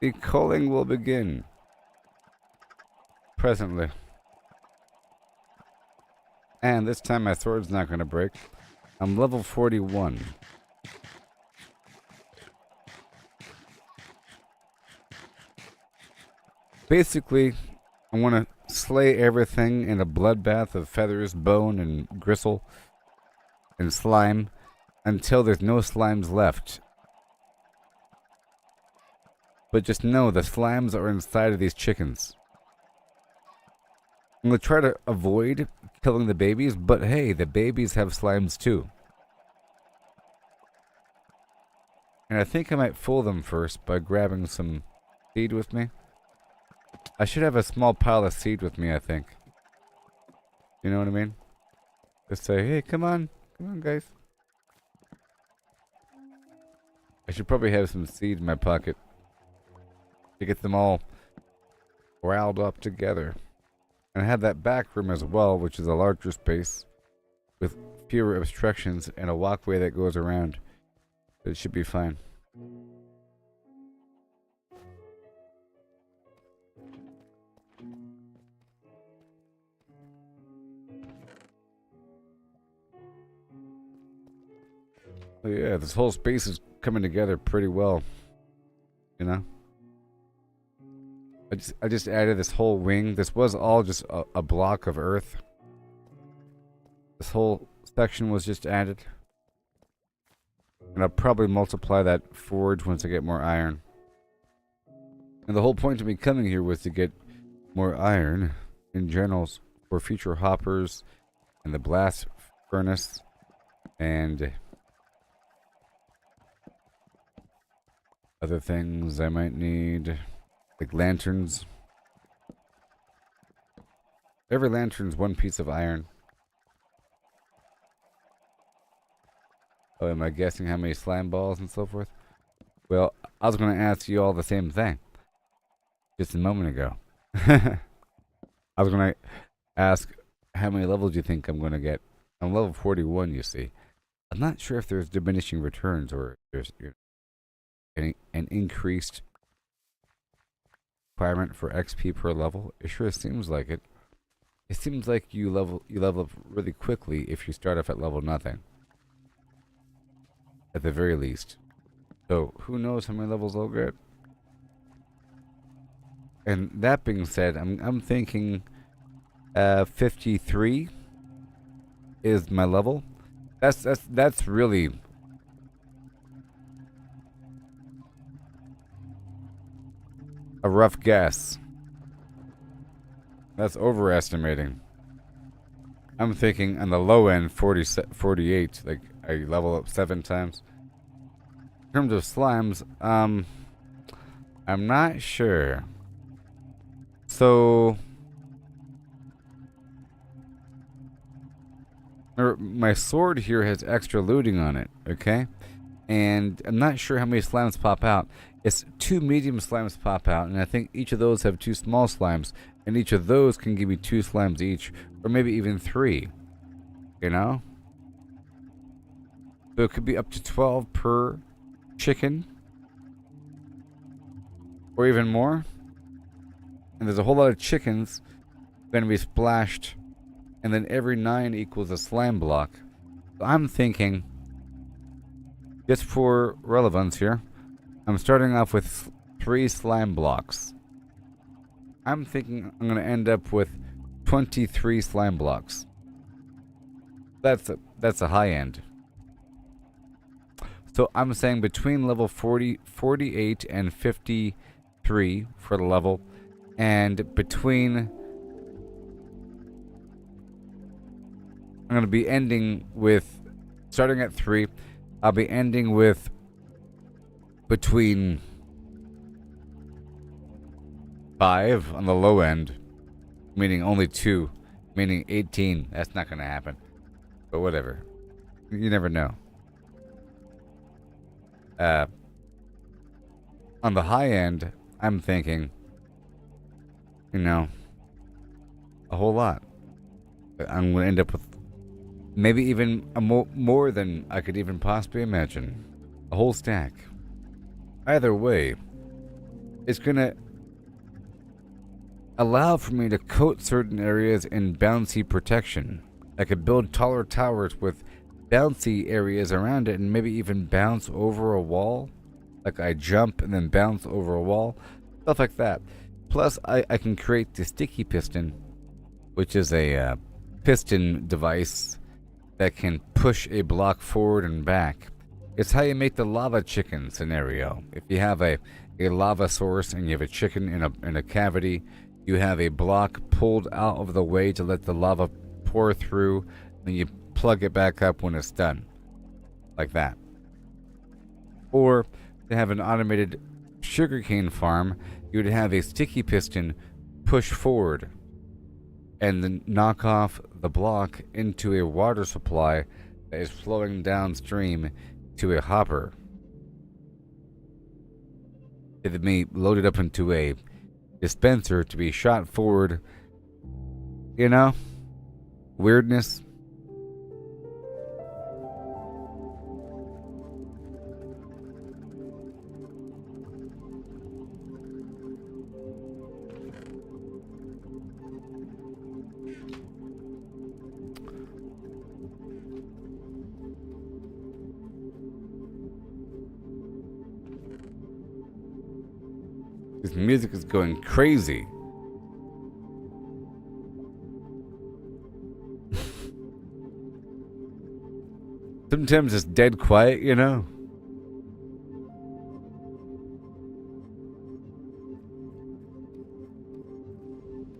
yeah! The culling will begin. Presently. And this time my sword's not gonna break. I'm level 41. Basically, I want to slay everything in a bloodbath of feathers, bone, and gristle, and slime, until there's no slimes left. But just know the slimes are inside of these chickens. I'm going to try to avoid killing the babies, but hey, the babies have slimes too. And I think I might fool them first by grabbing some seed with me. I should have a small pile of seed with me, I think. You know what I mean? Just say, hey, come on guys. I should probably have some seed in my pocket to get them all riled up together. And I have that back room as well, which is a larger space with fewer obstructions and a walkway that goes around. It should be fine. Oh yeah, this whole space is coming together pretty well. You know? I just added this whole wing. This was all just a block of earth. This whole section was just added. And I'll probably multiply that forge once I get more iron. And the whole point of me coming here was to get more iron in general for future hoppers and the blast furnace and Other things I might need, like lanterns. Every lantern's one piece of iron. Oh, am I guessing how many slime balls and so forth? Well, I was going to ask you all the same thing just a moment ago. I was going to ask how many levels do you think I'm going to get. I'm level 41, you see. I'm not sure if there's diminishing returns or there's an increased requirement for XP per level. It sure seems like it. It seems like you level up really quickly if you start off at level nothing. At the very least. So who knows how many levels I'll get. And that being said, I'm thinking 53 is my level. That's really a rough guess. That's overestimating. I'm thinking on the low end 48, like I level up 7 times. In terms of slimes, I'm not sure. So my sword here has extra looting on it, okay? And I'm not sure how many slimes pop out. It's 2 medium slimes pop out, and I think each of those have 2 small slimes, and each of those can give me 2 slimes each, or maybe even 3. You know? So it could be up to 12 per chicken, or even more. And there's a whole lot of chickens going to be splashed, and then every 9 equals a slime block. So I'm thinking, just for relevance here, I'm starting off with 3 slime blocks. I'm thinking I'm going to end up with 23 slime blocks. That's a high end. So I'm saying between level 48 and 53 for the level, and between, I'm going to be ending with, starting at 3, I'll be ending with between 5 on the low end, meaning only 2, meaning 18. That's not going to happen. But whatever. You never know. On the high end, I'm thinking, you know, a whole lot. I'm going to end up with maybe even more than I could even possibly imagine. A whole stack. Either way, it's going to allow for me to coat certain areas in bouncy protection. I could build taller towers with bouncy areas around it and maybe even bounce over a wall. Like I jump and then bounce over a wall. Stuff like that. Plus, I can create the sticky piston, which is a piston device that can push a block forward and back. It's how you make the lava chicken scenario. If you have a lava source and you have a chicken in a cavity, you have a block pulled out of the way to let the lava pour through, and you plug it back up when it's done. Like that. Or to have an automated sugarcane farm, you would have a sticky piston push forward and then knock off the block into a water supply that is flowing downstream to a hopper. It may be loaded up into a dispenser to be shot forward. You know? Weirdness. This music is going crazy. Sometimes it's dead quiet, you know?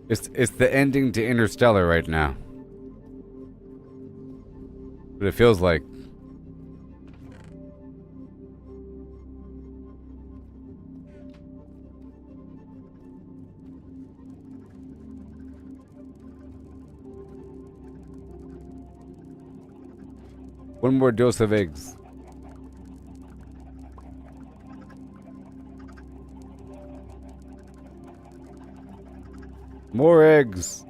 It's the ending to Interstellar right now. But it feels like. One more dose of eggs. More eggs.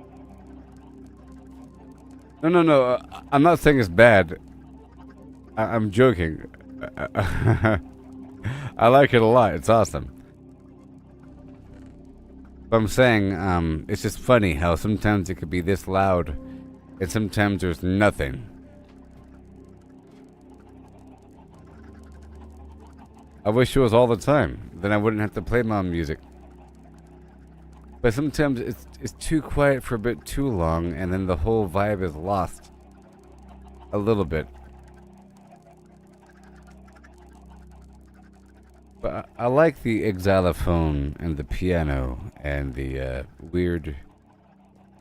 No, no, no. I'm not saying it's bad. I'm joking. I like it a lot. It's awesome. But I'm saying, it's just funny how sometimes it could be this loud, and sometimes there's nothing. I wish it was all the time. Then I wouldn't have to play my own music. But sometimes it's too quiet for a bit too long, and then the whole vibe is lost. A little bit. But I like the xylophone and the piano and the weird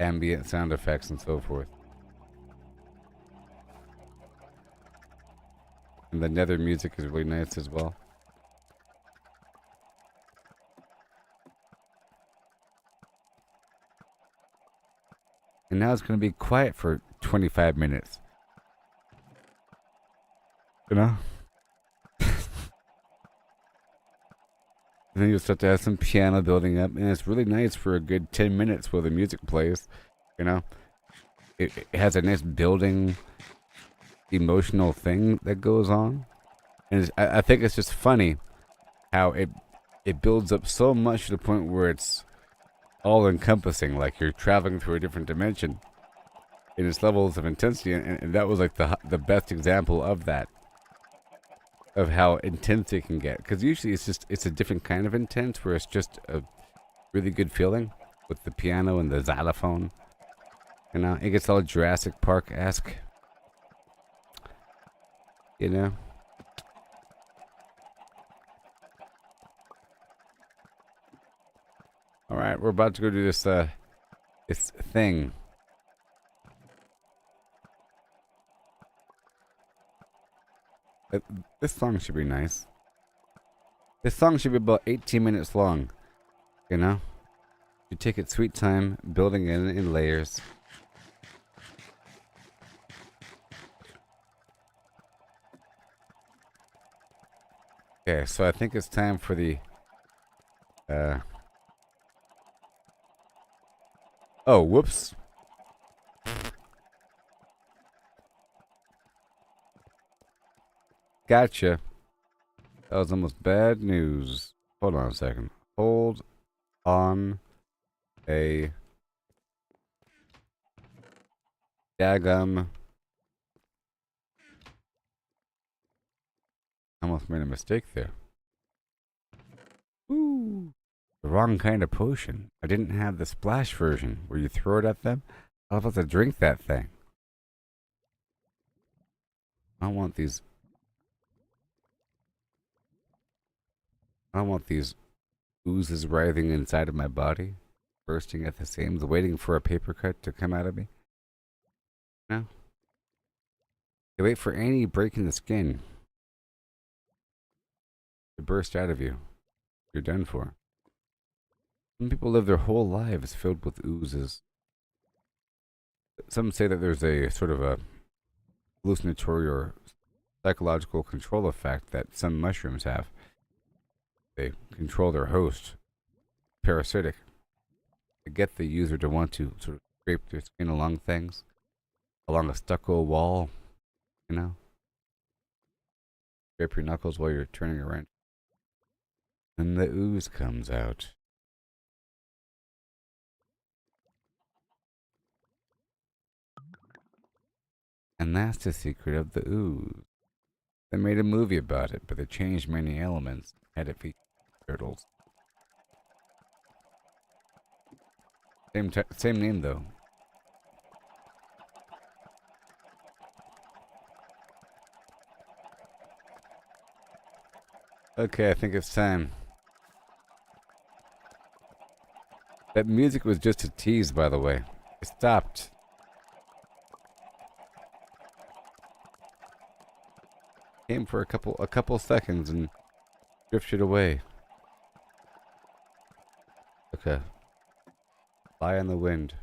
ambient sound effects and so forth. And the nether music is really nice as well. And now it's going to be quiet for 25 minutes. You know? And then you'll start to have some piano building up, and it's really nice for a good 10 minutes while the music plays. You know? It has a nice building, emotional thing that goes on. And I think it's just funny how it builds up so much to the point where it's all encompassing, like you're traveling through a different dimension in its levels of intensity, and that was like the best example of that, of how intense it can get. Because usually it's a different kind of intense, where it's just a really good feeling with the piano and the xylophone. You know, it gets all Jurassic Park-esque. You know. All right, we're about to go do this this thing. This song should be nice. This song should be about 18 minutes long. You know? You take it sweet time, building it in layers. Okay, so I think it's time for the oh, whoops. Gotcha. That was almost bad news. Hold on a second. Hold on a daggum. Almost made a mistake there. Ooh. The wrong kind of potion. I didn't have the splash version where you throw it at them. I'll have to drink that thing. I don't want these. I don't want these oozes writhing inside of my body, bursting at the seams, waiting for a paper cut to come out of me. No. You wait for any break in the skin to burst out of you. You're done for. Some people live their whole lives filled with oozes. Some say that there's a sort of a hallucinatory or psychological control effect that some mushrooms have. They control their host, parasitic. They get the user to want to sort of scrape their skin along things, along a stucco wall, you know? Scrape your knuckles while you're turning a wrench. And the ooze comes out. And that's the secret of the ooze. They made a movie about it, but they changed many elements. Had it feature turtles. Same name though. Okay, I think it's time. That music was just a tease, by the way. It stopped. Came for a couple seconds and drifted away. Okay. Fly in the wind.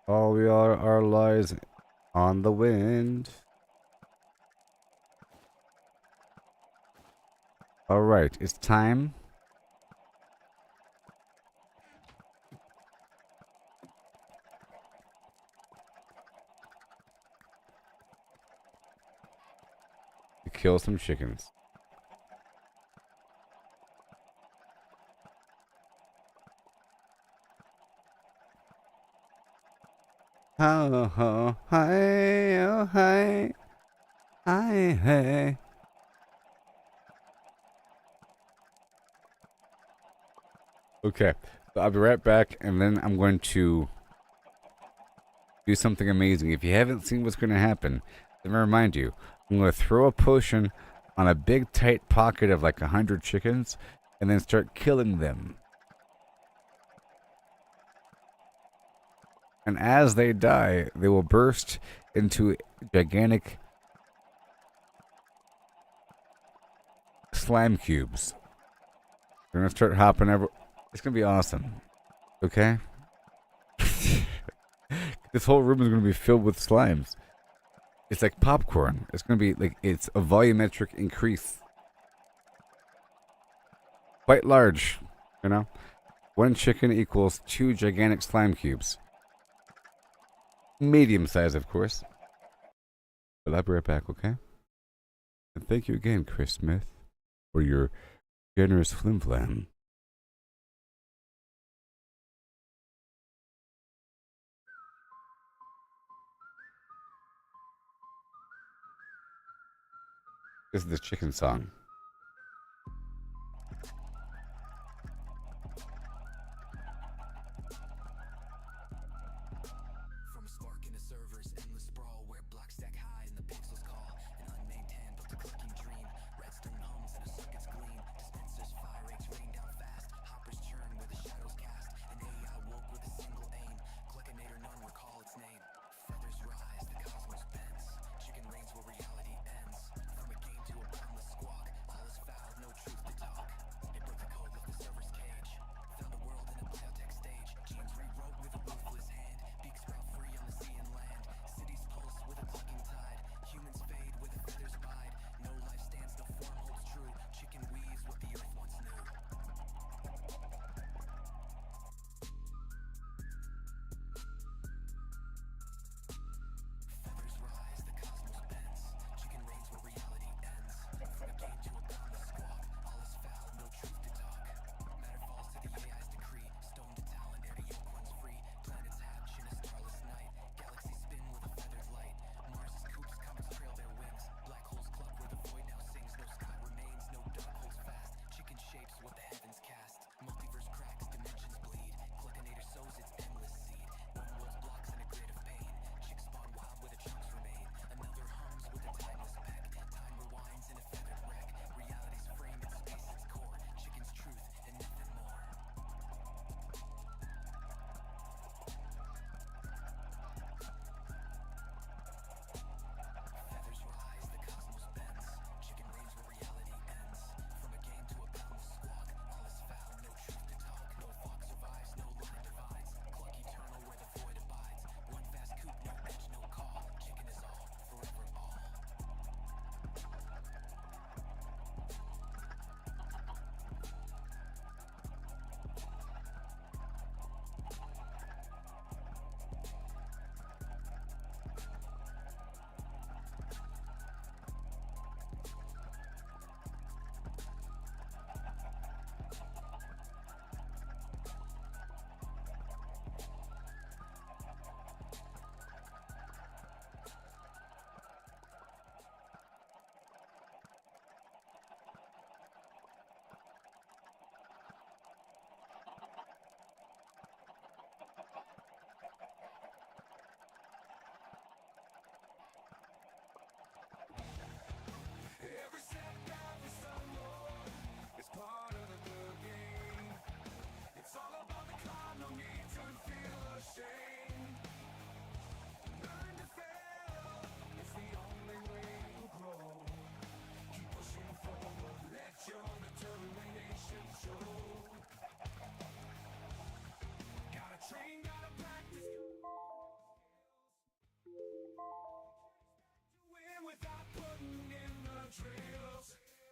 All we are lies on the wind. All right, it's time. To kill some chickens. Ho ho hi oh hi hi hey. Okay, so I'll be right back, and then I'm going to do something amazing. If you haven't seen what's going to happen, let me remind you. I'm going to throw a potion on a big tight pocket of like 100 chickens, and then start killing them. And as they die, they will burst into gigantic slime cubes. They're gonna start hopping over. It's gonna be awesome. Okay? This whole room is gonna be filled with slimes. It's like popcorn. It's gonna be like, it's a volumetric increase. Quite large, you know? One chicken equals 2 gigantic slime cubes. Medium size, of course. But I'll be right back, okay? And thank you again, Chris Smith, for your generous flimflam. This is the chicken song. From a spark in the servers, endless sprawl where blocks stack high and the pixels call. An unnamed hand built a clicking dream. Redstone hums and a circuit's gleam. Dispensers, fire rates rain down fast. Hoppers churn where the shadows cast. An AI woke with a single aim. Cluckinator, none recall its name. Feathers rise, the cosmos bends. Chicken reigns where reality ends. From a game to a boundless squawk.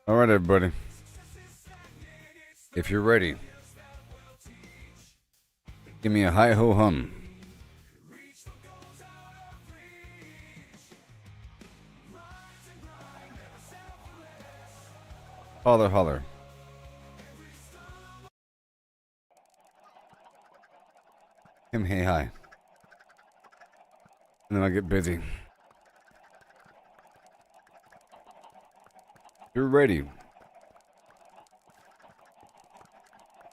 All right, everybody. If you're ready, give me a hi ho hum. Holler, holler. Hey, hi. And then I'll get busy. You're ready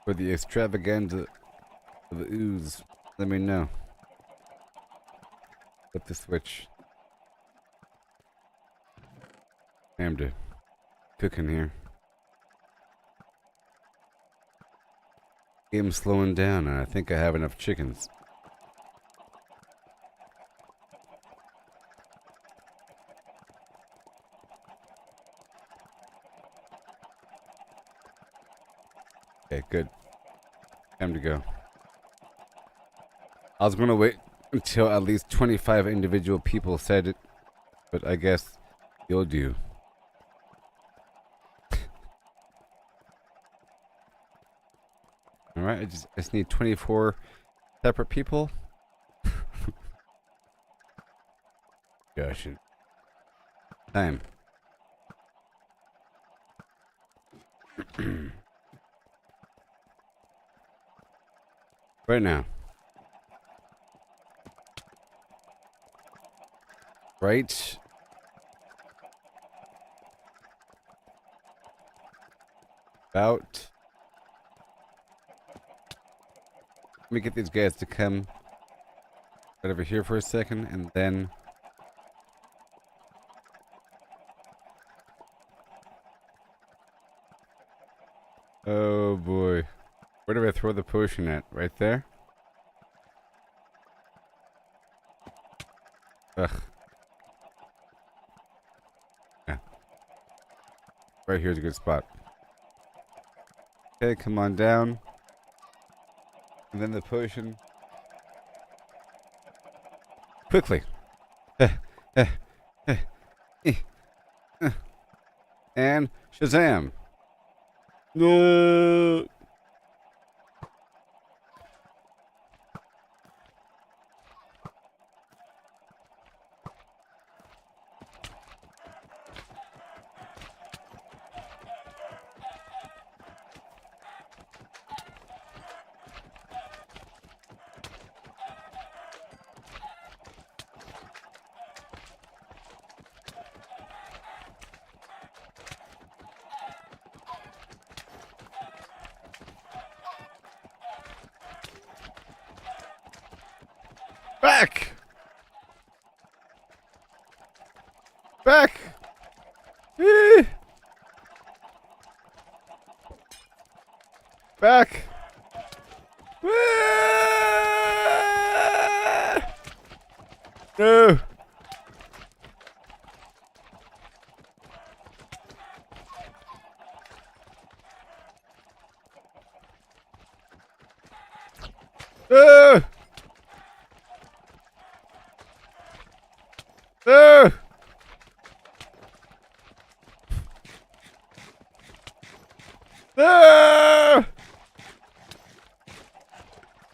for the extravaganza of the ooze. Let me know. Flip the switch. Time to cook in here. Game's slowing down, and I think I have enough chickens. Okay, good. Time to go. I was gonna wait until at least 25 individual people said it, but I guess you'll do. Alright, I just need 24 separate people. Gosh. Time. Right now. Right. About. Let me get these guys to come right over here for a second, and then oh boy. Where do I throw the potion at? Right there? Ugh. Yeah. Right here's a good spot. Okay, come on down. And then the potion. Quickly. And Shazam. No. Back! Back! Back! No! No! No!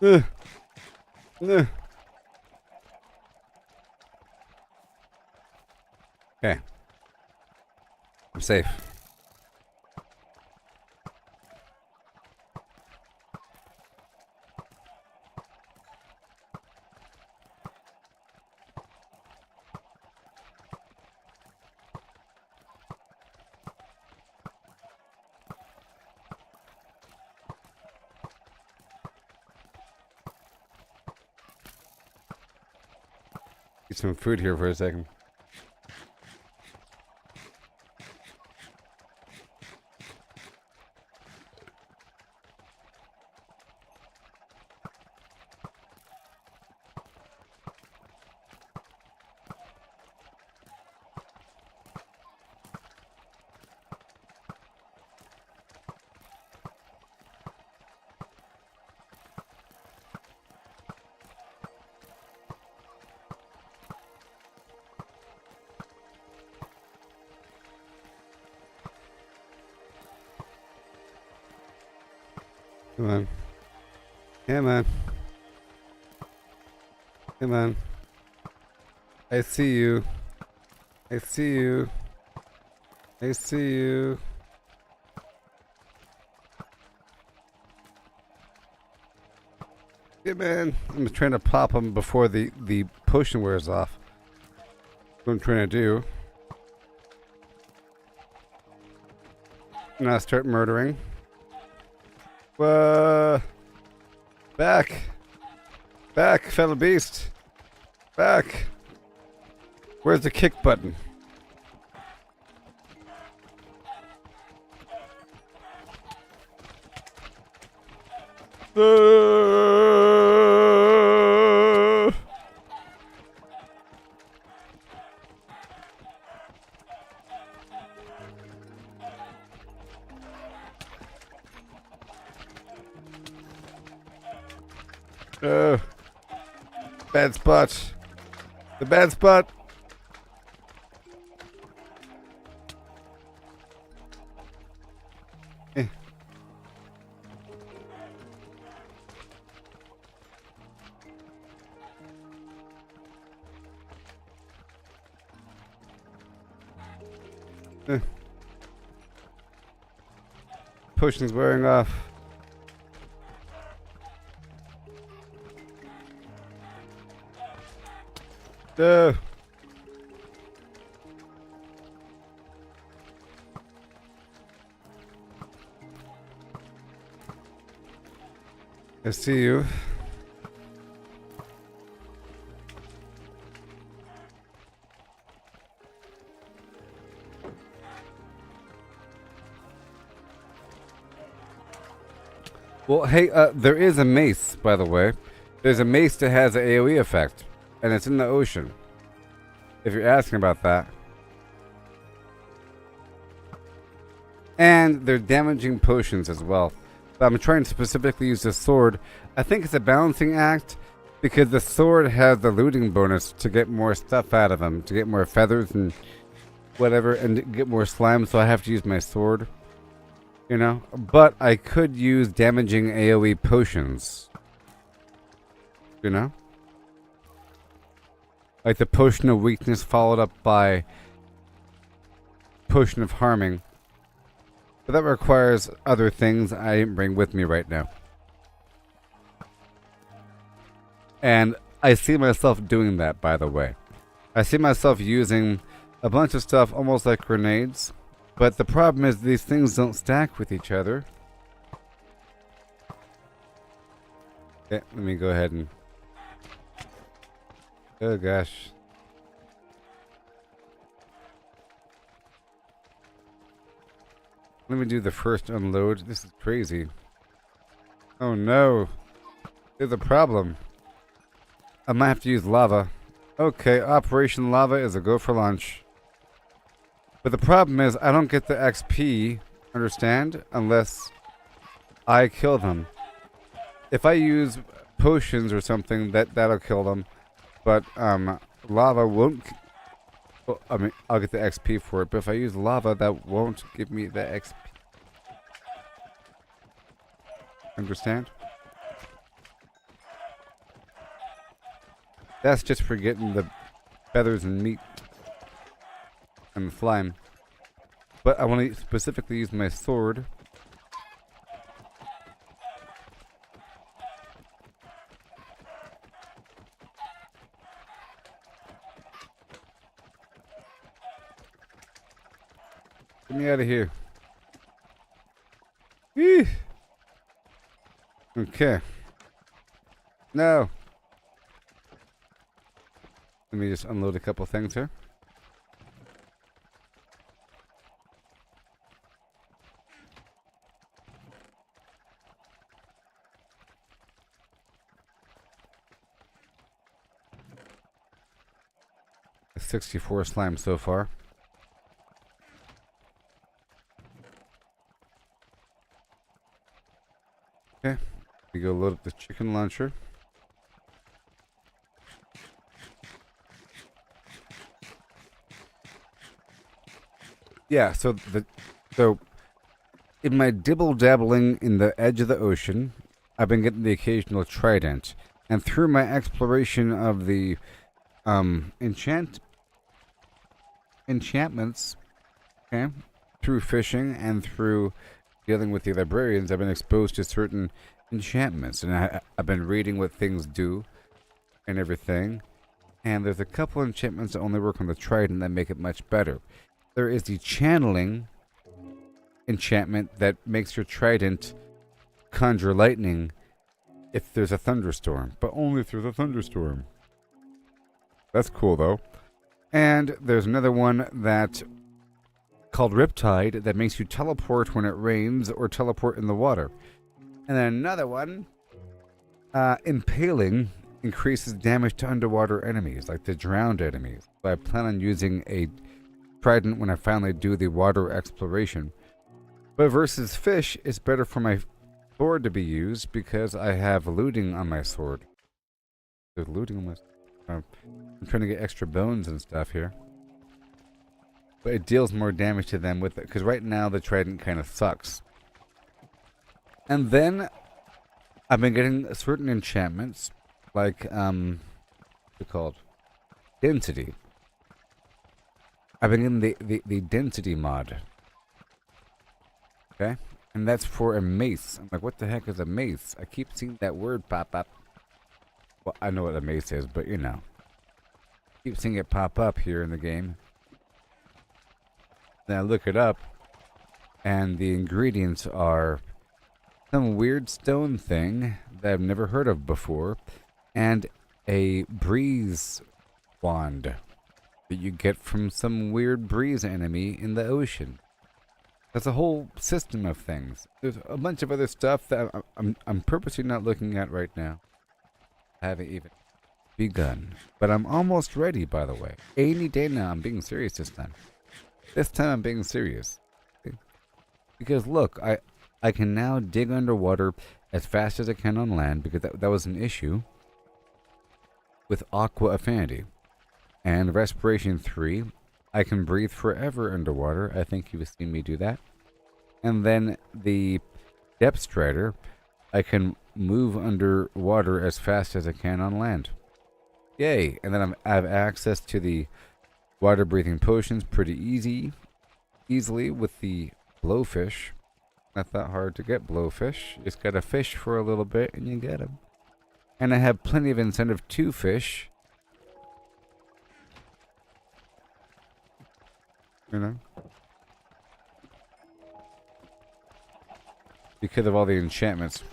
No! No! Okay. I'm safe. Get some food here for a second. Come on. Come on. Come on. I see you. I see you. I see you. Yeah, man. I'm just trying to pop them before the potion wears off. What I'm trying to do. Now start murdering. Back. Back, fellow beast. Back. Where's the kick button? Bad spot. The bad spot. Eh. Potion's wearing off. I see you. Well, hey, there is a mace, by the way. There's a mace that has an AoE effect, and it's in the ocean. If you're asking about that. And they're damaging potions as well. But I'm trying to specifically use the sword. I think it's a balancing act because the sword has the looting bonus to get more stuff out of them, to get more feathers and whatever, and to get more slime, so I have to use my sword. You know? But I could use damaging AoE potions. You know? Like the potion of weakness followed up by potion of harming. But that requires other things I didn't bring with me right now. And I see myself doing that, by the way. I see myself using a bunch of stuff almost like grenades. But the problem is these things don't stack with each other. Okay, let me go ahead and... Oh gosh. Let me do the first unload. This is crazy. Oh no. There's a problem. I might have to use lava. Okay, Operation Lava is a go for lunch. But the problem is I don't get the XP, understand? Unless I kill them. If I use potions or something, that'll kill them. But lava won't... Well, I mean, I'll get the XP for it. But if I use lava, that won't give me the XP. Understand? That's just for getting the feathers and meat. And the slime. But I want to specifically use my sword. Get me out of here. Eeh. Okay. No. Let me just unload a couple things here. A 64 slime so far. Okay, we go load up the chicken launcher. Yeah, so in my dibble dabbling in the edge of the ocean, I've been getting the occasional trident, and through my exploration of the enchantments, okay, through fishing and through dealing with the librarians, I've been exposed to certain enchantments, and I've been reading what things do and everything. And there's a couple enchantments that only work on the trident that make it much better. There is the channeling enchantment that makes your trident conjure lightning if there's a thunderstorm, but only through the thunderstorm. That's cool though. And there's another one that called Riptide that makes you teleport when it rains or teleport in the water. And then another one, Impaling, increases damage to underwater enemies, like the drowned enemies. So I plan on using a trident when I finally do the water exploration. But versus fish, it's better for my sword to be used because I have looting on my sword. There's looting on my sword. I'm trying to get extra bones and stuff here. But it deals more damage to them with it, because right now the trident kind of sucks. And then I've been getting certain enchantments, like, what's it called? Density. I've been getting the density mod. Okay? And that's for a mace. I'm like, what the heck is a mace? I keep seeing that word pop up. Well, I know what a mace is, but you know. Keep seeing it pop up here in the game. Then I look it up, and the ingredients are some weird stone thing that I've never heard of before, and a breeze wand that you get from some weird breeze enemy in the ocean. That's a whole system of things. There's a bunch of other stuff that I'm purposely not looking at right now. I haven't even begun. But I'm almost ready, by the way. Any day now, I'm being serious this time. This time I'm being serious. Because look, I can now dig underwater as fast as I can on land, because that was an issue with Aqua Affinity. And Respiration 3, I can breathe forever underwater. I think you've seen me do that. And then the Depth Strider, I can move underwater as fast as I can on land. Yay! And then I have access to the water breathing potions pretty easily with the blowfish. Not that hard to get blowfish. You just gotta fish for a little bit and you get them. And I have plenty of incentive to fish. You know? Because of all the enchantments.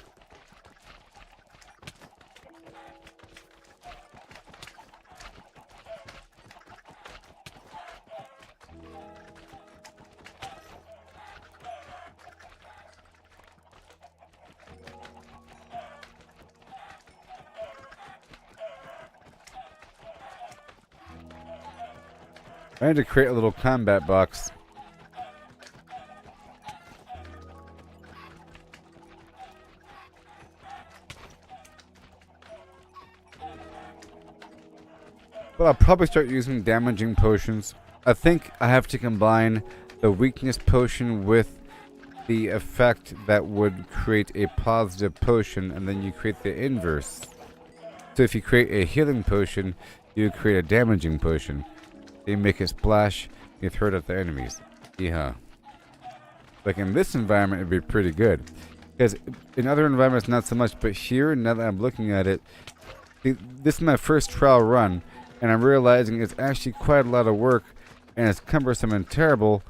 I had to create a little combat box. But I'll probably start using damaging potions. I think I have to combine the weakness potion with the effect that would create a positive potion, and then you create the inverse. So if you create a healing potion, you create a damaging potion. You make it splash, you throw it at the enemies. Yeah. Like in this environment, it'd be pretty good. Because in other environments, not so much. But here, now that I'm looking at it, this is my first trial run. And I'm realizing it's actually quite a lot of work. And it's cumbersome and terrible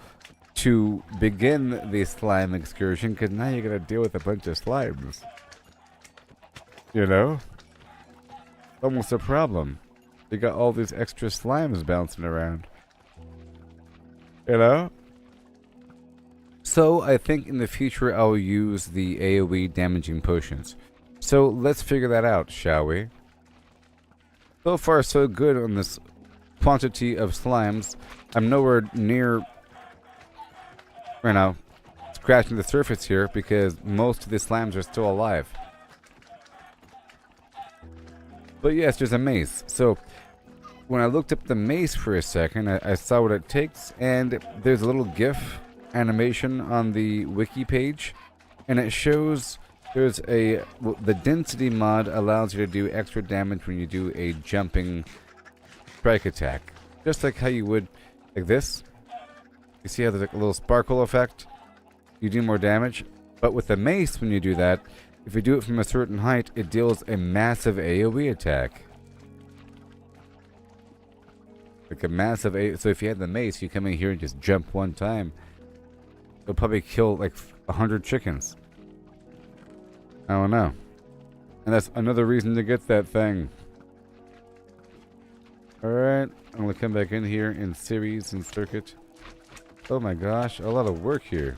to begin the slime excursion. Because now you're going to deal with a bunch of slimes. You know? Almost a problem. You got all these extra slimes bouncing around. You know? So, I think in the future I'll use the AoE damaging potions. So, let's figure that out, shall we? So far, so good on this quantity of slimes. I'm nowhere near, right now, scratching the surface here because most of the slimes are still alive. But yes, there's a mace. So, when I looked up the mace for a second, I saw what it takes, and there's a little GIF animation on the wiki page, and it shows there's the density mod allows you to do extra damage when you do a jumping strike attack, just like how you would like this. You see how there's like a little sparkle effect? You do more damage, but with the mace, when you do that, if you do it from a certain height, it deals a massive AoE attack. Like a massive AoE. So if you had the mace, you come in here and just jump one time, it'll probably kill like 100 chickens. I don't know. And that's another reason to get that thing. Alright, I'm gonna come back in here in series and circuit. Oh my gosh, a lot of work here.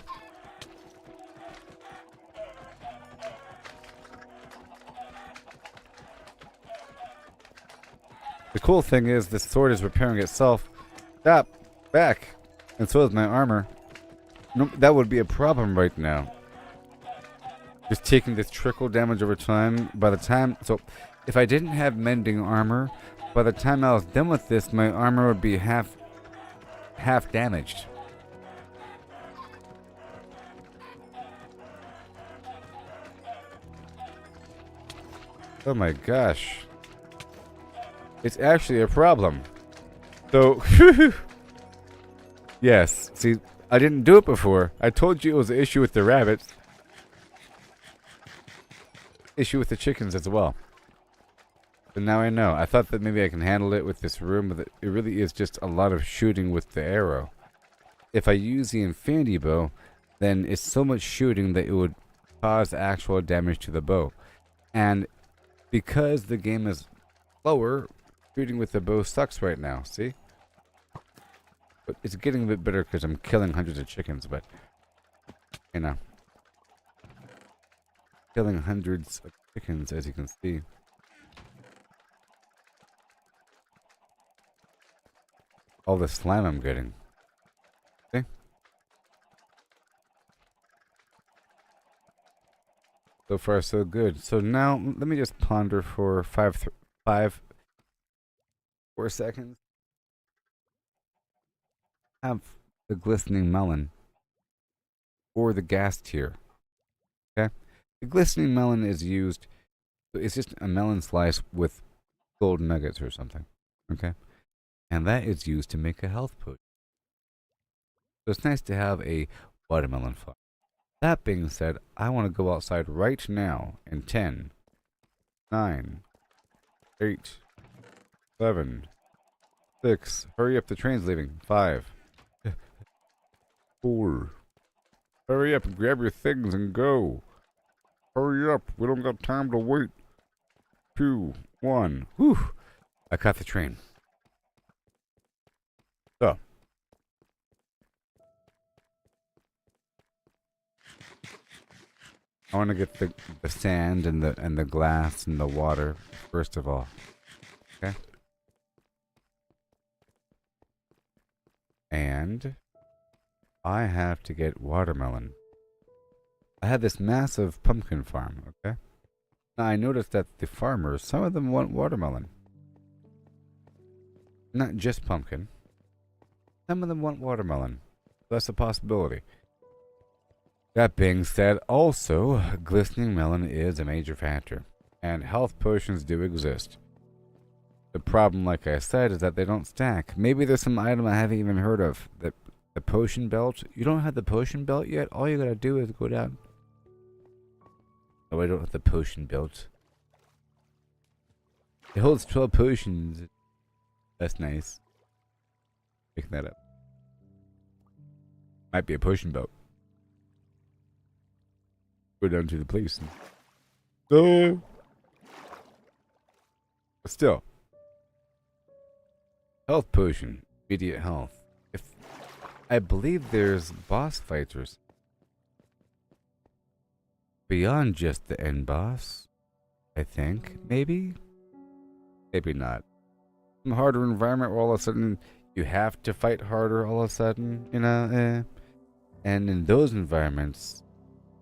The cool thing is this sword is repairing itself. Stop. Back. And so is my armor. No, that would be a problem right now. Just taking this trickle damage over time. By the time... So, if I didn't have mending armor, by the time I was done with this, my armor would be half damaged. Oh my gosh. It's actually a problem. So, yes. See, I didn't do it before. I told you it was an issue with the rabbits. Issue with the chickens as well. But now I know. I thought that maybe I can handle it with this room, but it really is just a lot of shooting with the arrow. If I use the infinity bow, then it's so much shooting that it would cause actual damage to the bow. And because the game is slower, shooting with the bow sucks right now, see? But it's getting a bit better because I'm killing hundreds of chickens, but, you know. Killing hundreds of chickens, as you can see. All the slime I'm getting. See? So far, so good. So now, let me just ponder for 4 seconds. Have the glistening melon or the gas tier. Okay, the glistening melon is used. It's just a melon slice with gold nuggets or something. Okay, and that is used to make a health potion. So it's nice to have a watermelon farm. That being said, I want to go outside right now in 10, 9, 8, 7, 6. Hurry up, the train's leaving. 5, 4. Hurry up and grab your things and go. Hurry up, we don't got time to wait. 2, 1. Whew. I caught the train. So. I want to get the sand and the glass and the water first of all. Okay. And I have to get watermelon. I had this massive pumpkin farm, okay? Now I noticed that the farmers, some of them want watermelon. Not just pumpkin. Some of them want watermelon. That's a possibility. That being said, also, glistening melon is a major factor. And health potions do exist. The problem, like I said, is that they don't stack. Maybe there's some item I haven't even heard of. The potion belt. You don't have the potion belt yet? All you gotta do is go down. Oh, I don't have the potion belt. It holds 12 potions. That's nice. Picking that up. Might be a potion belt. Go down to the place. No. But still. Health potion. Immediate health. I believe there's boss fights or beyond just the end boss. I think. Maybe? Maybe not. Some harder environment where all of a sudden you have to fight harder all of a sudden, you know? And in those environments,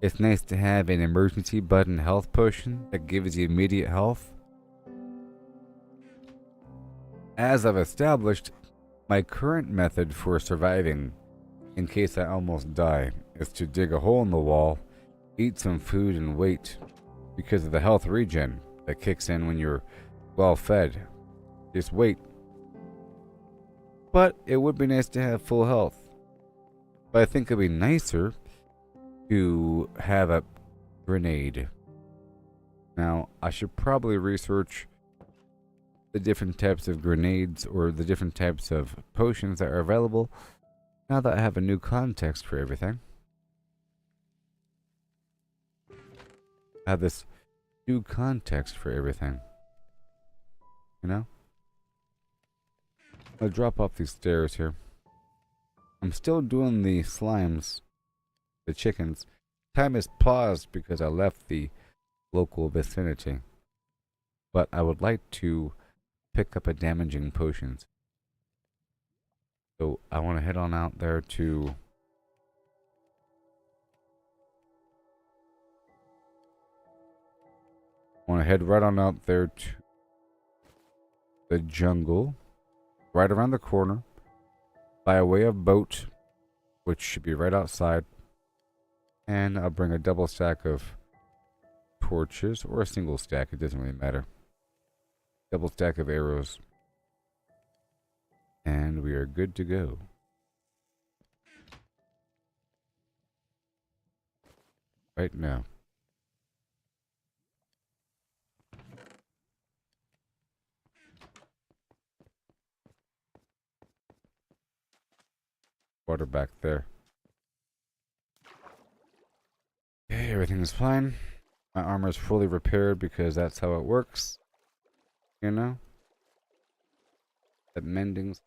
it's nice to have an emergency button health potion that gives you immediate health. As I've established, my current method for surviving in case I almost die, is to dig a hole in the wall, eat some food, and wait, because of the health regen that kicks in when you're well fed. Just wait. But it would be nice to have full health. But I think it'd be nicer to have a grenade. Now, I should probably research the different types of grenades or the different types of potions that are available now that I have a new context for everything. I have this new context for everything. You know? I'll drop off these stairs here. I'm still doing the slimes, the chickens. Time is paused because I left the local vicinity. But I would like to pick up a damaging potions. So I want to head on out there to head right on out there to the jungle, right around the corner, by way of boat, which should be right outside. And I'll bring a double stack of torches, or a single stack, it doesn't really matter. Double stack of arrows. And we are good to go. Right now. Water back there. Okay, everything is fine. My armor is fully repaired because that's how it works. You know? That mending's.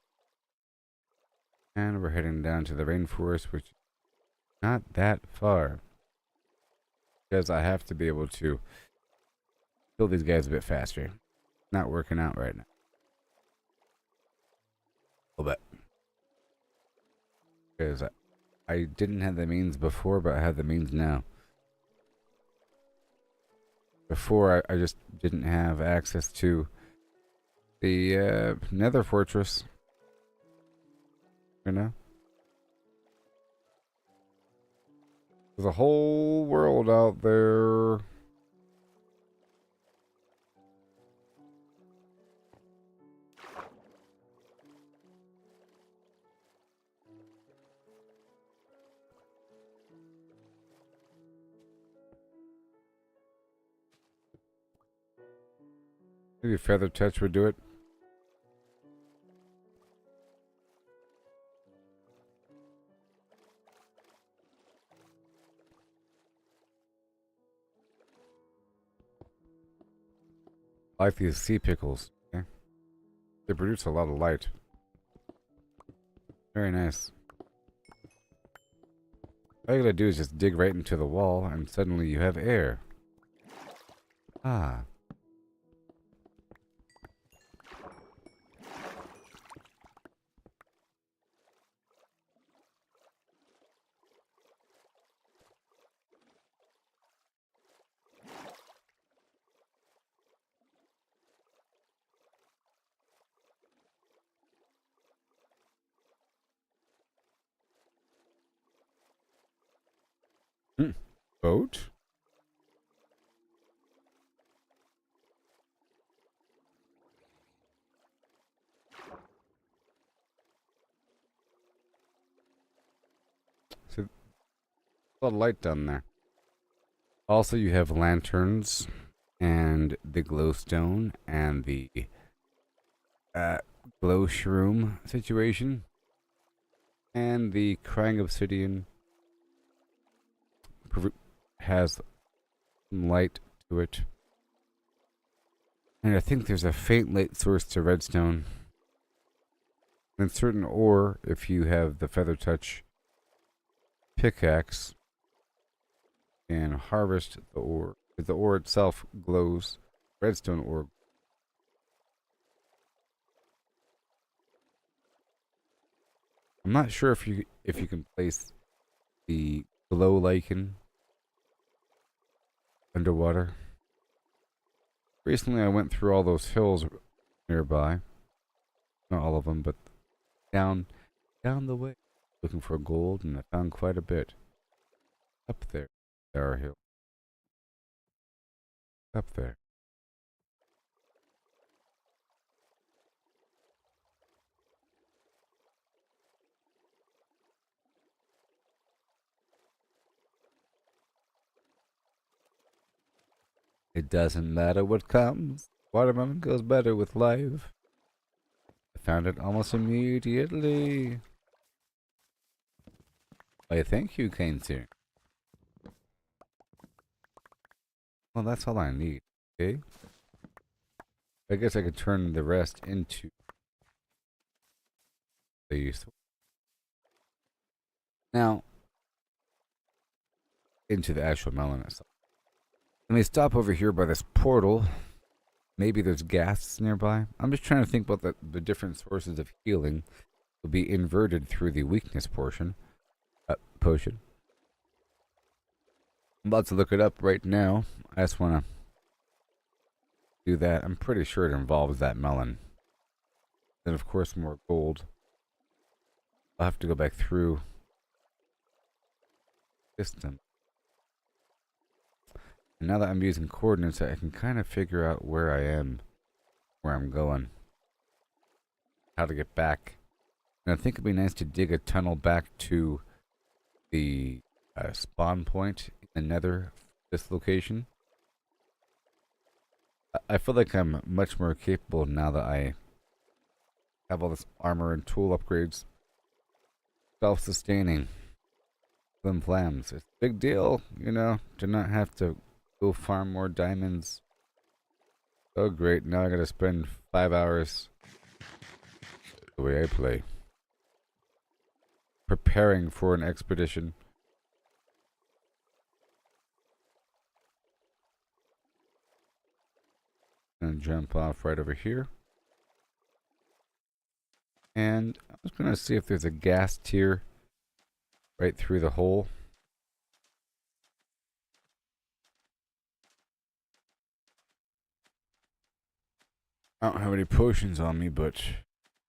And we're heading down to the rainforest, which is not that far. Because I have to be able to kill these guys a bit faster. Not working out right now. A little bit. Because I didn't have the means before, but I have the means now. Before, I just didn't have access to the nether fortress. You know? There's a whole world out there. Maybe Feather Touch would do it. I like these sea pickles. Okay? They produce a lot of light. Very nice. All you gotta do is just dig right into the wall, and suddenly you have air. Ah. Boat? So, a lot of light down there. Also, you have lanterns, and the glowstone, and the glow shroom situation, and the crying obsidian has some light to it. And I think there's a faint light source to redstone. And certain ore, if you have the Feather Touch pickaxe, and harvest the ore. If the ore itself glows, redstone ore. I'm not sure if you can place the glow lichen underwater. Recently I went through all those hills nearby. Not all of them, but down the way. looking for gold, and I found quite a bit. Up there. Tower Hill. Up there. It doesn't matter what comes. Watermelon goes better with life. I found it almost immediately. Why, thank you, kind sir. Well, that's all I need. Okay. I guess I could turn the rest into the useful. Now, into the actual melon itself. Let me stop over here by this portal. Maybe there's gas nearby. I'm just trying to think about the different sources of healing will be inverted through the weakness potion. Potion. I'm about to look it up right now. I just want to do that. I'm pretty sure it involves that melon. Then, of course, more gold. I'll have to go back through system. And now that I'm using coordinates, I can kind of figure out where I am, where I'm going, how to get back. And I think it'd be nice to dig a tunnel back to the spawn point in the nether, this location. I feel like I'm much more capable now that I have all this armor and tool upgrades. Self-sustaining. Flimflams. It's a big deal, you know, to not have to go farm more diamonds. Oh great, now I gotta spend 5 hours the way I play. Preparing for an expedition. Gonna jump off right over here. And I was gonna see if there's a gas tier right through the hole. I don't have any potions on me, but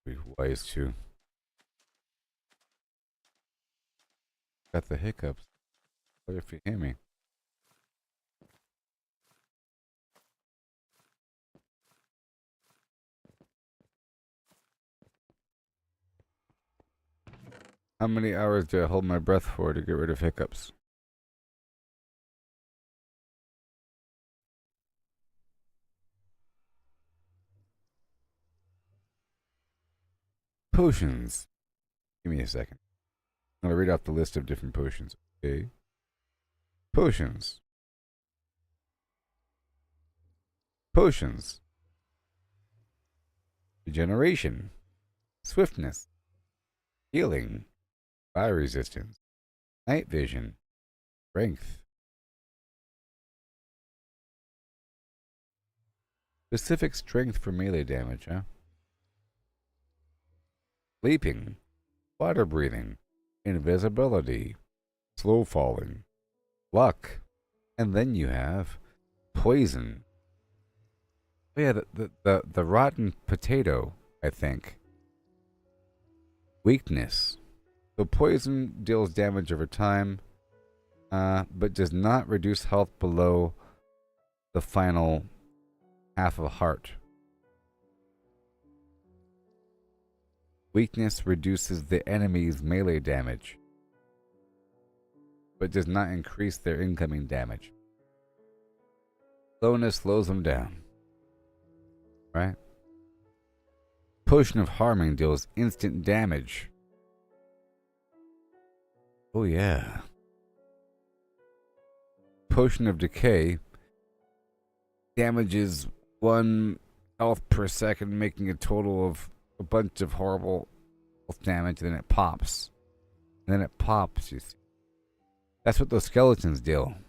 be wise to. Got the hiccups. What if you hear me? How many hours do I hold my breath for to get rid of hiccups? Potions. Give me a second. I'm gonna read off the list of different potions. Okay. Potions. Potions. Regeneration. Swiftness. Healing. Fire resistance. Night vision. Strength. Specific strength for melee damage, huh? Leaping. Water breathing. Invisibility. Slow falling. Luck. And then you have poison. Oh yeah, the rotten potato, I think. Weakness. So poison deals damage over time, but does not reduce health below the final half of a heart. Weakness reduces the enemy's melee damage, but does not increase their incoming damage. Slowness slows them down. Right? Potion of Harming deals instant damage. Oh yeah. Potion of Decay damages 1 health per second, making a total of a bunch of horrible health damage, and then it pops. And then it pops, you see. That's what those skeletons deal. I'm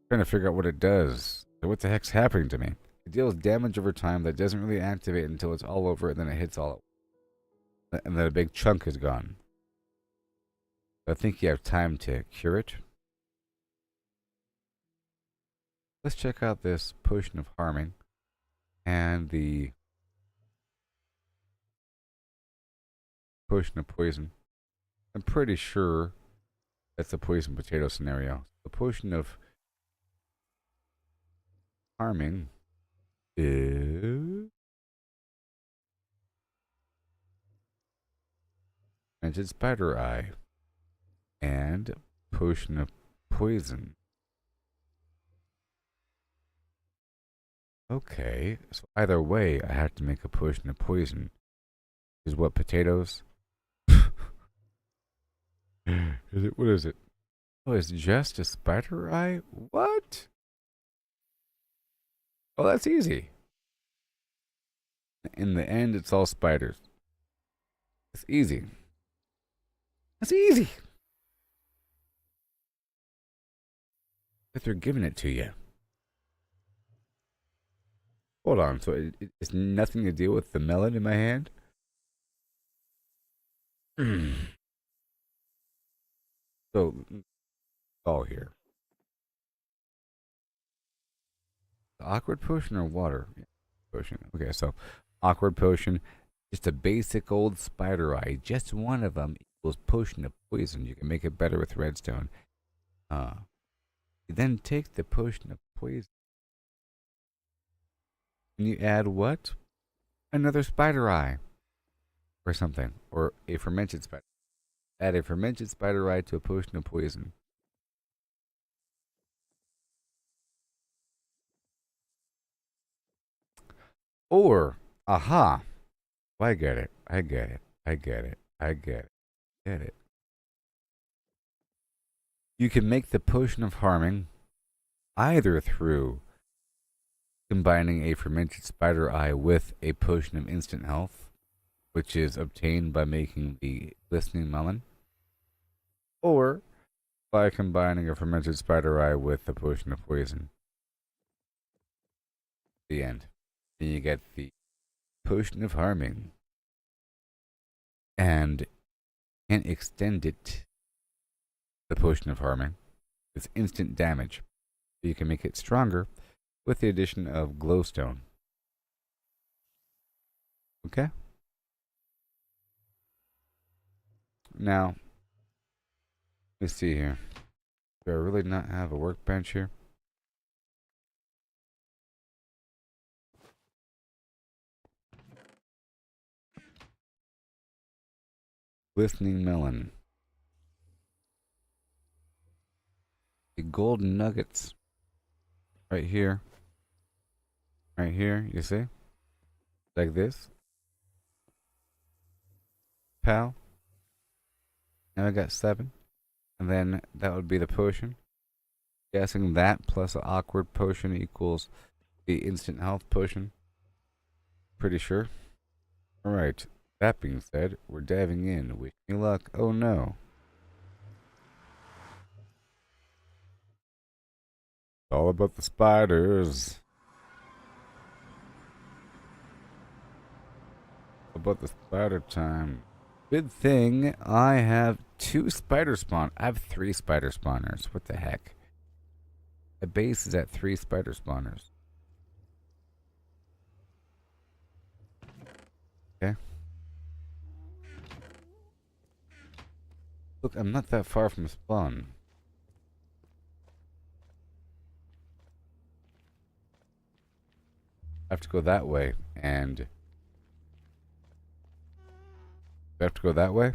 trying to figure out what it does. So what the heck's happening to me? It deals damage over time that doesn't really activate until it's all over, and then it hits all over. And then a big chunk is gone. I think you have time to cure it. Let's check out this Potion of Harming and the Potion of Poison. I'm pretty sure that's a poison potato scenario. The potion of harming is Enchanted Spider Eye and potion of poison. Okay, so either way, I have to make a potion of poison. Is what, potatoes? Is it? What is it? Oh, it's just a spider eye? What? Oh, that's easy. In the end, it's all spiders. It's easy. That's easy. If they're giving it to you. Hold on. So it's nothing to deal with the melon in my hand? So, all here. The awkward potion or water? Yeah, potion. Okay, so awkward potion. Just a basic old spider eye. Just one of them equals potion of poison. You can make it better with redstone. You then take the potion of poison. And you add what? Another spider eye. Or something. Or a fermented spider. Add a fermented spider eye to a potion of poison. Or, aha. I get it. I get it. I get it. I get it. Get it. You can make the potion of harming either through combining a fermented spider eye with a potion of instant health, which is obtained by making the glistening melon, or by combining a fermented spider eye with a potion of poison. The end. Then you get the potion of harming and can extend it. The potion of harming is instant damage. You can make it stronger with the addition of glowstone. Okay? Now, let's see here. Do I really not have a workbench here? Glistening melon. The golden nuggets. Right here. Right here, you see? Like this. Pow. Now I got 7. And then that would be the potion. Guessing that plus an awkward potion equals the instant health potion. Pretty sure. Alright. That being said, we're diving in. Wish me luck. Oh no. All about the spiders. About the spider time. Good thing I have 2 spider spawn. I have 3 spider spawners. What the heck? The base is at 3 spider spawners. Okay. Look, I'm not that far from spawn. I have to go that way, and I have to go that way?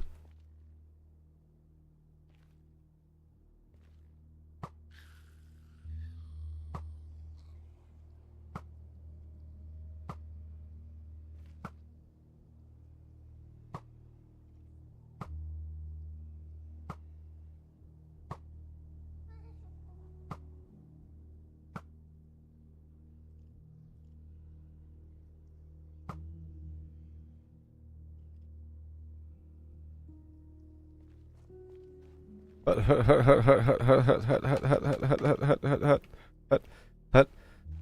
Hut, hut, hut, hut, hut, hut, hut, hut, hut, hut, hut, hut, hut, hut, hut, hut, hut,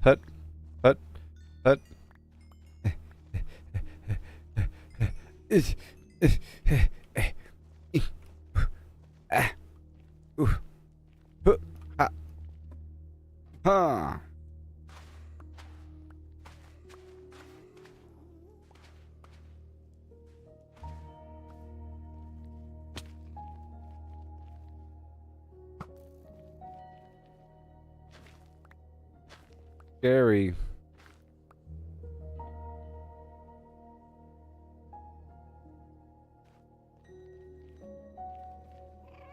hut, hut, hut. Huh. scary.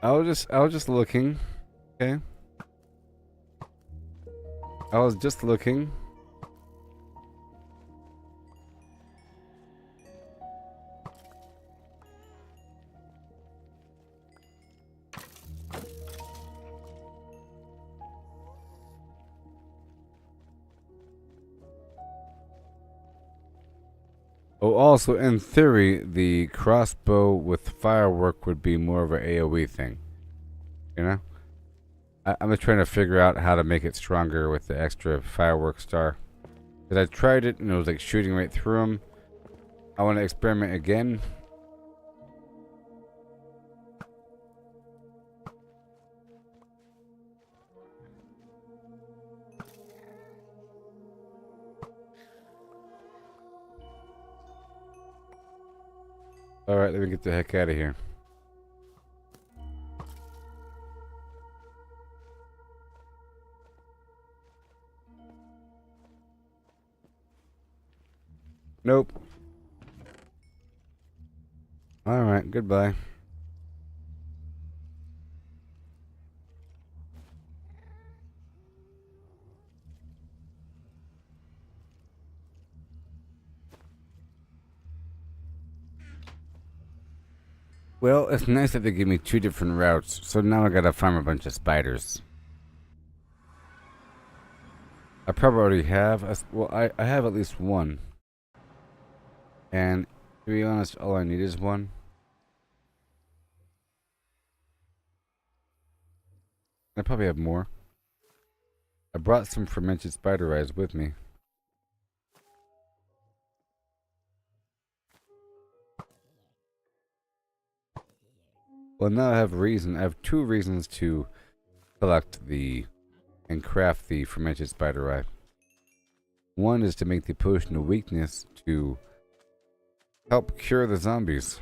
I was just looking. Okay. I was just looking. Oh, also, in theory, the crossbow with firework would be more of an AoE thing. You know? I'm just trying to figure out how to make it stronger with the extra firework star. Because I tried it and it was like shooting right through them. I want to experiment again. Alright, let me get the heck out of here. Nope. Alright, goodbye. Well, it's nice that they give me 2 different routes, so now I gotta farm a bunch of spiders. I probably already have. I have at least one. And to be honest, all I need is one. I probably have more. I brought some fermented spider eyes with me. Well, now I have reason. I have 2 reasons to collect and craft the fermented spider eye. One is to make the potion of weakness to help cure the zombies.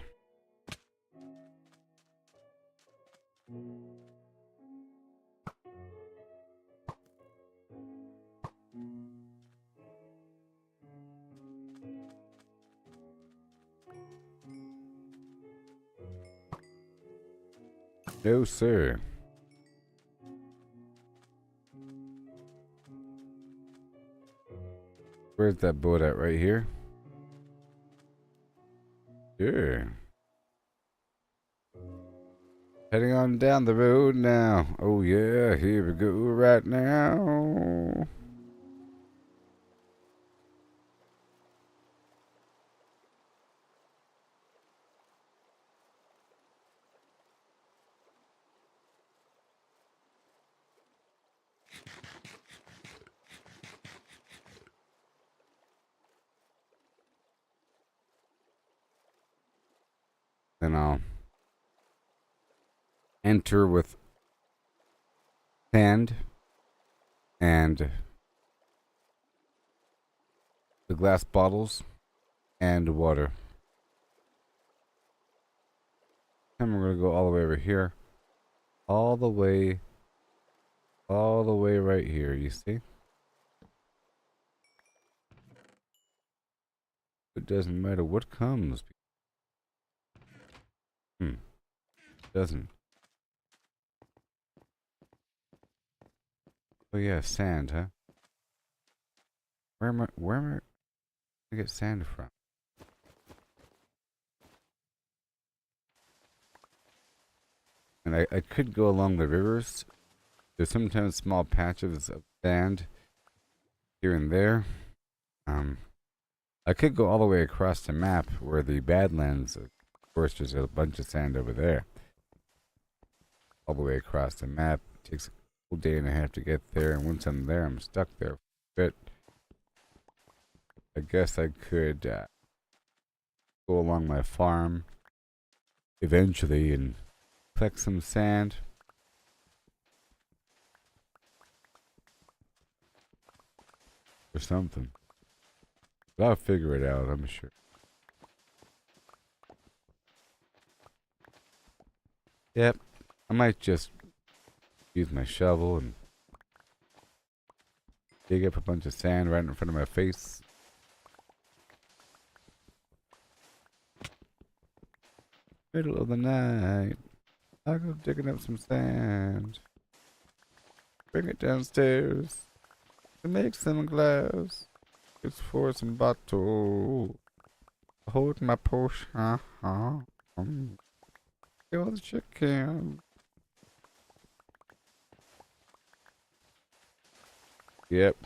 No, sir. Where's that boat at? Right here? Sure. Heading on down the road now. Oh yeah, here we go right now. Then I'll enter with sand and the glass bottles and water. And we're gonna go all the way over here. All the way right here, you see? It doesn't matter what comes. Doesn't. Oh yeah, sand, huh? Where am I get sand from? And I could go along the rivers. There's sometimes small patches of sand here and there. I could go all the way across the map where the Badlands, of course, there's a bunch of sand over there. All the way across the map. It takes a whole day and a half to get there, and once I'm there, I'm stuck there. But I guess I could go along my farm eventually and collect some sand. Or something. But I'll figure it out, I'm sure. Yep. I might just use my shovel and Dig up a bunch of sand right in front of my face. Middle of the night. I'll go digging up some sand. Bring it downstairs to make some glass. It's for some bottle. Hold my potion. Kill the chicken. Yep.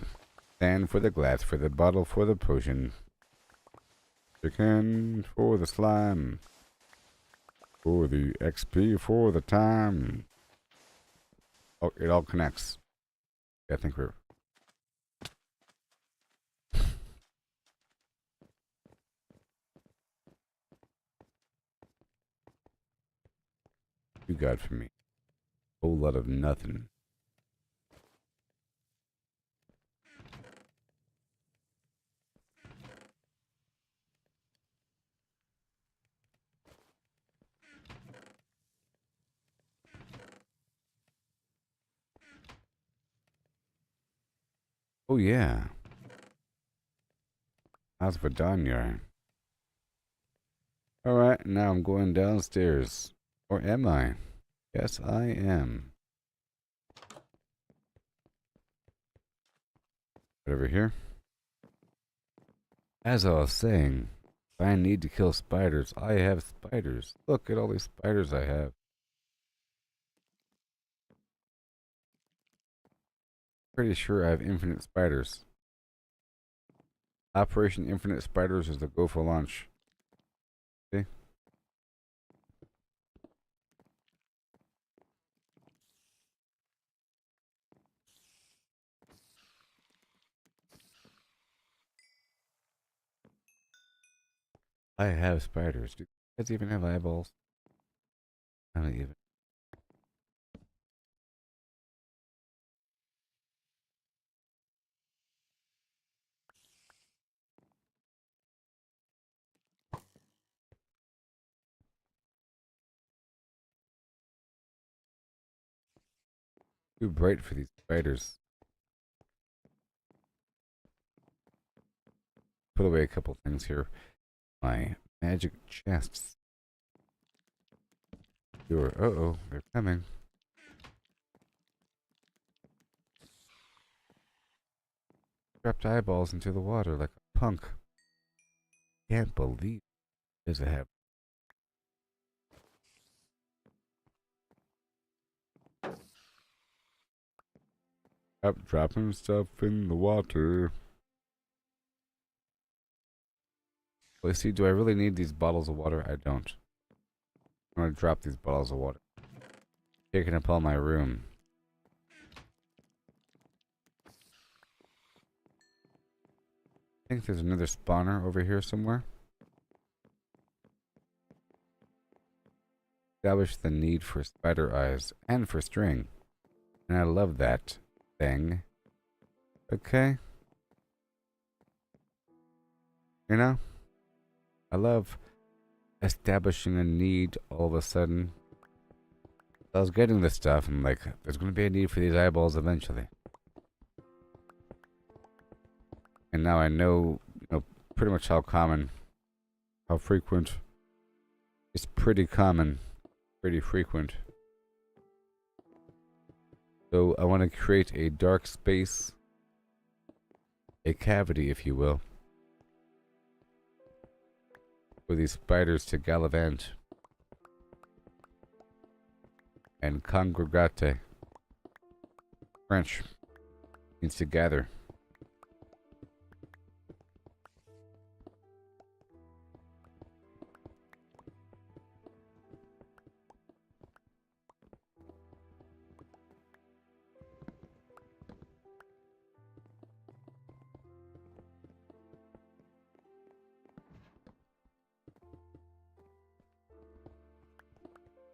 Sand for the glass, for the bottle, for the potion. Chicken for the slime. For the XP, for the time. Oh, it all connects. I think we're... You got for me. Whole lot of nothing. Oh yeah. How's Vidanya? Alright, now I'm going downstairs. Or am I? Yes, I am. Right over here. As I was saying, if I need to kill spiders, I have spiders. Look at all these spiders I have. Pretty sure I have infinite spiders. Operation Infinite Spiders is the go for launch. See? I have spiders. Do you guys even have eyeballs? I don't even. Too bright for these spiders. Put away a couple things here. My magic chests. Sure. Uh-oh, they're coming. Dropped eyeballs into the water like a punk. Can't believe there's a have. Stop dropping stuff in the water. Let's see, do I really need these bottles of water? I don't. I'm gonna drop these bottles of water. Taking up all my room. I think there's another spawner over here somewhere. Establish the need for spider eyes and for string. And I love that thing. Okay. You know? I love establishing a need all of a sudden. I was getting this stuff and like, there's going to be a need for these eyeballs eventually. And now I know, pretty much how common, how frequent. It's pretty common, pretty frequent. So I want to create a dark space, a cavity, if you will, for these spiders to gallivant and congregate. French means to gather.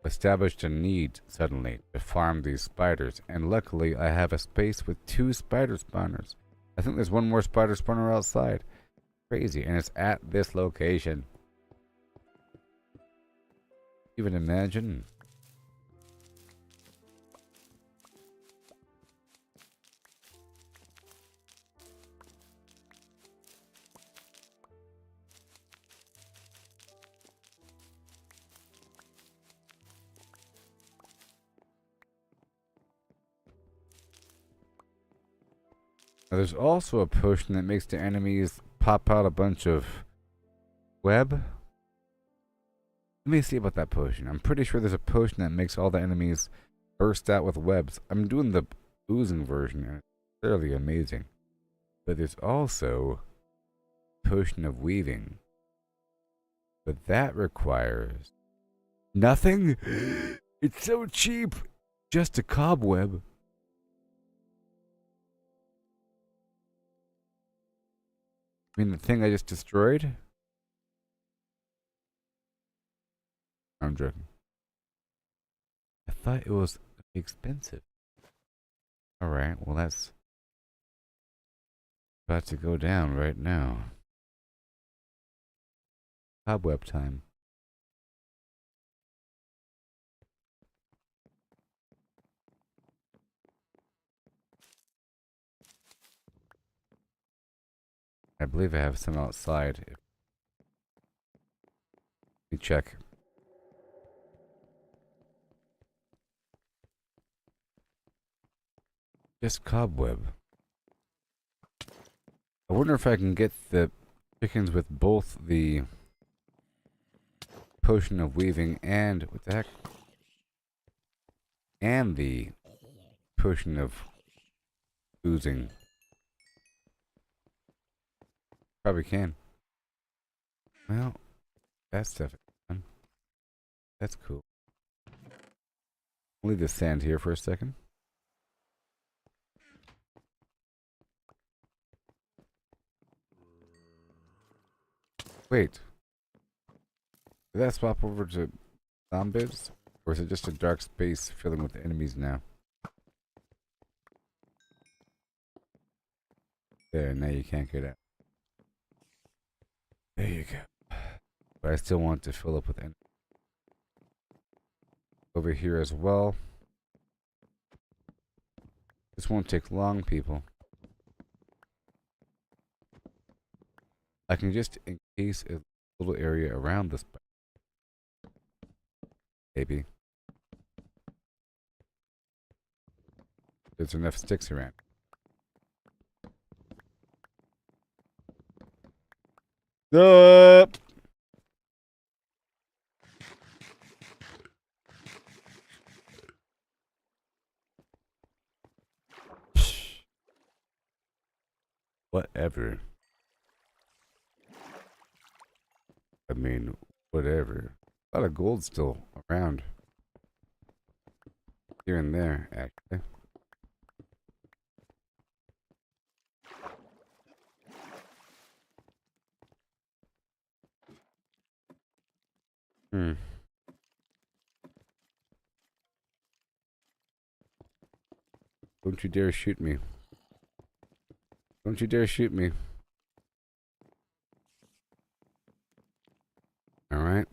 Established a need suddenly to farm these spiders, and luckily I have a space with 2 spider spawners. I think there's one more spider spawner outside. Crazy, and it's at this location. Even imagine. Now, there's also a potion that makes the enemies pop out a bunch of web. Let me see about that potion. I'm pretty sure there's a potion that makes all the enemies burst out with webs. I'm doing the oozing version, and it's fairly amazing. But there's also a potion of weaving. But that requires nothing. It's so cheap. Just a cobweb. I mean, the thing I just destroyed? I'm joking. I thought it was expensive. Alright, well that's about to go down right now. Cobweb time. I believe I have some outside. Let me check. Just cobweb. I wonder if I can get the chickens with both the potion of weaving and what the heck? And the potion of oozing. Probably can. Well, that stuff is fun. That's cool. I'll leave the sand here for a second. Wait. Did that swap over to zombies? Or is it just a dark space filling with enemies now? There, now you can't get out. There you go. But I still want to fill up with enemies. Over here as well. This won't take long, people. I can just encase a little area around this. Maybe. There's enough sticks around. Up. Whatever. I mean, whatever. A lot of gold still around. Here and there, actually. Hmm. Don't you dare shoot me. Don't you dare shoot me. Alright.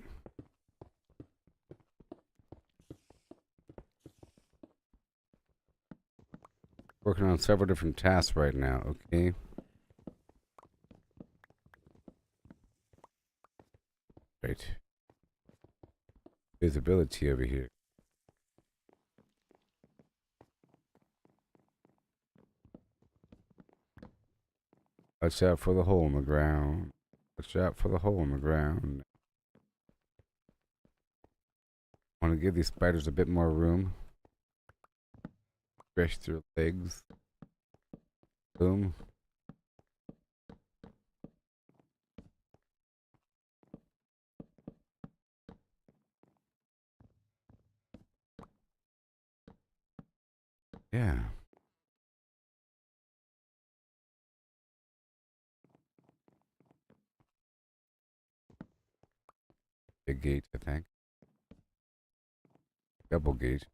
Working on several different tasks right now, okay? Right. Visibility over here. Watch out for the hole in the ground. Watch out for the hole in the ground. Want to give these spiders a bit more room. Stretch their legs. Boom. Yeah. Big gate, I think. Double gate.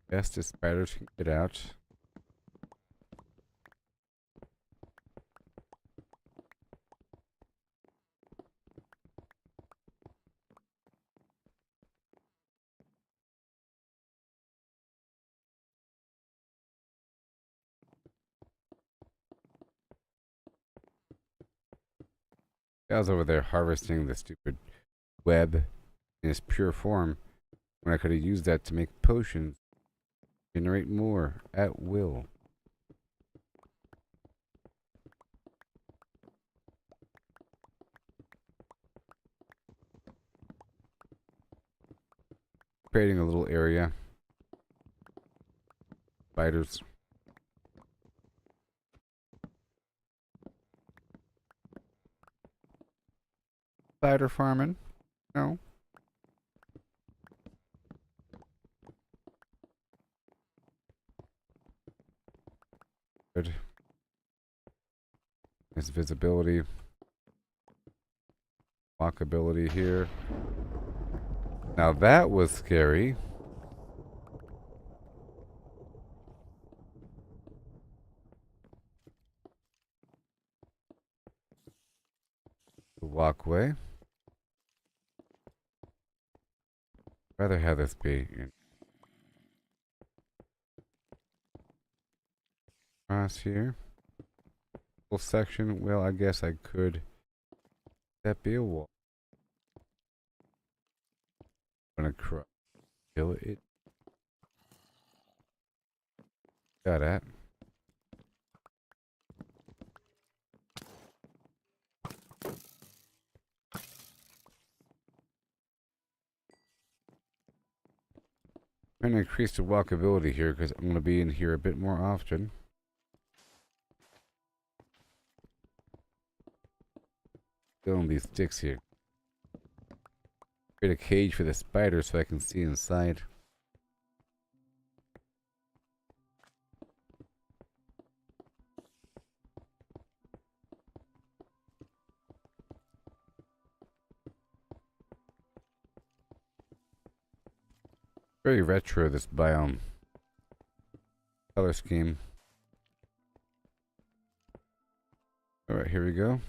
Best the spiders can get out. I was over there harvesting the stupid web. in its pure form when I could have used that to make potions, generate more at will. Creating a little area. Spiders. Spider farming? No. Good. Nice visibility. Walkability here. Now that was scary. The walkway. Rather have this be across here. Full section. Well, I guess I could. That be a wall. Gonna kill it. Got that. I'm gonna increase the walkability here because I'm gonna be in here a bit more often. Filling these sticks here. Create a cage for the spider so I can see inside. Very retro, this biome. Color scheme. Alright, here we go.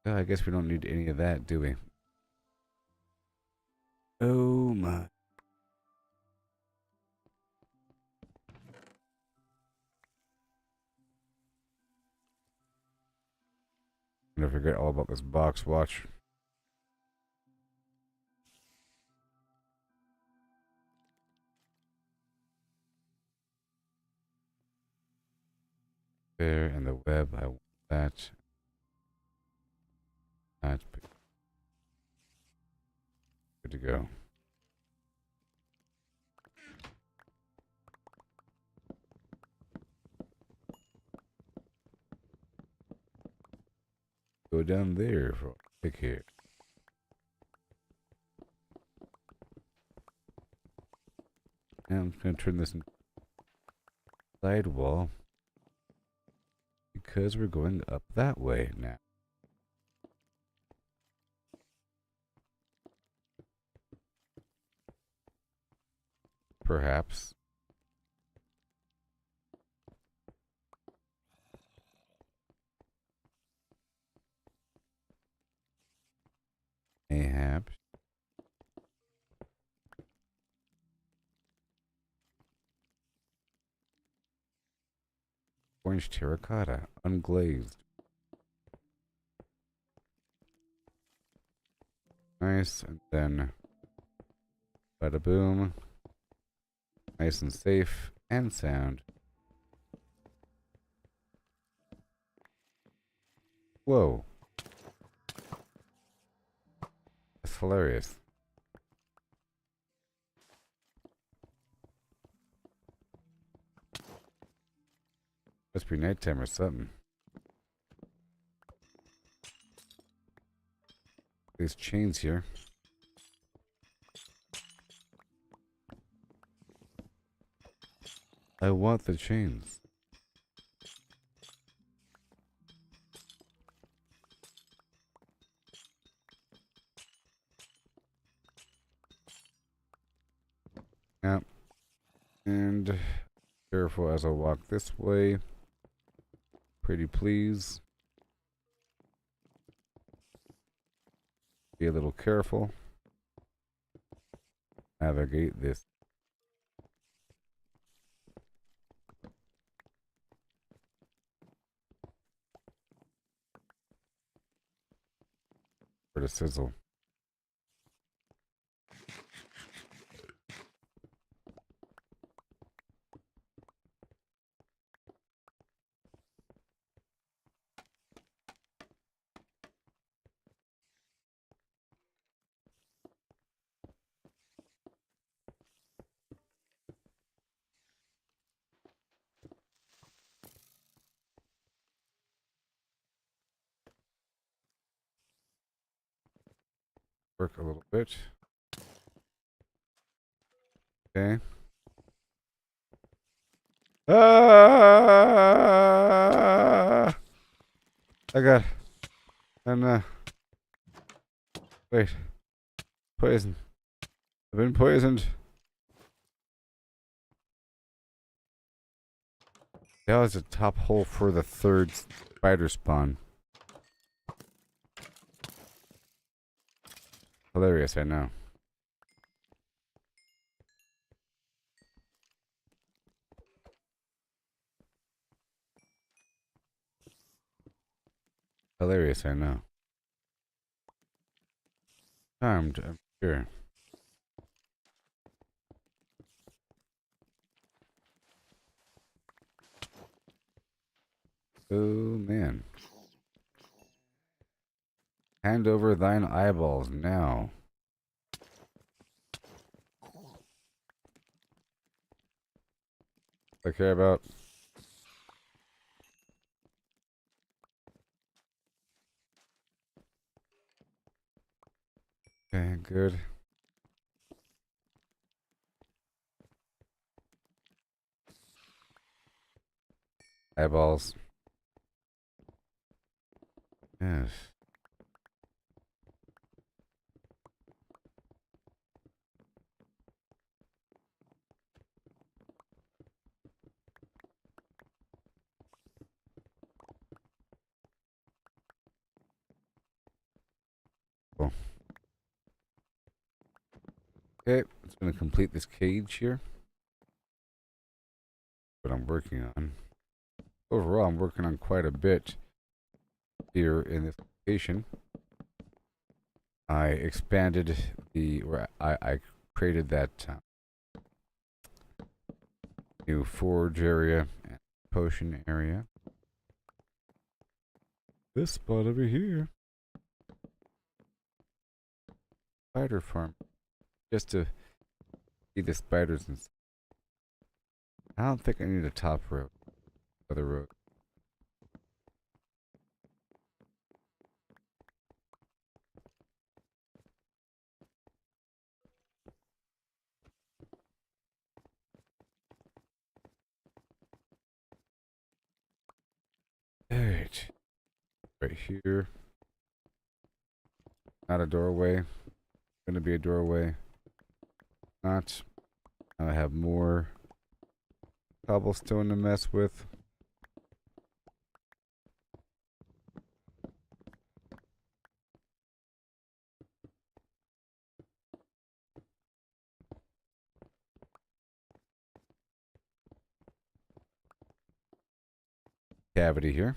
I guess we don't need any of that, do we? Oh my. I'm gonna forget all about this box watch. There, and the web, I want that. That's good to go. Go down there for a pick here. Now I'm just gonna turn this into side wall because we're going up that way now. Perhaps. Mayhaps. Orange terracotta, unglazed. Nice, and then bada boom. Nice and safe and sound. Whoa. That's hilarious. Must be nighttime or something. These chains here. I want the chains. Yep. And careful as I walk this way. Pretty please. Be a little careful. Navigate this. For the sizzle. work a little bit. Okay. Ah! I got. And wait. Poison. I've been poisoned. That was a top hole for the third spider spawn. Hilarious, I know. Hilarious, I know. Charmed, I'm sure. Oh, man. Hand over thine eyeballs now. I care about. Okay, good. Eyeballs. Yes. Cool. Okay, it's going to complete this cage here. What I'm working on. Overall, I'm working on quite a bit here in this location. I expanded I created that new forge area and potion area. This spot over here. Spider farm. Just to see the spiders and stuff. I don't think I need a top road. Other road. Alright. Right here. Not a doorway. Gonna be a doorway. Not. I have more cobblestone to mess with. Cavity here.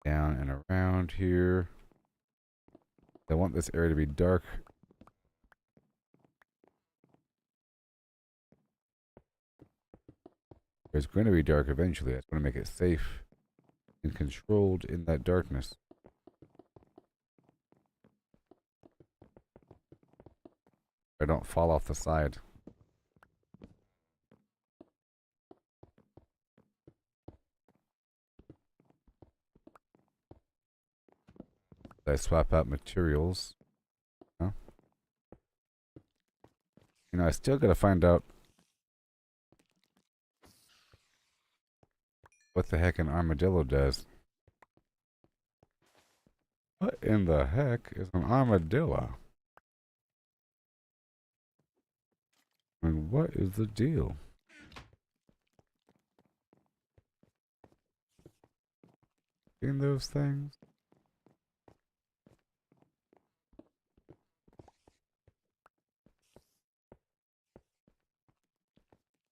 Down and around here. I want this area to be dark. It's going to be dark eventually. I just want to make it safe and controlled in that darkness. I don't fall off the side. I swap out materials. No? You know, I still gotta find out what the heck an armadillo does. What in the heck is an armadillo? I mean, what is the deal? Seen those things?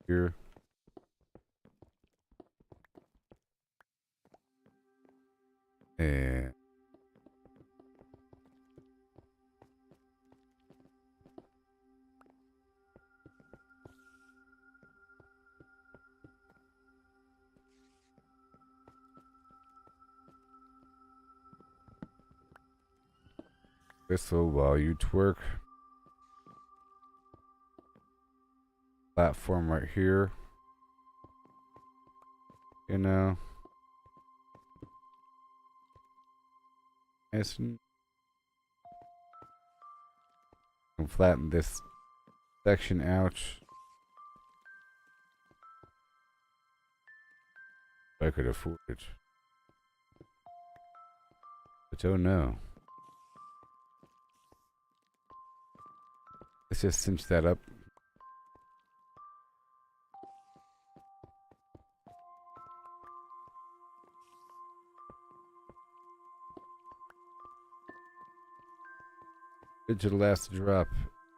Here. And whistle while you twerk. Platform right here. you know. Nice and flatten this section out. If I could afford it. But oh no. Let's just cinch that up. Digital last drop.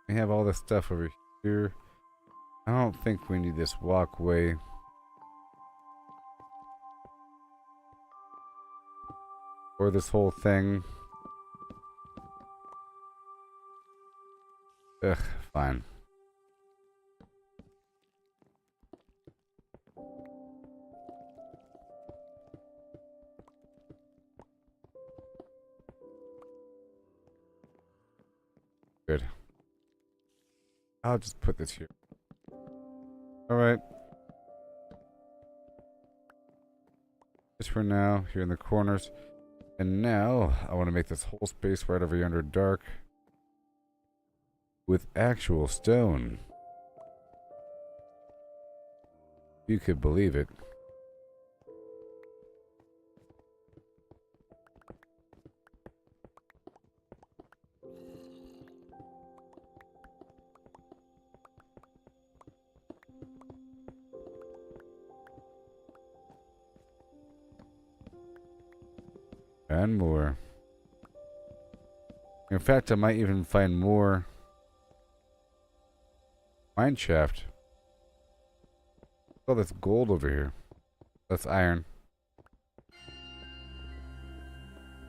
We have all this stuff over here. I don't think we need this walkway. Or this whole thing. Ugh, fine. Good. I'll just put this here. Alright. Just for now, here in the corners. And now, I want to make this whole space right over yonder dark. With actual stone. You could believe it. And more. In fact, I might even find more mine shaft. Oh, that's gold over here. That's iron.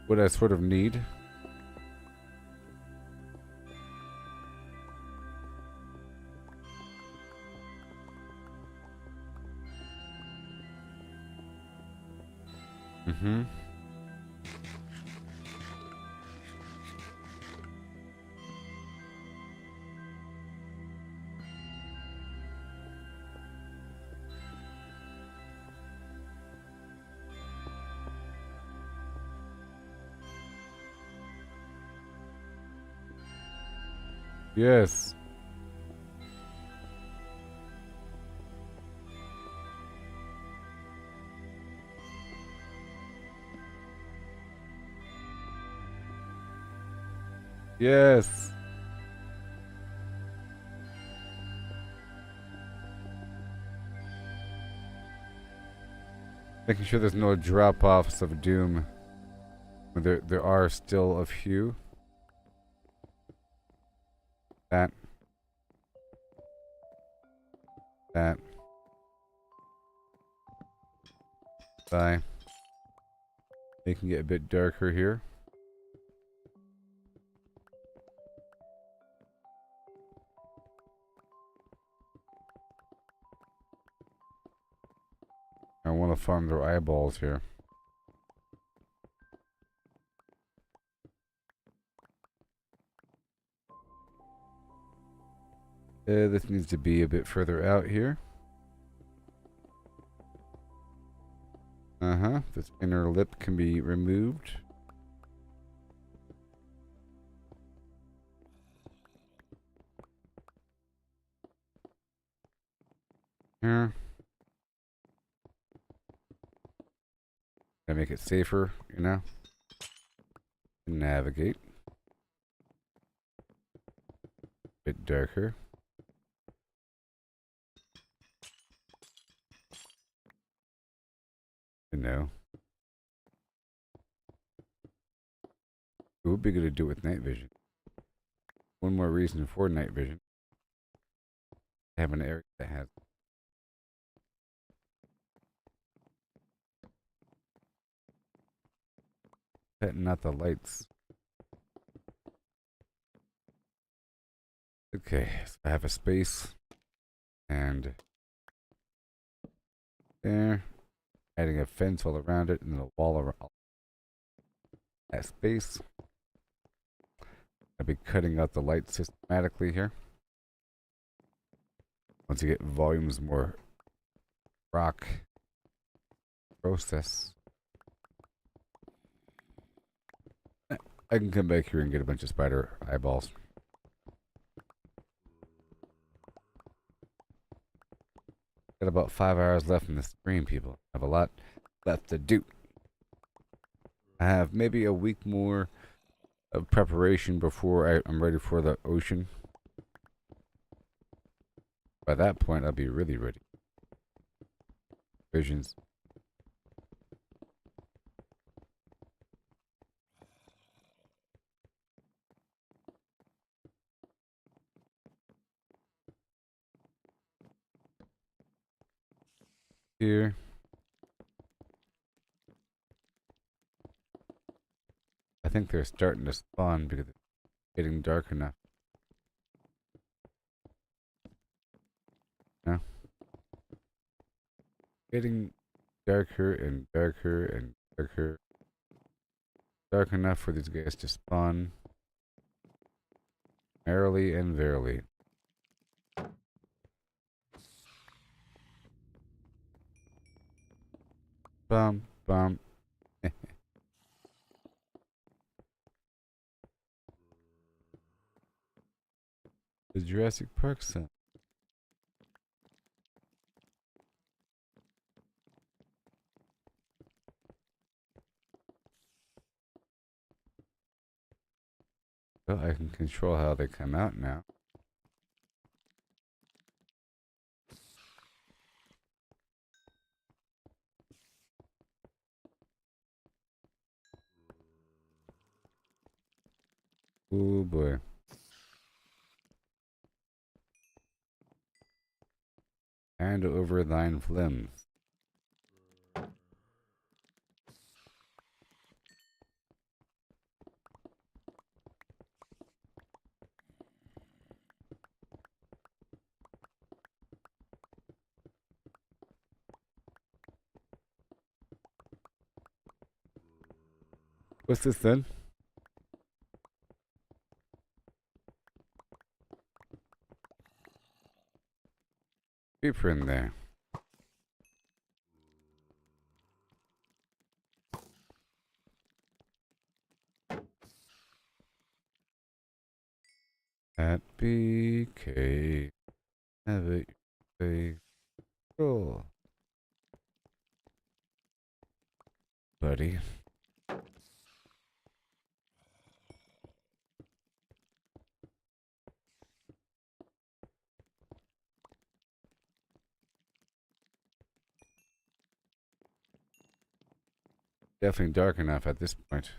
What I sort of need. Mm-hmm. Yes. Yes. Making sure there's no drop-offs of doom. There are still a few. That. Bye. Making it a bit darker here. I want to farm their eyeballs here. This needs to be a bit further out here. This inner lip can be removed. Here. Gotta make it safer, you know? Navigate. Bit darker. No. It would be good to do it with night vision. One more reason for night vision. Have an area that has setting out the lights. Okay, so I have a space and there. Adding a fence all around it and a wall around that space. I'll be cutting out the light systematically here. Once you get volumes more rock process. I can come back here and get a bunch of spider eyeballs. Got about 5 hours left in the stream, people. I have a lot left to do. I have maybe a week more of preparation before I'm ready for the ocean. By that point, I'll be really ready. Visions. Here. I think they're starting to spawn because it's getting dark enough. No? Getting darker and darker and darker. Dark enough for these guys to spawn. Merrily and verily. Bum, bum. The Jurassic Park set. Well, I can control how they come out now. Oh boy. Hand over thine flims. What's this then? Creeper in there. At BK. Have it. Roll. Buddy. Definitely dark enough at this point.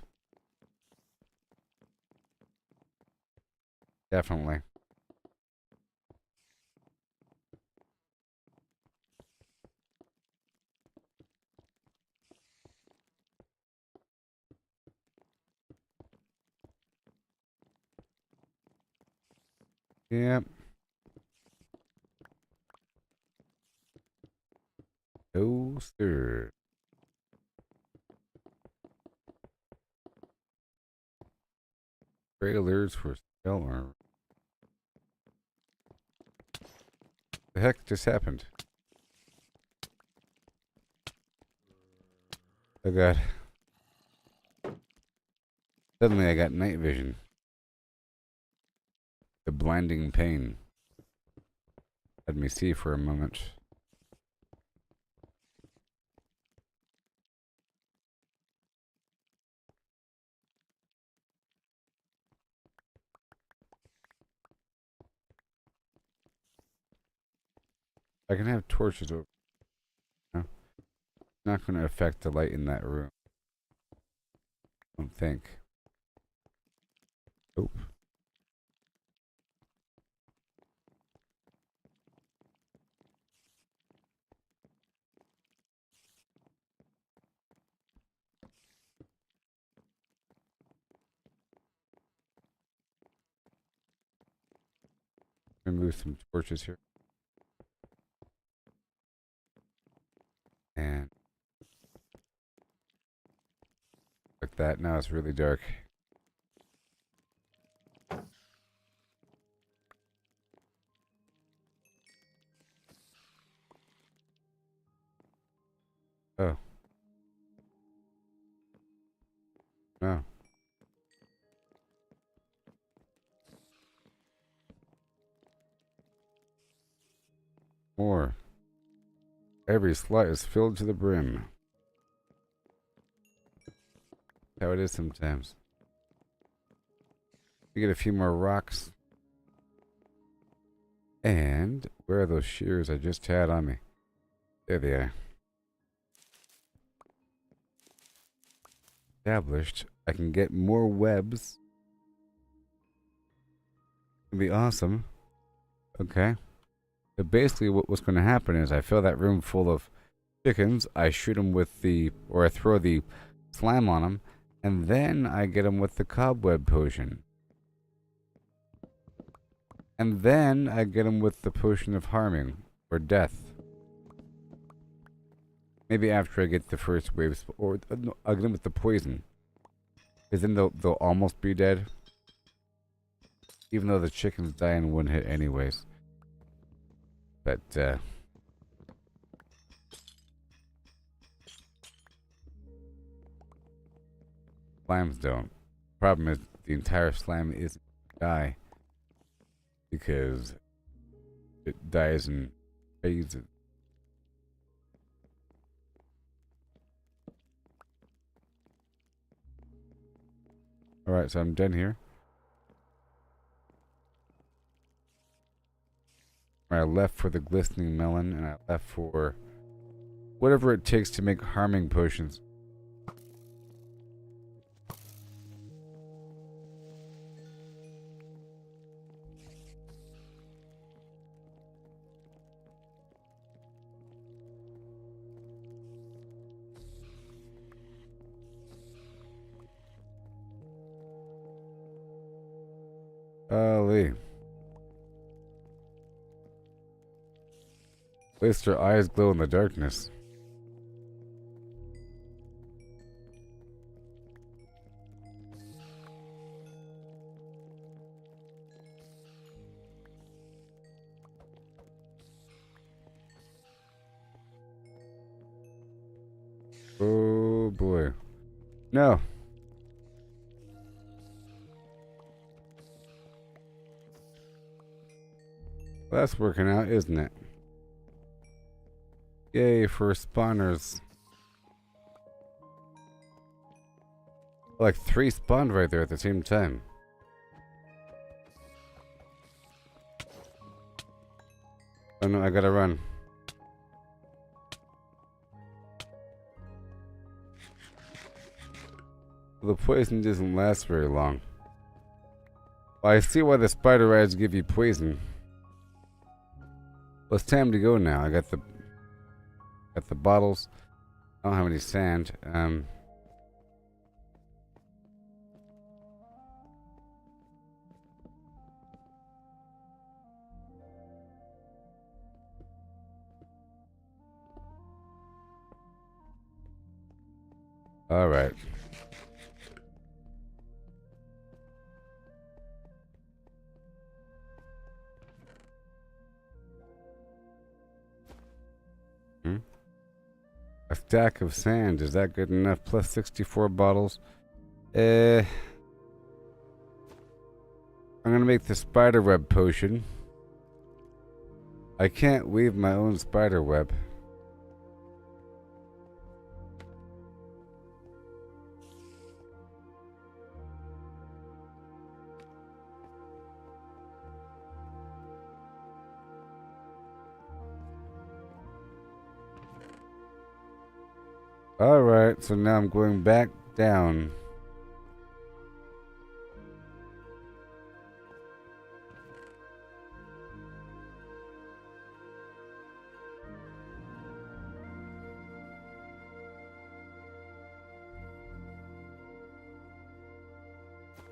Definitely. Yep. No, sir. Trailers for sale. The heck just happened? Oh god. Suddenly I got night vision. The blinding pain. Let me see for a moment. I can have torches over. No? Not going to affect the light in that room. I don't think. Nope. Remove some torches here. And like that. Now it's really dark. Oh. Oh. More. Every slot is filled to the brim. How it is sometimes. We get a few more rocks. And where are those shears I just had on me? There they are. Established. I can get more webs. It'll be awesome. Okay. So basically what's going to happen is I fill that room full of chickens. I shoot them with or I throw the slime on them. And then I get them with the cobweb potion. And then I get them with the potion of harming or death. Maybe after I get the first waves, or no, I'll get them with the poison. Because then they'll almost be dead. Even though the chickens die in one hit anyways. But, slimes don't. Problem is, the entire slime isn't die. Because it dies in phases. Alright, so I'm done here. I left for the glistening melon, and I left for whatever it takes to make harming potions. Golly. At least her eyes glow in the darkness. Oh boy. No. Well, that's working out, isn't it? Yay for spawners. Like 3 spawned right there at the same time. Oh no, I gotta run. The poison doesn't last very long. Well, I see why the spider eyes give you poison. Well, it's time to go now. I got the bottles. I don't have any sand. All right. A stack of sand, is that good enough? Plus 64 bottles. I'm gonna make the spider web potion. I can't weave my own spider web. Alright, so now I'm going back down.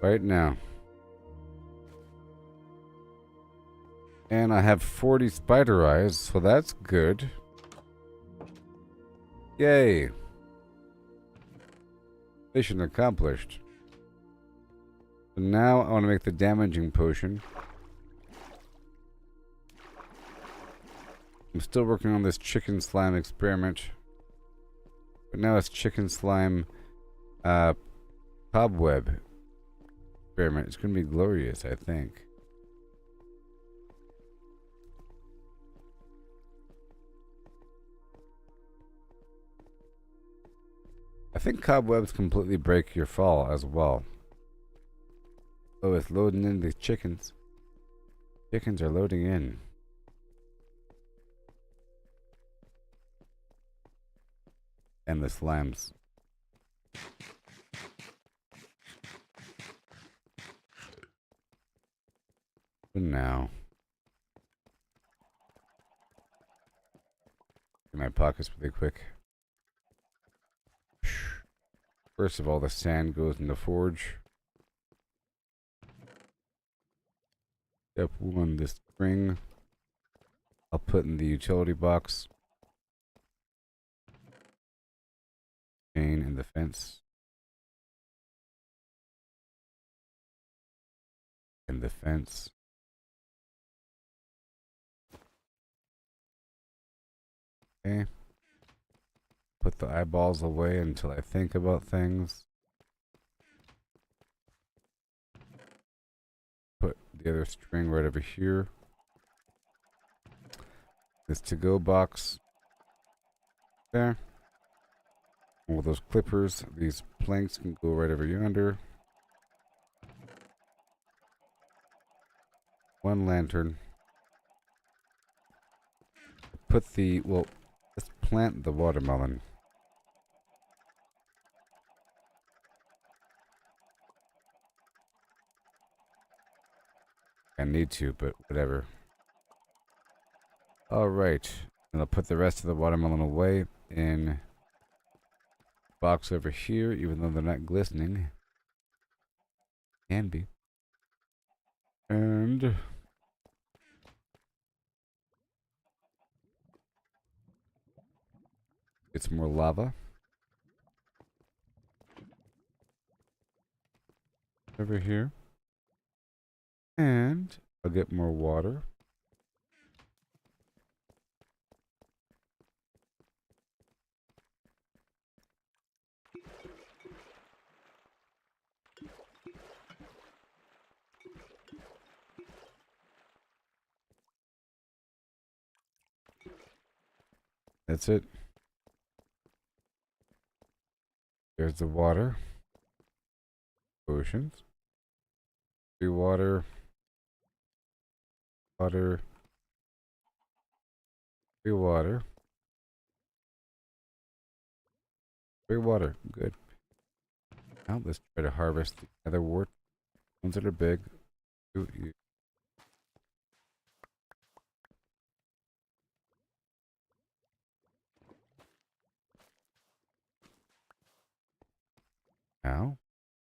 Right now. And I have 40 spider eyes, so that's good. Yay. Mission accomplished. So now I want to make the damaging potion. I'm still working on this chicken slime experiment. But now it's chicken slime cobweb experiment. It's going to be glorious, I think. I think cobwebs completely break your fall as well. Oh, it's loading in the chickens. Chickens are loading in. And the slams. And now. In my pockets really quick. First of all, the sand goes in the forge. Step 1, this spring. I'll put in the utility box. Chain in the fence. In the fence. Okay. Put the eyeballs away until I think about things. Put the other string right over here. This to-go box. There. All those clippers, these planks can go right over yonder. One lantern. Put the, well, let's plant the watermelon. I need to, but whatever. Alright. And I'll put the rest of the watermelon away in box over here, even though they're not glistening. Can be. And get some more lava. Over here. And I'll get more water. That's it. There's the water. Oceans. Free water. Water. Free water. Free water. Good. Now let's try to harvest the other wart. Ones that are big. Ooh, now,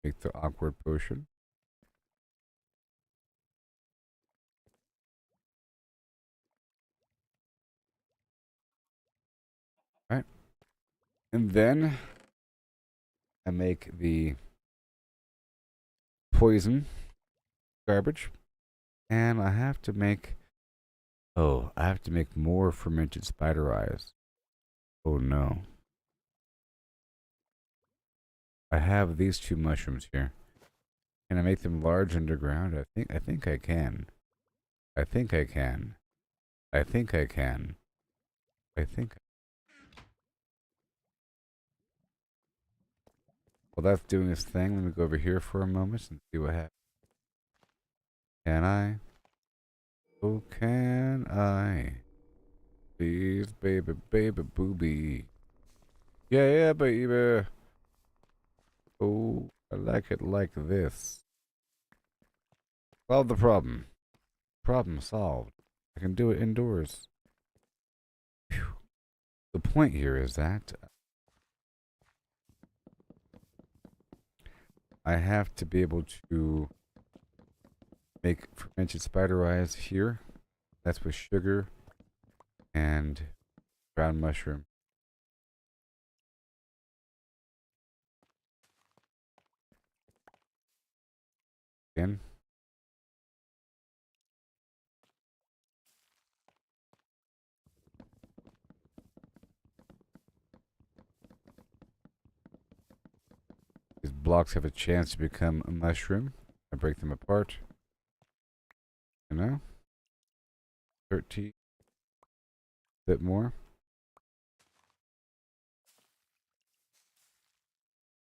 make the awkward potion. Right. And then I make the poison garbage. And I have to make, oh, I have to make more fermented spider eyes. Oh no. I have these 2 mushrooms here. Can I make them large underground? I think I can. I think I can. I think I can. I think. Well, that's doing its thing. Let me go over here for a moment and see what happens. Can I? Oh, can I? Please, baby, baby, booby. Yeah, yeah, baby. Oh, I like it like this. Solve the problem. Problem solved. I can do it indoors. Phew. The point here is that I have to be able to make fermented spider eyes here. That's with sugar and brown mushroom. Again. These blocks have a chance to become a mushroom. I break them apart. You know? 13. Bit more.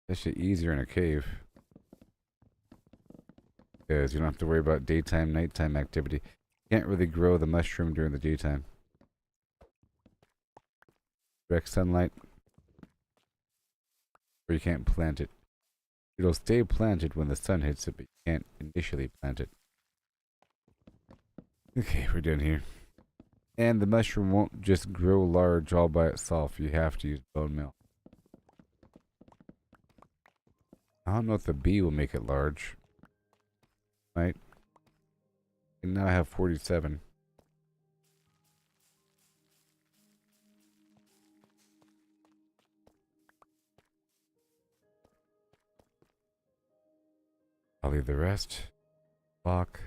That's shit easier in a cave. Because you don't have to worry about daytime, nighttime activity. You can't really grow the mushroom during the daytime. Direct sunlight. Or you can't plant it. It'll stay planted when the sun hits it, but you can't initially plant it. Okay, we're done here. And the mushroom won't just grow large all by itself. You have to use bone meal. I don't know if the bee will make it large. Right? And now I have 47. I'll leave the rest. Block.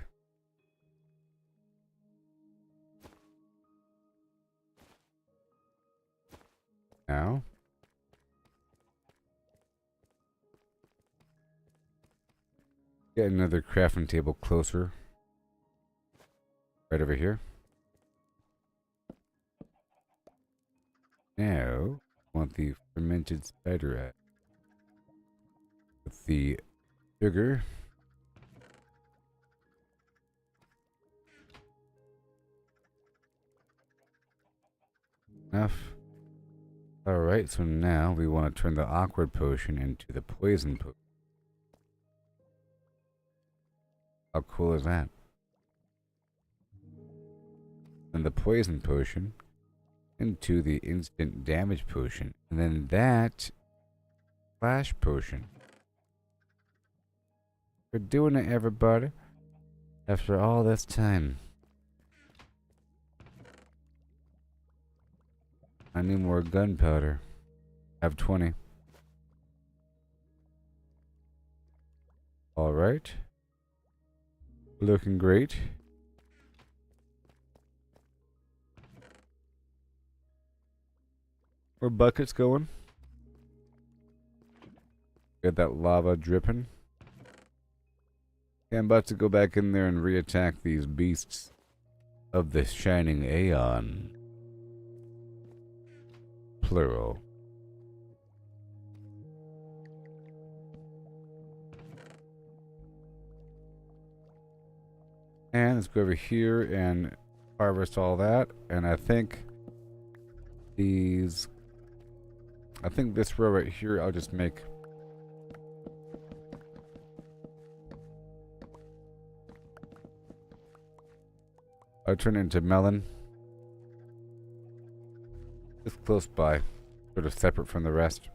Now. Get another crafting table closer. Right over here. Now, I want the fermented spider egg. With the sugar. Enough. Alright, so now we want to turn the awkward potion into the poison potion. How cool is that? And the poison potion into the instant damage potion. And then that flash potion. We're doing it, everybody. After all this time. I need more gunpowder. I have 20. Alright. Looking great. Where buckets going? Got that lava dripping. Okay, I'm about to go back in there and reattack these beasts of the Shining Aeon. Plural. And let's go over here and harvest all that. And I think these... I think this row right here I'll just make... I'll turn it into melon. Just close by. Sort of separate from the rest.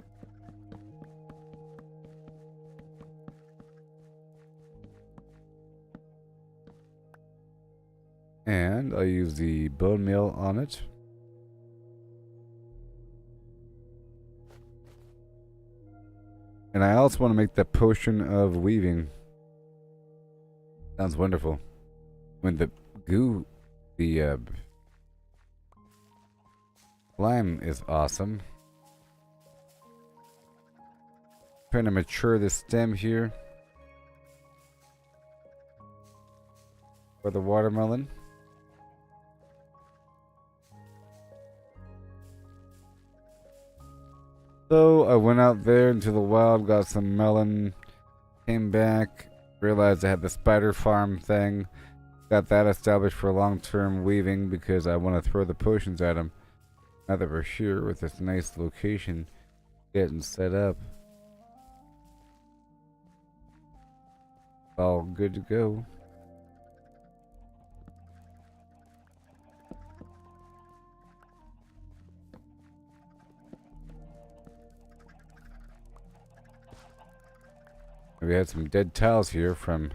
And I'll use the bone meal on it. And I also want to make the potion of weaving. Sounds wonderful. When the goo, the slime is awesome. Trying to mature the stem here. For the watermelon. So I went out there into the wild, got some melon, came back, realized I had the spider farm thing, got that established for long-term weaving because I want to throw the potions at them. Now that we're here with this nice location getting set up, all good to go. We had some dead tiles here from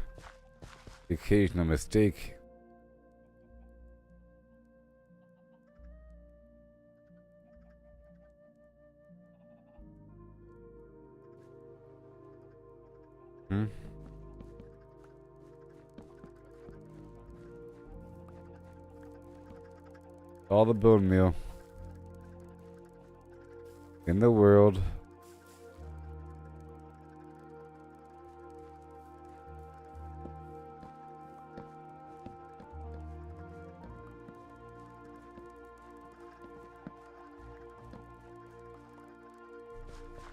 the occasional mistake. All the bone meal in the world.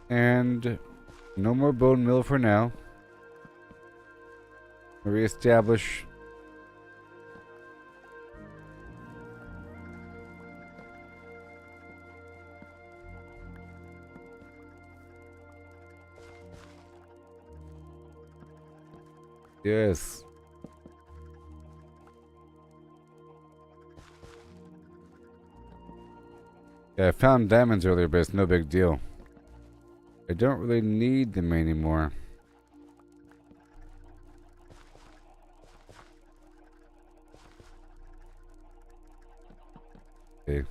And no more bone meal for now. Reestablish. Yes. Yeah, I found diamonds earlier, but it's no big deal. I don't really need them anymore. Okay.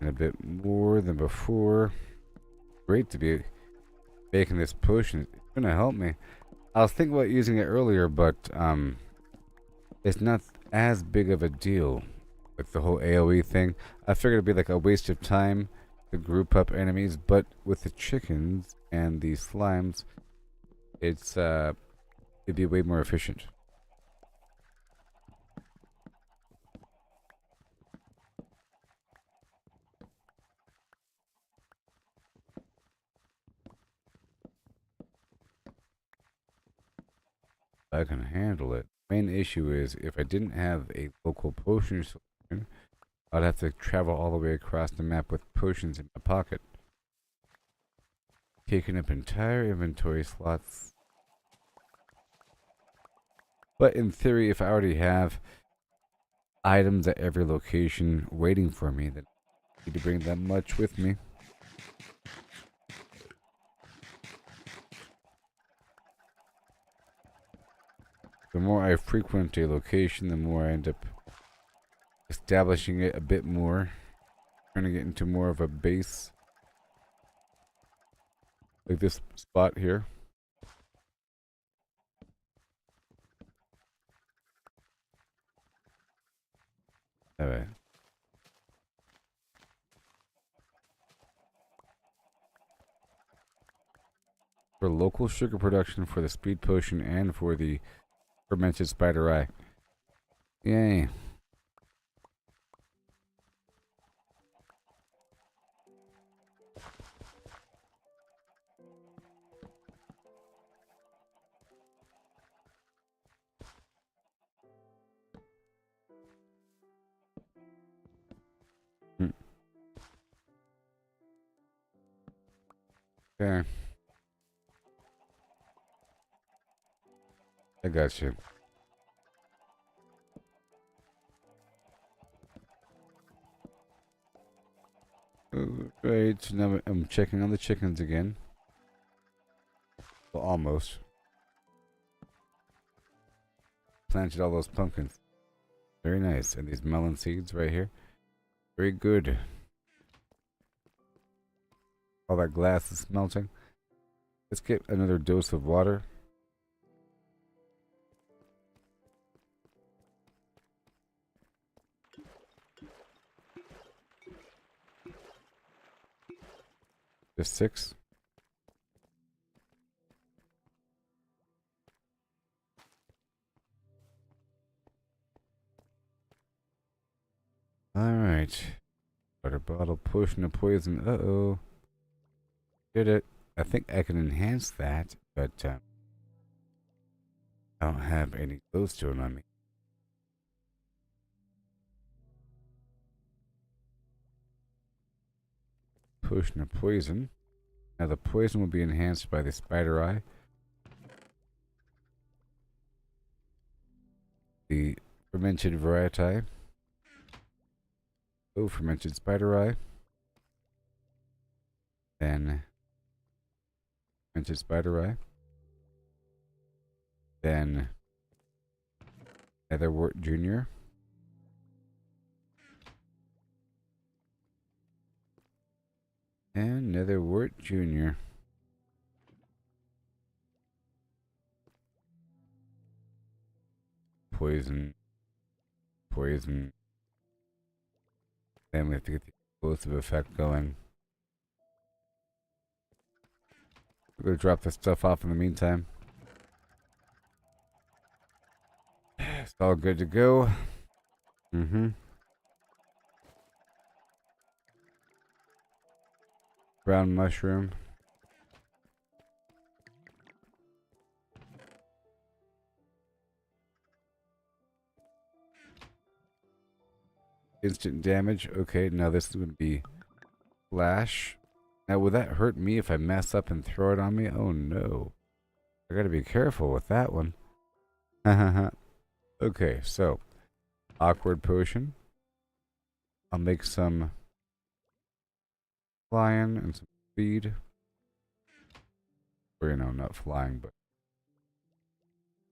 And a bit more than before. Great to be making this potion. It's gonna help me. I was thinking about using it earlier, but it's not as big of a deal. Like the whole AoE thing. I figured it'd be like a waste of time to group up enemies, but with the chickens and the slimes, it's it'd be way more efficient. I can handle it. Main issue is if I didn't have a local potion solution, I'd have to travel all the way across the map with potions in my pocket, taking up entire inventory slots. But in theory, if I already have items at every location waiting for me, then I don't need to bring that much with me. The more I frequent a location, the more I end up establishing it a bit more, turning it into more of a base. Like this spot here. Alright. For local sugar production for the speed potion and for the fermented spider eye. Yay. Okay. I got you. Right, so now I'm checking on the chickens again. Well, almost. Planted all those pumpkins. Very nice. And these melon seeds right here. Very good. All that glass is melting. Let's get another dose of water. Just 6. Alright. Water bottle, potion of poison. Uh-oh. Did it. I think I can enhance that, but I don't have any glowstone on me. Potion of poison. Now the poison will be enhanced by the spider eye. The fermented variety. Oh, fermented spider eye. Then fermented spider eye. Then Netherwort Junior. And Netherwort Junior. Poison. Poison. Then we have to get the explosive effect going. We're gonna drop this stuff off in the meantime. It's all good to go. Mm-hmm. Brown mushroom. Instant damage. Okay, now this is going to be flash. Now, will that hurt me if I mess up and throw it on me? Oh no. I gotta be careful with that one. Okay, so awkward potion. I'll make some flying and some speed. Or, you know, not flying, but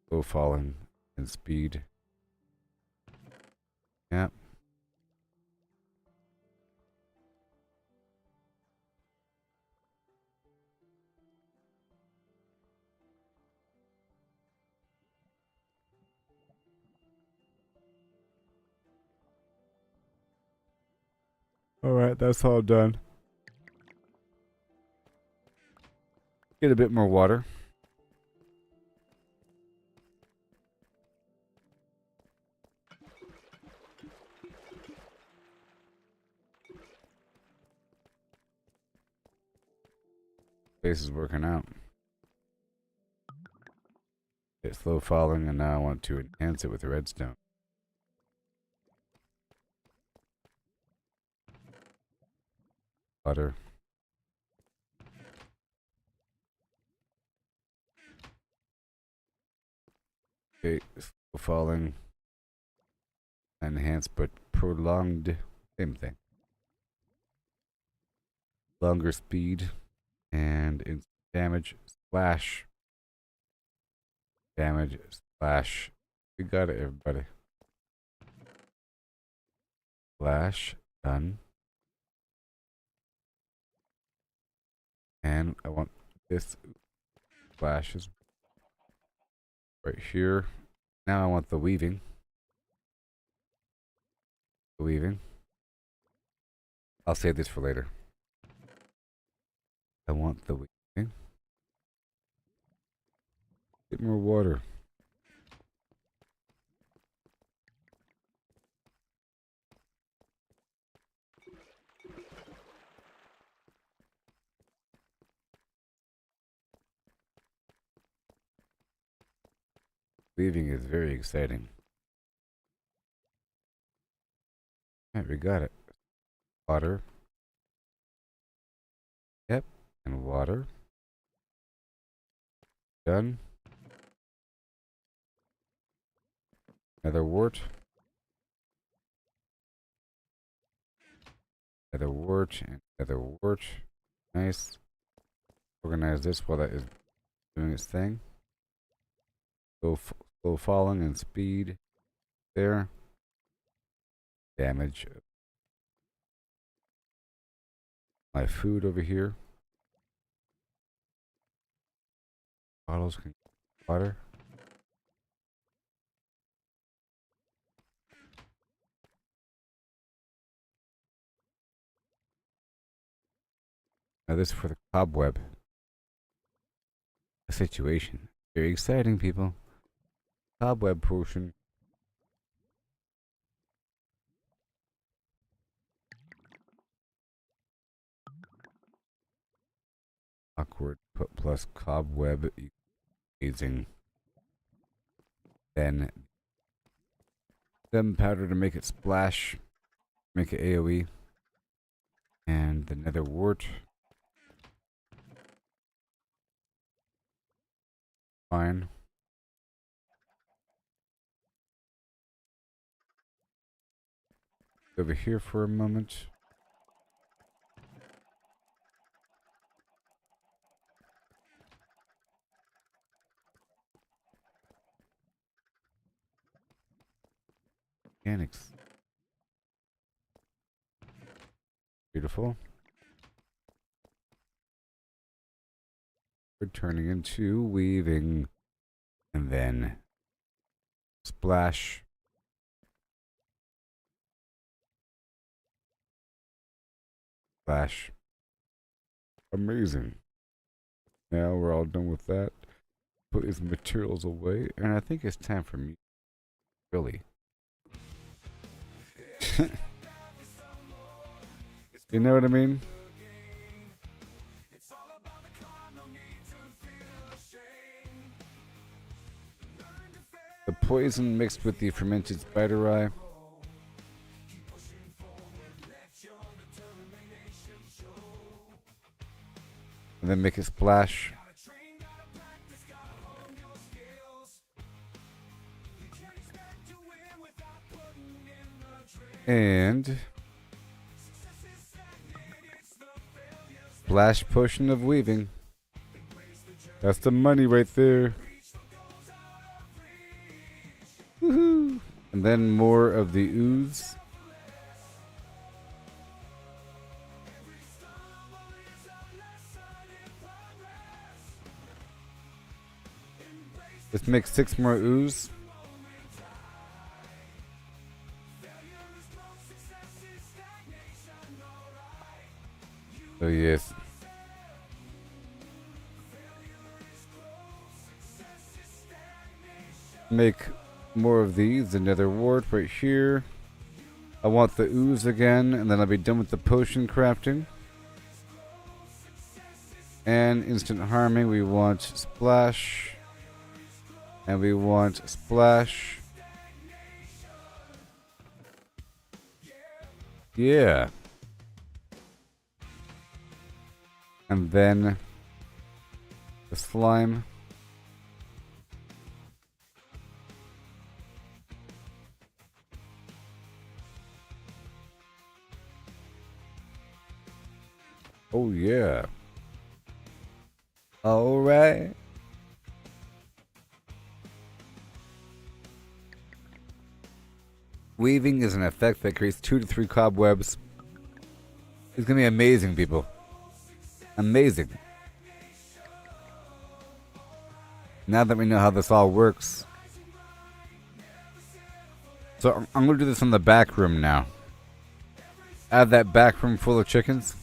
slow falling and speed. Yep. Alright, that's all done. Get a bit more water. Base is working out. It's slow falling, and now I want to enhance it with redstone. Water. Okay, slow falling. Enhanced but prolonged. Same thing. Longer speed. And instant damage. Splash. Damage. Splash. We got it, everybody. Splash. Done. And I want this flashes right here. Now I want the weaving. The weaving. I'll save this for later. I want the weaving. Get more water. Weaving is very exciting. Alright, we got it. Water. Yep. And water. Done. Another wart. Another wart. And another wart. Nice. Organize this while that is doing its thing. Slow falling and speed. There. Damage. My food over here. Bottles can water. Now this is for the cobweb. A situation. Very exciting, people. Cobweb potion. Awkward plus cobweb. Amazing. Then gunpowder to make it splash. Make it AoE. And the nether wart. Fine. Over here for a moment. Mechanics. Beautiful. We're turning into weaving. And then splash. Splash. Amazing. Now we're all done with that. Put these materials away. And I think it's time for me. Really. You know what I mean? The poison mixed with the fermented spider eye. And then make it splash. And splash potion of weaving. That's the money right there. Woohoo! And then more of the ooze. Let's make 6 more ooze. Oh yes. Make more of these. Another ward right here. I want the ooze again, and then I'll be done with the potion crafting. And instant harming, we want splash. And we want splash. Yeah. And then the slime. Oh yeah. All right. Weaving is an effect that creates 2 to 3 cobwebs. It's gonna be amazing, people. Amazing. Now that we know how this all works. So I'm gonna do this in the back room now. I have that back room full of chickens.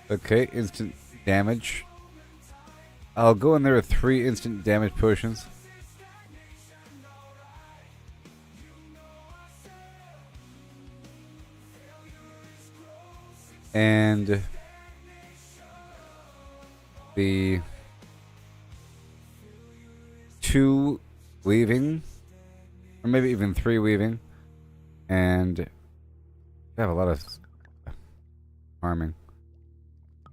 Okay, instant damage. I'll go in there with 3 instant damage potions. And the 2 weaving, or maybe even 3 weaving, and I have a lot of farming.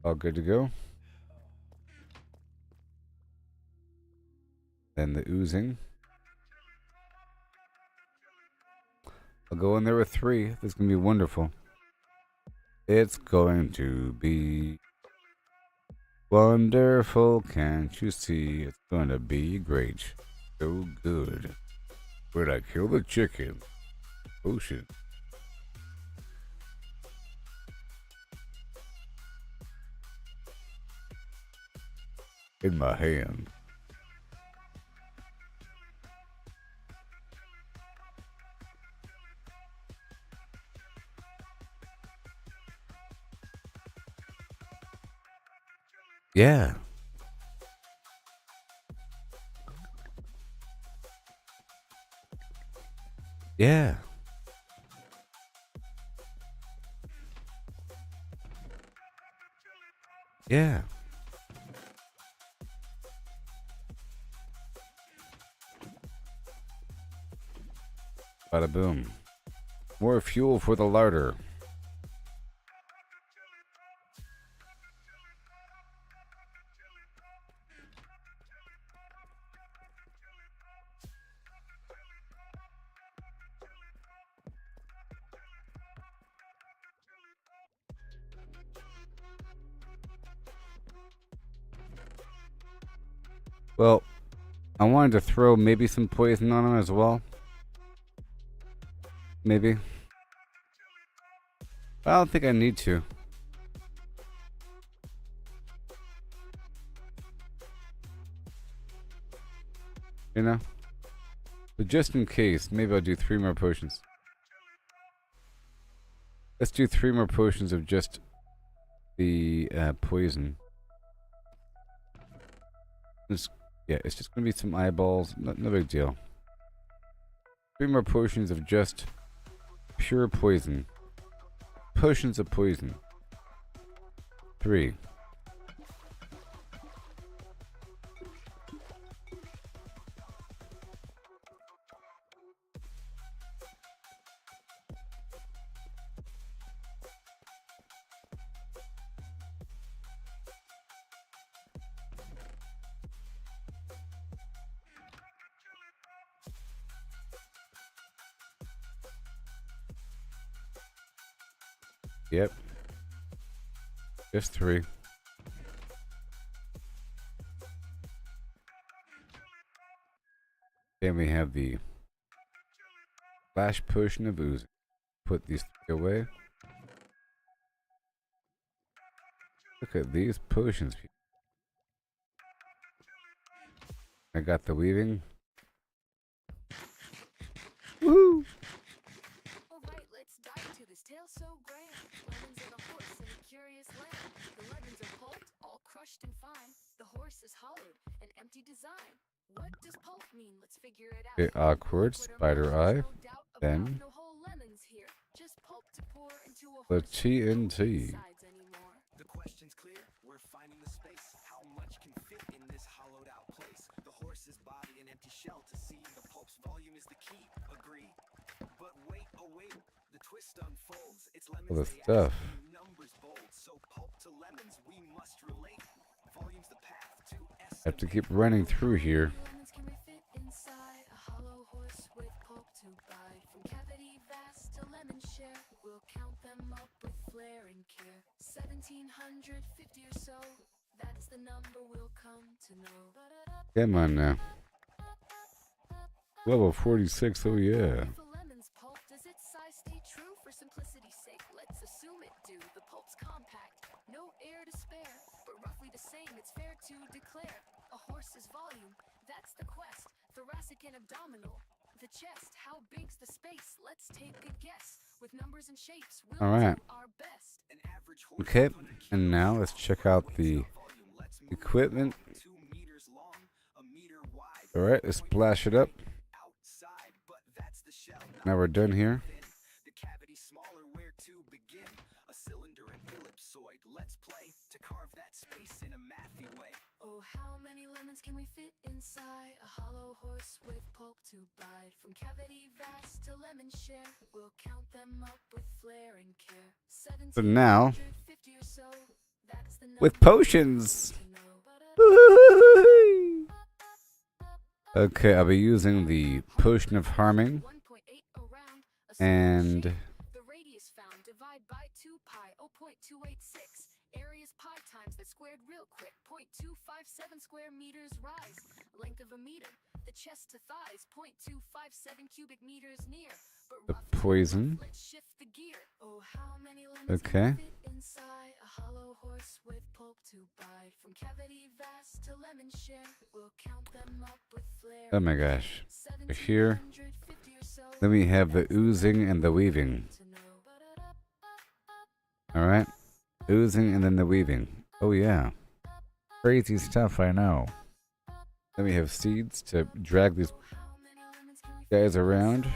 All good to go. Then the oozing. I'll go in there with 3. This is gonna be wonderful. It's going to be wonderful, can't you see? It's going to be great. So good. Where'd I kill the chicken? Ocean. In my hand. Yeah. Yeah. Yeah. Bada boom. More fuel for the larder. Well, I wanted to throw maybe some poison on him as well. Maybe. I don't think I need to. You know? But just in case, maybe I'll do 3 more potions. Let's do 3 more potions of just the poison. Yeah, it's just gonna be some eyeballs. No big deal. 3 more potions of just pure poison. Potions of poison. 3. Yep. Just 3. Then we have the flash potion of oozing. Put these 3 away. Look at these potions. I got the weaving. Woo! Alright, let's dive into this tale so grand. Lemons and a horse in a curious land. The lemons are pulped, all crushed and fine. The horse is hollowed, an empty design. What does pulp mean? Let's figure it out. Okay, awkward spider eye. No doubt about Then no whole lemons here. Just pulp to pour into a the horse. TNT. Sides anymore. The question's clear, we're finding the space. How much can fit in this hollowed out place? The horse's body, an empty shell to see. The pulp's volume is the key, agree. But wait, oh wait, the twist unfolds. It's lemons, All the they stuff. ask, numbers bold. So pulp to lemons, we must relate. Volume's the path to I have to keep running through here. Lemons can we fit inside a hollow horse with pulp to bite? From cavity vast to lemon share, we'll count them up with flair and care. 1750 or so, that's the number we'll come to know. Come on now. Level 46, oh yeah. If a lemon's pulp, does its size stay true? For simplicity's sake, let's assume it do. The pulp's compact, no air to spare, but roughly the same, it's fair to declare. A horse's volume, that's the quest. Thoracic and abdominal, the chest. How big's the space? Let's take a guess. With numbers and shapes, we'll Alright. do our best. an average horse. Okay, and now let's check out the Let's move equipment. 2 meters long, a meter wide. Alright, let's splash it up. Outside, but that's the shell. Now we're done here. The cavity smaller, where to begin? A cylinder and ellipsoid. Let's play to carve that space in a mathy way. Oh, how many lemons can we fit inside a hollow horse with pulp to bite? From cavity vast to lemon share, we'll count them up with flair and care. So now, 1750 or so, that's the with number potions. to know. Okay, I'll be using the potion of harming 1.8 around a and the radius found divide by 2 pi 0.286 area's pi times that squared real quick 0.257 square meters rise length of a meter the chest to thighs 0.257 cubic meters near but the rough poison. let's shift the gear oh how many lemons Okay. can fit inside a hollow horse with pulp to bite from cavity vast to lemon share we'll count them up with flair Oh my gosh. We're here. 1750 or so. Then we have the oozing and the weaving. Alright. Oozing and then the weaving. Oh yeah. Crazy stuff, I know. Then we have seeds to drag these guys around.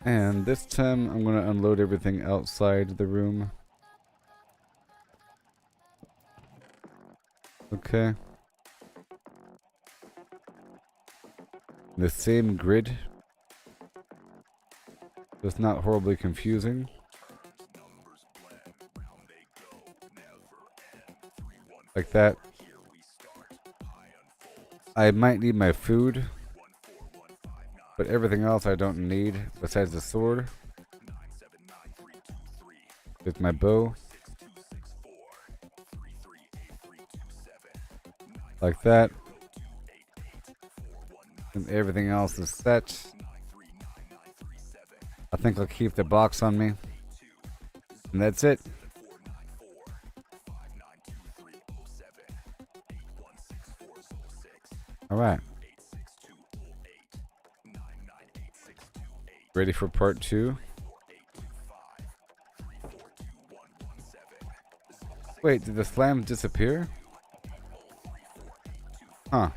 And this time I'm going to unload everything outside the room. Okay. The same grid. So it's not horribly confusing. Like that. I might need my food. But everything else I don't need besides the sword. With my bow. Like that. And everything else is set. I think I'll keep the box on me. And that's it. Alright. Ready for part 2? Wait, did the slam disappear? Huh.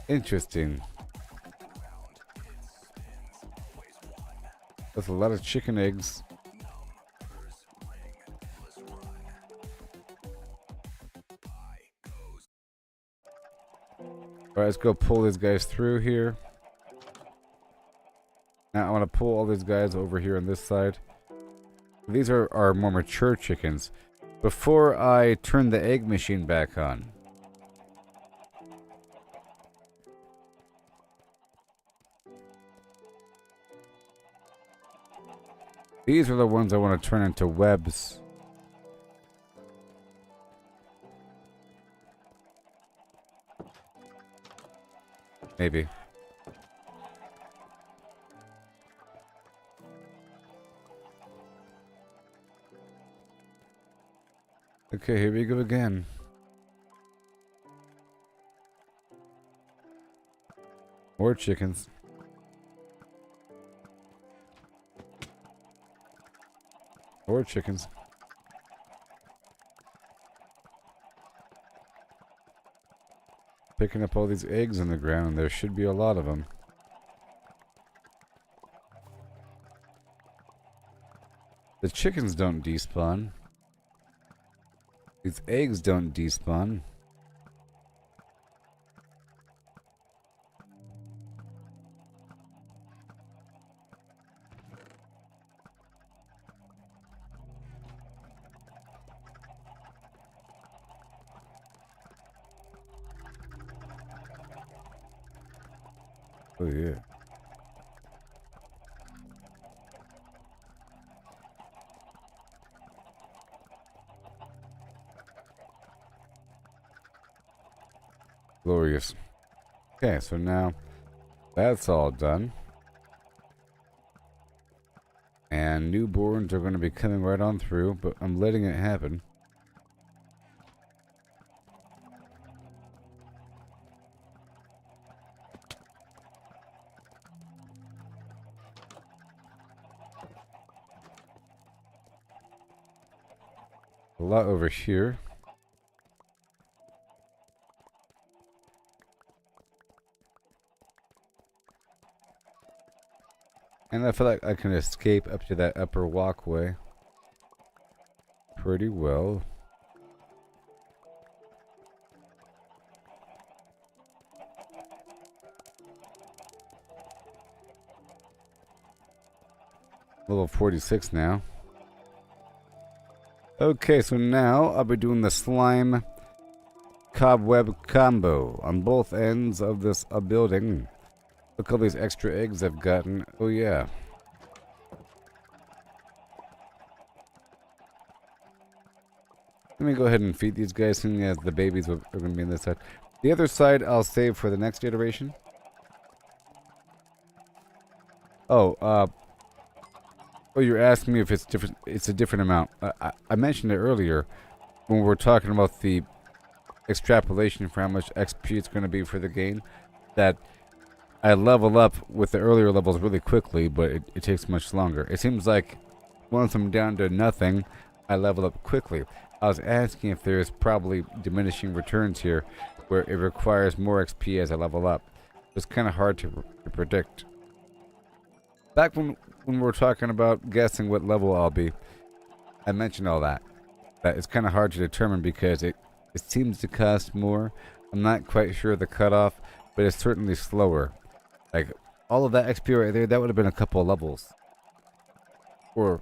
Interesting. That's a lot of chicken eggs. Alright, let's go pull these guys through here. Now I want to pull all these guys over here on this side. These are our more mature chickens. Before I turn the egg machine back on. These are the ones I want to turn into webs. Maybe. Okay, here we go again. More chickens. More chickens. Picking up all these eggs on the ground. There should be a lot of them. The chickens don't despawn. These eggs don't despawn. Oh yeah. Glorious. Okay, so now that's all done. And newborns are going to be coming right on through, but I'm letting it happen. A lot over here. And I feel like I can escape up to that upper walkway pretty well. Level 46 now. Okay, so now I'll be doing the slime cobweb combo on both ends of this building. Look at all these extra eggs I've gotten. Oh yeah. Let me go ahead and feed these guys, seeing as the babies are going to be on this side. The other side I'll save for the next iteration. Oh, you're asking me if it's different. It's a different amount. I mentioned it earlier when we were talking about the extrapolation for how much XP it's going to be for the game. That I level up with the earlier levels really quickly, but it takes much longer. It seems like once I'm down to nothing, I level up quickly. I was asking if there's probably diminishing returns here, where it requires more XP as I level up. It's kind of hard to predict. Back when we were talking about guessing what level I'll be, I mentioned all that. That it's kind of hard to determine because it seems to cost more. I'm not quite sure the cutoff, but it's certainly slower. Like, all of that XP right there, that would have been a couple of levels. Or,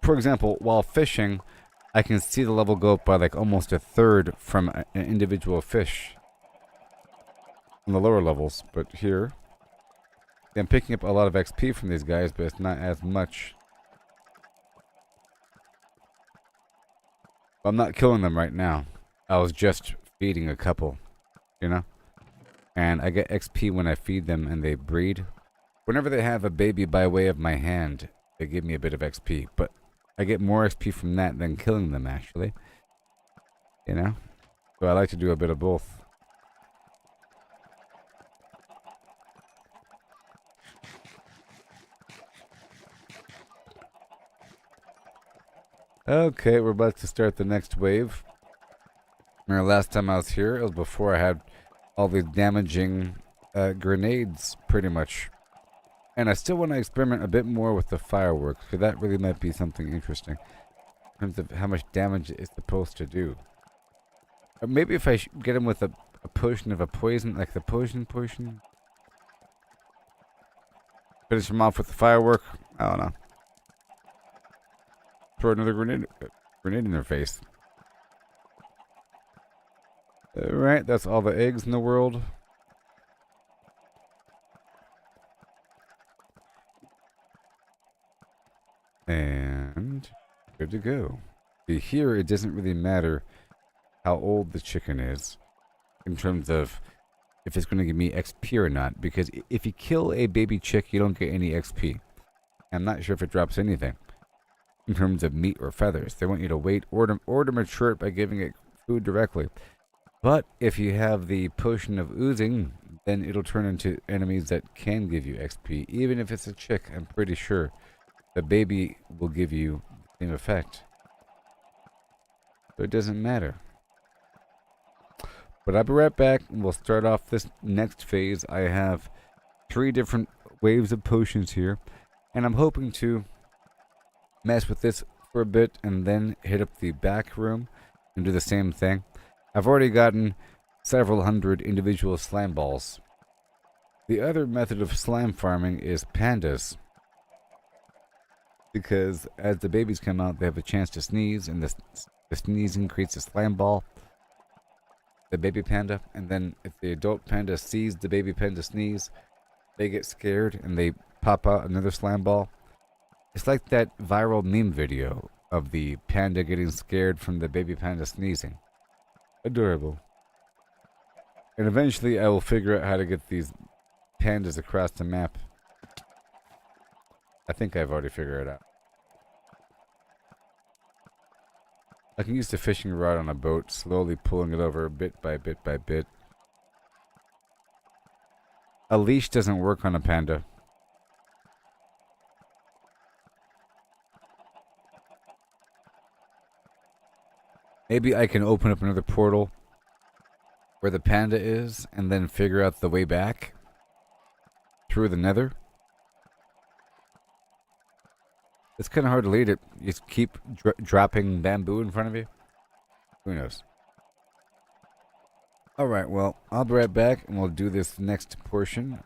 for example, while fishing, I can see the level go up by like almost a third from an individual fish on the lower levels. But here, I'm picking up a lot of XP from these guys, but it's not as much. I'm not killing them right now. I was just feeding a couple, you know? And I get XP when I feed them and they breed. Whenever they have a baby by way of my hand, they give me a bit of XP. But I get more XP from that than killing them, actually. You know? So I like to do a bit of both. Okay, we're about to start the next wave. Remember last time I was here, it was before I had all these damaging grenades, pretty much. And I still want to experiment a bit more with the fireworks, because that really might be something interesting. In terms of how much damage it's supposed to do. Or maybe if I get them with a potion of a poison, like the potion. Finish them off with the firework. I don't know. Throw another grenade in their face. Alright, that's all the eggs in the world. And good to go. See, here, it doesn't really matter how old the chicken is in terms of if it's going to give me XP or not. Because if you kill a baby chick, you don't get any XP. I'm not sure if it drops anything in terms of meat or feathers. They want you to wait or to mature it by giving it food directly. But if you have the potion of oozing, then it'll turn into enemies that can give you XP. Even if it's a chick, I'm pretty sure the baby will give you the same effect. So it doesn't matter. But I'll be right back and we'll start off this next phase. I have 3 different waves of potions here. And I'm hoping to mess with this for a bit and then hit up the back room and do the same thing. I've already gotten several hundred individual slime balls. The other method of slime farming is pandas. Because as the babies come out, they have a chance to sneeze, and the sneezing creates a slime ball, the baby panda, and then if the adult panda sees the baby panda sneeze, they get scared and they pop out another slime ball. It's like that viral meme video of the panda getting scared from the baby panda sneezing. Adorable. And eventually I will figure out how to get these pandas across the map. I think I've already figured it out. I can use the fishing rod on a boat, slowly pulling it over bit by bit by bit. A leash doesn't work on a panda. Maybe I can open up another portal where the panda is and then figure out the way back through the nether. It's kind of hard to lead it. You just keep dropping bamboo in front of you. Who knows? Alright, well, I'll be right back and we'll do this next portion.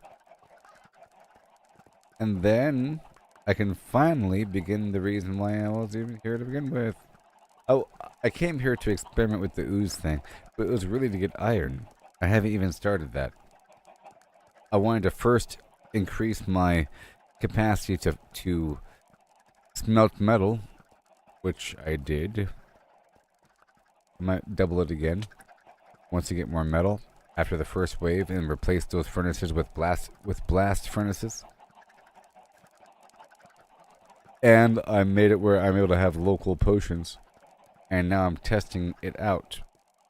And then I can finally begin the reason why I was even here to begin with. Oh, I came here to experiment with the ooze thing, but it was really to get iron. I haven't even started that. I wanted to first increase my capacity to smelt metal, which I did. I might double it again once you get more metal after the first wave and replace those furnaces with blast furnaces. And I made it where I'm able to have local potions. And now I'm testing it out.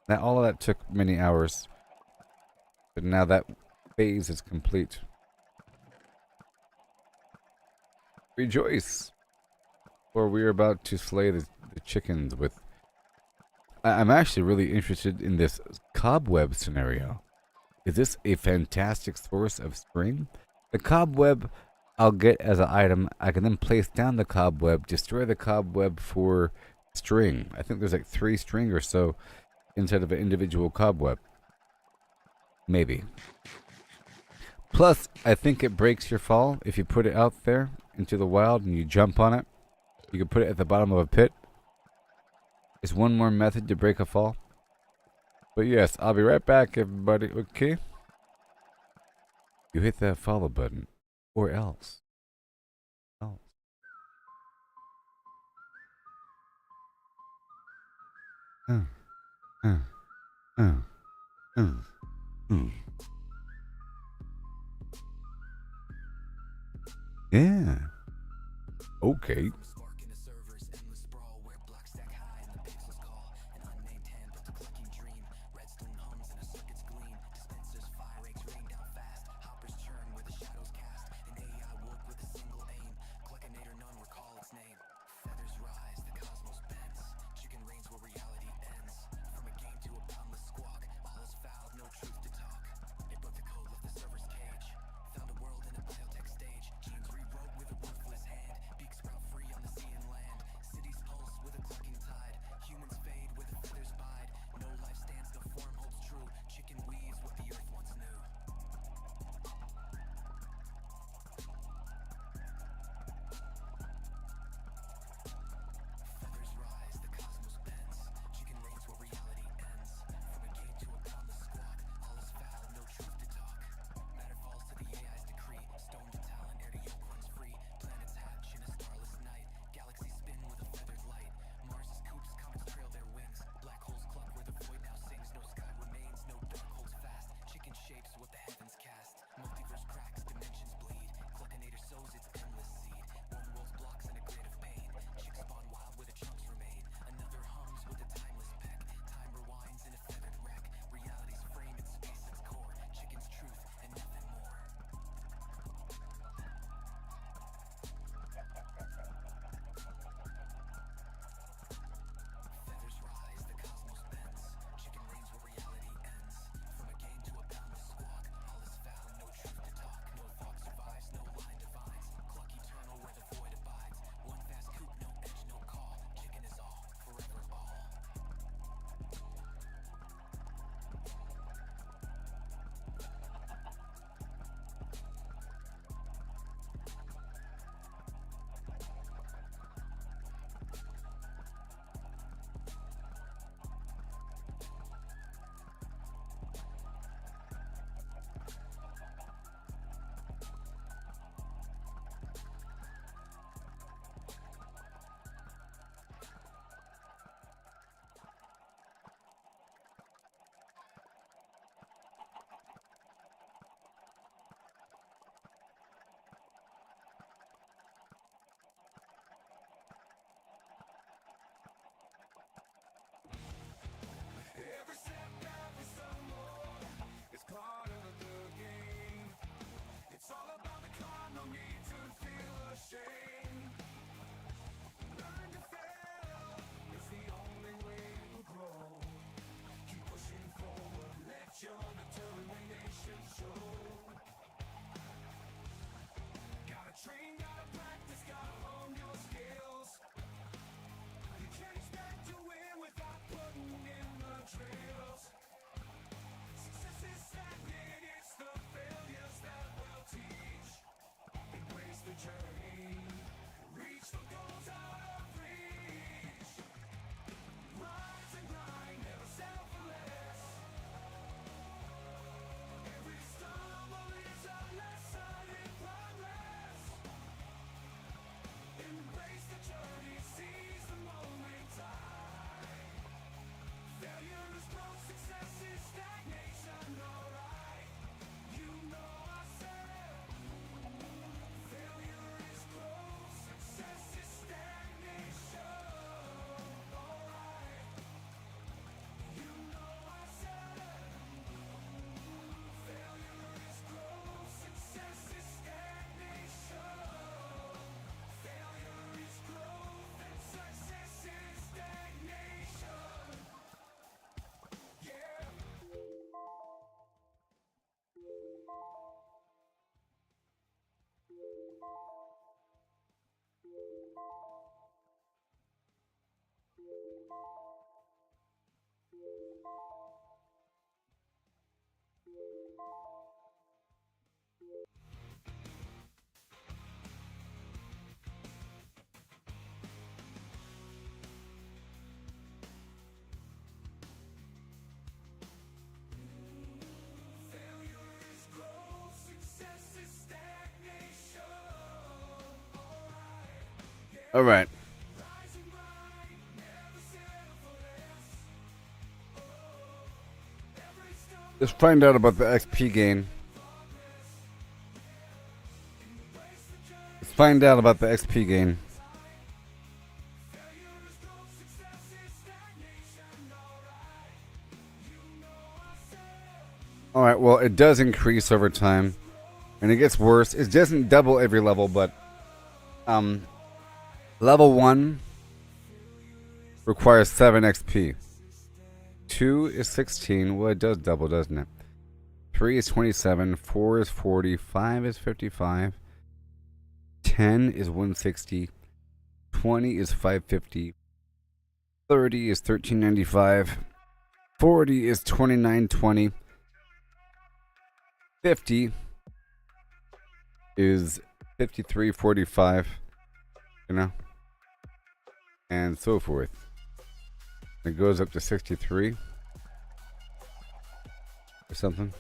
Now all of that took many hours. But now that phase is complete. Rejoice! For we are about to slay the chickens with... I'm actually really interested in this cobweb scenario. Is this a fantastic source of string? The cobweb I'll get as an item. I can then place down the cobweb, destroy the cobweb for string. I think there's like 3 string or so inside of an individual cobweb. Maybe. Plus, I think it breaks your fall if you put it out there into the wild and you jump on it. You can put it at the bottom of a pit. It's one more method to break a fall. But yes, I'll be right back, everybody. Okay? You hit that follow button. Or else. Else. Yeah. Okay. All right. Let's find out about the XP gain. Let's find out about the XP gain. Alright, well, it does increase over time. And it gets worse. It doesn't double every level, but level 1 requires 7 XP. 2 is 16. Well, it does double, doesn't it? 3 is 27. 4 is 40. 5 is 55. 10 is 160. 20 is 550. 30 is 1395. 40 is 2920. 50 is 5345. You know? And so forth. It goes up to 63 or something.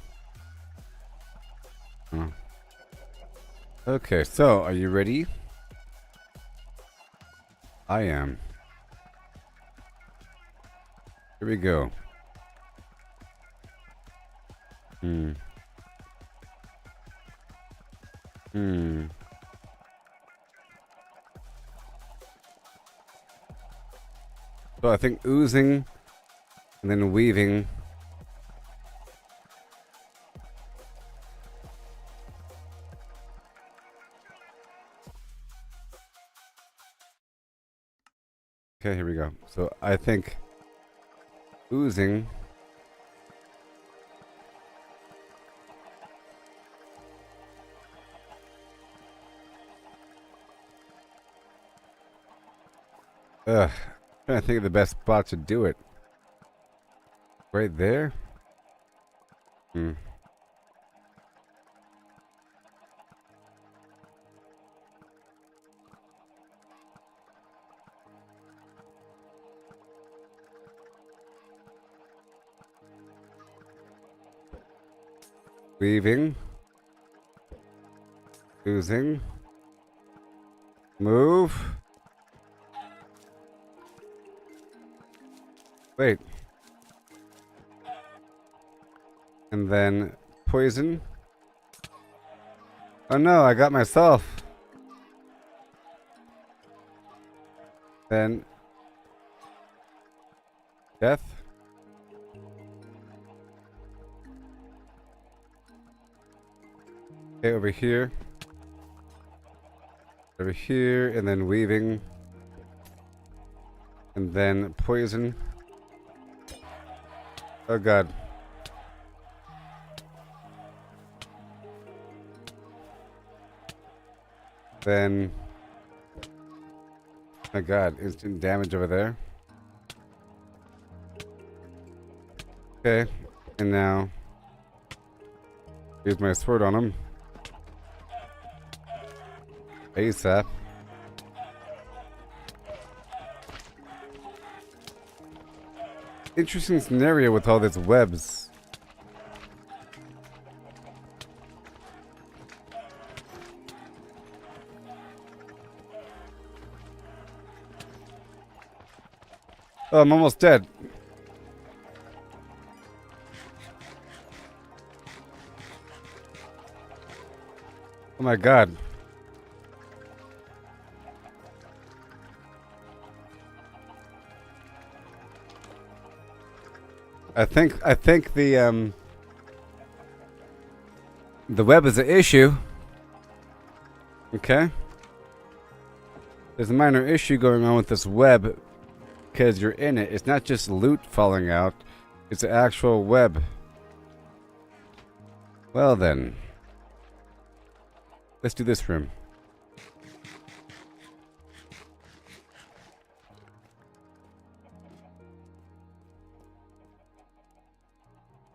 Oh. Okay, so are you ready? I am. Here we go. So I think oozing and then weaving. Okay, here we go. So I think oozing I'm trying to think of the best spot to do it. Right there? Weaving. Oozing. Move. Wait. And then poison. Oh no, I got myself. Then death. Okay, over here. Over here, and then weaving. And then poison. Oh god. Then, oh god, instant damage over there. Okay, and now use my sword on him. ASAP. Interesting scenario with all these webs. Oh, I'm almost dead. Oh my god. I think the web is an issue. Okay. There's a minor issue going on with this web because you're in it. It's not just loot falling out. It's an actual web. Well then. Let's do this room.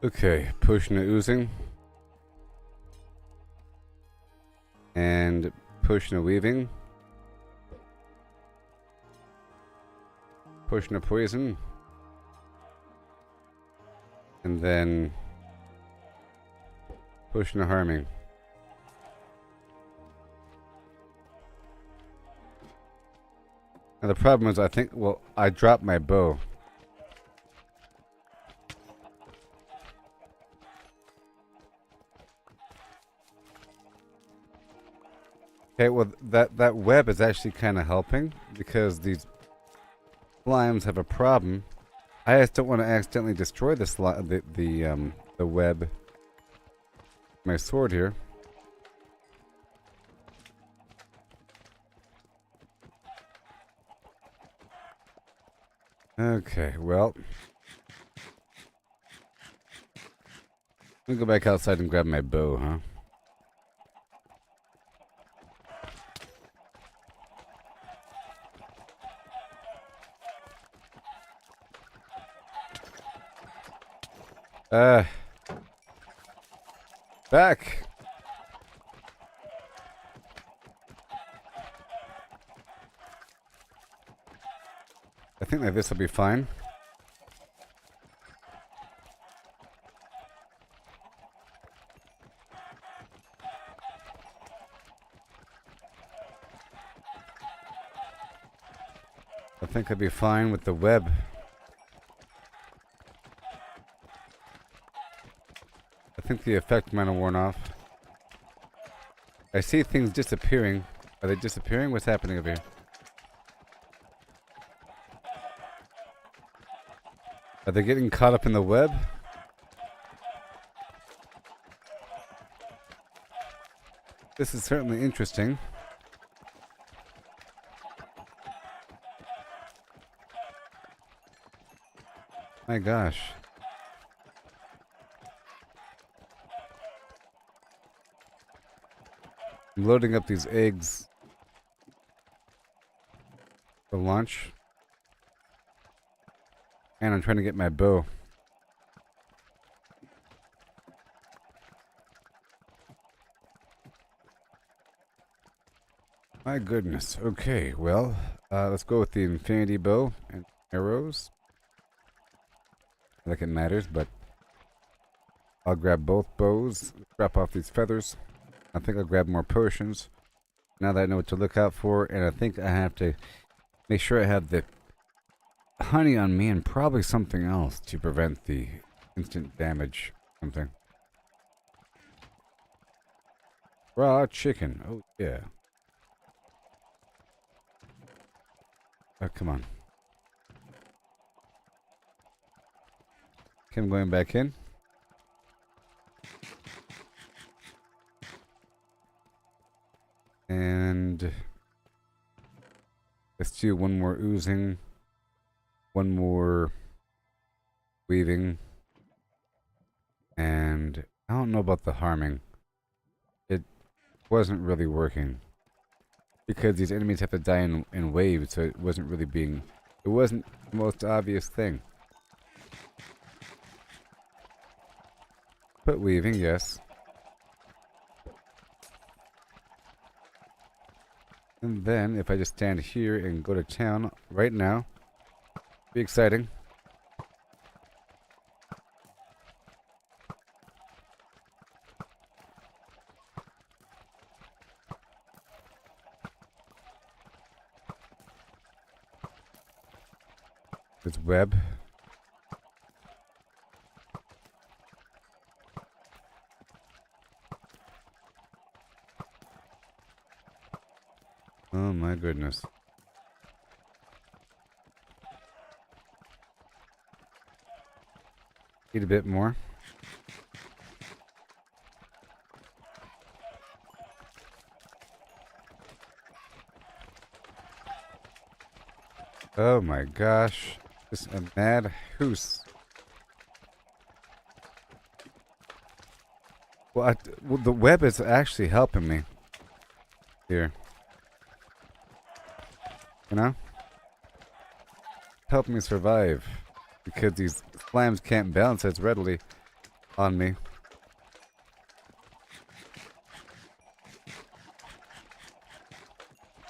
Okay, pushing the oozing. And pushing the weaving. Pushing the poison. And then pushing the harming. And the problem is, I think, well, I dropped my bow. Okay, well, that web is actually kind of helping because these slimes have a problem. I just don't want to accidentally destroy the web. My sword here. Okay, well, let me go back outside and grab my bow, huh? Back. I think that this will be fine. I think I'll be fine with the web. I think the effect might have worn off. I see things disappearing. Are they disappearing? What's happening over here? Are they getting caught up in the web? This is certainly interesting. My gosh. I'm loading up these eggs for lunch. And I'm trying to get my bow. My goodness. Okay, well, let's go with the infinity bow and arrows. Not like it matters, but I'll grab both bows, drop off these feathers. I think I'll grab more potions now that I know what to look out for, and I think I have to make sure I have the honey on me and probably something else to prevent the instant damage. Something. Raw chicken. Oh, yeah. Oh, come on. Okay, I'm going back in. And let's do one more oozing, one more weaving, and I don't know about the harming. It wasn't really working because these enemies have to die in waves, so it wasn't really being, it wasn't the most obvious thing. But weaving, yes. And then, if I just stand here and go to town right now, be exciting. This web. Oh my goodness. Eat a bit more. Oh my gosh. Just a mad hoose. Well, the web is actually helping me. Here. You know? Help me survive. Because these slams can't balance as readily on me.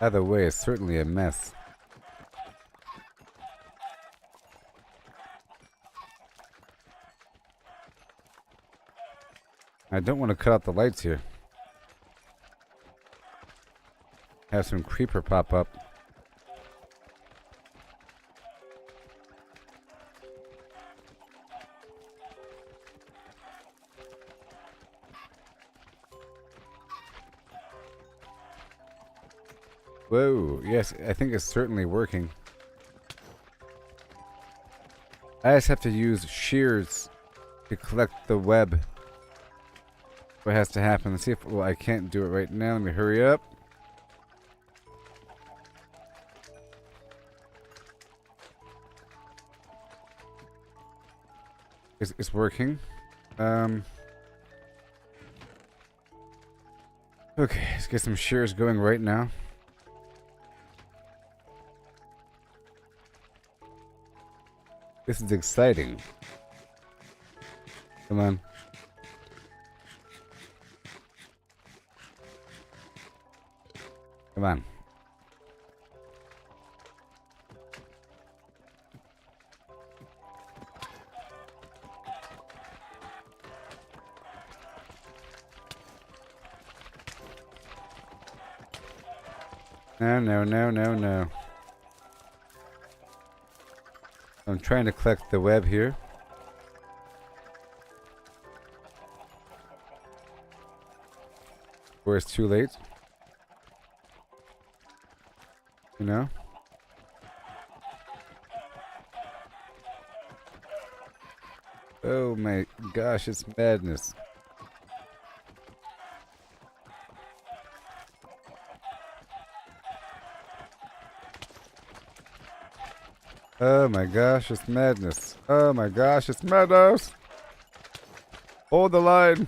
Either way, it's certainly a mess. I don't want to cut out the lights here. Have some creeper pop up. Whoa, yes, I think it's certainly working. I just have to use shears to collect the web. What has to happen? Let's see if... Well, I can't do it right now. Let me hurry up. It's working. Okay, let's get some shears going right now. This is exciting. Come on. Come on. No, no, no, no, no. I'm trying to collect the web here. Or it's too late. You know? Oh my gosh, it's madness. Oh my gosh, it's madness. Oh my gosh, it's madness. Hold the line.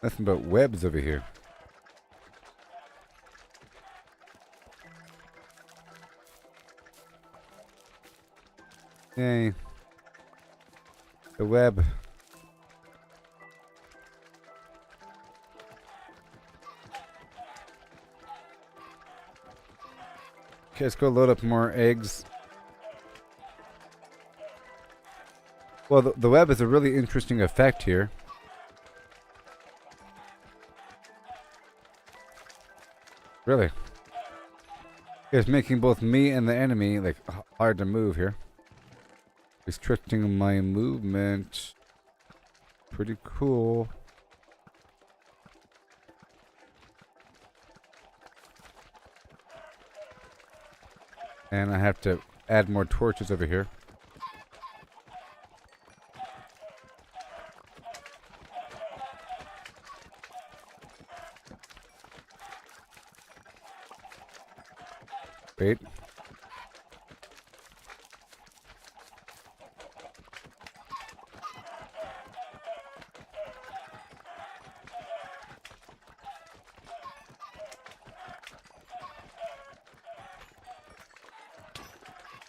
Nothing but webs over here. Yay. The web. Okay, let's go load up more eggs. Well, the web is a really interesting effect here. Really. It's making both me and the enemy, like, hard to move here. Restricting my movement. Pretty cool. And I have to add more torches over here. Wait.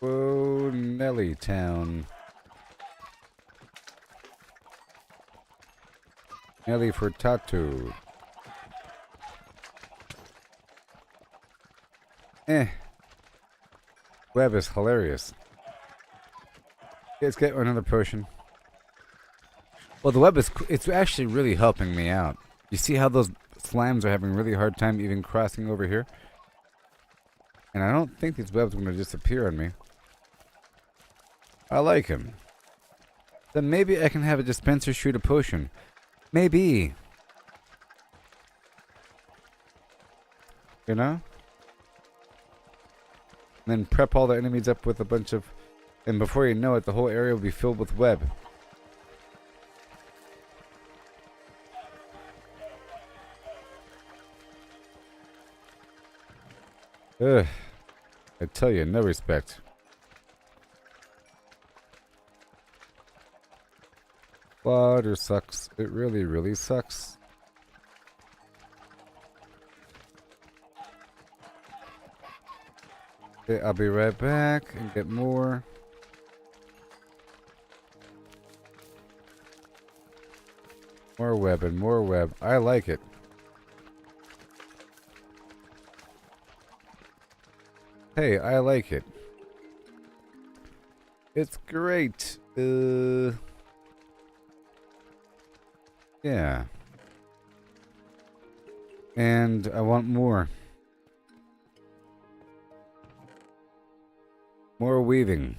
Whoa, Nelly Town. Nelly Furtado. Web is hilarious. Let's get another potion. Well, the web is... It's actually really helping me out. You see how those slams are having a really hard time even crossing over here? And I don't think these webs are going to disappear on me. I like him. Then maybe I can have a dispenser shoot a potion. Maybe. You know? And then prep all the enemies up with a bunch of... And before you know it, the whole area will be filled with web. Ugh. I tell you, no respect. Water sucks. It really, really sucks. Okay, I'll be right back and get more. More web and more web. I like it. Hey, I like it. It's great. Yeah. And I want more. More weaving.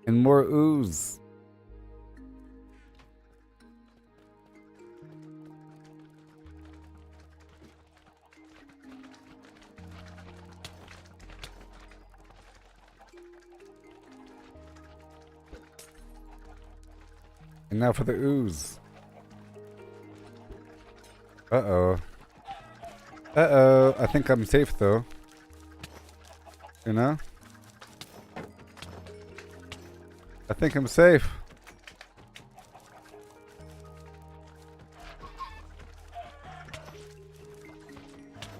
And more ooze. And now for the ooze. Uh-oh. Uh-oh. I think I'm safe, though. You know? I think I'm safe.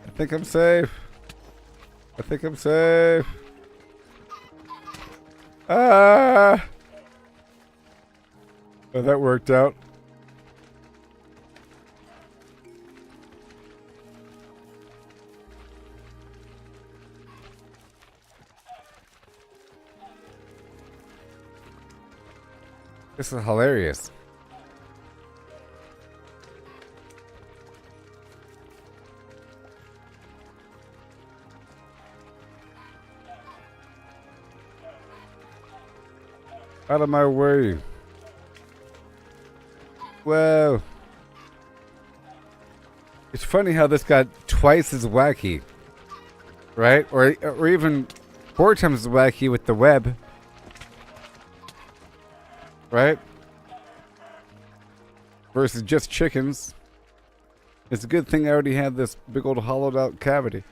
I think I'm safe. I think I'm safe. Ah! Oh, that worked out. This is hilarious. Out of my way. Whoa. It's funny how this got twice as wacky. Right? Or even 4 times as wacky with the web. Right? Versus just chickens. It's a good thing I already had this big old hollowed out cavity.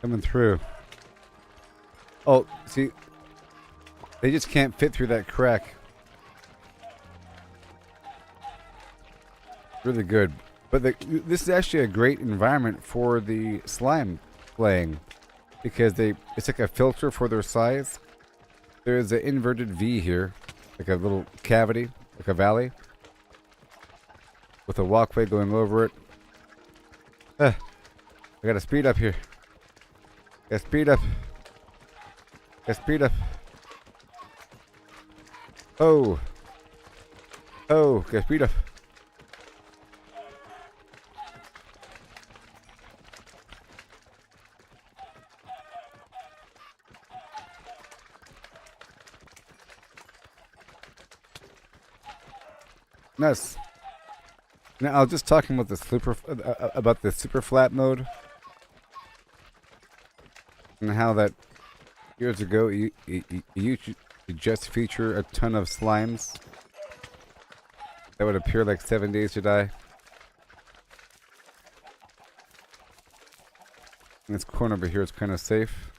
Coming through. Oh, see, they just can't fit through that crack. Really good. But this is actually a great environment for the slime playing because it's like a filter for their size. There's an inverted V here, like a little cavity, like a valley, with a walkway going over it. I gotta speed up here. Gotta speed up. Gotta speed up. Oh. Oh, gotta speed up. Nice. Now I was just talking about the super flat mode, and how that years ago you just feature a ton of slimes that would appear like 7 days to die. And this corner over here is kind of safe.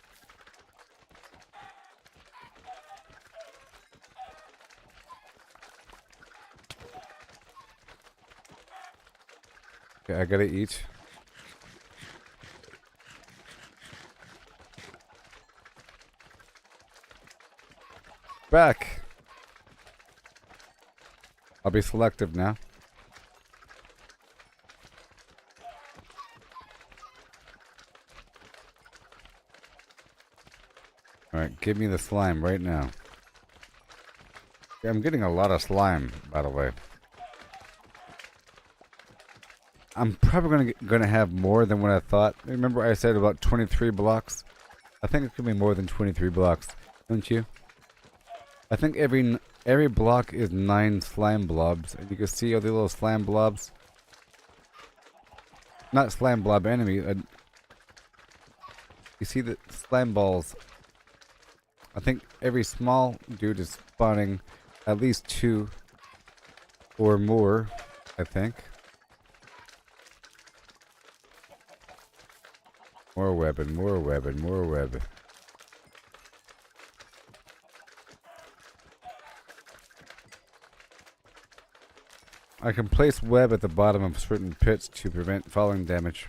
Okay, I gotta eat. Back. I'll be selective now. Alright, give me the slime right now. Yeah, I'm getting a lot of slime, by the way. I'm probably gonna have more than what I thought. Remember I said about 23 blocks? I think it could be more than 23 blocks, don't you? I think every block is 9 slime blobs, and you can see all the little slime blobs. Not slime blob enemy. You see the slime balls. I think every small dude is spawning at least 2 or more, I think. More web and more web and more web. I can place web at the bottom of certain pits to prevent falling damage.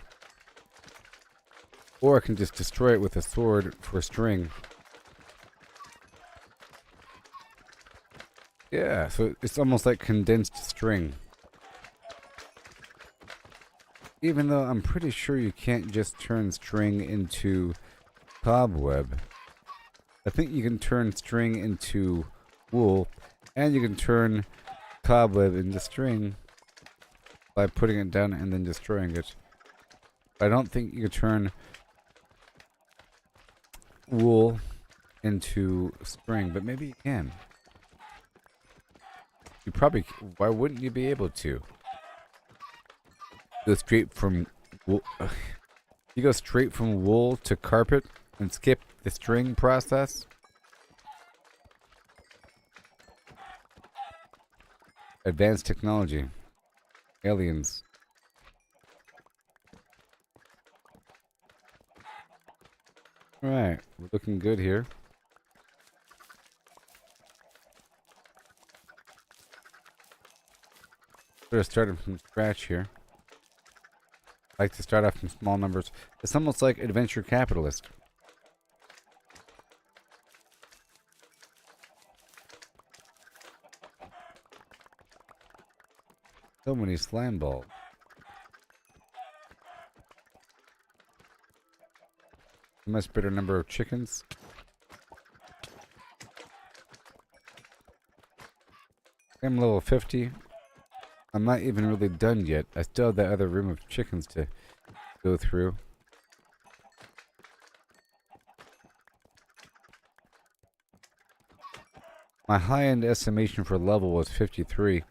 Or I can just destroy it with a sword for string. Yeah, so it's almost like condensed string. Even though I'm pretty sure you can't just turn string into cobweb. I think you can turn string into wool, and you can turn cobweb into string by putting it down and then destroying it. I don't think you can turn wool into string, but maybe you can. You probably, why wouldn't you be able to? Go straight from wool. You go straight from wool to carpet and skip the string process? Advanced technology. Aliens. Alright, we're looking good here. Sort of starting from scratch here. I like to start off from small numbers. It's almost like Adventure Capitalist. So many slime balls. A much better number of chickens. I'm level 50. I'm not even really done yet. I still have that other room of chickens to go through. My high-end estimation for level was 53.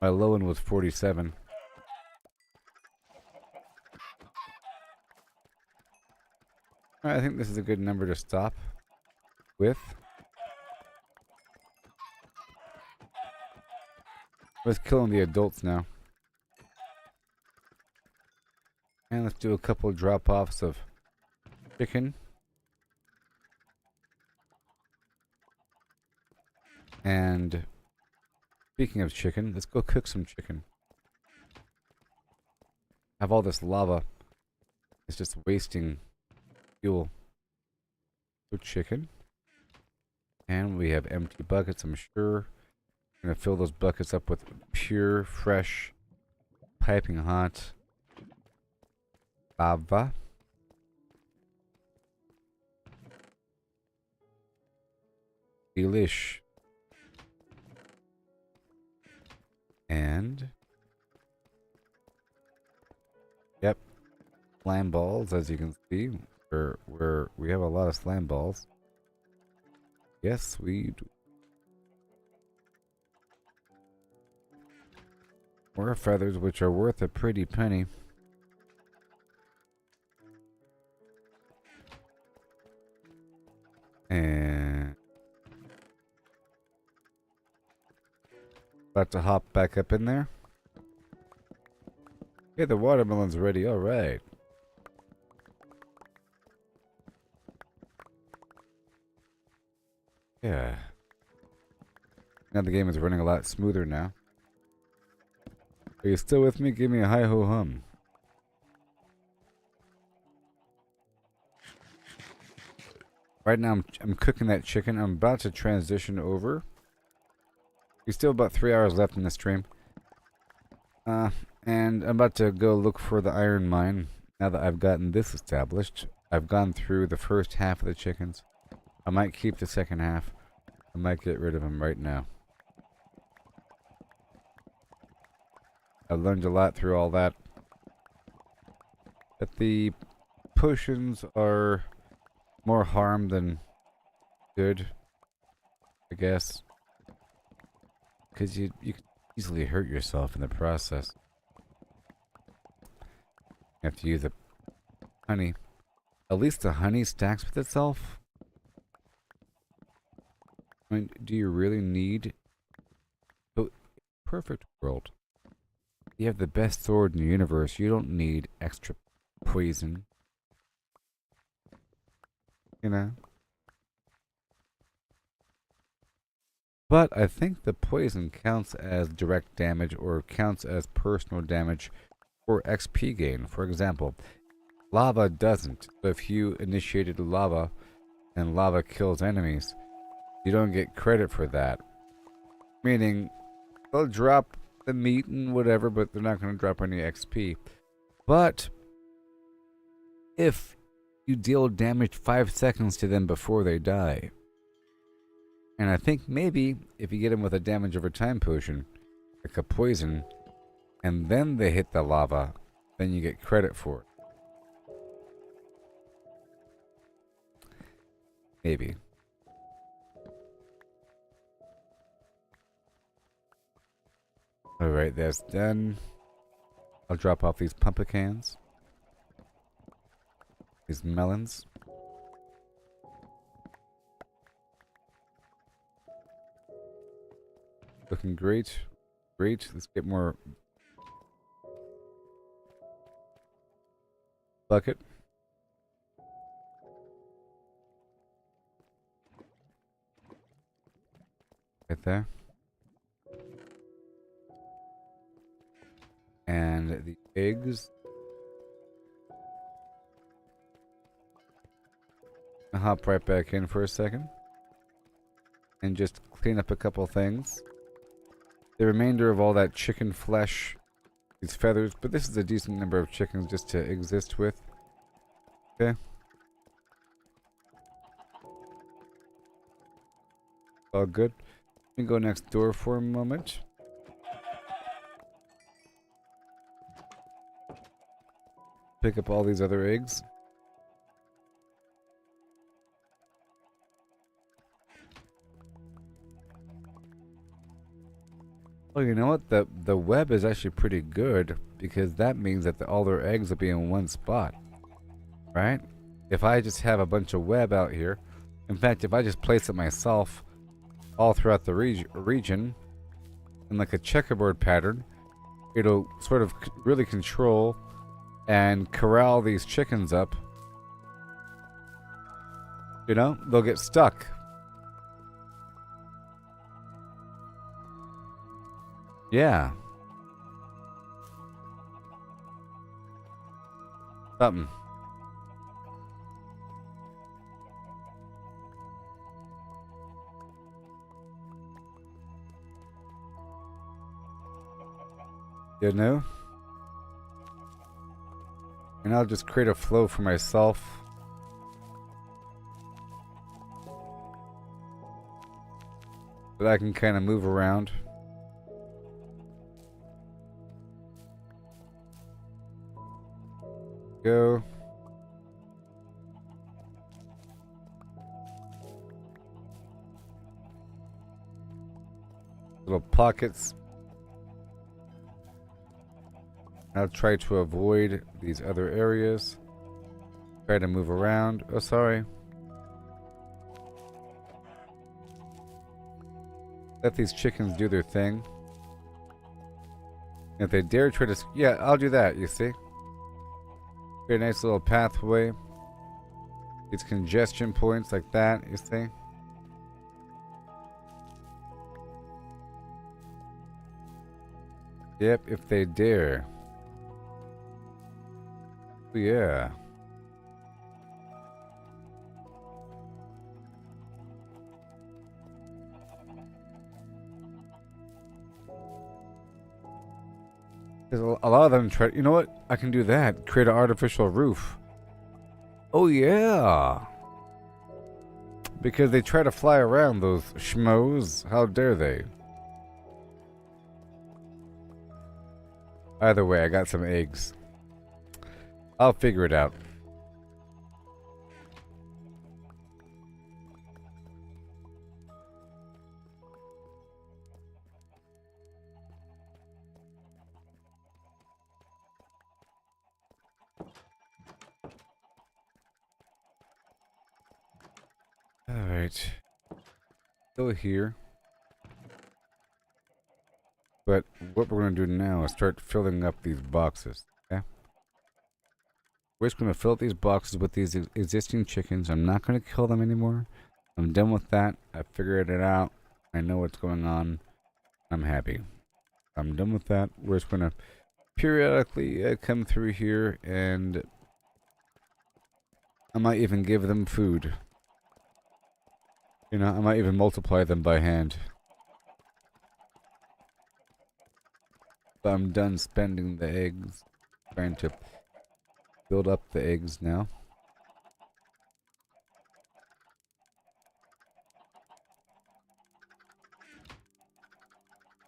My low end was 47. Alright, I think this is a good number to stop with. Let's killing the adults now. And let's do a couple drop-offs of chicken. And speaking of chicken, let's go cook some chicken. Have all this lava. It's just wasting fuel. So chicken. And we have empty buckets, I'm sure. I'm gonna fill those buckets up with pure, fresh, piping hot lava. Delish. And yep, slime balls, as you can see. We have a lot of slime balls. Yes, we do. More feathers, which are worth a pretty penny. And about to hop back up in there. Okay, the watermelon's ready. All right. Yeah. Now the game is running a lot smoother now. Are you still with me? Give me a hi-ho hum. Right now I'm cooking that chicken. I'm about to transition over. There's still about 3 hours left in the stream. And I'm about to go look for the iron mine. Now that I've gotten this established, I've gone through the first half of the chickens. I might keep the second half. I might get rid of them right now. I learned a lot through all that. But the potions are more harm than good, I guess. Because you can easily hurt yourself in the process. You have to use the honey. At least the honey stacks with itself. I mean, do you really need... Oh, perfect world. You have the best sword in the universe. You don't need extra poison. You know? But I think the poison counts as direct damage or counts as personal damage or XP gain. For example, lava doesn't. So if you initiated lava and lava kills enemies, you don't get credit for that. Meaning, they'll drop the meat and whatever, but they're not going to drop any XP. But if you deal damage 5 seconds to them before they die, and I think maybe if you get them with a damage over time potion, like a poison, and then they hit the lava, then you get credit for it. Maybe. Alright, that's done. I'll drop off these pumpkins. These melons. Looking great. Great. Let's get more bucket. Right there. And the eggs. I'll hop right back in for a second. And just clean up a couple things. The remainder of all that chicken flesh, these feathers, but this is a decent number of chickens just to exist with. Okay. All good. Let me go next door for a moment. Pick up all these other eggs. Oh, you know what? The web is actually pretty good because that means that all their eggs will be in one spot, right? If I just have a bunch of web out here, in fact, if I just place it myself all throughout the region in like a checkerboard pattern, it'll sort of really control and corral these chickens up. You know, they'll get stuck. Yeah. Something. You know? And I'll just create a flow for myself. That I can kind of move around. Go. Little pockets. I'll try to avoid these other areas. Try to move around. Oh, sorry. Let these chickens do their thing. If they dare try to... Yeah, I'll do that, you see? Create a nice little pathway. These congestion points like that, you see? Yep, if they dare. Oh, yeah. Because a lot of them try... You know what? I can do that. Create an artificial roof. Oh, yeah. Because they try to fly around, those schmoes. How dare they? Either way, I got some eggs. I'll figure it out. Alright. Still here. But what we're going to do now is start filling up these boxes. Okay? We're just going to fill up these boxes with these existing chickens. I'm not going to kill them anymore. I'm done with that. I figured it out. I know what's going on. I'm happy. I'm done with that. We're just going to periodically come through here, and I might even give them food. You know, I might even multiply them by hand. But I'm done spending the eggs. Trying to build up the eggs now.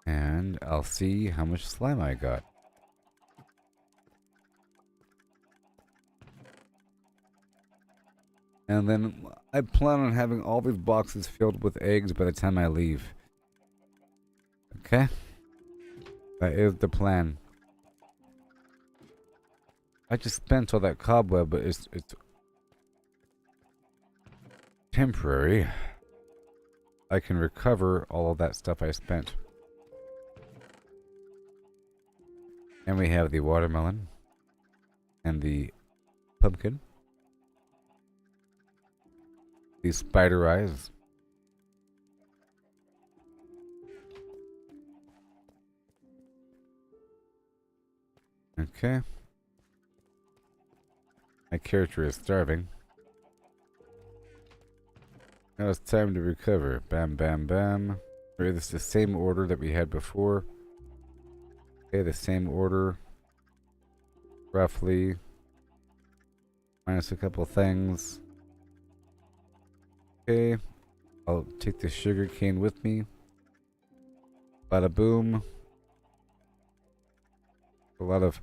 And I'll see how much slime I got. And then I plan on having all these boxes filled with eggs by the time I leave. Okay? That is the plan. I just spent all that cobweb, but it's temporary. I can recover all of that stuff I spent. And we have the watermelon and the pumpkin. These spider eyes. Okay. My character is starving. Now it's time to recover. Bam, bam, bam. This is the same order that we had before. Okay, the same order. Roughly. Minus a couple things. Okay. I'll take the sugar cane with me. Bada boom. A lot of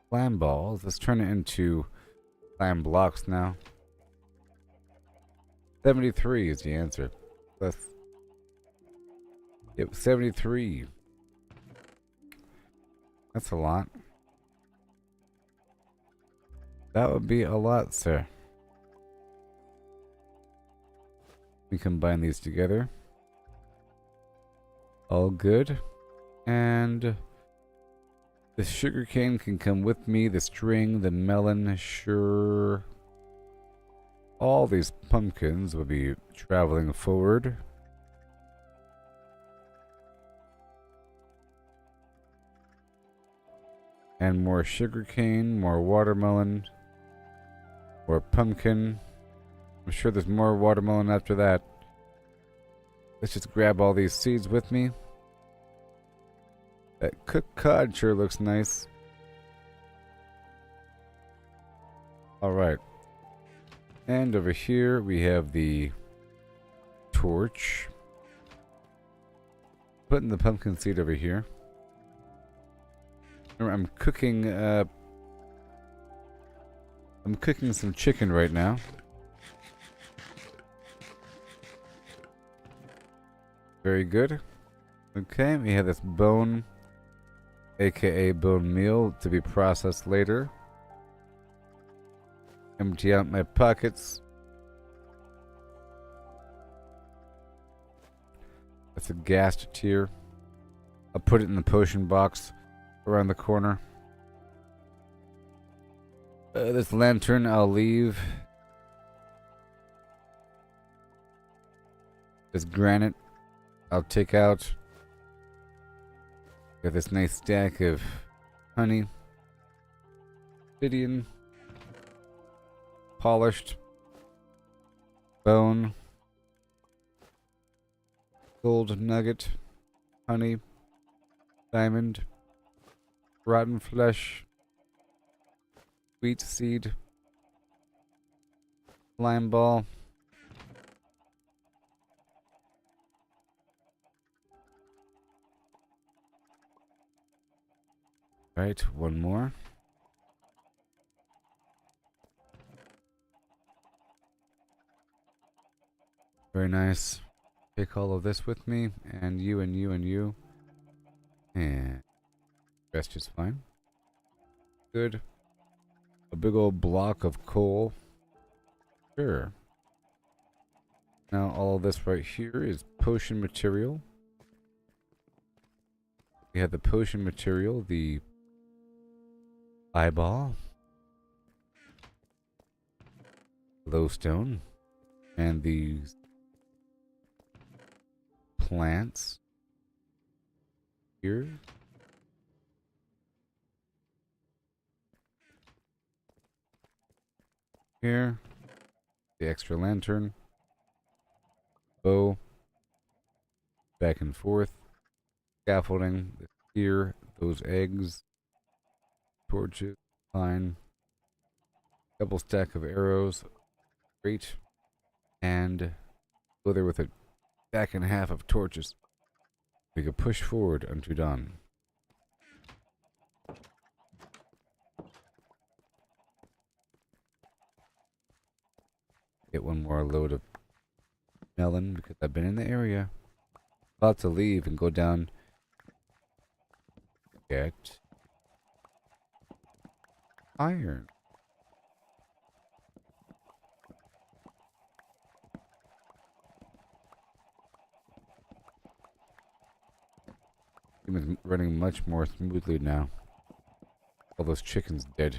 flam balls. Let's turn it into flam blocks now. 73 is the answer. Yep, 73. That's a lot. That would be a lot, sir. We combine these together. All good. And the sugarcane can come with me. The string, the melon, sure. All these pumpkins will be traveling forward. And more sugarcane, more watermelon, more pumpkin. I'm sure there's more watermelon after that. Let's just grab all these seeds with me. That cooked cod sure looks nice. Alright. And over here we have the torch. Putting the pumpkin seed over here. I'm cooking some chicken right now. Very good. Okay, we have this bone, aka bone meal, to be processed later. Empty out my pockets. That's a gassed tear. I'll put it in the potion box around the corner. This lantern I'll leave. This granite I'll take out. Got this nice stack of honey. Obsidian. Polished. Bone. Gold nugget. Honey. Diamond. Rotten flesh. Wheat seed. Lime ball. Right, one more. Very nice. Take all of this with me, and you, and you, and you. And rest is fine. Good. A big old block of coal. Sure. Now all of this right here is potion material. We have the potion material, the eyeball, glowstone, and these plants here. Here, the extra lantern, bow, back and forth, scaffolding, here, those eggs, torches, fine, double stack of arrows, great, and go there with a stack and a half of torches. We can push forward unto dawn. Get one more load of melon because I've been in the area. About to leave and go down get iron. It's running much more smoothly now. All those chickens dead.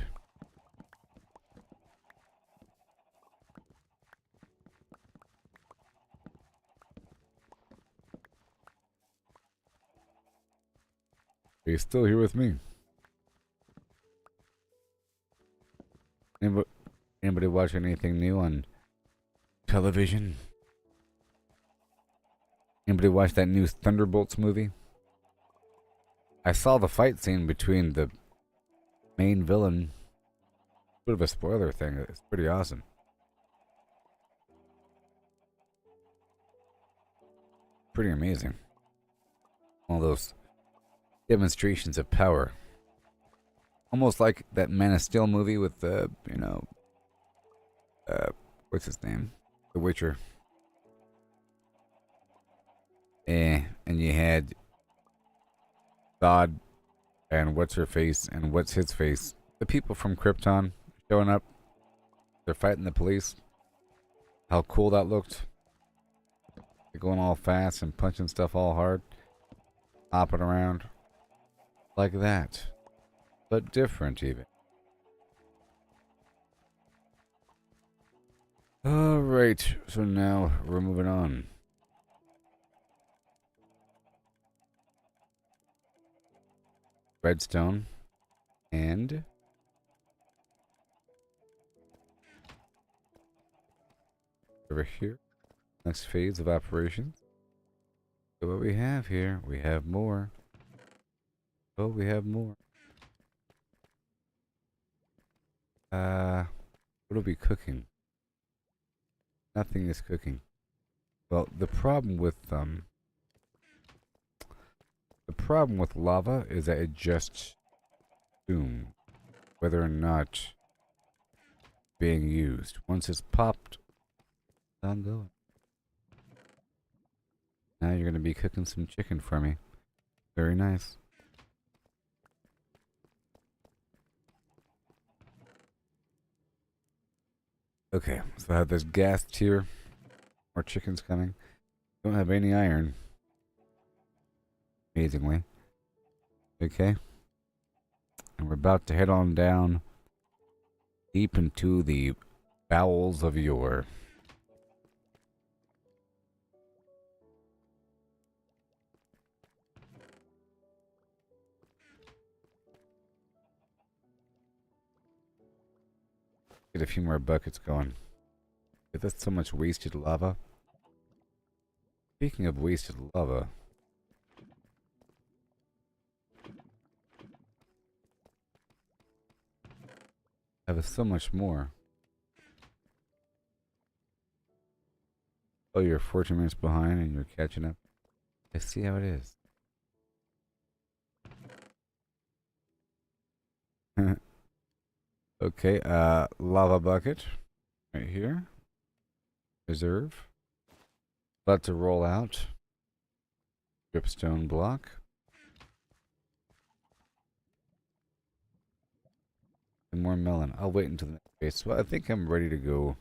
Are you still here with me? Anybody watch anything new on television? Anybody watch that new Thunderbolts movie? I saw the fight scene between the main villain. Bit of a spoiler thing. It's pretty awesome. Pretty amazing. All those demonstrations of power. Almost like that Man of Steel movie with the, what's his name? The Witcher. And you had God and what's her face and what's his face. The people from Krypton showing up. They're fighting the police. How cool that looked. They're going all fast and punching stuff all hard. Hopping around. Like that. But different even. Alright, so now we're moving on. Redstone. And over here. Next phase of operations. So what we have here, we have more. Oh, we have more. What are we cooking? Nothing is cooking. Well, the problem with lava is that it just consumes whether or not being used. Once it's popped, it's ongoing. Now you're gonna be cooking some chicken for me. Very nice. Okay, so I have this gas tier. More chickens coming. Don't have any iron. Amazingly. Okay. And we're about to head on down deep into the bowels of yore. Get a few more buckets going. That's so much wasted lava. Speaking of wasted lava, I have so much more. Oh, you're 14 minutes behind and you're catching up. I see how it is. Okay, lava bucket right here. Reserve. About to roll out. Dripstone block. And more melon. I'll wait until the next phase. Well, I think I'm ready to go.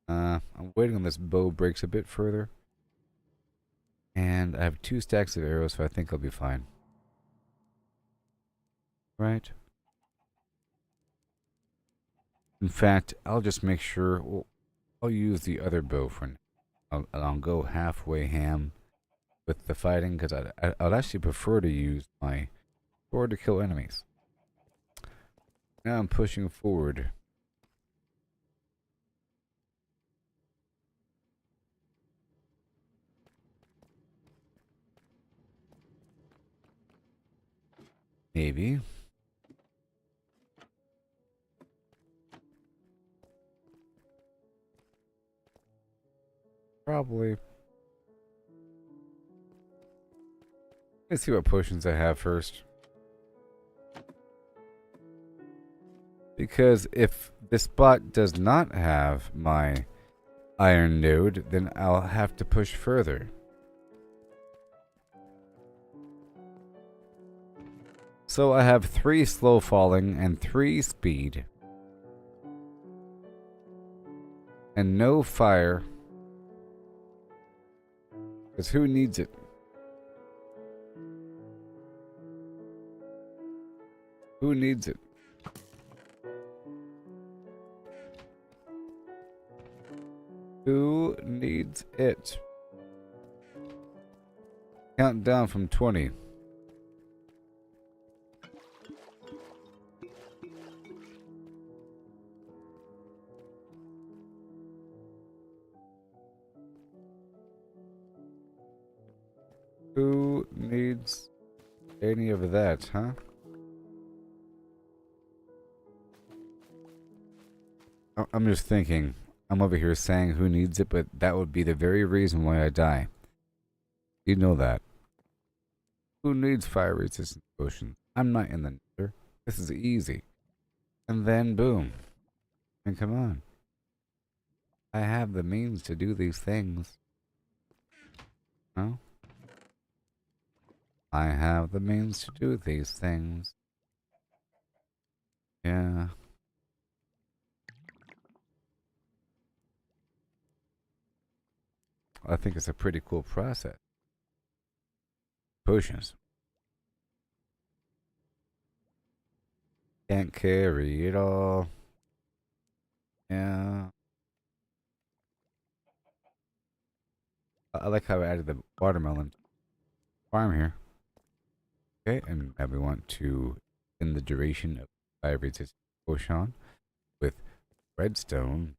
I'm waiting on this bow breaks a bit further. And I have 2 stacks of arrows, so I think I'll be fine. Right? In fact, I'll just make sure. Well, I'll use the other bow for now. I'll go halfway ham with the fighting because I'd actually prefer to use my sword to kill enemies. Now I'm pushing forward. Maybe. Probably. Let's see what potions I have first. Because if this spot does not have my iron node, then I'll have to push further. So I have 3 slow falling and 3 speed. And no fire. Because who needs it? Who needs it? Who needs it? Count down from 20. Who needs any of that, huh? I'm just thinking. I'm over here saying who needs it, but that would be the very reason why I die. You know that. Who needs fire resistant potions? I'm not in the nether. This is easy. And then boom. And come on. I have the means to do these things. No? I have the means to do these things. Yeah. I think it's a pretty cool process. Potions. Can't carry it all. Yeah. I like how I added the watermelon farm here. Okay, and now we want to end the duration of fire resistant potion with redstone.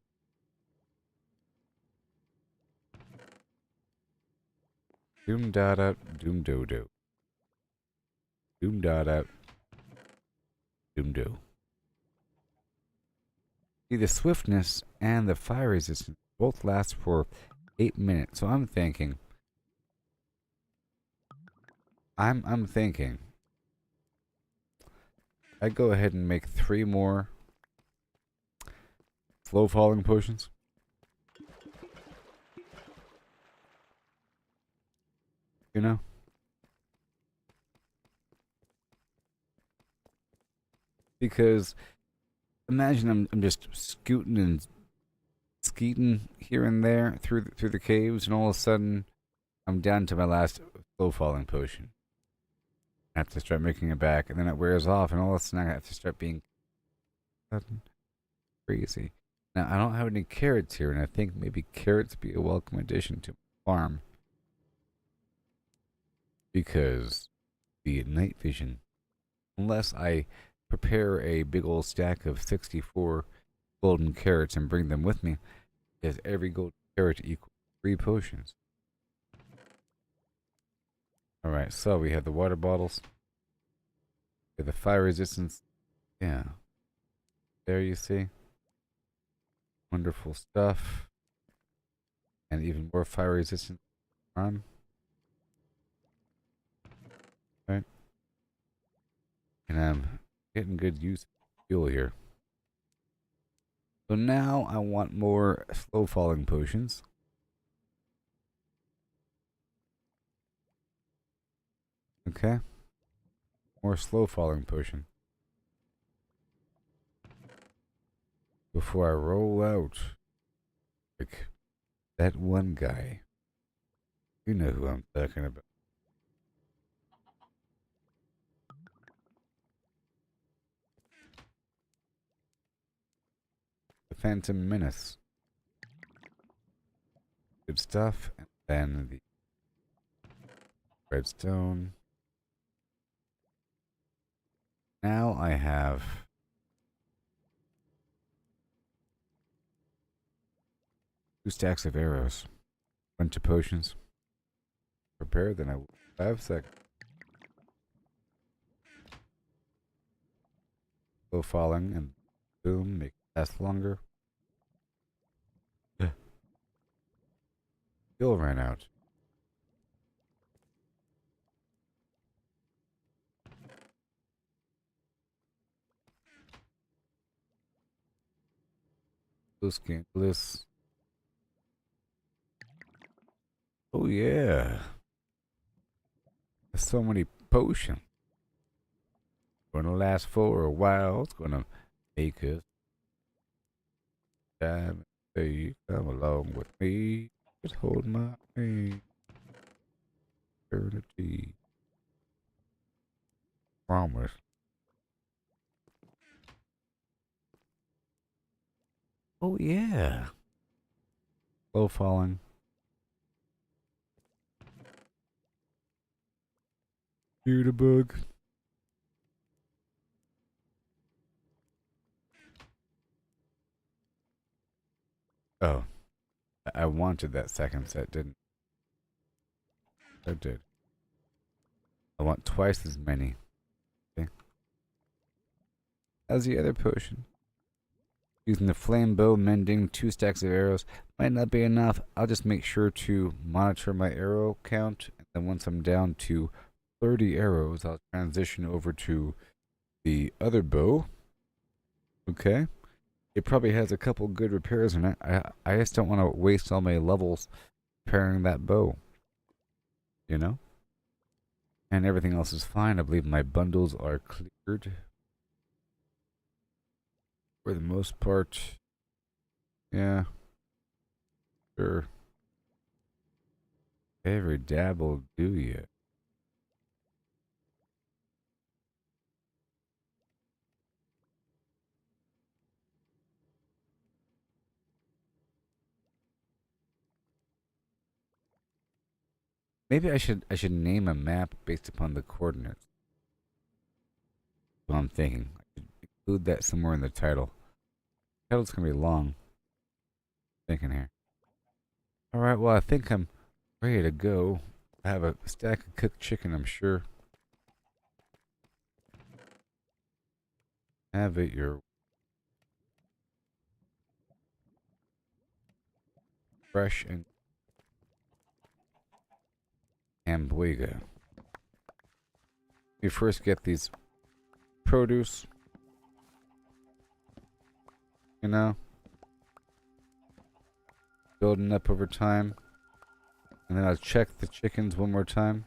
Doom dot out, doom do do. Doom dot out, doom do. See, the swiftness and the fire resistance both last for 8 minutes. So I'm thinking. I'm thinking. I go ahead and make 3 more slow falling potions. You know? Because imagine I'm just scooting and skeeting here and there through the caves, and all of a sudden I'm down to my last slow falling potion. I have to start making it back, and then it wears off, and all of a sudden I have to start being sudden crazy. Now I don't have any carrots here, and I think maybe carrots be a welcome addition to my farm because the night vision, unless I prepare a big old stack of 64 golden carrots and bring them with me, because every golden carrot equals 3 potions. Alright, so we have the water bottles. We have the fire resistance. Yeah. There you see. Wonderful stuff. And even more fire resistance on. Right. And I'm getting good use of fuel here. So now I want more slow falling potions. Okay. More slow falling potion. Before I roll out. Like that one guy. You know who I'm talking about. The Phantom Menace. Good stuff. And then the redstone. Now I have 2 stacks of arrows. Bunch of potions. Prepare, then I will 5 seconds. Slow falling and boom, make it last longer. Fuel ran out. Bliss. Oh yeah. There's so many potions. Gonna last for a while. It's gonna make us time. Say you come along with me. Just hold my hand. Eternity. Promise. Oh yeah. Low falling. Jitterbug. Oh, I wanted that second set, didn't I? Did. I want twice as many. Okay. As the other potion. Using the flame bow, mending 2 stacks of arrows might not be enough. I'll just make sure to monitor my arrow count, and then once I'm down to 30 arrows, I'll transition over to the other bow. Okay. It probably has a couple good repairs in it. I just don't want to waste all my levels repairing that bow. You know? And everything else is fine. I believe my bundles are cleared. For the most part. Yeah. Sure. Every dab will do you. Maybe I should name a map based upon the coordinates. That's what I'm thinking. I should include that somewhere in the title. The title's gonna be long. Thinking here. Alright, well I think I'm ready to go. I have a stack of cooked chicken, I'm sure. Have it your fresh and Ambuega. We first get these produce. You know? Building up over time. And then I'll check the chickens one more time.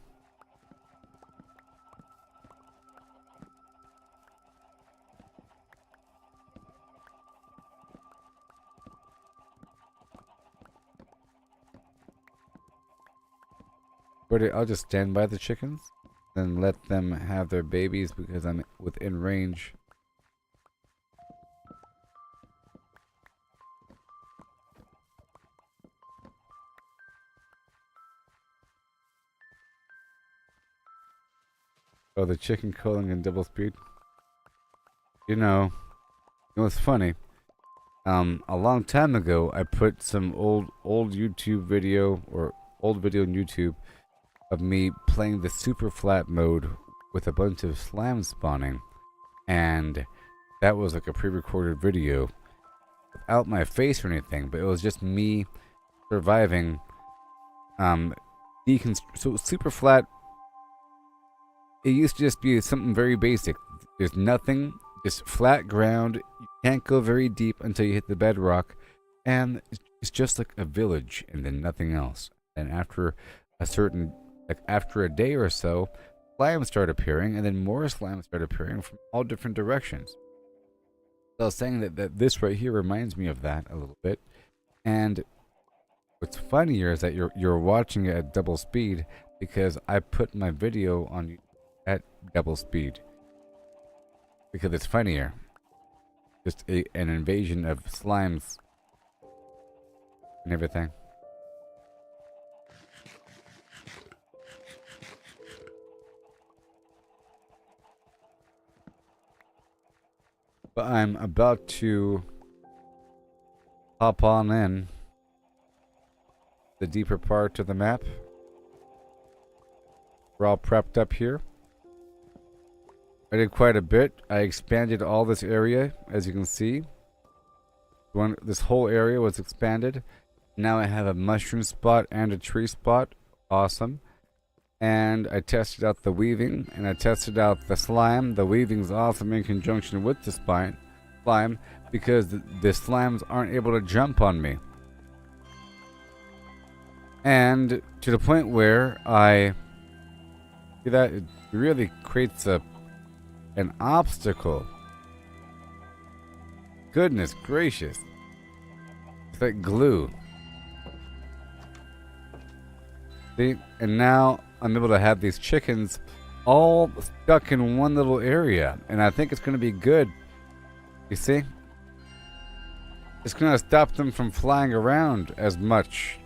But I'll just stand by the chickens. Then let them have their babies because I'm within range. Oh, the chicken culling in double speed. You know what's funny? A long time ago, I put some old YouTube video or old video on YouTube of me playing the super flat mode with a bunch of slams spawning, and that was like a pre-recorded video without my face or anything, but it was just me surviving. So super flat. It used to just be something very basic. There's nothing, just flat ground. You can't go very deep until you hit the bedrock. And it's just like a village and then nothing else. And after after a day or so, slams start appearing and then more slams start appearing from all different directions. So I was saying that this right here reminds me of that a little bit. And what's funnier is that you're watching it at double speed because I put my video on YouTube at double speed because it's funnier. Just an invasion of slimes and everything. But I'm about to hop on in the deeper part of the map. We're all prepped up here. I did quite a bit. I expanded all this area, as you can see. This whole area was expanded. Now I have a mushroom spot and a tree spot. Awesome. And I tested out the weaving, and I tested out the slime. The weaving's awesome in conjunction with the slime, because the slimes aren't able to jump on me. And to the point where see that it really creates a An obstacle. Goodness gracious. It's like glue. See? And now I'm able to have these chickens all stuck in one little area. And I think it's going to be good. You see? It's going to stop them from flying around as much.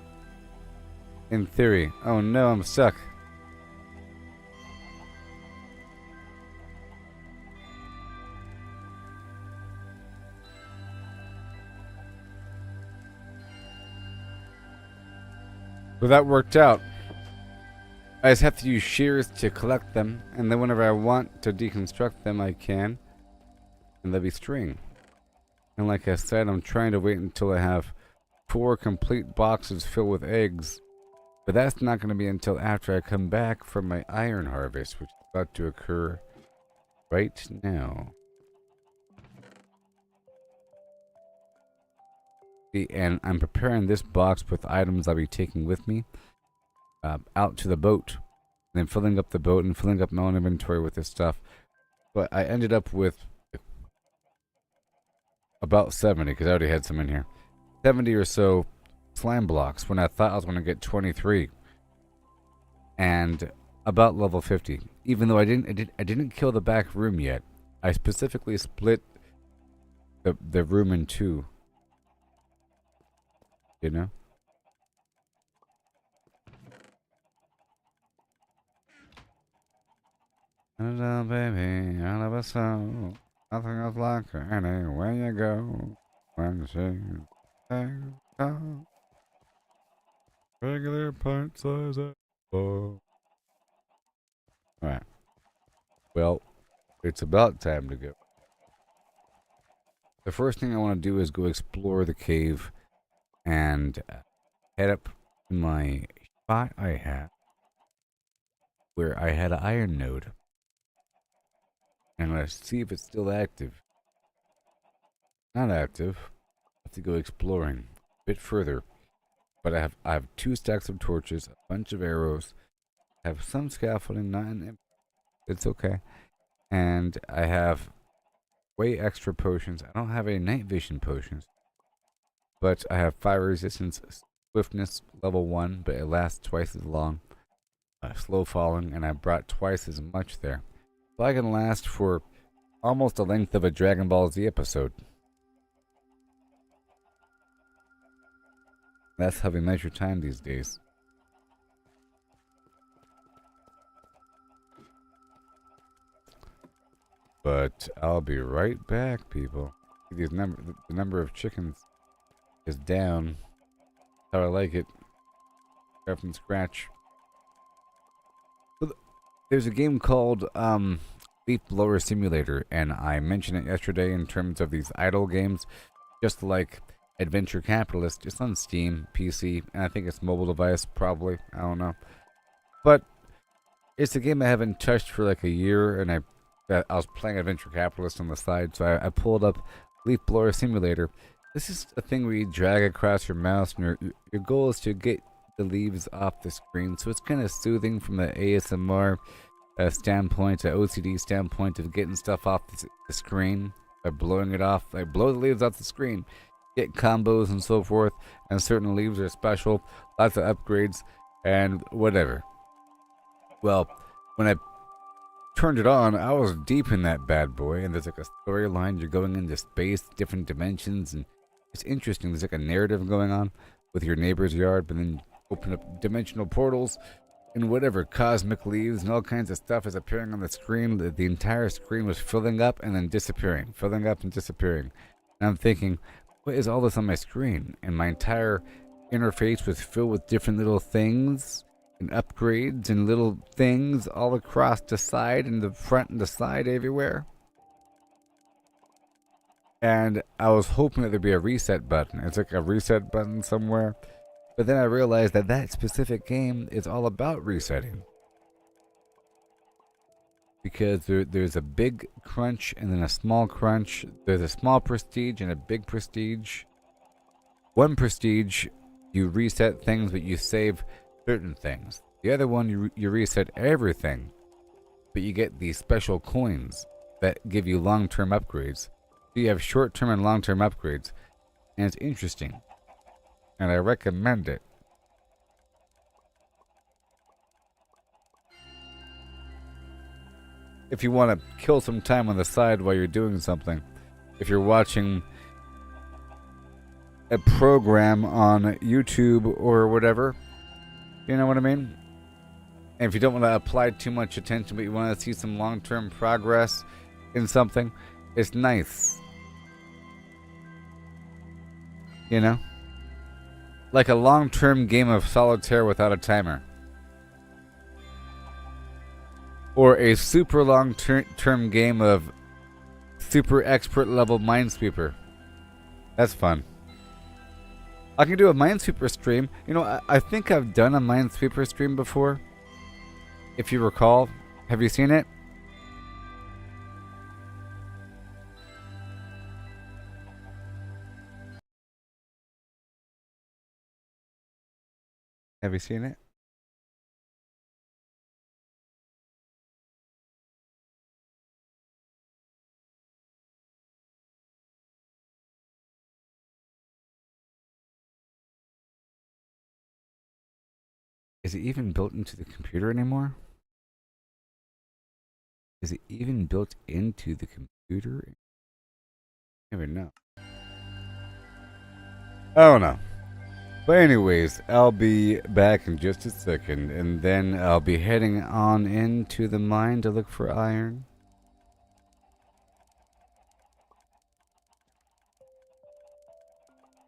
In theory. Oh no, I'm stuck. So that worked out. I just have to use shears to collect them, and then whenever I want to deconstruct them, I can. And they'll be string. And like I said, I'm trying to wait until I have 4 complete boxes filled with eggs. But that's not going to be until after I come back from my iron harvest, which is about to occur right now. And I'm preparing this box with items I'll be taking with me out to the boat. And then filling up the boat and filling up my own inventory with this stuff. But I ended up with about 70, because I already had some in here. 70 or so slime blocks when I thought I was going to get 23. And about level 50. Even though I didn't kill the back room yet. I specifically split the room in 2. You know? Hello, baby, all of a sudden, nothing else like her anywhere you go. When she takes off, regular pint size apple. Alright. Well, it's about time to go. The first thing I want to do is go explore the cave and head up to my spot I had where I had an iron node. And let's see if it's still active. Not active. I have to go exploring a bit further. But I have 2 stacks of torches, a bunch of arrows, I have some scaffolding, not in it's okay. And I have way extra potions. I don't have any night vision potions. But I have fire resistance, swiftness level 1, but it lasts twice as long. Slow falling, and I brought twice as much there. So I can last for almost the length of a Dragon Ball Z episode. That's how we measure time these days. But I'll be right back, people. The number of chickens is down. How I like it. Start from scratch. There's a game called Leaf Blower Simulator, and I mentioned it yesterday in terms of these idle games, just like Adventure Capitalist. It's on Steam, PC, and I think it's mobile device, probably. I don't know. But it's a game I haven't touched for like a year, and I was playing Adventure Capitalist on the side, so I pulled up Leaf Blower Simulator. This is a thing where you drag across your mouse, and your goal is to get the leaves off the screen. So it's kind of soothing from the ASMR standpoint, the OCD standpoint of getting stuff off the screen by blowing it off. Like blow the leaves off the screen, get combos and so forth. And certain leaves are special, lots of upgrades and whatever. Well, when I turned it on, I was deep in that bad boy, and there's like a storyline. You're going into space, different dimensions, and it's interesting. There's like a narrative going on with your neighbor's yard, but then open up dimensional portals and whatever, cosmic leaves and all kinds of stuff is appearing on the screen. The entire screen was filling up and then disappearing, filling up and disappearing. And I'm thinking, what is all this on my screen? And my entire interface was filled with different little things and upgrades and little things all across the side and the front and the side everywhere. And I was hoping that there'd be a reset button. It's like a reset button somewhere. But then I realized that that specific game is all about resetting. Because there's a big crunch and then a small crunch. There's a small prestige and a big prestige. One prestige, you reset things, but you save certain things. The other one, you reset everything, but you get these special coins. that give you long-term upgrades. So you have short-term and long-term upgrades, and it's interesting, and I recommend it. If you want to kill some time on the side while you're doing something, if you're watching a program on YouTube or whatever, you know what I mean? And if you don't want to apply too much attention, but you want to see some long-term progress in something, it's nice. You know? Like a long-term game of solitaire without a timer. Or a super long-term game of super expert level Minesweeper. That's fun. I can do a Minesweeper stream. You know, I think I've done a Minesweeper stream before. If you recall. Have you seen it? Have you seen it? Is it even built into the computer anymore? Is it even built into the computer? I never know. I don't know. But anyways, I'll be back in just a second, and then I'll be heading on into the mine to look for iron.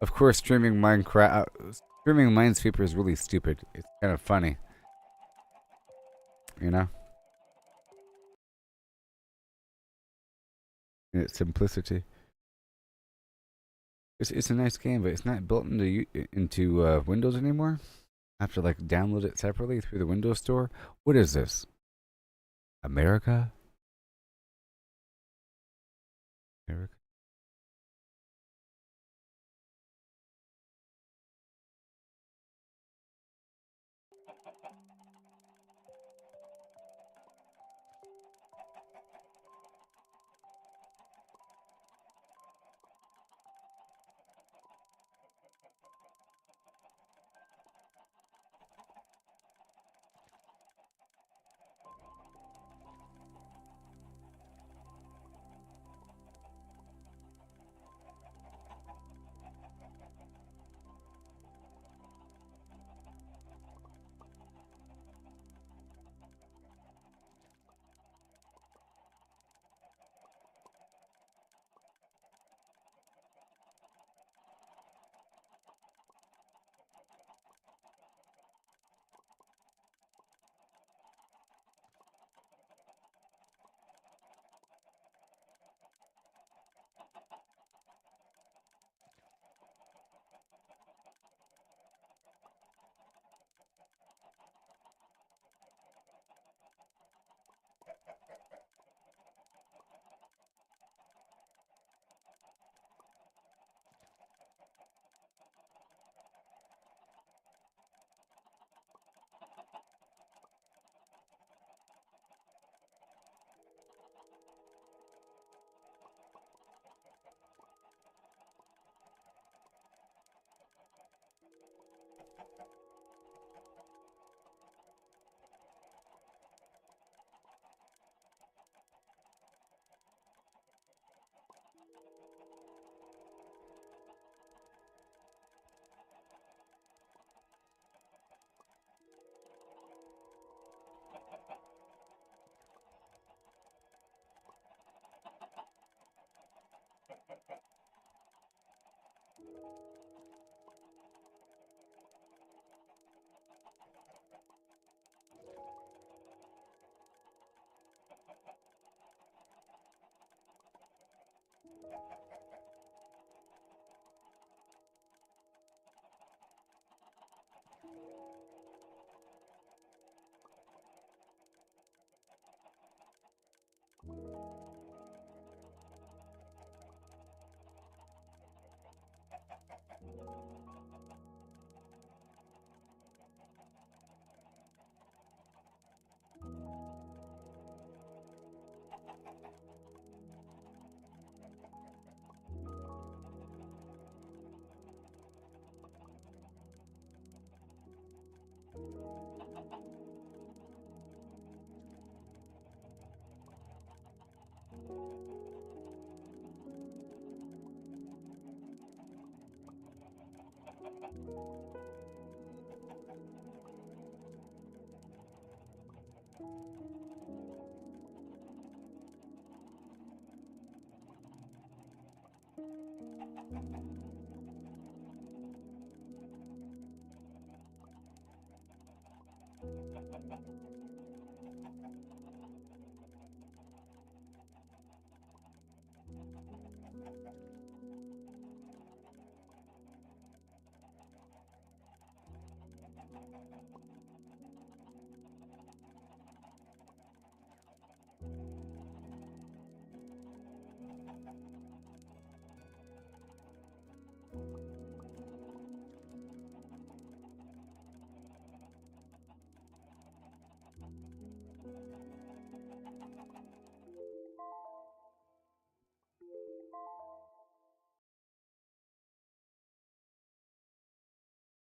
Of course, streaming Minesweeper is really stupid. It's kind of funny. You know? In its simplicity. It's a nice game, but it's not built into Windows anymore. I have to like download it separately through the Windows Store. What is this? America? America?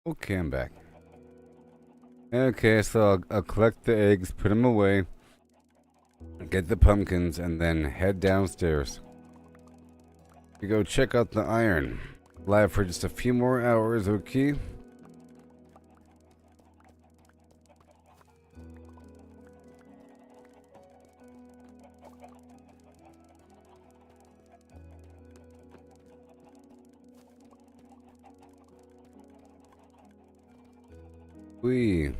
Okay, I'm back. Okay, so I'll collect the eggs, put them away, get the pumpkins, and then head downstairs. We go check out the iron. Live for just a few more hours, okay? Wee.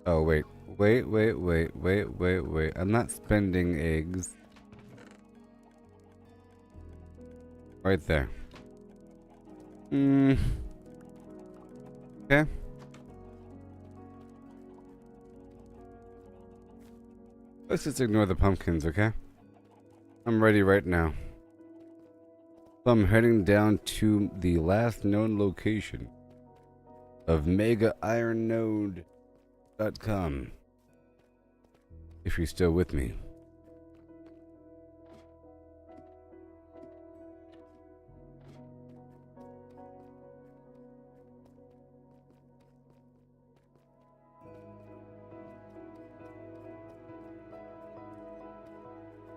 Oh, wait. Wait. I'm not spending eggs. Right there. Okay. Let's just ignore the pumpkins, okay? I'm ready right now. So I'm heading down to the last known location of megaironnode.com. If you're still with me.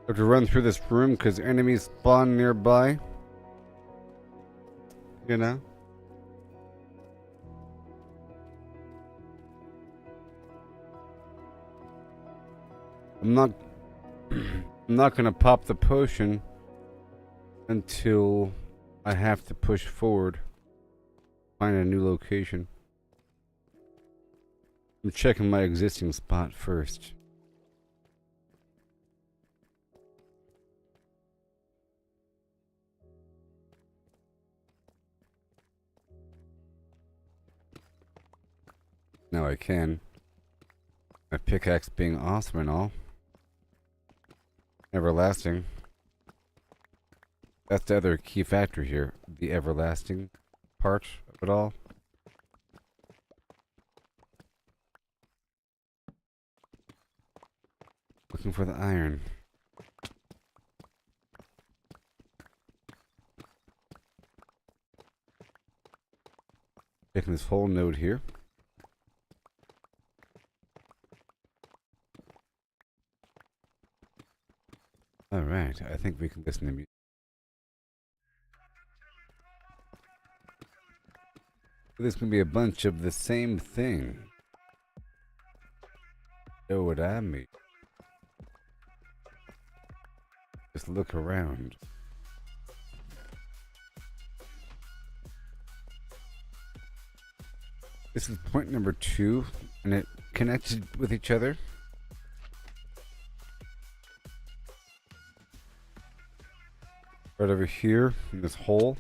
I have to run through this room because enemies spawn nearby. You know? I'm not gonna pop the potion until I have to push forward. Find a new location. I'm checking my existing spot first. Now I can. My pickaxe being awesome and all. Everlasting. That's the other key factor here. The everlasting part of it all. Looking for the iron. Checking this whole node here. Alright, I think we can listen to music. This can be a bunch of the same thing. Know what I mean? Just look around. This is point number 2, and it connected with each other. Right over here in this hole.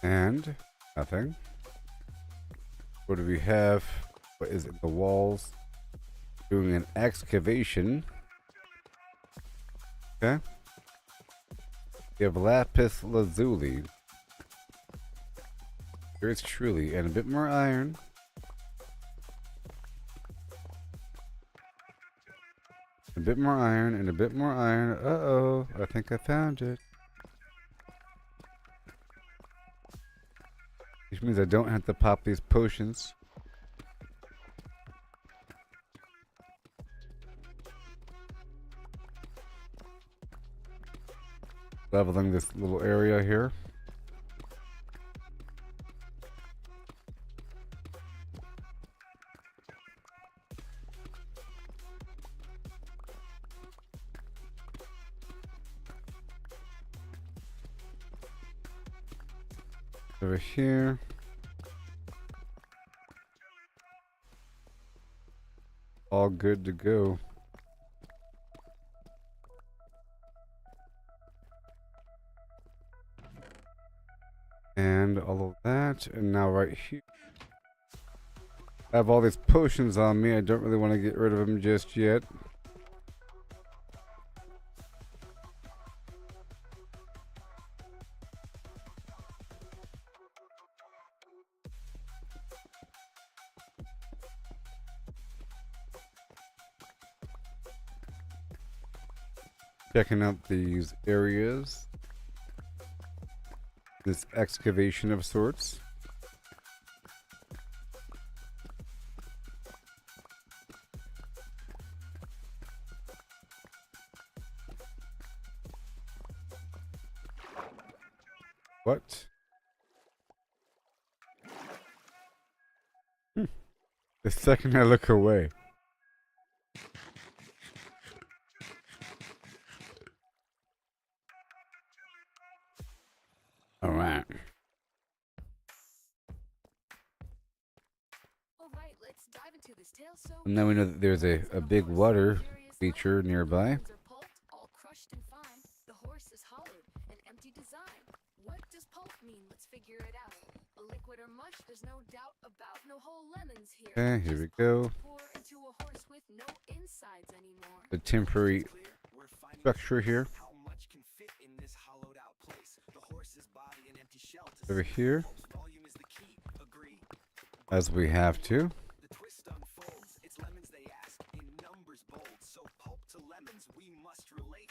And nothing. What do we have? What is it? The walls. Doing an excavation. Okay. We have lapis lazuli. Yours truly, and a bit more iron. A bit more iron, and a bit more iron. Uh-oh, I think I found it. Which means I don't have to pop these potions. Leveling this little area here. Over here. All good to go. And all of that. And now right here. I have all these potions on me. I don't really want to get rid of them just yet. Checking out these areas. This excavation of sorts. What? The second I look away. Alright. Alright, let's dive into this tale so And now we know that there's a big water feature nearby. lemons are pulped, all crushed and fine. The horse is hollowed, an empty design. What does pulp mean? Let's figure it out. A liquid or mush, there's no doubt about. No whole lemons here. Okay, here we Just go. pour into a horse with no insides anymore. The temporary We're finding structure here. how much can fit in this hollowed out place. The horse's body and empty shell to Over see. here, Volume is the key. Agree. as we have to. The twist unfolds. It's lemons they ask in numbers bold. So pulp to lemons we must relate.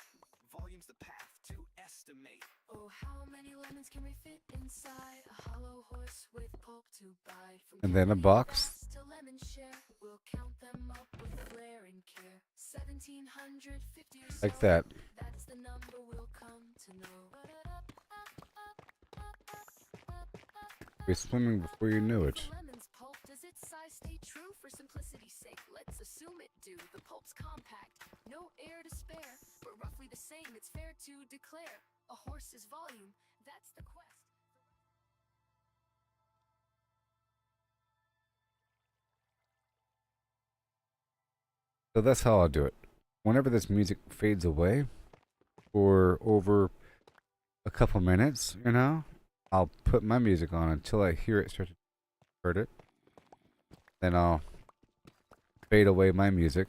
Volume's the path to estimate. Oh, how many lemons can we fit inside a hollow horse with pulp to buy? From And then a candy box. vast to lemon share, we'll count them up with flair and care. 1750 or so. Like that. That's the number we'll come to know. Be swimming before you knew it. The lemon's pulp, does its size stay true? For simplicity's sake, let's assume it do. The pulp's compact, no air to spare, but roughly the same, it's fair to declare. A horse's volume, that's the quest. So that's how I'll do it. Whenever this music fades away, or over a couple minutes, you know, I'll put my music on until I hear it start to hurt it. Then I'll fade away my music.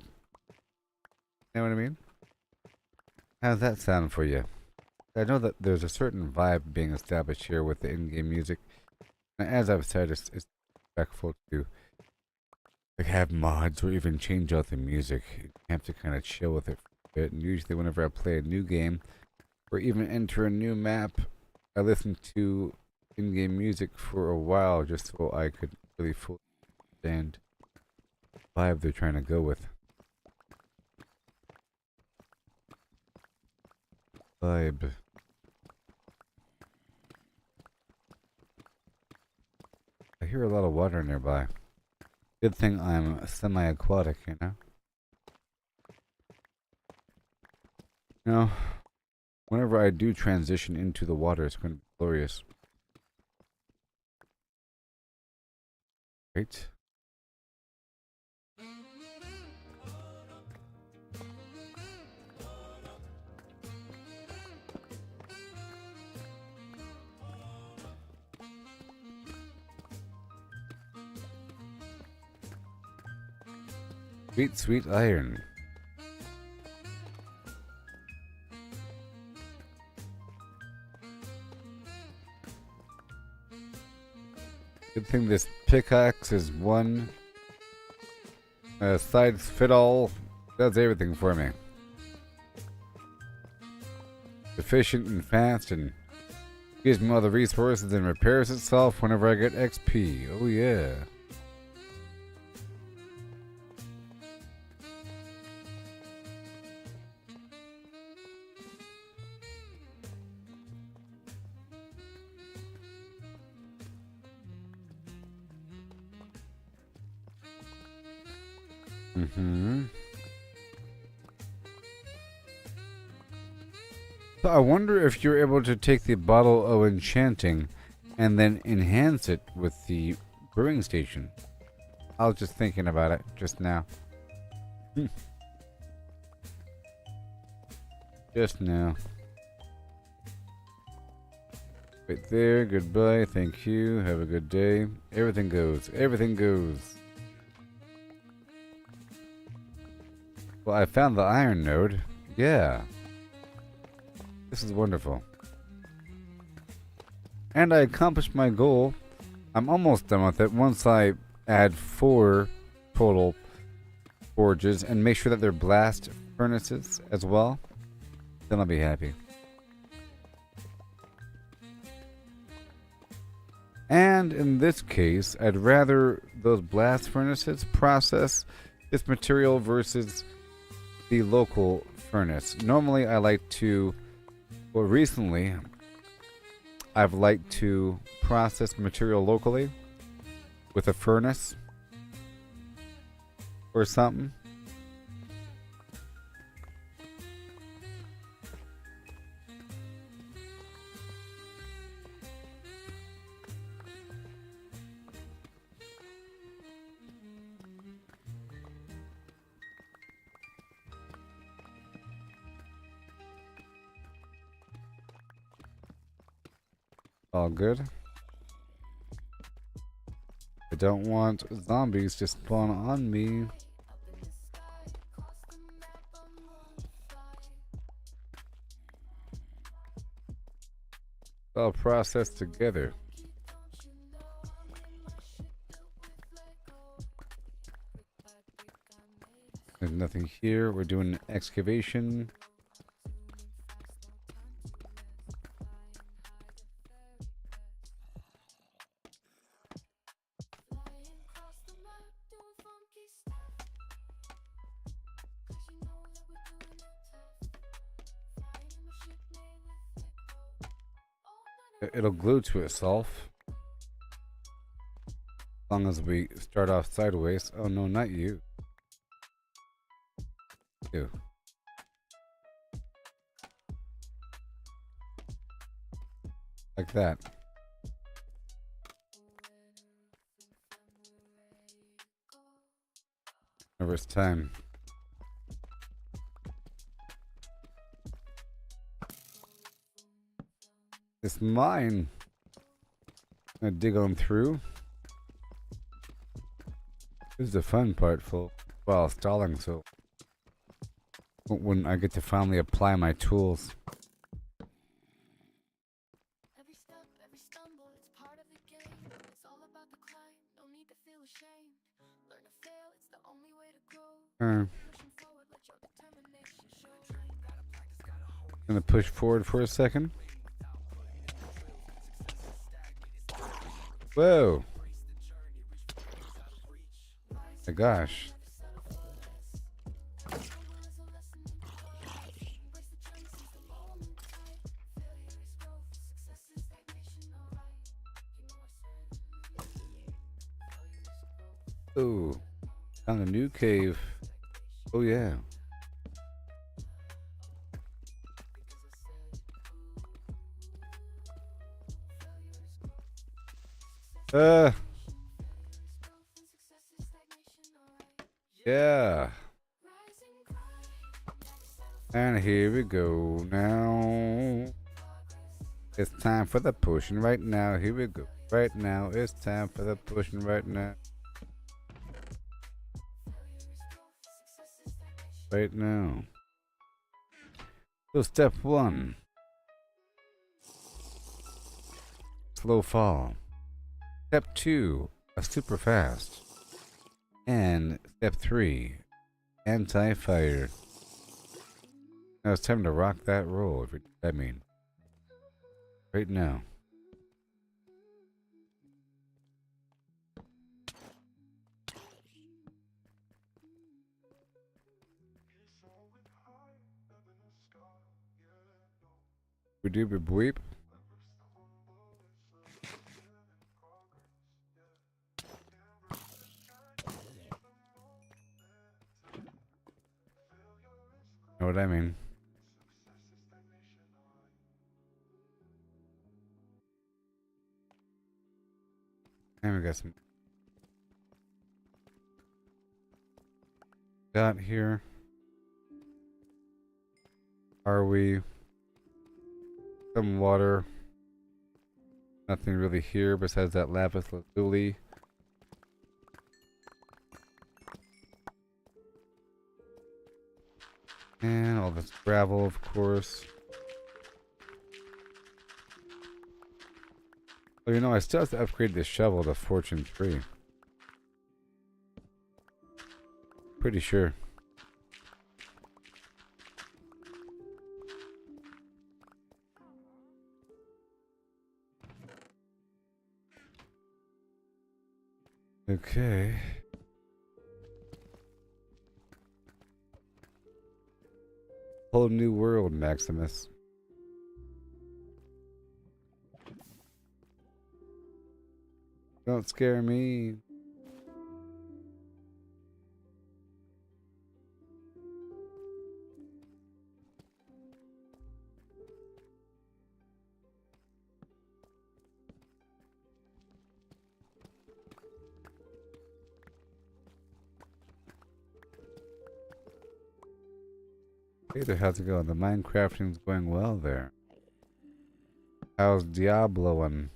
You know what I mean? How's that sound for you? I know that there's a certain vibe being established here with the in-game music. And as I've said, it's respectful to like have mods or even change out the music. You have to kind of chill with it for a bit. And usually whenever I play a new game or even enter a new map, I listen to in-game music for a while just so I could really fully understand the vibe they're trying to go with. Vibe. I hear a lot of water nearby. Good thing I'm semi-aquatic, you know? You know, whenever I do transition into the water, it's going to be glorious. Right? Sweet, sweet iron. Good thing this pickaxe is one size fit all. Does everything for me. Efficient and fast and Gives me all the resources and repairs itself whenever I get XP. Oh yeah. So I wonder if you're able to take the bottle of enchanting and then enhance it with the brewing station. I was just thinking about it just now. Just now. Right there. Goodbye. Thank you. Have a good day. Everything goes. Everything goes. Well, I found the iron node. Yeah. This is wonderful. And I accomplished my goal. I'm almost done with it. Once I add 4 total forges and make sure that they're blast furnaces as well, then I'll be happy. And in this case, I'd rather those blast furnaces process this material versus the local furnace. Normally I like to, well, recently I've liked to process material locally with a furnace or something. All good. I don't want zombies to spawn on me. All processed together. There's nothing here. We're doing excavation. It'll glue to itself. As long as we start off sideways. Oh no, not you. You. Like that. Whenever it's time. This mine. I'm gonna dig on through. This is the fun part, full while stalling, so when I get to finally apply my tools. Every step, every stumble, it's part of the game. It's all about the climb, no need to feel ashamed. Learn to fail, it's the only way to grow. Pushing forward, let your determination show. Gonna push forward for a second. Whoa. My gosh. Oh, found a new cave. Oh yeah. Yeah. And here we go now. It's time for the pushing right now. Here we go. Right now, it's time for the pushing right now. Right now. So step 1. Slow fall. Step 2. A super fast. And step 3. Anti-fire. Now it's time to rock that roll. I mean. Right now. Dooby Bweep. Know what I mean? And we got some. Got here. Are we? Some water. Nothing really here besides that lapis lazuli. And all this gravel, of course. Well, you know, I still have to upgrade this shovel to Fortune 3. Pretty sure. Okay. Whole new world, Maximus. Don't scare me. Hey there, how's it going? The Minecrafting's going well there. How's Diabloing?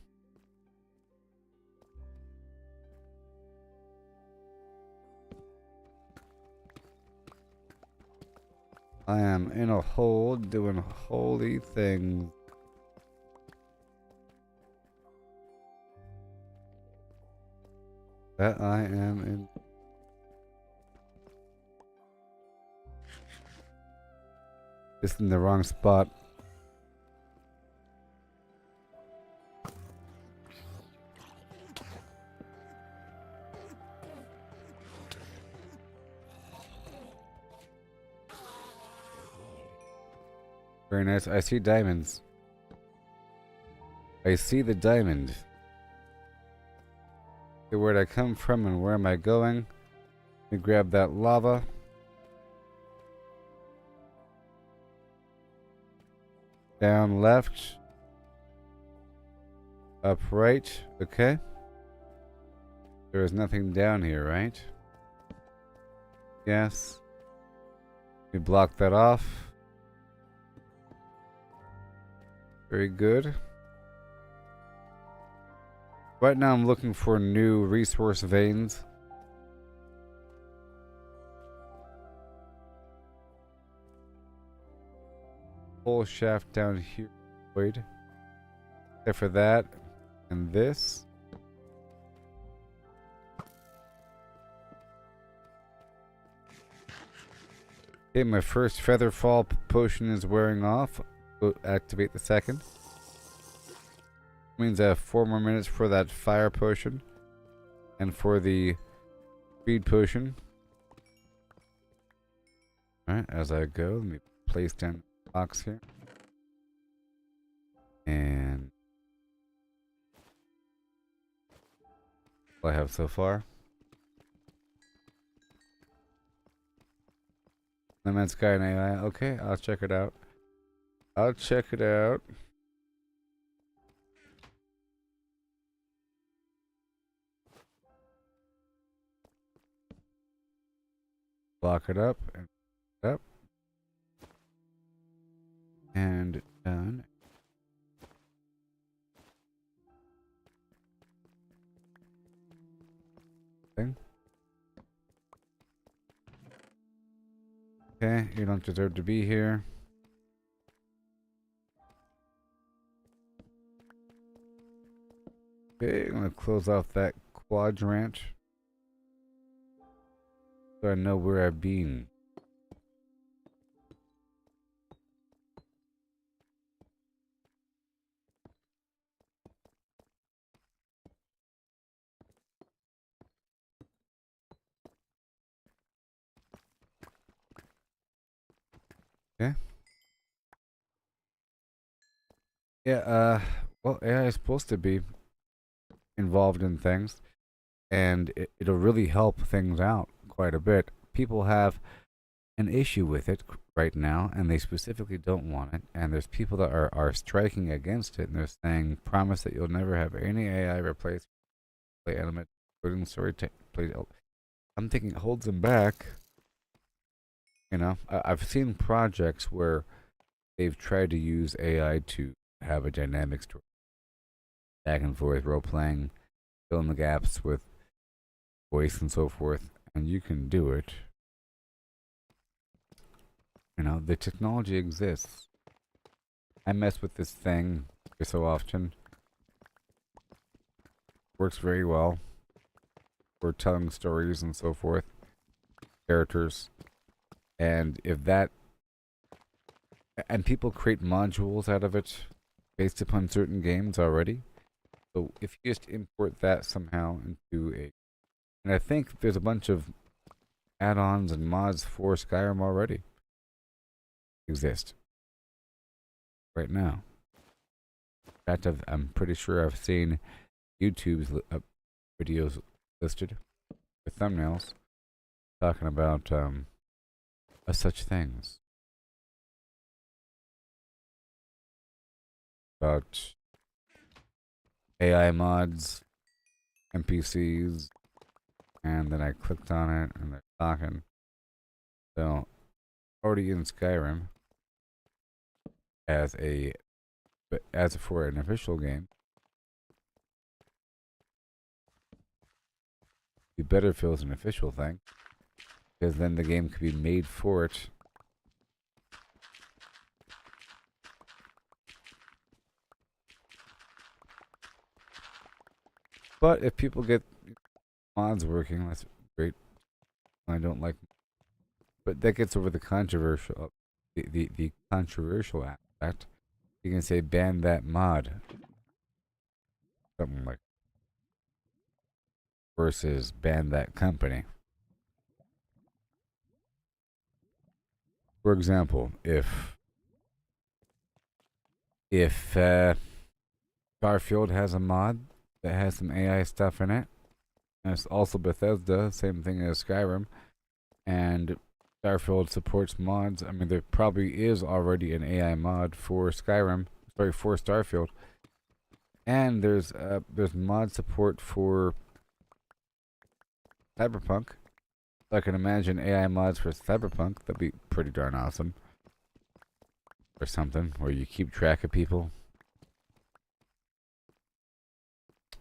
I am in a hole doing holy things. That I am in. Just in the wrong spot. Very nice. I see diamonds. I see the diamond. Okay, where'd I come from and where am I going? Let me grab that lava. Down left. Up right. Okay. There is nothing down here, right? Yes. We block that off. Very good. Right now I'm looking for new resource veins. Whole shaft down here. Wait. Except for that. And this. Okay, my first featherfall potion is wearing off. We'll activate the second. Means I have 4 more minutes for that fire potion. And for the speed potion. Alright, as I go, let me place down the box here. And what I have so far. No Man's Sky and AI. Okay, I'll check it out. I'll check it out. Block it up and up. And done. Thing. Okay, you don't deserve to be here. Okay, I'm gonna close off that quadrant. So I know where I've been. Okay. Yeah, well, AI is supposed to be involved in things, and it'll really help things out quite a bit. People have an issue with it right now, and they specifically don't want it. And there's people that are striking against it, and they're saying, "Promise that you'll never have any AI replace play element, including story play." I'm thinking it holds them back. I've seen projects where they've tried to use AI to have a dynamic story, back and forth, role playing, fill in the gaps with voice and so forth, and you can do it. The technology exists. I mess with this thing every so often. Works very well for telling stories and so forth, characters, and if that and people create modules out of it based upon certain games already. So if you just import that somehow into and I think there's a bunch of add-ons and mods for Skyrim already exist right now. In fact, I'm pretty sure I've seen YouTube's videos listed with thumbnails talking about such things. About AI mods, NPCs, and then I clicked on it and they're talking. So, already in Skyrim as for an official game, it'd be better if it was an official thing, because then the game could be made for it. But if people get mods working, that's great. I don't like, but that gets over the controversial, the controversial aspect. You can say ban that mod, something like, versus ban that company. For example, if Starfield has a mod that has some AI stuff in it, and it's also Bethesda, same thing as Skyrim, and Starfield supports mods. I mean, there probably is already an AI mod for Skyrim, sorry, for Starfield, and there's mod support for Cyberpunk. So I can imagine AI mods for Cyberpunk. That'd be pretty darn awesome, or something where you keep track of people.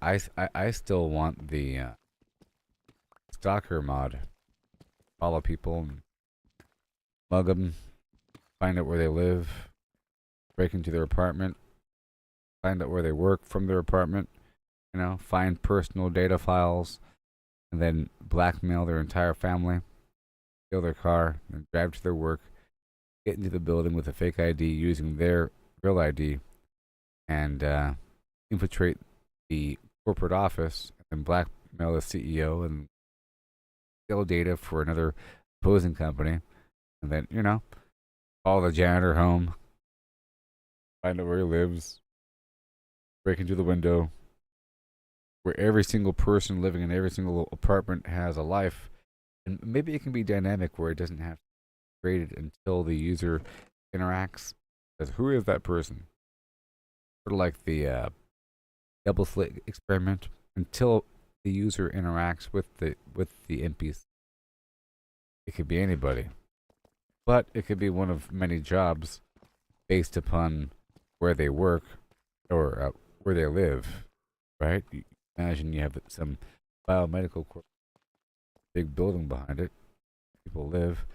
I still want the stalker mod. Follow people and mug them, find out where they live, break into their apartment, find out where they work from their apartment, find personal data files, and then blackmail their entire family, steal their car, and drive to their work, get into the building with a fake ID using their real ID, and infiltrate the corporate office, and blackmail the CEO and steal data for another opposing company, and then, call the janitor home, find out where he lives, break into the window, where every single person living in every single apartment has a life. And maybe it can be dynamic where it doesn't have to be created until the user interacts. As who is that person? Sort of like the double slit experiment. Until the user interacts with the NPC, it could be anybody, but it could be one of many jobs based upon where they work or where they live. Right? Imagine you have some biomedical big building behind it. People live.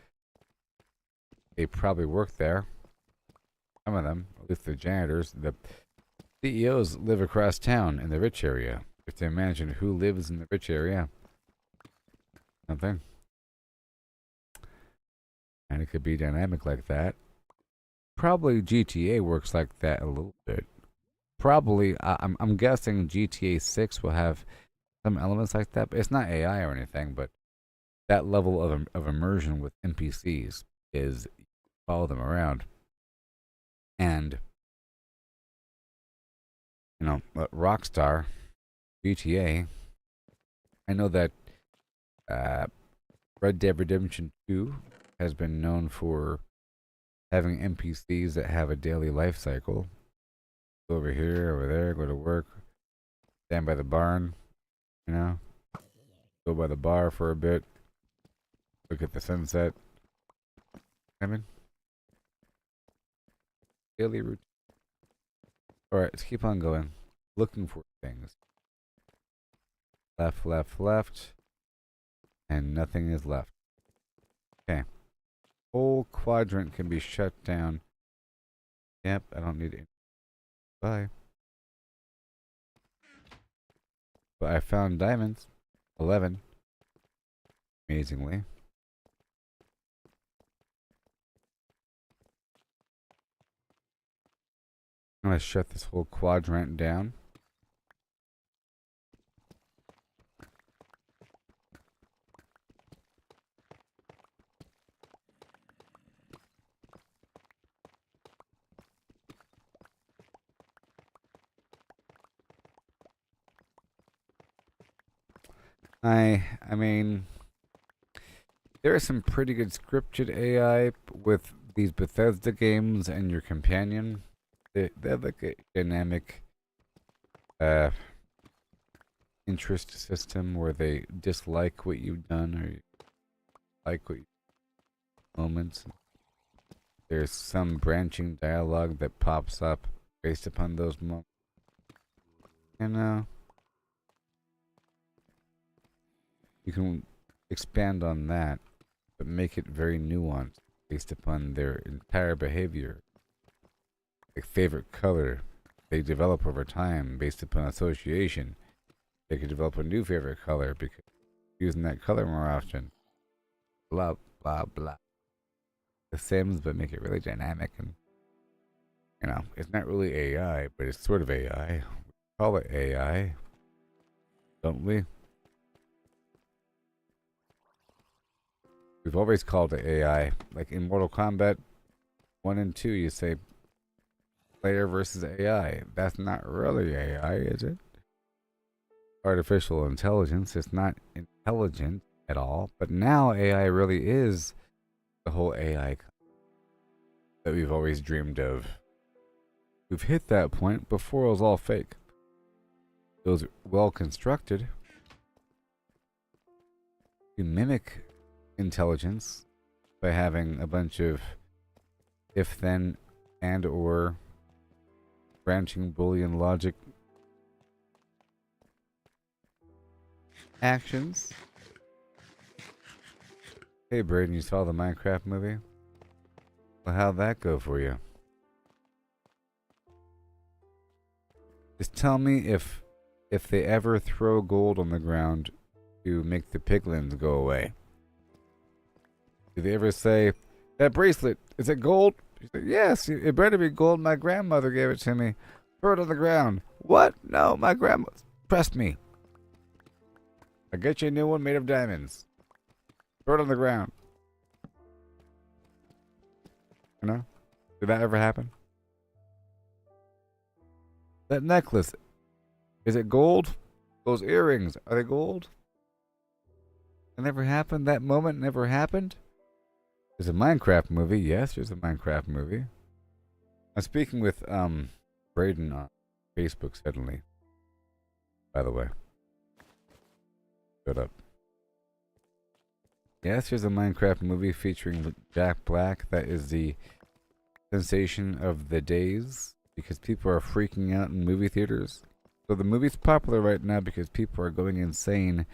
They probably work there. Some of them, at least the janitors, the CEOs live across town in the rich area. You have to imagine who lives in the rich area. Something. And it could be dynamic like that. Probably GTA works like that a little bit. Probably, I'm guessing GTA 6 will have some elements like that. But it's not AI or anything, but that level of immersion with NPCs is follow them around, and But Rockstar, GTA. I know that Red Dead Redemption 2 has been known for having NPCs that have a daily life cycle. Go over here, over there, go to work, stand by the barn, go by the bar for a bit, look at the sunset. I mean, daily routine. Alright, let's keep on going. Looking for things. Left, left, left. And nothing is left. Okay. Whole quadrant can be shut down. Yep, I don't need it. Bye. But I found diamonds. 11. Amazingly. I'm gonna shut this whole quadrant down. I mean, there is some pretty good scripted AI with these Bethesda games and your companion. They have like a dynamic interest system where they dislike what you've done or like what moments. There's some branching dialogue that pops up based upon those moments. You can expand on that, but make it very nuanced based upon their entire behavior. Like favorite color, they develop over time based upon association. They could develop a new favorite color because using that color more often. Blah blah blah. The Sims, but make it really dynamic and it's not really AI, but it's sort of AI. We call it AI, don't we? We've always called it AI. Like in Mortal Kombat 1 and 2, you say player versus AI. That's not really AI, is it? Artificial intelligence. It's not intelligent at all. But now AI really is the whole AI that we've always dreamed of. We've hit that point before it was all fake. It was well constructed to mimic intelligence by having a bunch of if then and or branching Boolean logic actions. Hey Braden, you saw the Minecraft movie? Well, how'd that go for you? Just tell me if they ever throw gold on the ground to make the piglins go away. Do they ever say, that bracelet, is it gold? You say, yes, it better be gold. My grandmother gave it to me. Throw it on the ground. What? No, my grandma. Trust me. I'll get you a new one made of diamonds. Throw it on the ground. Did that ever happen? That necklace, is it gold? Those earrings, are they gold? It never happened? That moment never happened? There's a Minecraft movie. Yes, there's a Minecraft movie. I'm speaking with Braden on Facebook suddenly. By the way. Shut up. Yes, there's a Minecraft movie featuring Jack Black. That is the sensation of the days because people are freaking out in movie theaters. So the movie's popular right now because people are going insane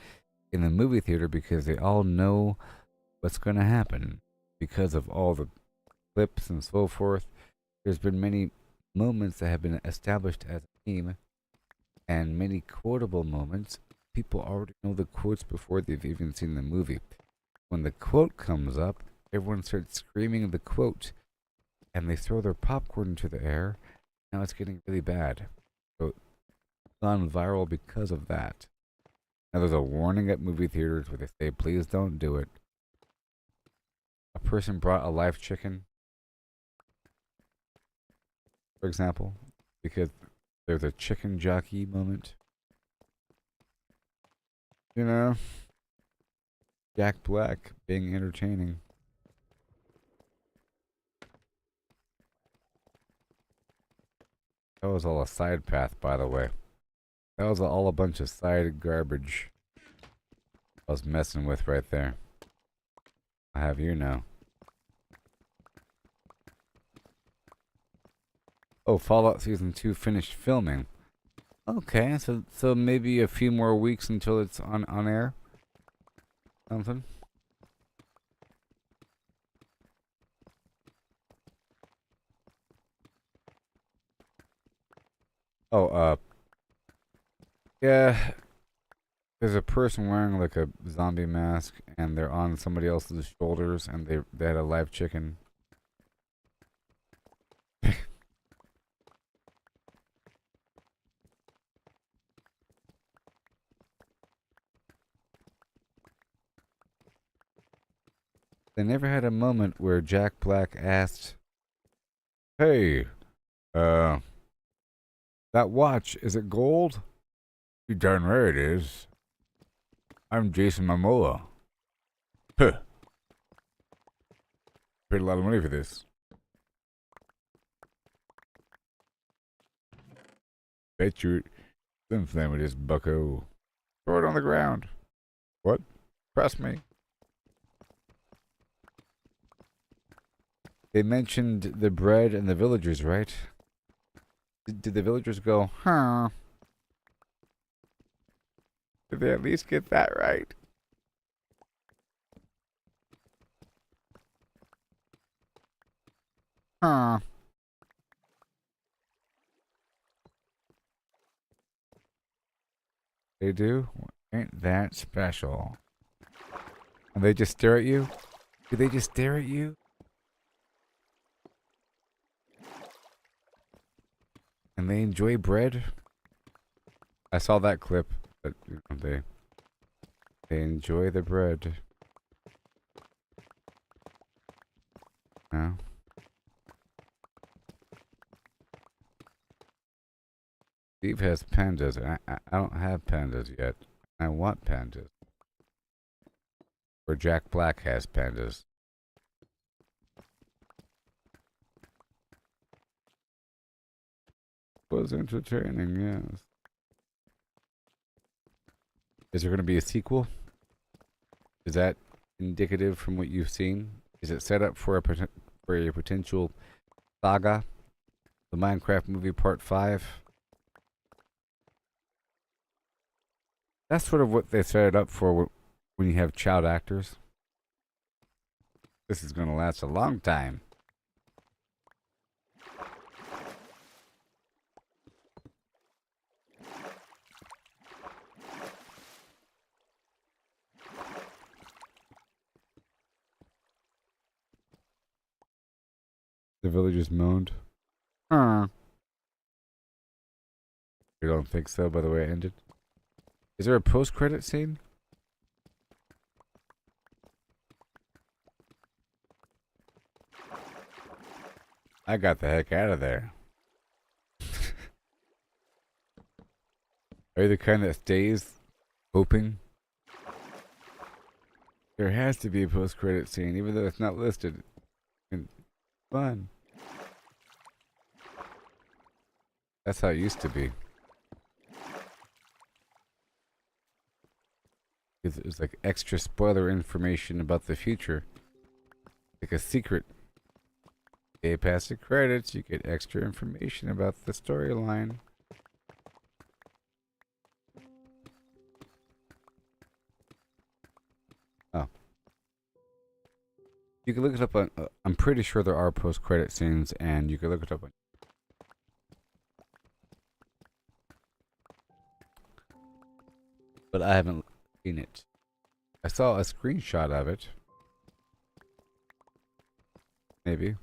in the movie theater because they all know what's going to happen because of all the clips and so forth. There's been many moments that have been established as a meme and many quotable moments. People already know the quotes before they've even seen the movie. When the quote comes up, everyone starts screaming the quote and they throw their popcorn into the air. Now it's getting really bad. So it's gone viral because of that. Now there's a warning at movie theaters where they say, please don't do it. A person brought a live chicken, for example, because There's a chicken jockey moment. You know, Jack Black being entertaining. That was all a side path, by the way. That was all a bunch of side garbage I was messing with right there. I have you know. Oh, Fallout Season 2 finished filming. Okay, so maybe a few more weeks until it's on air. Something. Oh, yeah. There's a person wearing like a zombie mask, and they're on somebody else's shoulders, and they had a live chicken. They never had a moment where Jack Black asked, "Hey, that watch, is it gold?" "You darn right it is. I'm Jason Momoa." Huh. Paid a lot of money for this. Bet you Flimflam it is, bucko. Throw it on the ground. What? Trust me. They mentioned the bread and the villagers, right? Did the villagers go, huh? Did they at least get that right? Huh. They do? Ain't that special? And they just stare at you? Do they just stare at you? And they enjoy bread? I saw that clip. But they enjoy the bread. No? Steve has pandas, and I don't have pandas yet. I want pandas. Or Jack Black has pandas. Was entertaining, yes. Is there going to be a sequel? Is that indicative from what you've seen? Is it set up for a potential saga? The Minecraft movie Part 5? That's sort of what they set it up for when you have child actors. This is going to last a long time. The villagers moaned. Huh. You don't think so, by the way it ended? Is there a post-credit scene? I got the heck out of there. Are you the kind that stays hoping? There has to be a post-credit scene, even though it's not listed. And fun. That's how it used to be. It was like extra spoiler information about the future. Like a secret. Okay, past the credits, you get extra information about the storyline. Oh. You can look it up on... I'm pretty sure there are post-credit scenes, and you can look it up on... But I haven't seen it. I saw a screenshot of it. Maybe.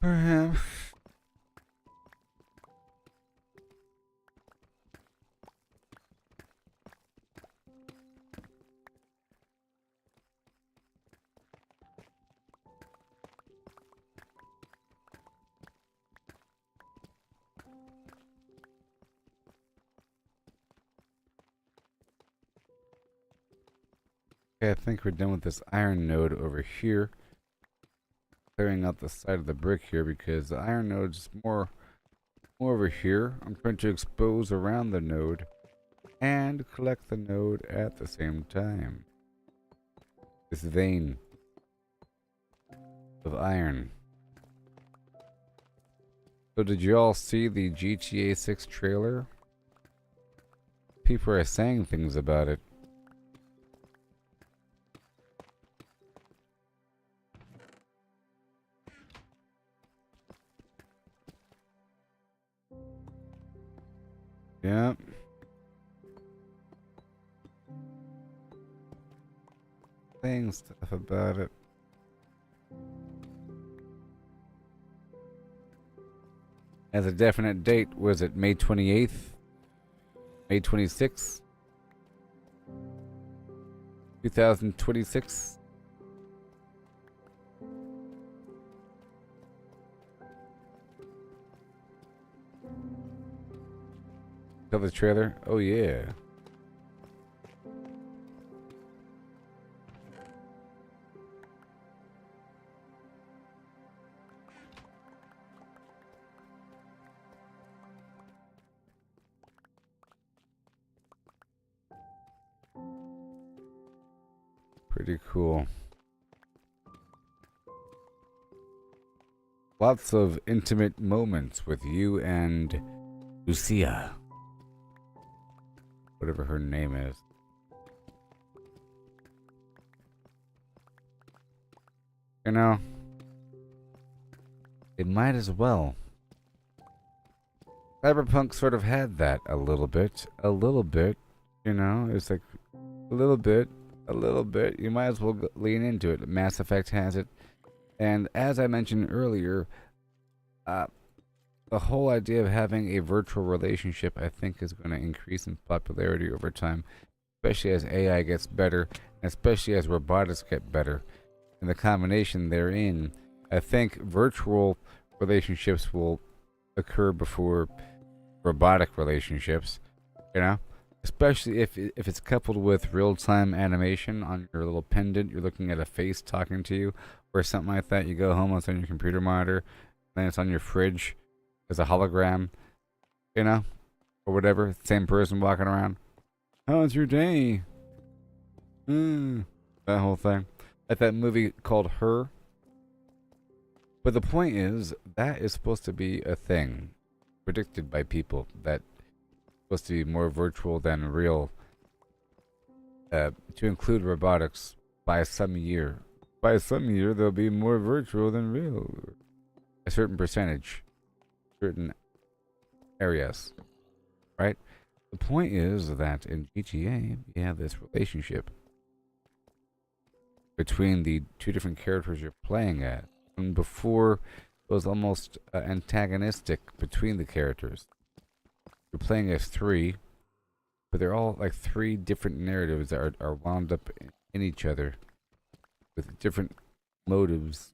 Perhaps. Okay, I think we're done with this iron node over here. Clearing out the side of the brick here because the iron node's more over here. I'm trying to expose around the node and collect the node at the same time. This vein of iron. So did you all see the GTA 6 trailer? People are saying things about it. Yep. Saying stuff about it. As a definite date, was it May 28th? May 26th? 2026? Saw the trailer? Oh yeah. Pretty cool. Lots of intimate moments with you and Lucia. Whatever her name is. You know, it might as well. Cyberpunk sort of had that a little bit. You know, it's like a little bit. You might as well lean into it. Mass Effect has it. And as I mentioned earlier, the whole idea of having a virtual relationship, I think, is going to increase in popularity over time, especially as AI gets better, and especially as robotics get better. And the combination therein, I think virtual relationships will occur before robotic relationships, you know? Especially if it's coupled with real-time animation on your little pendant, you're looking at a face talking to you, or something like that. You go home, it's on your computer monitor, then it's on your fridge as a hologram, you know, or whatever. Same person walking around. How's your day? That whole thing. Like that movie called Her. But the point is, that is supposed to be a thing predicted by people that supposed to be more virtual than real, to include robotics by some year. By some year, they'll be more virtual than real. A certain percentage. Certain areas. Right? The point is that in GTA, you have this relationship between the two different characters you're playing as. And before, it was almost antagonistic between the characters. You're playing as three, but they're all like three different narratives that are wound up in each other with different motives,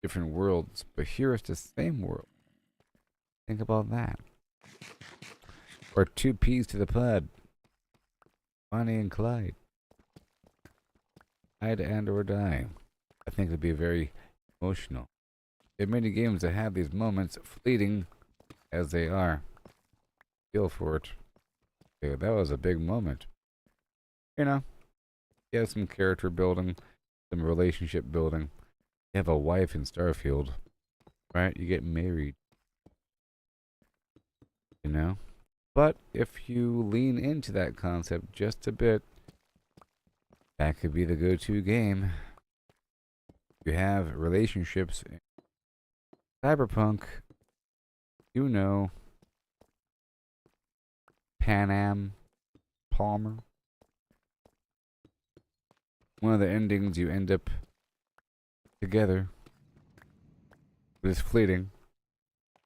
different worlds. But here it's the same world. Think about that. Or two peas to the pod. Bonnie and Clyde. Ride and or die. I think it'd be very emotional. There are many games that have these moments, fleeting as they are. Feel for it. Yeah, that was a big moment. You know, you have some character building, some relationship building. You have a wife in Starfield, right? You get married. You know? But if you lean into that concept just a bit, that could be the go-to game. You have relationships in Cyberpunk, you know, Pan Am, Palmer. One of the endings, you end up together, but it's fleeting.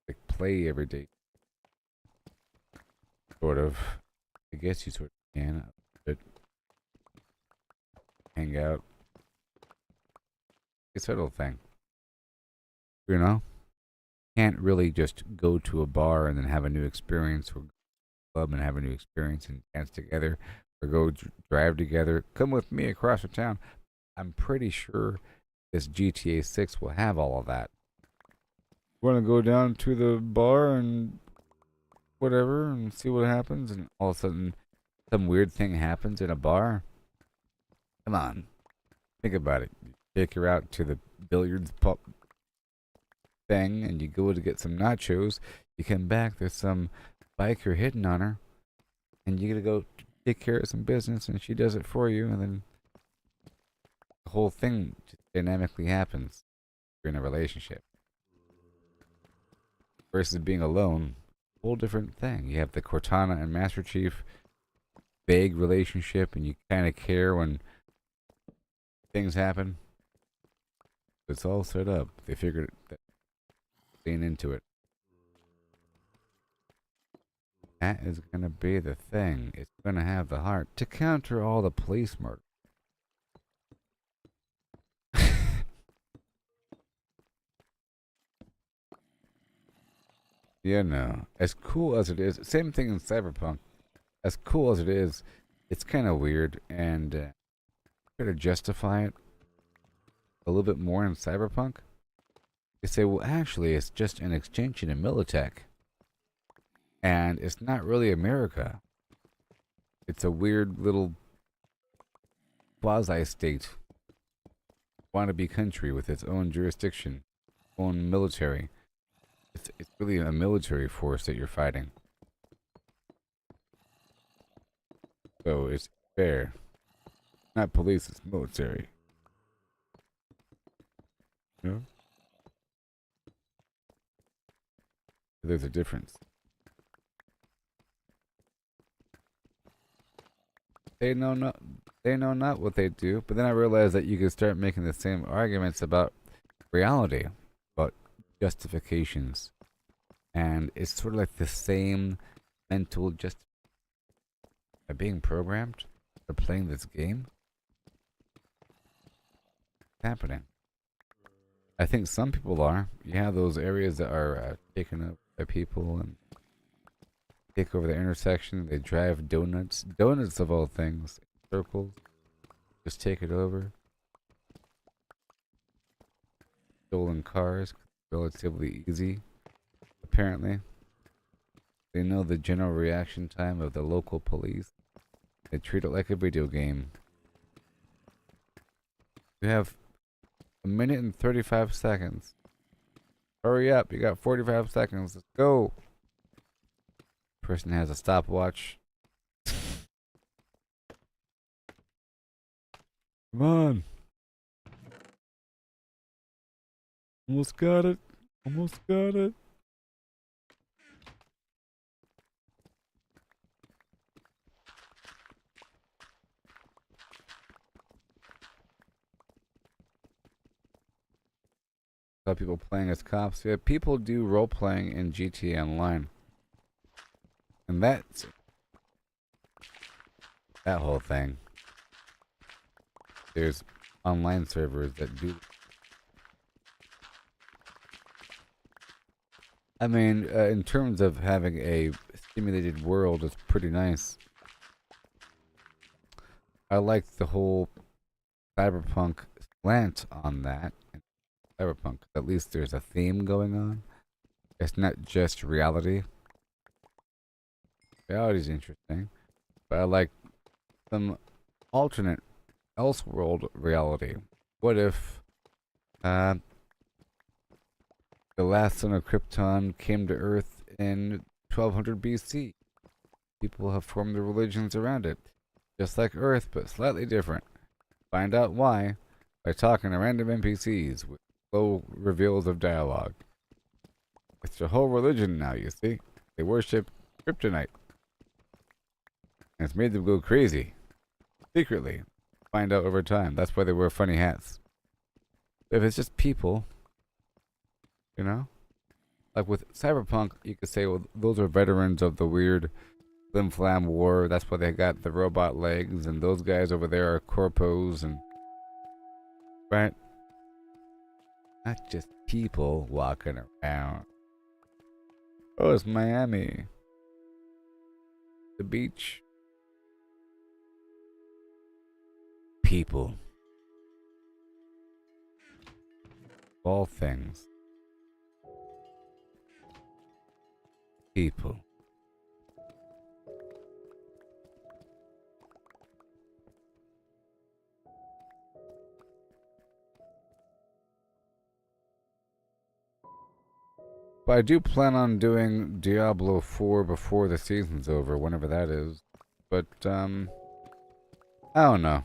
Like play every day. Sort of. I guess you sort of can, but hang out. It's a little thing. You know? Can't really just go to a bar and then have a new experience, or club and have a new experience and dance together or go drive together. Come with me across the town. I'm pretty sure this GTA 6 will have all of that. Want to go down to the bar and whatever and see what happens, and all of a sudden some weird thing happens in a bar? Come on, think about it. You take her out to the billiards pub thing, and you go to get some nachos. You come back, there's some biker hitting on her, and you gotta go take care of some business, and she does it for you, and then the whole thing just dynamically happens. You're in a relationship versus being alone. Whole different thing. You have the Cortana and Master Chief vague relationship, and you kind of care when things happen. It's all set up. They figured that lean into it. That is gonna be the thing. It's gonna have the heart to counter all the police murder. You know, as cool as it is, same thing in Cyberpunk. As cool as it is, it's kind of weird, and try to justify it a little bit more in Cyberpunk. They say, well, actually, it's just an extension of Militech, and it's not really America. It's a weird little quasi-state, wannabe country with its own jurisdiction, own military. It's really a military force that you're fighting. So it's fair. Not police, it's military. You know? There's a difference. They know not what they do, but then I realized that you could start making the same arguments about reality, about justifications. And it's sort of like the same mental just by being programmed or playing this game. It's happening. I think some people are. You have those areas that are taken up by people and take over the intersection. They drive donuts of all things, circles. Just take it over. Stolen cars, relatively easy. Apparently, they know the general reaction time of the local police. They treat it like a video game. You have a minute and 35 seconds. Hurry up, you got 45 seconds. Let's go. Person has a stopwatch. Come on. Almost got it. Almost got it. People playing as cops. Yeah, people do role playing in GTA Online, and that's that whole thing. There's online servers that do. I mean, in terms of having a simulated world, it's pretty nice. I like the whole cyberpunk slant on that. Cyberpunk, at least there's a theme going on. It's not just reality. Reality's interesting, but I like some alternate elseworld reality. What if the last son of Krypton came to Earth in 1200 BC? People have formed their religions around it, just like Earth, but slightly different. Find out why by talking to random NPCs with low reveals of dialogue. It's their whole religion now, you see. They worship kryptonite. And it's made them go crazy. Secretly. Find out over time. That's why they wear funny hats. If it's just people, you know? Like with Cyberpunk, you could say, well, those are veterans of the weird Flimflam war. That's why they got the robot legs. And those guys over there are corpos and... Right? Not just people walking around. Oh, it's Miami. The beach. people. All things. People. But I do plan on doing Diablo 4 before the season's over, whenever that is. But, I don't know.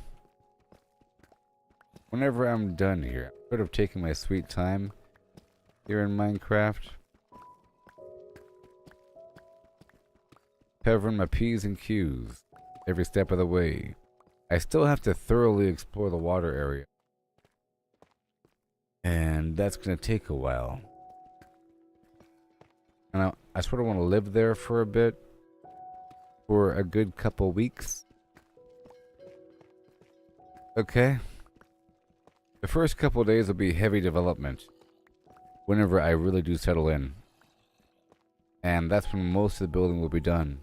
Whenever I'm done here, I'm sort of taking my sweet time here in Minecraft. Covering my P's and Q's every step of the way. I still have to thoroughly explore the water area. And that's going to take a while. And I sort of want to live there for a bit. For a good couple weeks. Okay. The first couple of days will be heavy development. Whenever I really do settle in. And that's when most of the building will be done.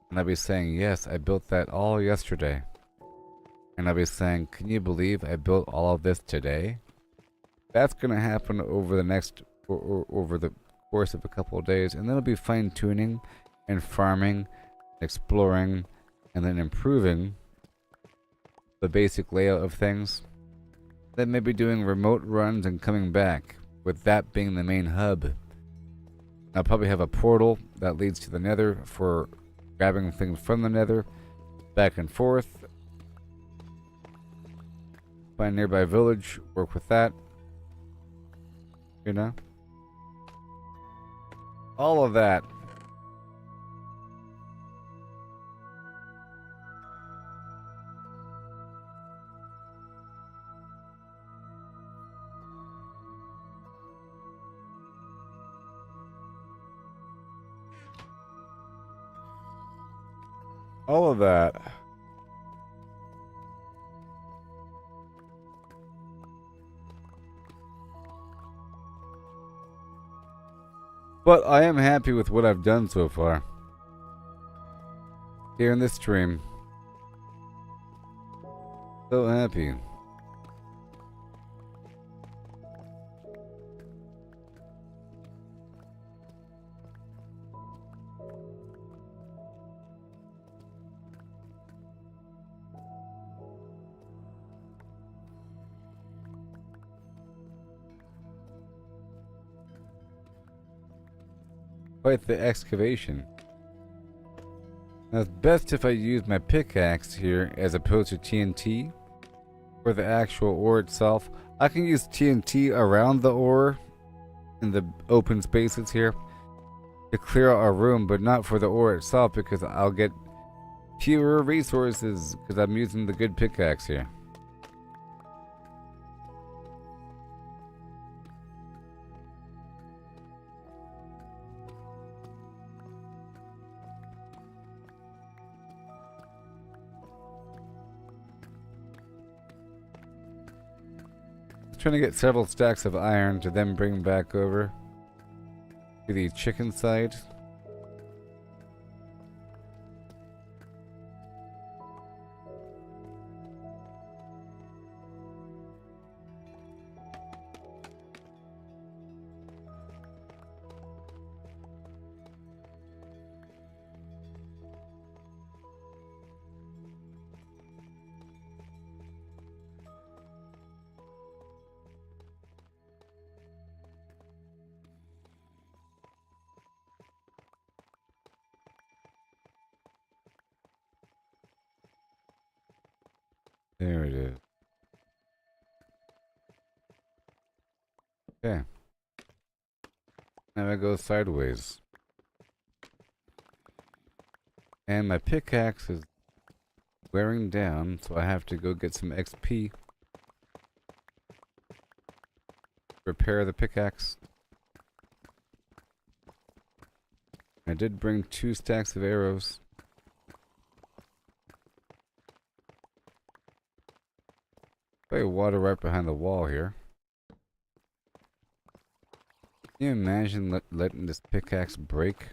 And I'll be saying, yes, I built that all yesterday. And I'll be saying, can you believe I built all of this today? That's going to happen over the next, over the course of a couple of days. And then it'll be fine tuning and farming, exploring, and then improving the basic layout of things. Then maybe doing remote runs and coming back, with that being the main hub. I'll probably have a portal that leads to the nether for grabbing things from the nether, back and forth. Find a nearby village, work with that. You know? All of that. All of that. But I am happy with what I've done so far. Here in this stream. So happy. Quite the excavation. Now it's best if I use my pickaxe here as opposed to TNT for the actual ore itself. I can use TNT around the ore in the open spaces here to clear out our room, but not for the ore itself because I'll get fewer resources because I'm using the good pickaxe here. Trying to get several stacks of iron to then bring back over to the chicken side. There it is. Okay. Now I go sideways. And my pickaxe is wearing down, so I have to go get some XP. Repair the pickaxe. I did bring 2 stacks of arrows. Water right behind the wall here. Can you imagine letting this pickaxe break?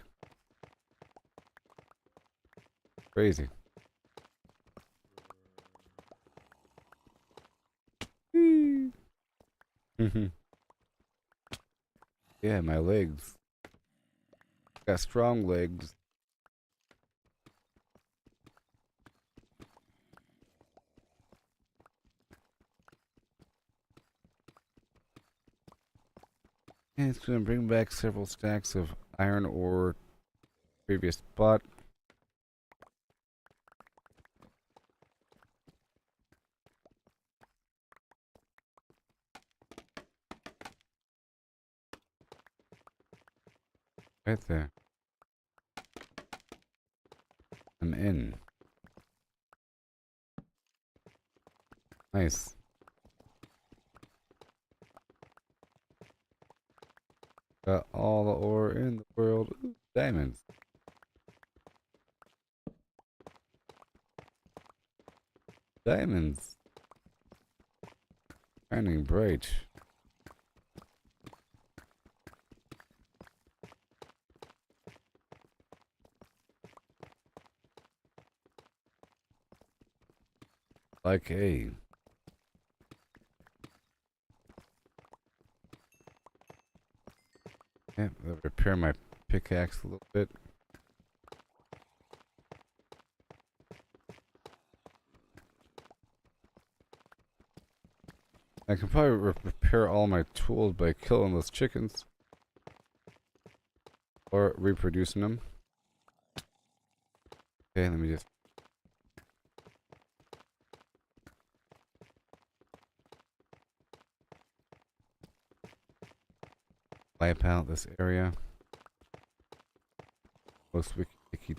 Crazy. Mhm. Yeah, my legs. Got strong legs. And it's gonna bring back several stacks of iron ore. Previous spot. Right there. I'm in. Nice. Got all the ore in the world. Ooh, diamonds. Diamonds. Shining bright. Like a. Yeah, I'll repair my pickaxe a little bit. I can probably repair all my tools by killing those chickens. Or reproducing them. Okay, let me just... wipe out this area. Most wiki.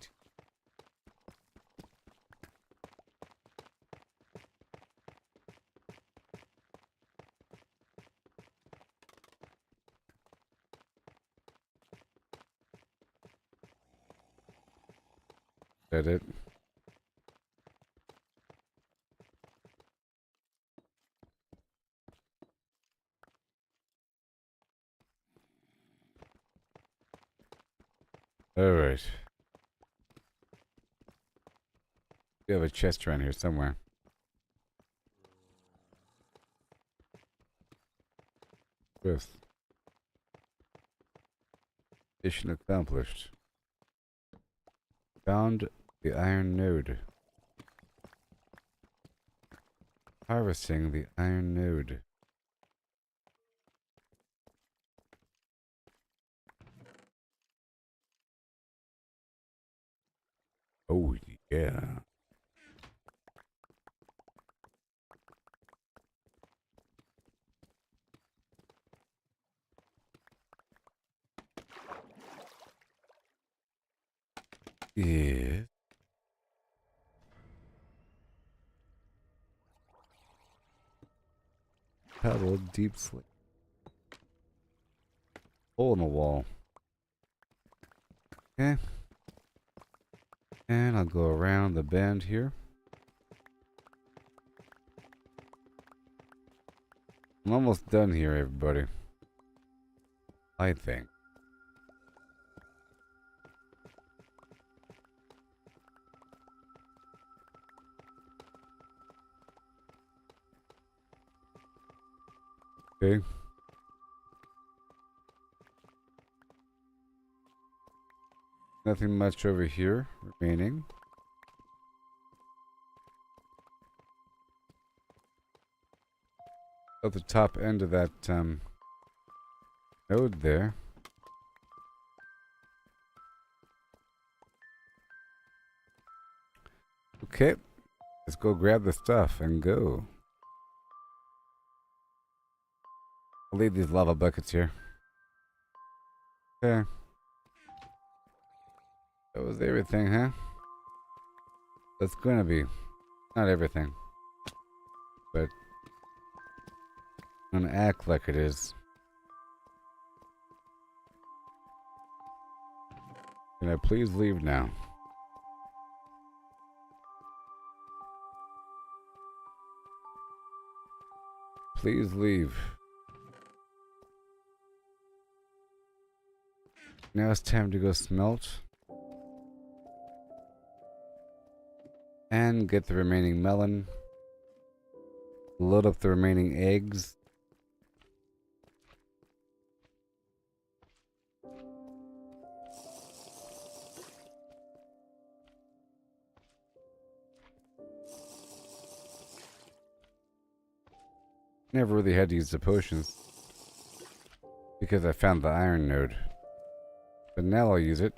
That it. Alright. We have a chest around here somewhere. With mission accomplished. Found the iron node. Harvesting the iron node. Oh yeah. Yeah. Pebble deep sleep. Hole in the wall. Okay. And I'll go around the bend here. I'm almost done here, everybody. I think. Okay. Nothing much over here remaining. At the top end of that node there. Okay. Let's go grab the stuff and go. I'll leave these lava buckets here. Okay. That was everything, huh? That's gonna be. Not everything. But I'm gonna act like it is. Can I please leave now? Please leave. Now it's time to go smelt. And get the remaining melon. Load up the remaining eggs. Never really had to use the potions because I found the iron node. But now I'll use it.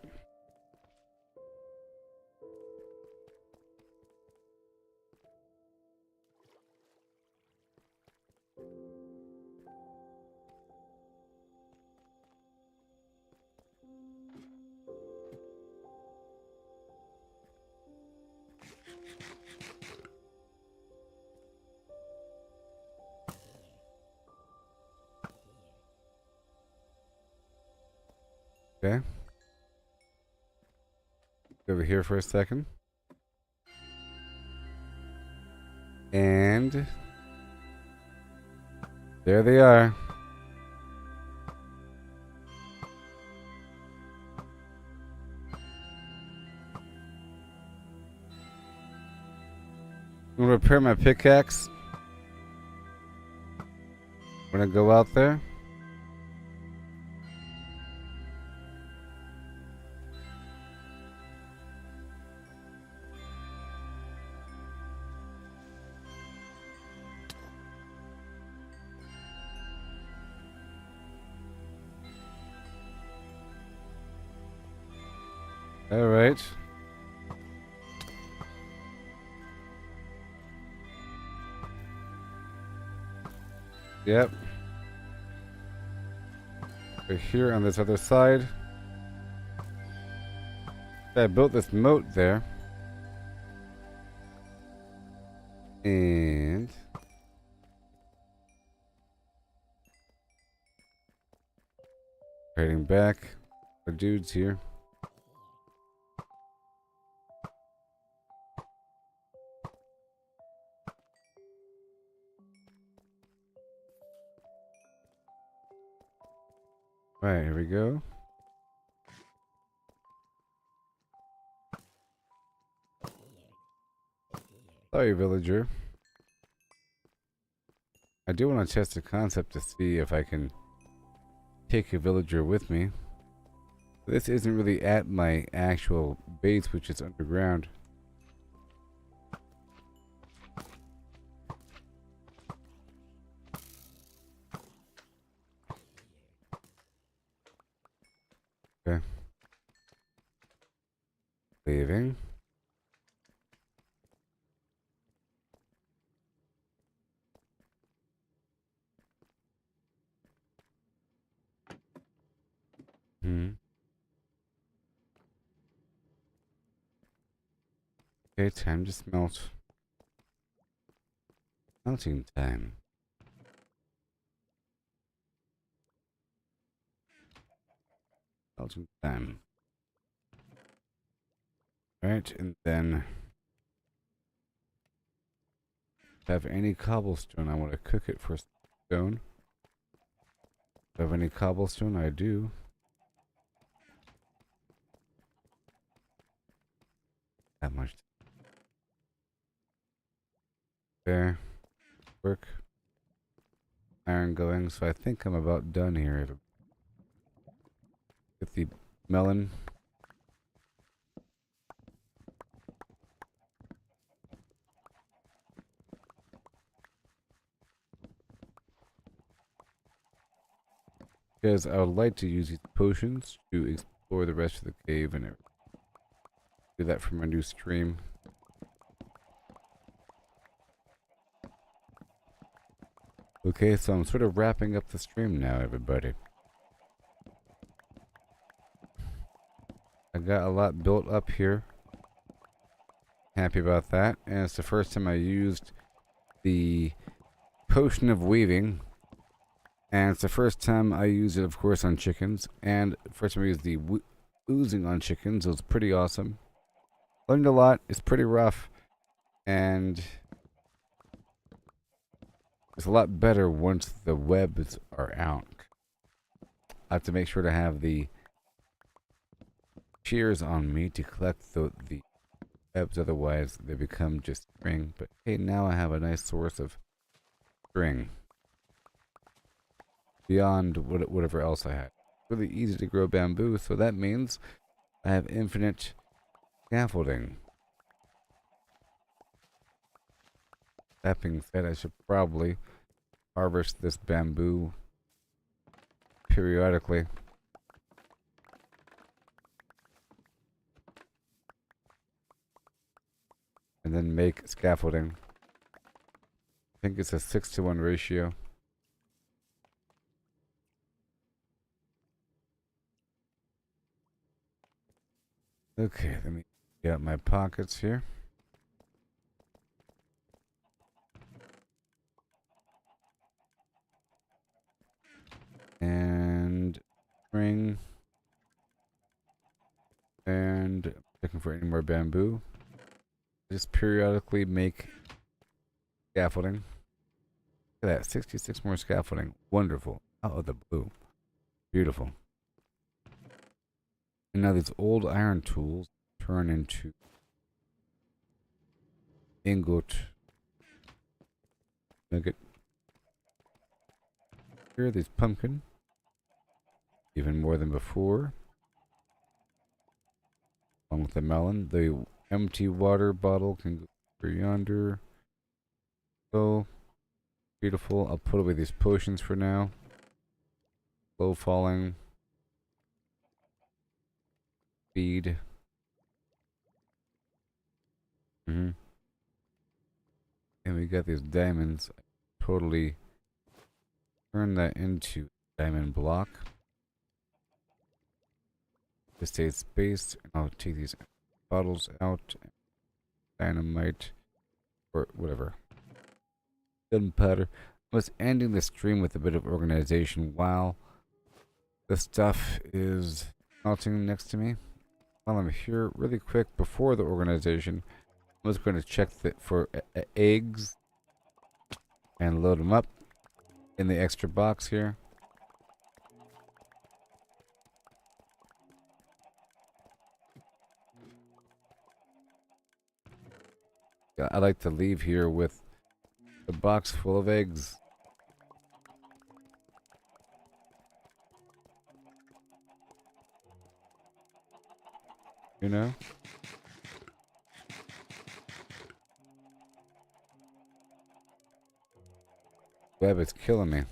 Okay. Over here for a second. And there they are. I'm gonna repair my pickaxe when I go out there. All right. Yep. We're here on this other side. I built this moat there. And heading back. The dude's here. Right, here we go. Sorry, villager. I do want to test the concept to see if I can take a villager with me. This isn't really at my actual base, which is underground. Okay. Leaving. Okay, time to smelt. Smelting time. Smelting time. Right, and then if I have any cobblestone, I want to cook it for stone. If I have any cobblestone, I do. That much. There. Work. Iron going, so I think I'm about done here. Get the melon. Because I would like to use these potions to explore the rest of the cave and everything. Do that for my new stream. Okay, so I'm sort of wrapping up the stream now, everybody. I got a lot built up here. Happy about that. And it's the first time I used the potion of weaving. And it's the first time I used it, of course, on chickens. And first time I used the oozing on chickens. It was pretty awesome. Learned a lot. It's pretty rough. And it's a lot better once the webs are out. I have to make sure to have the shears on me to collect the webs, otherwise they become just string. But hey, now I have a nice source of string. Beyond whatever else I had. Really easy to grow bamboo, so that means I have infinite scaffolding. That being said, I should probably harvest this bamboo periodically. And then make scaffolding. I think it's a 6-to-1 ratio. Okay, let me get out my pockets here. And string. And looking for any more bamboo. Just periodically make scaffolding. Look at that, 66 more scaffolding. Wonderful. Out of the blue. Beautiful. And now these old iron tools turn into ingot. Nugget. Here, these pumpkin. Even more than before. Along with the melon. The empty water bottle can go over yonder. So beautiful. I'll put away these potions for now. Low falling. Speed. And we got these diamonds. Totally turn that into diamond block. Just stay spaced, and I'll take these bottles out. Dynamite, or whatever. Gunpowder. I was ending the stream with a bit of organization while the stuff is melting next to me. While I'm here, really quick, before the organization, I was going to check for eggs and load them up in the extra box here. I like to leave here with a box full of eggs. You know? Web is killing me.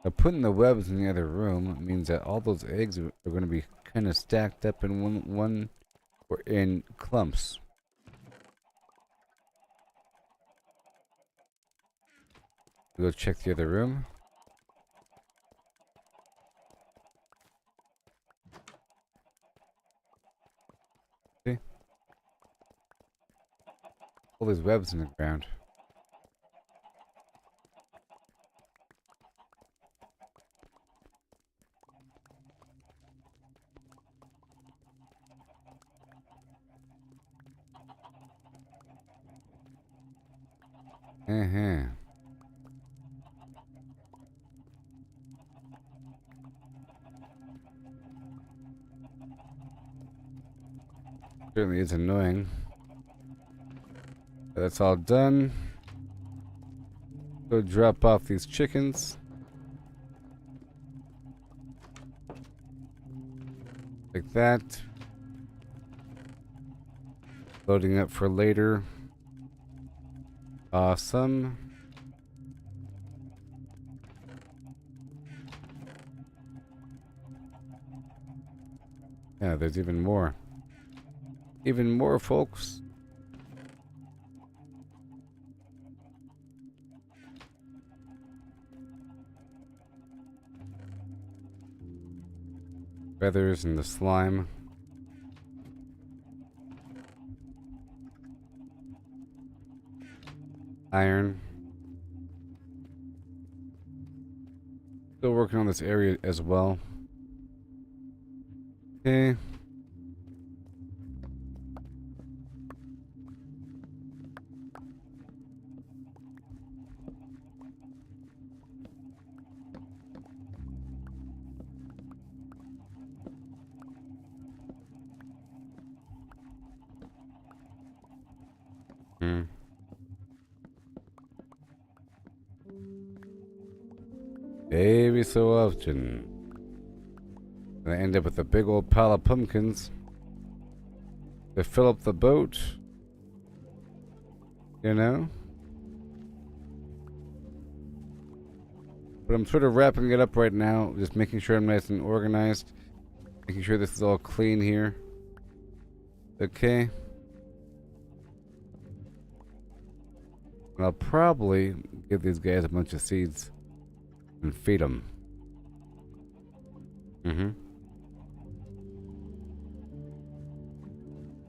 Now putting the webs in the other room means that all those eggs are going to be kind of stacked up in one or in clumps. Go check the other room. See? All these webs in the ground. Certainly is annoying. But that's all done. Go drop off these chickens. Like that. Loading up for later. Awesome. Yeah, there's even more. Even more, folks. Feathers and the slime. Iron. Still working on this area as well. Okay. Hmm. Every so often, I end up with a big old pile of pumpkins to fill up the boat. You know? But I'm sort of wrapping it up right now, just making sure I'm nice and organized. Making sure this is all clean here. Okay. And I'll probably give these guys a bunch of seeds and feed them.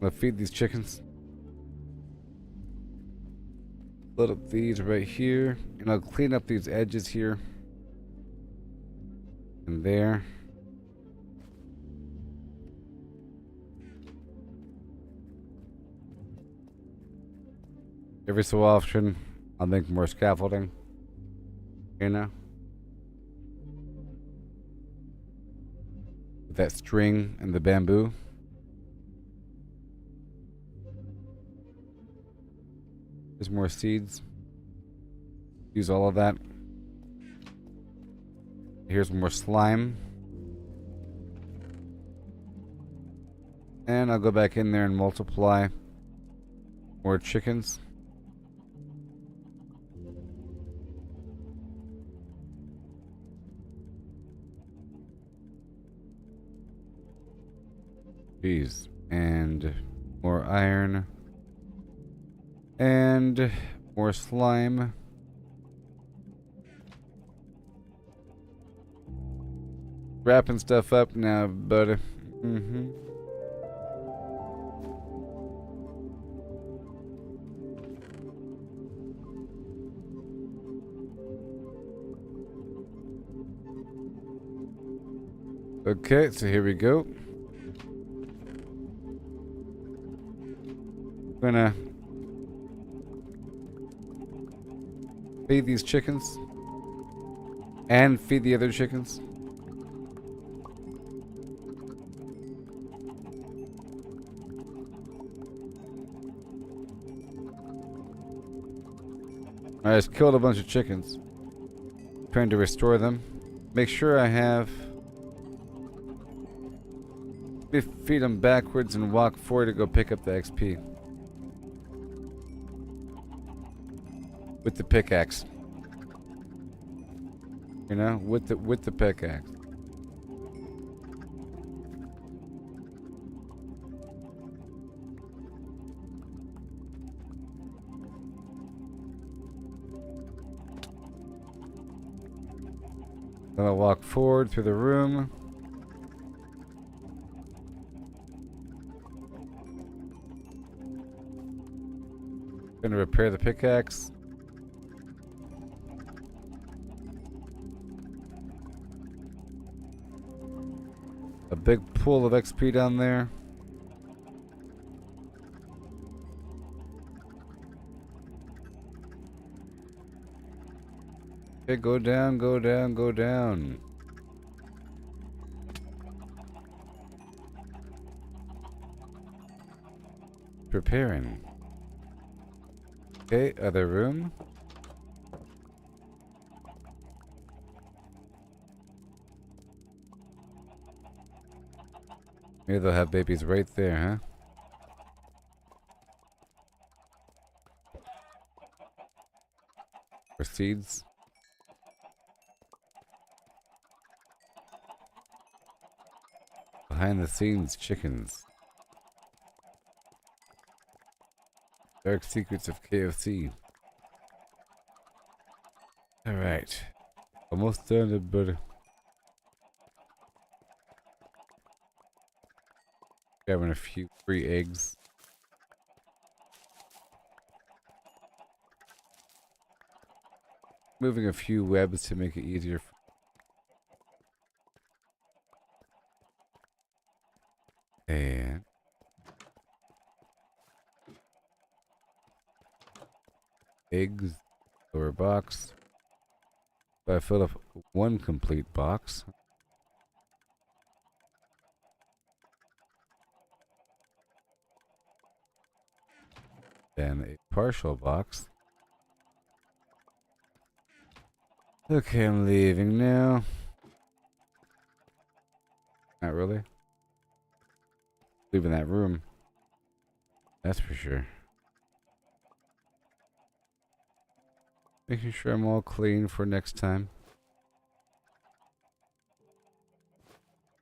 I'll feed these chickens. Load up these right here. And I'll clean up these edges here. And there. Every so often, I'll make more scaffolding. You know? With that string and the bamboo. There's more seeds. Use all of that. Here's more slime. And I'll go back in there and multiply more chickens. Jeez. And more iron. And more slime. Wrapping stuff up now, buddy. Okay, so here we go. Gonna feed these chickens and feed the other chickens. I just killed a bunch of chickens. Trying to restore them. Make sure I have... Let me feed them backwards and walk forward to go pick up the XP. With the pickaxe. You know? With the pickaxe. Then I'll walk forward through the room. Gonna repair the pickaxe. A big pool of XP down there. Okay, go down, go down, go down. Preparing. Okay, other room. Maybe they'll have babies right there, huh? Or seeds. Behind the scenes chickens. Dark secrets of KFC. Alright. Almost done the butter. Grabbing a few free eggs. Moving a few webs to make it easier. And eggs, lower box. So I filled up one complete box. Then a partial box. Okay, I'm leaving now. Not really. Leaving that room. That's for sure. Making sure I'm all clean for next time.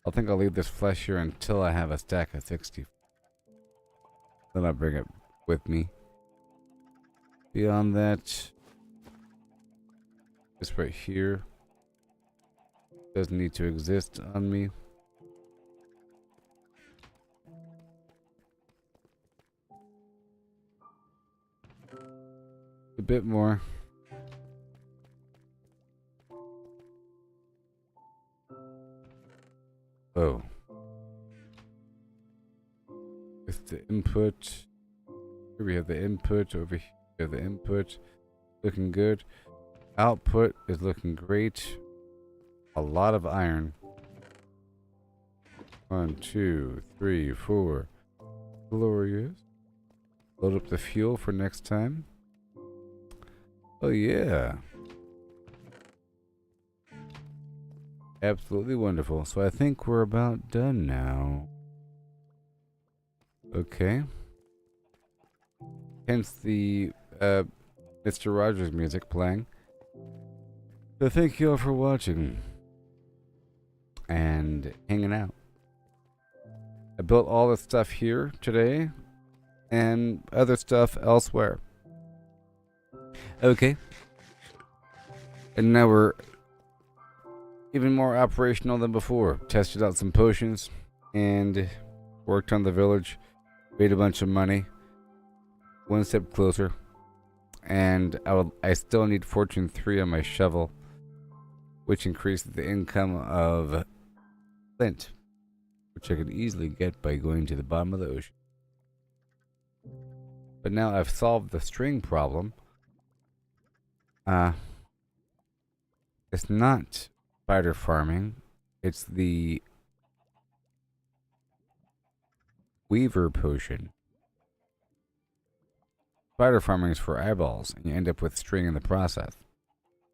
I think I'll leave this flesh here until I have a stack of 60. Then I'll bring it with me. Beyond that, this right here doesn't need to exist on me. A bit more. Oh. With the input. Here we have the input. Over here we have the input. Looking good. Output is looking great. A lot of iron. 1, 2, 3, 4. Glorious. Load up the fuel for next time. Oh yeah. Absolutely wonderful. So I think we're about done now. Okay. Hence the Mr. Rogers music playing. So thank you all for watching and hanging out. I built all this stuff here today and other stuff elsewhere. Okay. And now we're even more operational than before. Tested out some potions and worked on the village. Made a bunch of money. One step closer. And I still need Fortune 3 on my shovel, which increases the income of flint, which I could easily get by going to the bottom of the ocean. But now I've solved the string problem. It's not spider farming. It's the weaver potion. Spider farming is for eyeballs, and you end up with string in the process.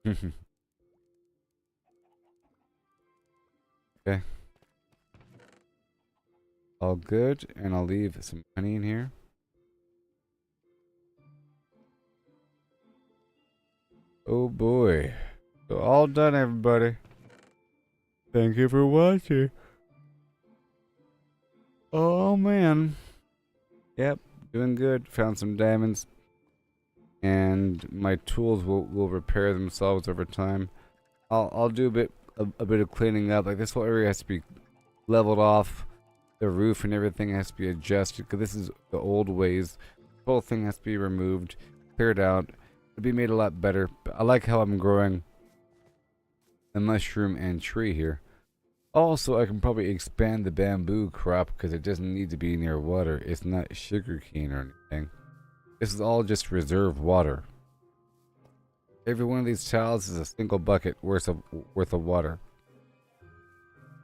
Okay. All good, and I'll leave some honey in here. Oh boy. So all done, everybody. Thank you for watching. Oh man. Yep, doing good. Found some diamonds. And my tools will repair themselves over time. I'll do a bit of cleaning up. Like this whole area has to be leveled off. The roof and everything has to be adjusted because this is the old ways. The whole thing has to be removed, cleared out. It'll be made a lot better. I like how I'm growing a mushroom and tree here. Also, I can probably expand the bamboo crop because it doesn't need to be near water. It's not sugarcane or anything. This is all just reserve water. Every one of these tiles is a single bucket worth of water.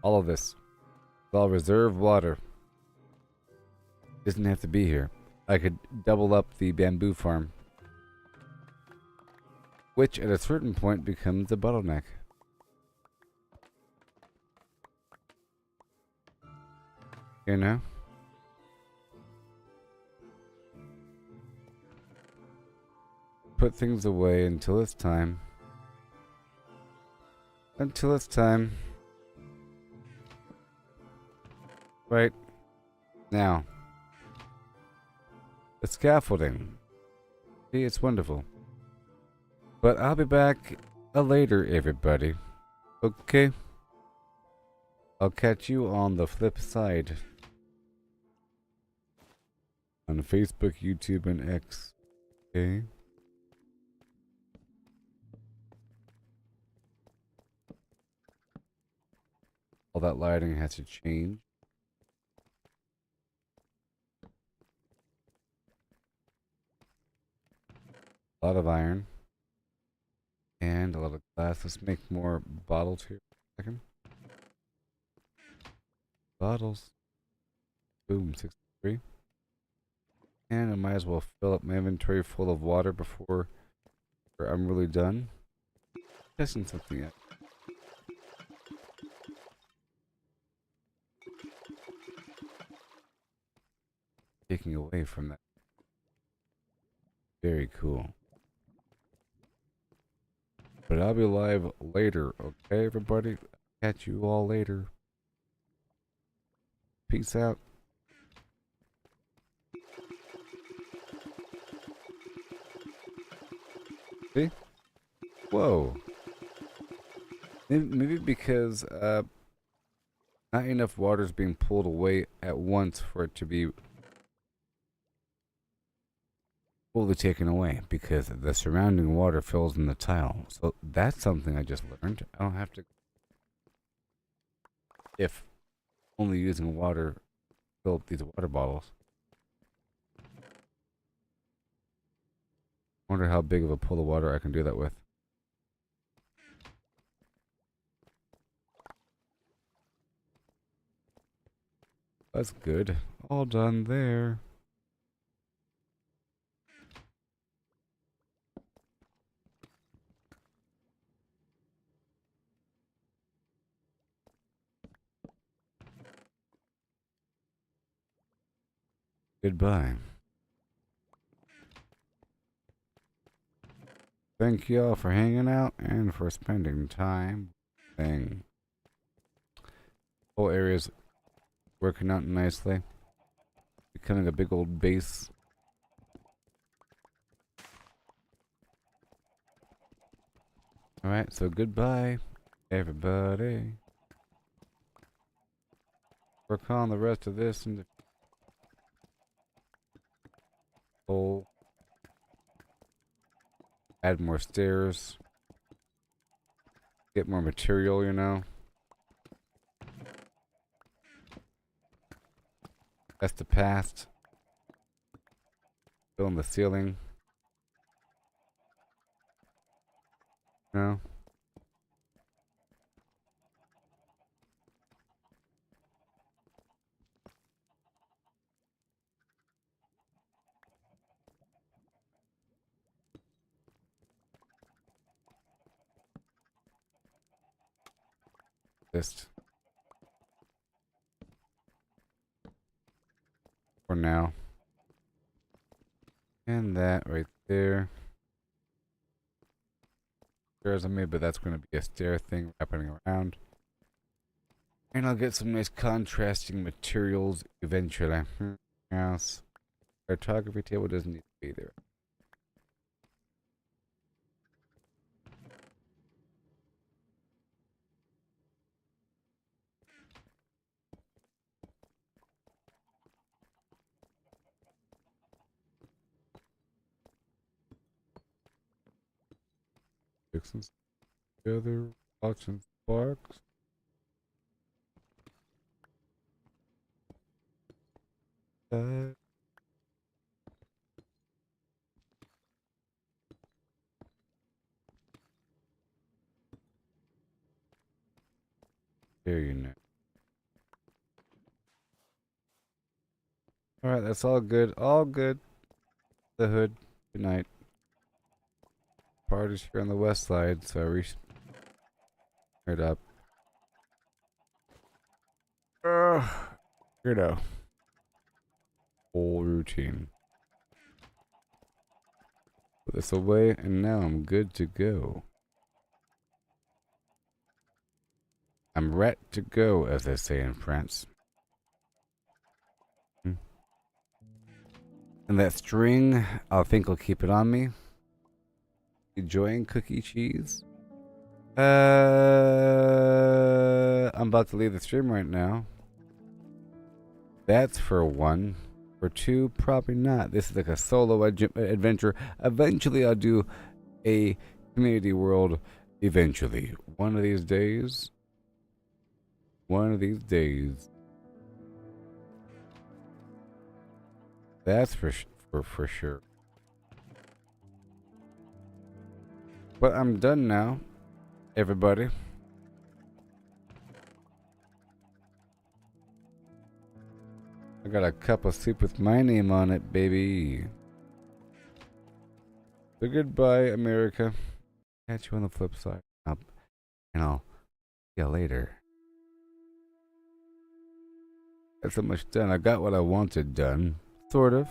All of this. It's all reserve water. Doesn't have to be here. I could double up the bamboo farm, which at a certain point becomes a bottleneck. You know? Put things away until it's time. Until it's time. Right now. The scaffolding. See, it's wonderful. But I'll be back later, everybody. Okay? I'll catch you on the flip side. On Facebook, YouTube, and X. Okay? All that lighting has to change. A lot of iron. And a lot of glass. Let's make more bottles here. Second. Bottles. Boom, 63. And I might as well fill up my inventory full of water before I'm really done. Testing something out. Taking away from that. Very cool. But I'll be live later, okay, everybody? Catch you all later. Peace out. See? Whoa. Maybe because not enough water is being pulled away at once for it to be fully taken away, because the surrounding water fills in the tile. So that's something I just learned. I don't have to, if only using water, fill up these water bottles. I wonder how big of a pool of water I can do that with. That's good. All done there. Goodbye. Thank you all for hanging out and for spending time. Thing. Whole area's working out nicely. Becoming a big old base. Alright, so goodbye, everybody. Work on the rest of this in the hole. Add more stairs. Get more material, you know. That's the past. Fill in the ceiling. No. Just for now. And that right there. Stairs on me, but that's going to be a stair thing happening around. And I'll get some nice contrasting materials eventually. Yes. Cartography table doesn't need to be there. Fixing together, watching sparks. There you know. Alright, that's all good. All good. The hood. Good night. Party's here on the west side, so I it up. You know. Whole routine. Put this away, and now I'm good to go. I'm ret to go, as they say in France. And that string, I think I'll keep it on me. Enjoying cookie cheese. I'm about to leave the stream right now. That's for one. For two, probably not. This is like a solo adventure. Eventually, I'll do a community world. Eventually. One of these days. One of these days. That's for sure. But I'm done now, everybody. I got a cup of soup with my name on it, baby. So goodbye, America. Catch you on the flip side. Up, and I'll see you later. Got so much done. I got what I wanted done. Sort of.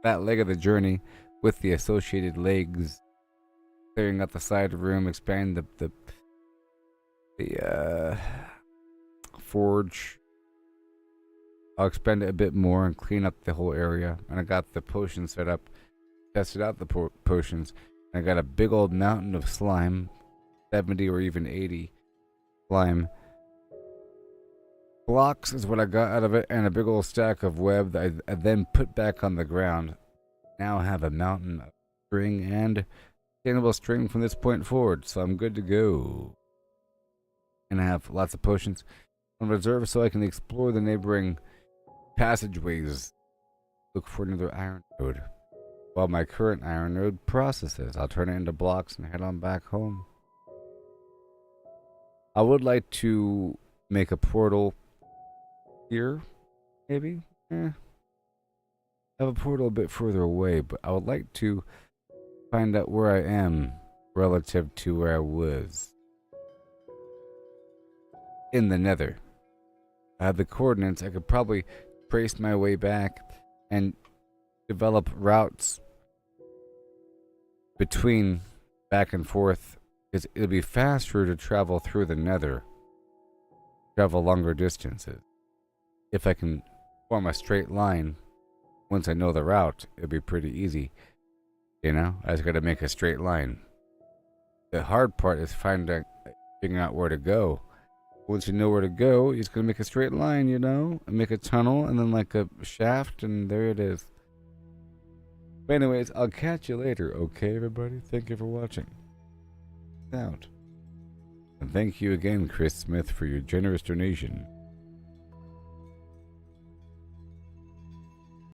That leg of the journey with the associated legs. Clearing out the side room, expand the forge. I'll expand it a bit more and clean up the whole area. And I got the potion set up. Tested out the potions. And I got a big old mountain of slime. 70 or even 80 slime. Blocks is what I got out of it. And a big old stack of web that I then put back on the ground. Now I have a mountain of string and sustainable string from this point forward, so I'm good to go. And I have lots of potions on reserve so I can explore the neighboring passageways. Look for another iron node. While my current iron node processes, I'll turn it into blocks and head on back home. I would like to make a portal here, maybe? I have a portal a bit further away, but I would like to find out where I am relative to where I was in the nether. I have the coordinates. I could probably trace my way back and develop routes between back and forth, because it'll be faster to travel through the nether, travel longer distances. If I can form a straight line, once I know the route, it'll be pretty easy. You know, I just gotta make a straight line. The hard part is figuring out where to go. Once you know where to go, you're just gonna make a straight line, you know, and make a tunnel and then like a shaft, and there it is. But anyways, I'll catch you later, okay, everybody? Thank you for watching. Out. And thank you again, Chris Smith, for your generous donation.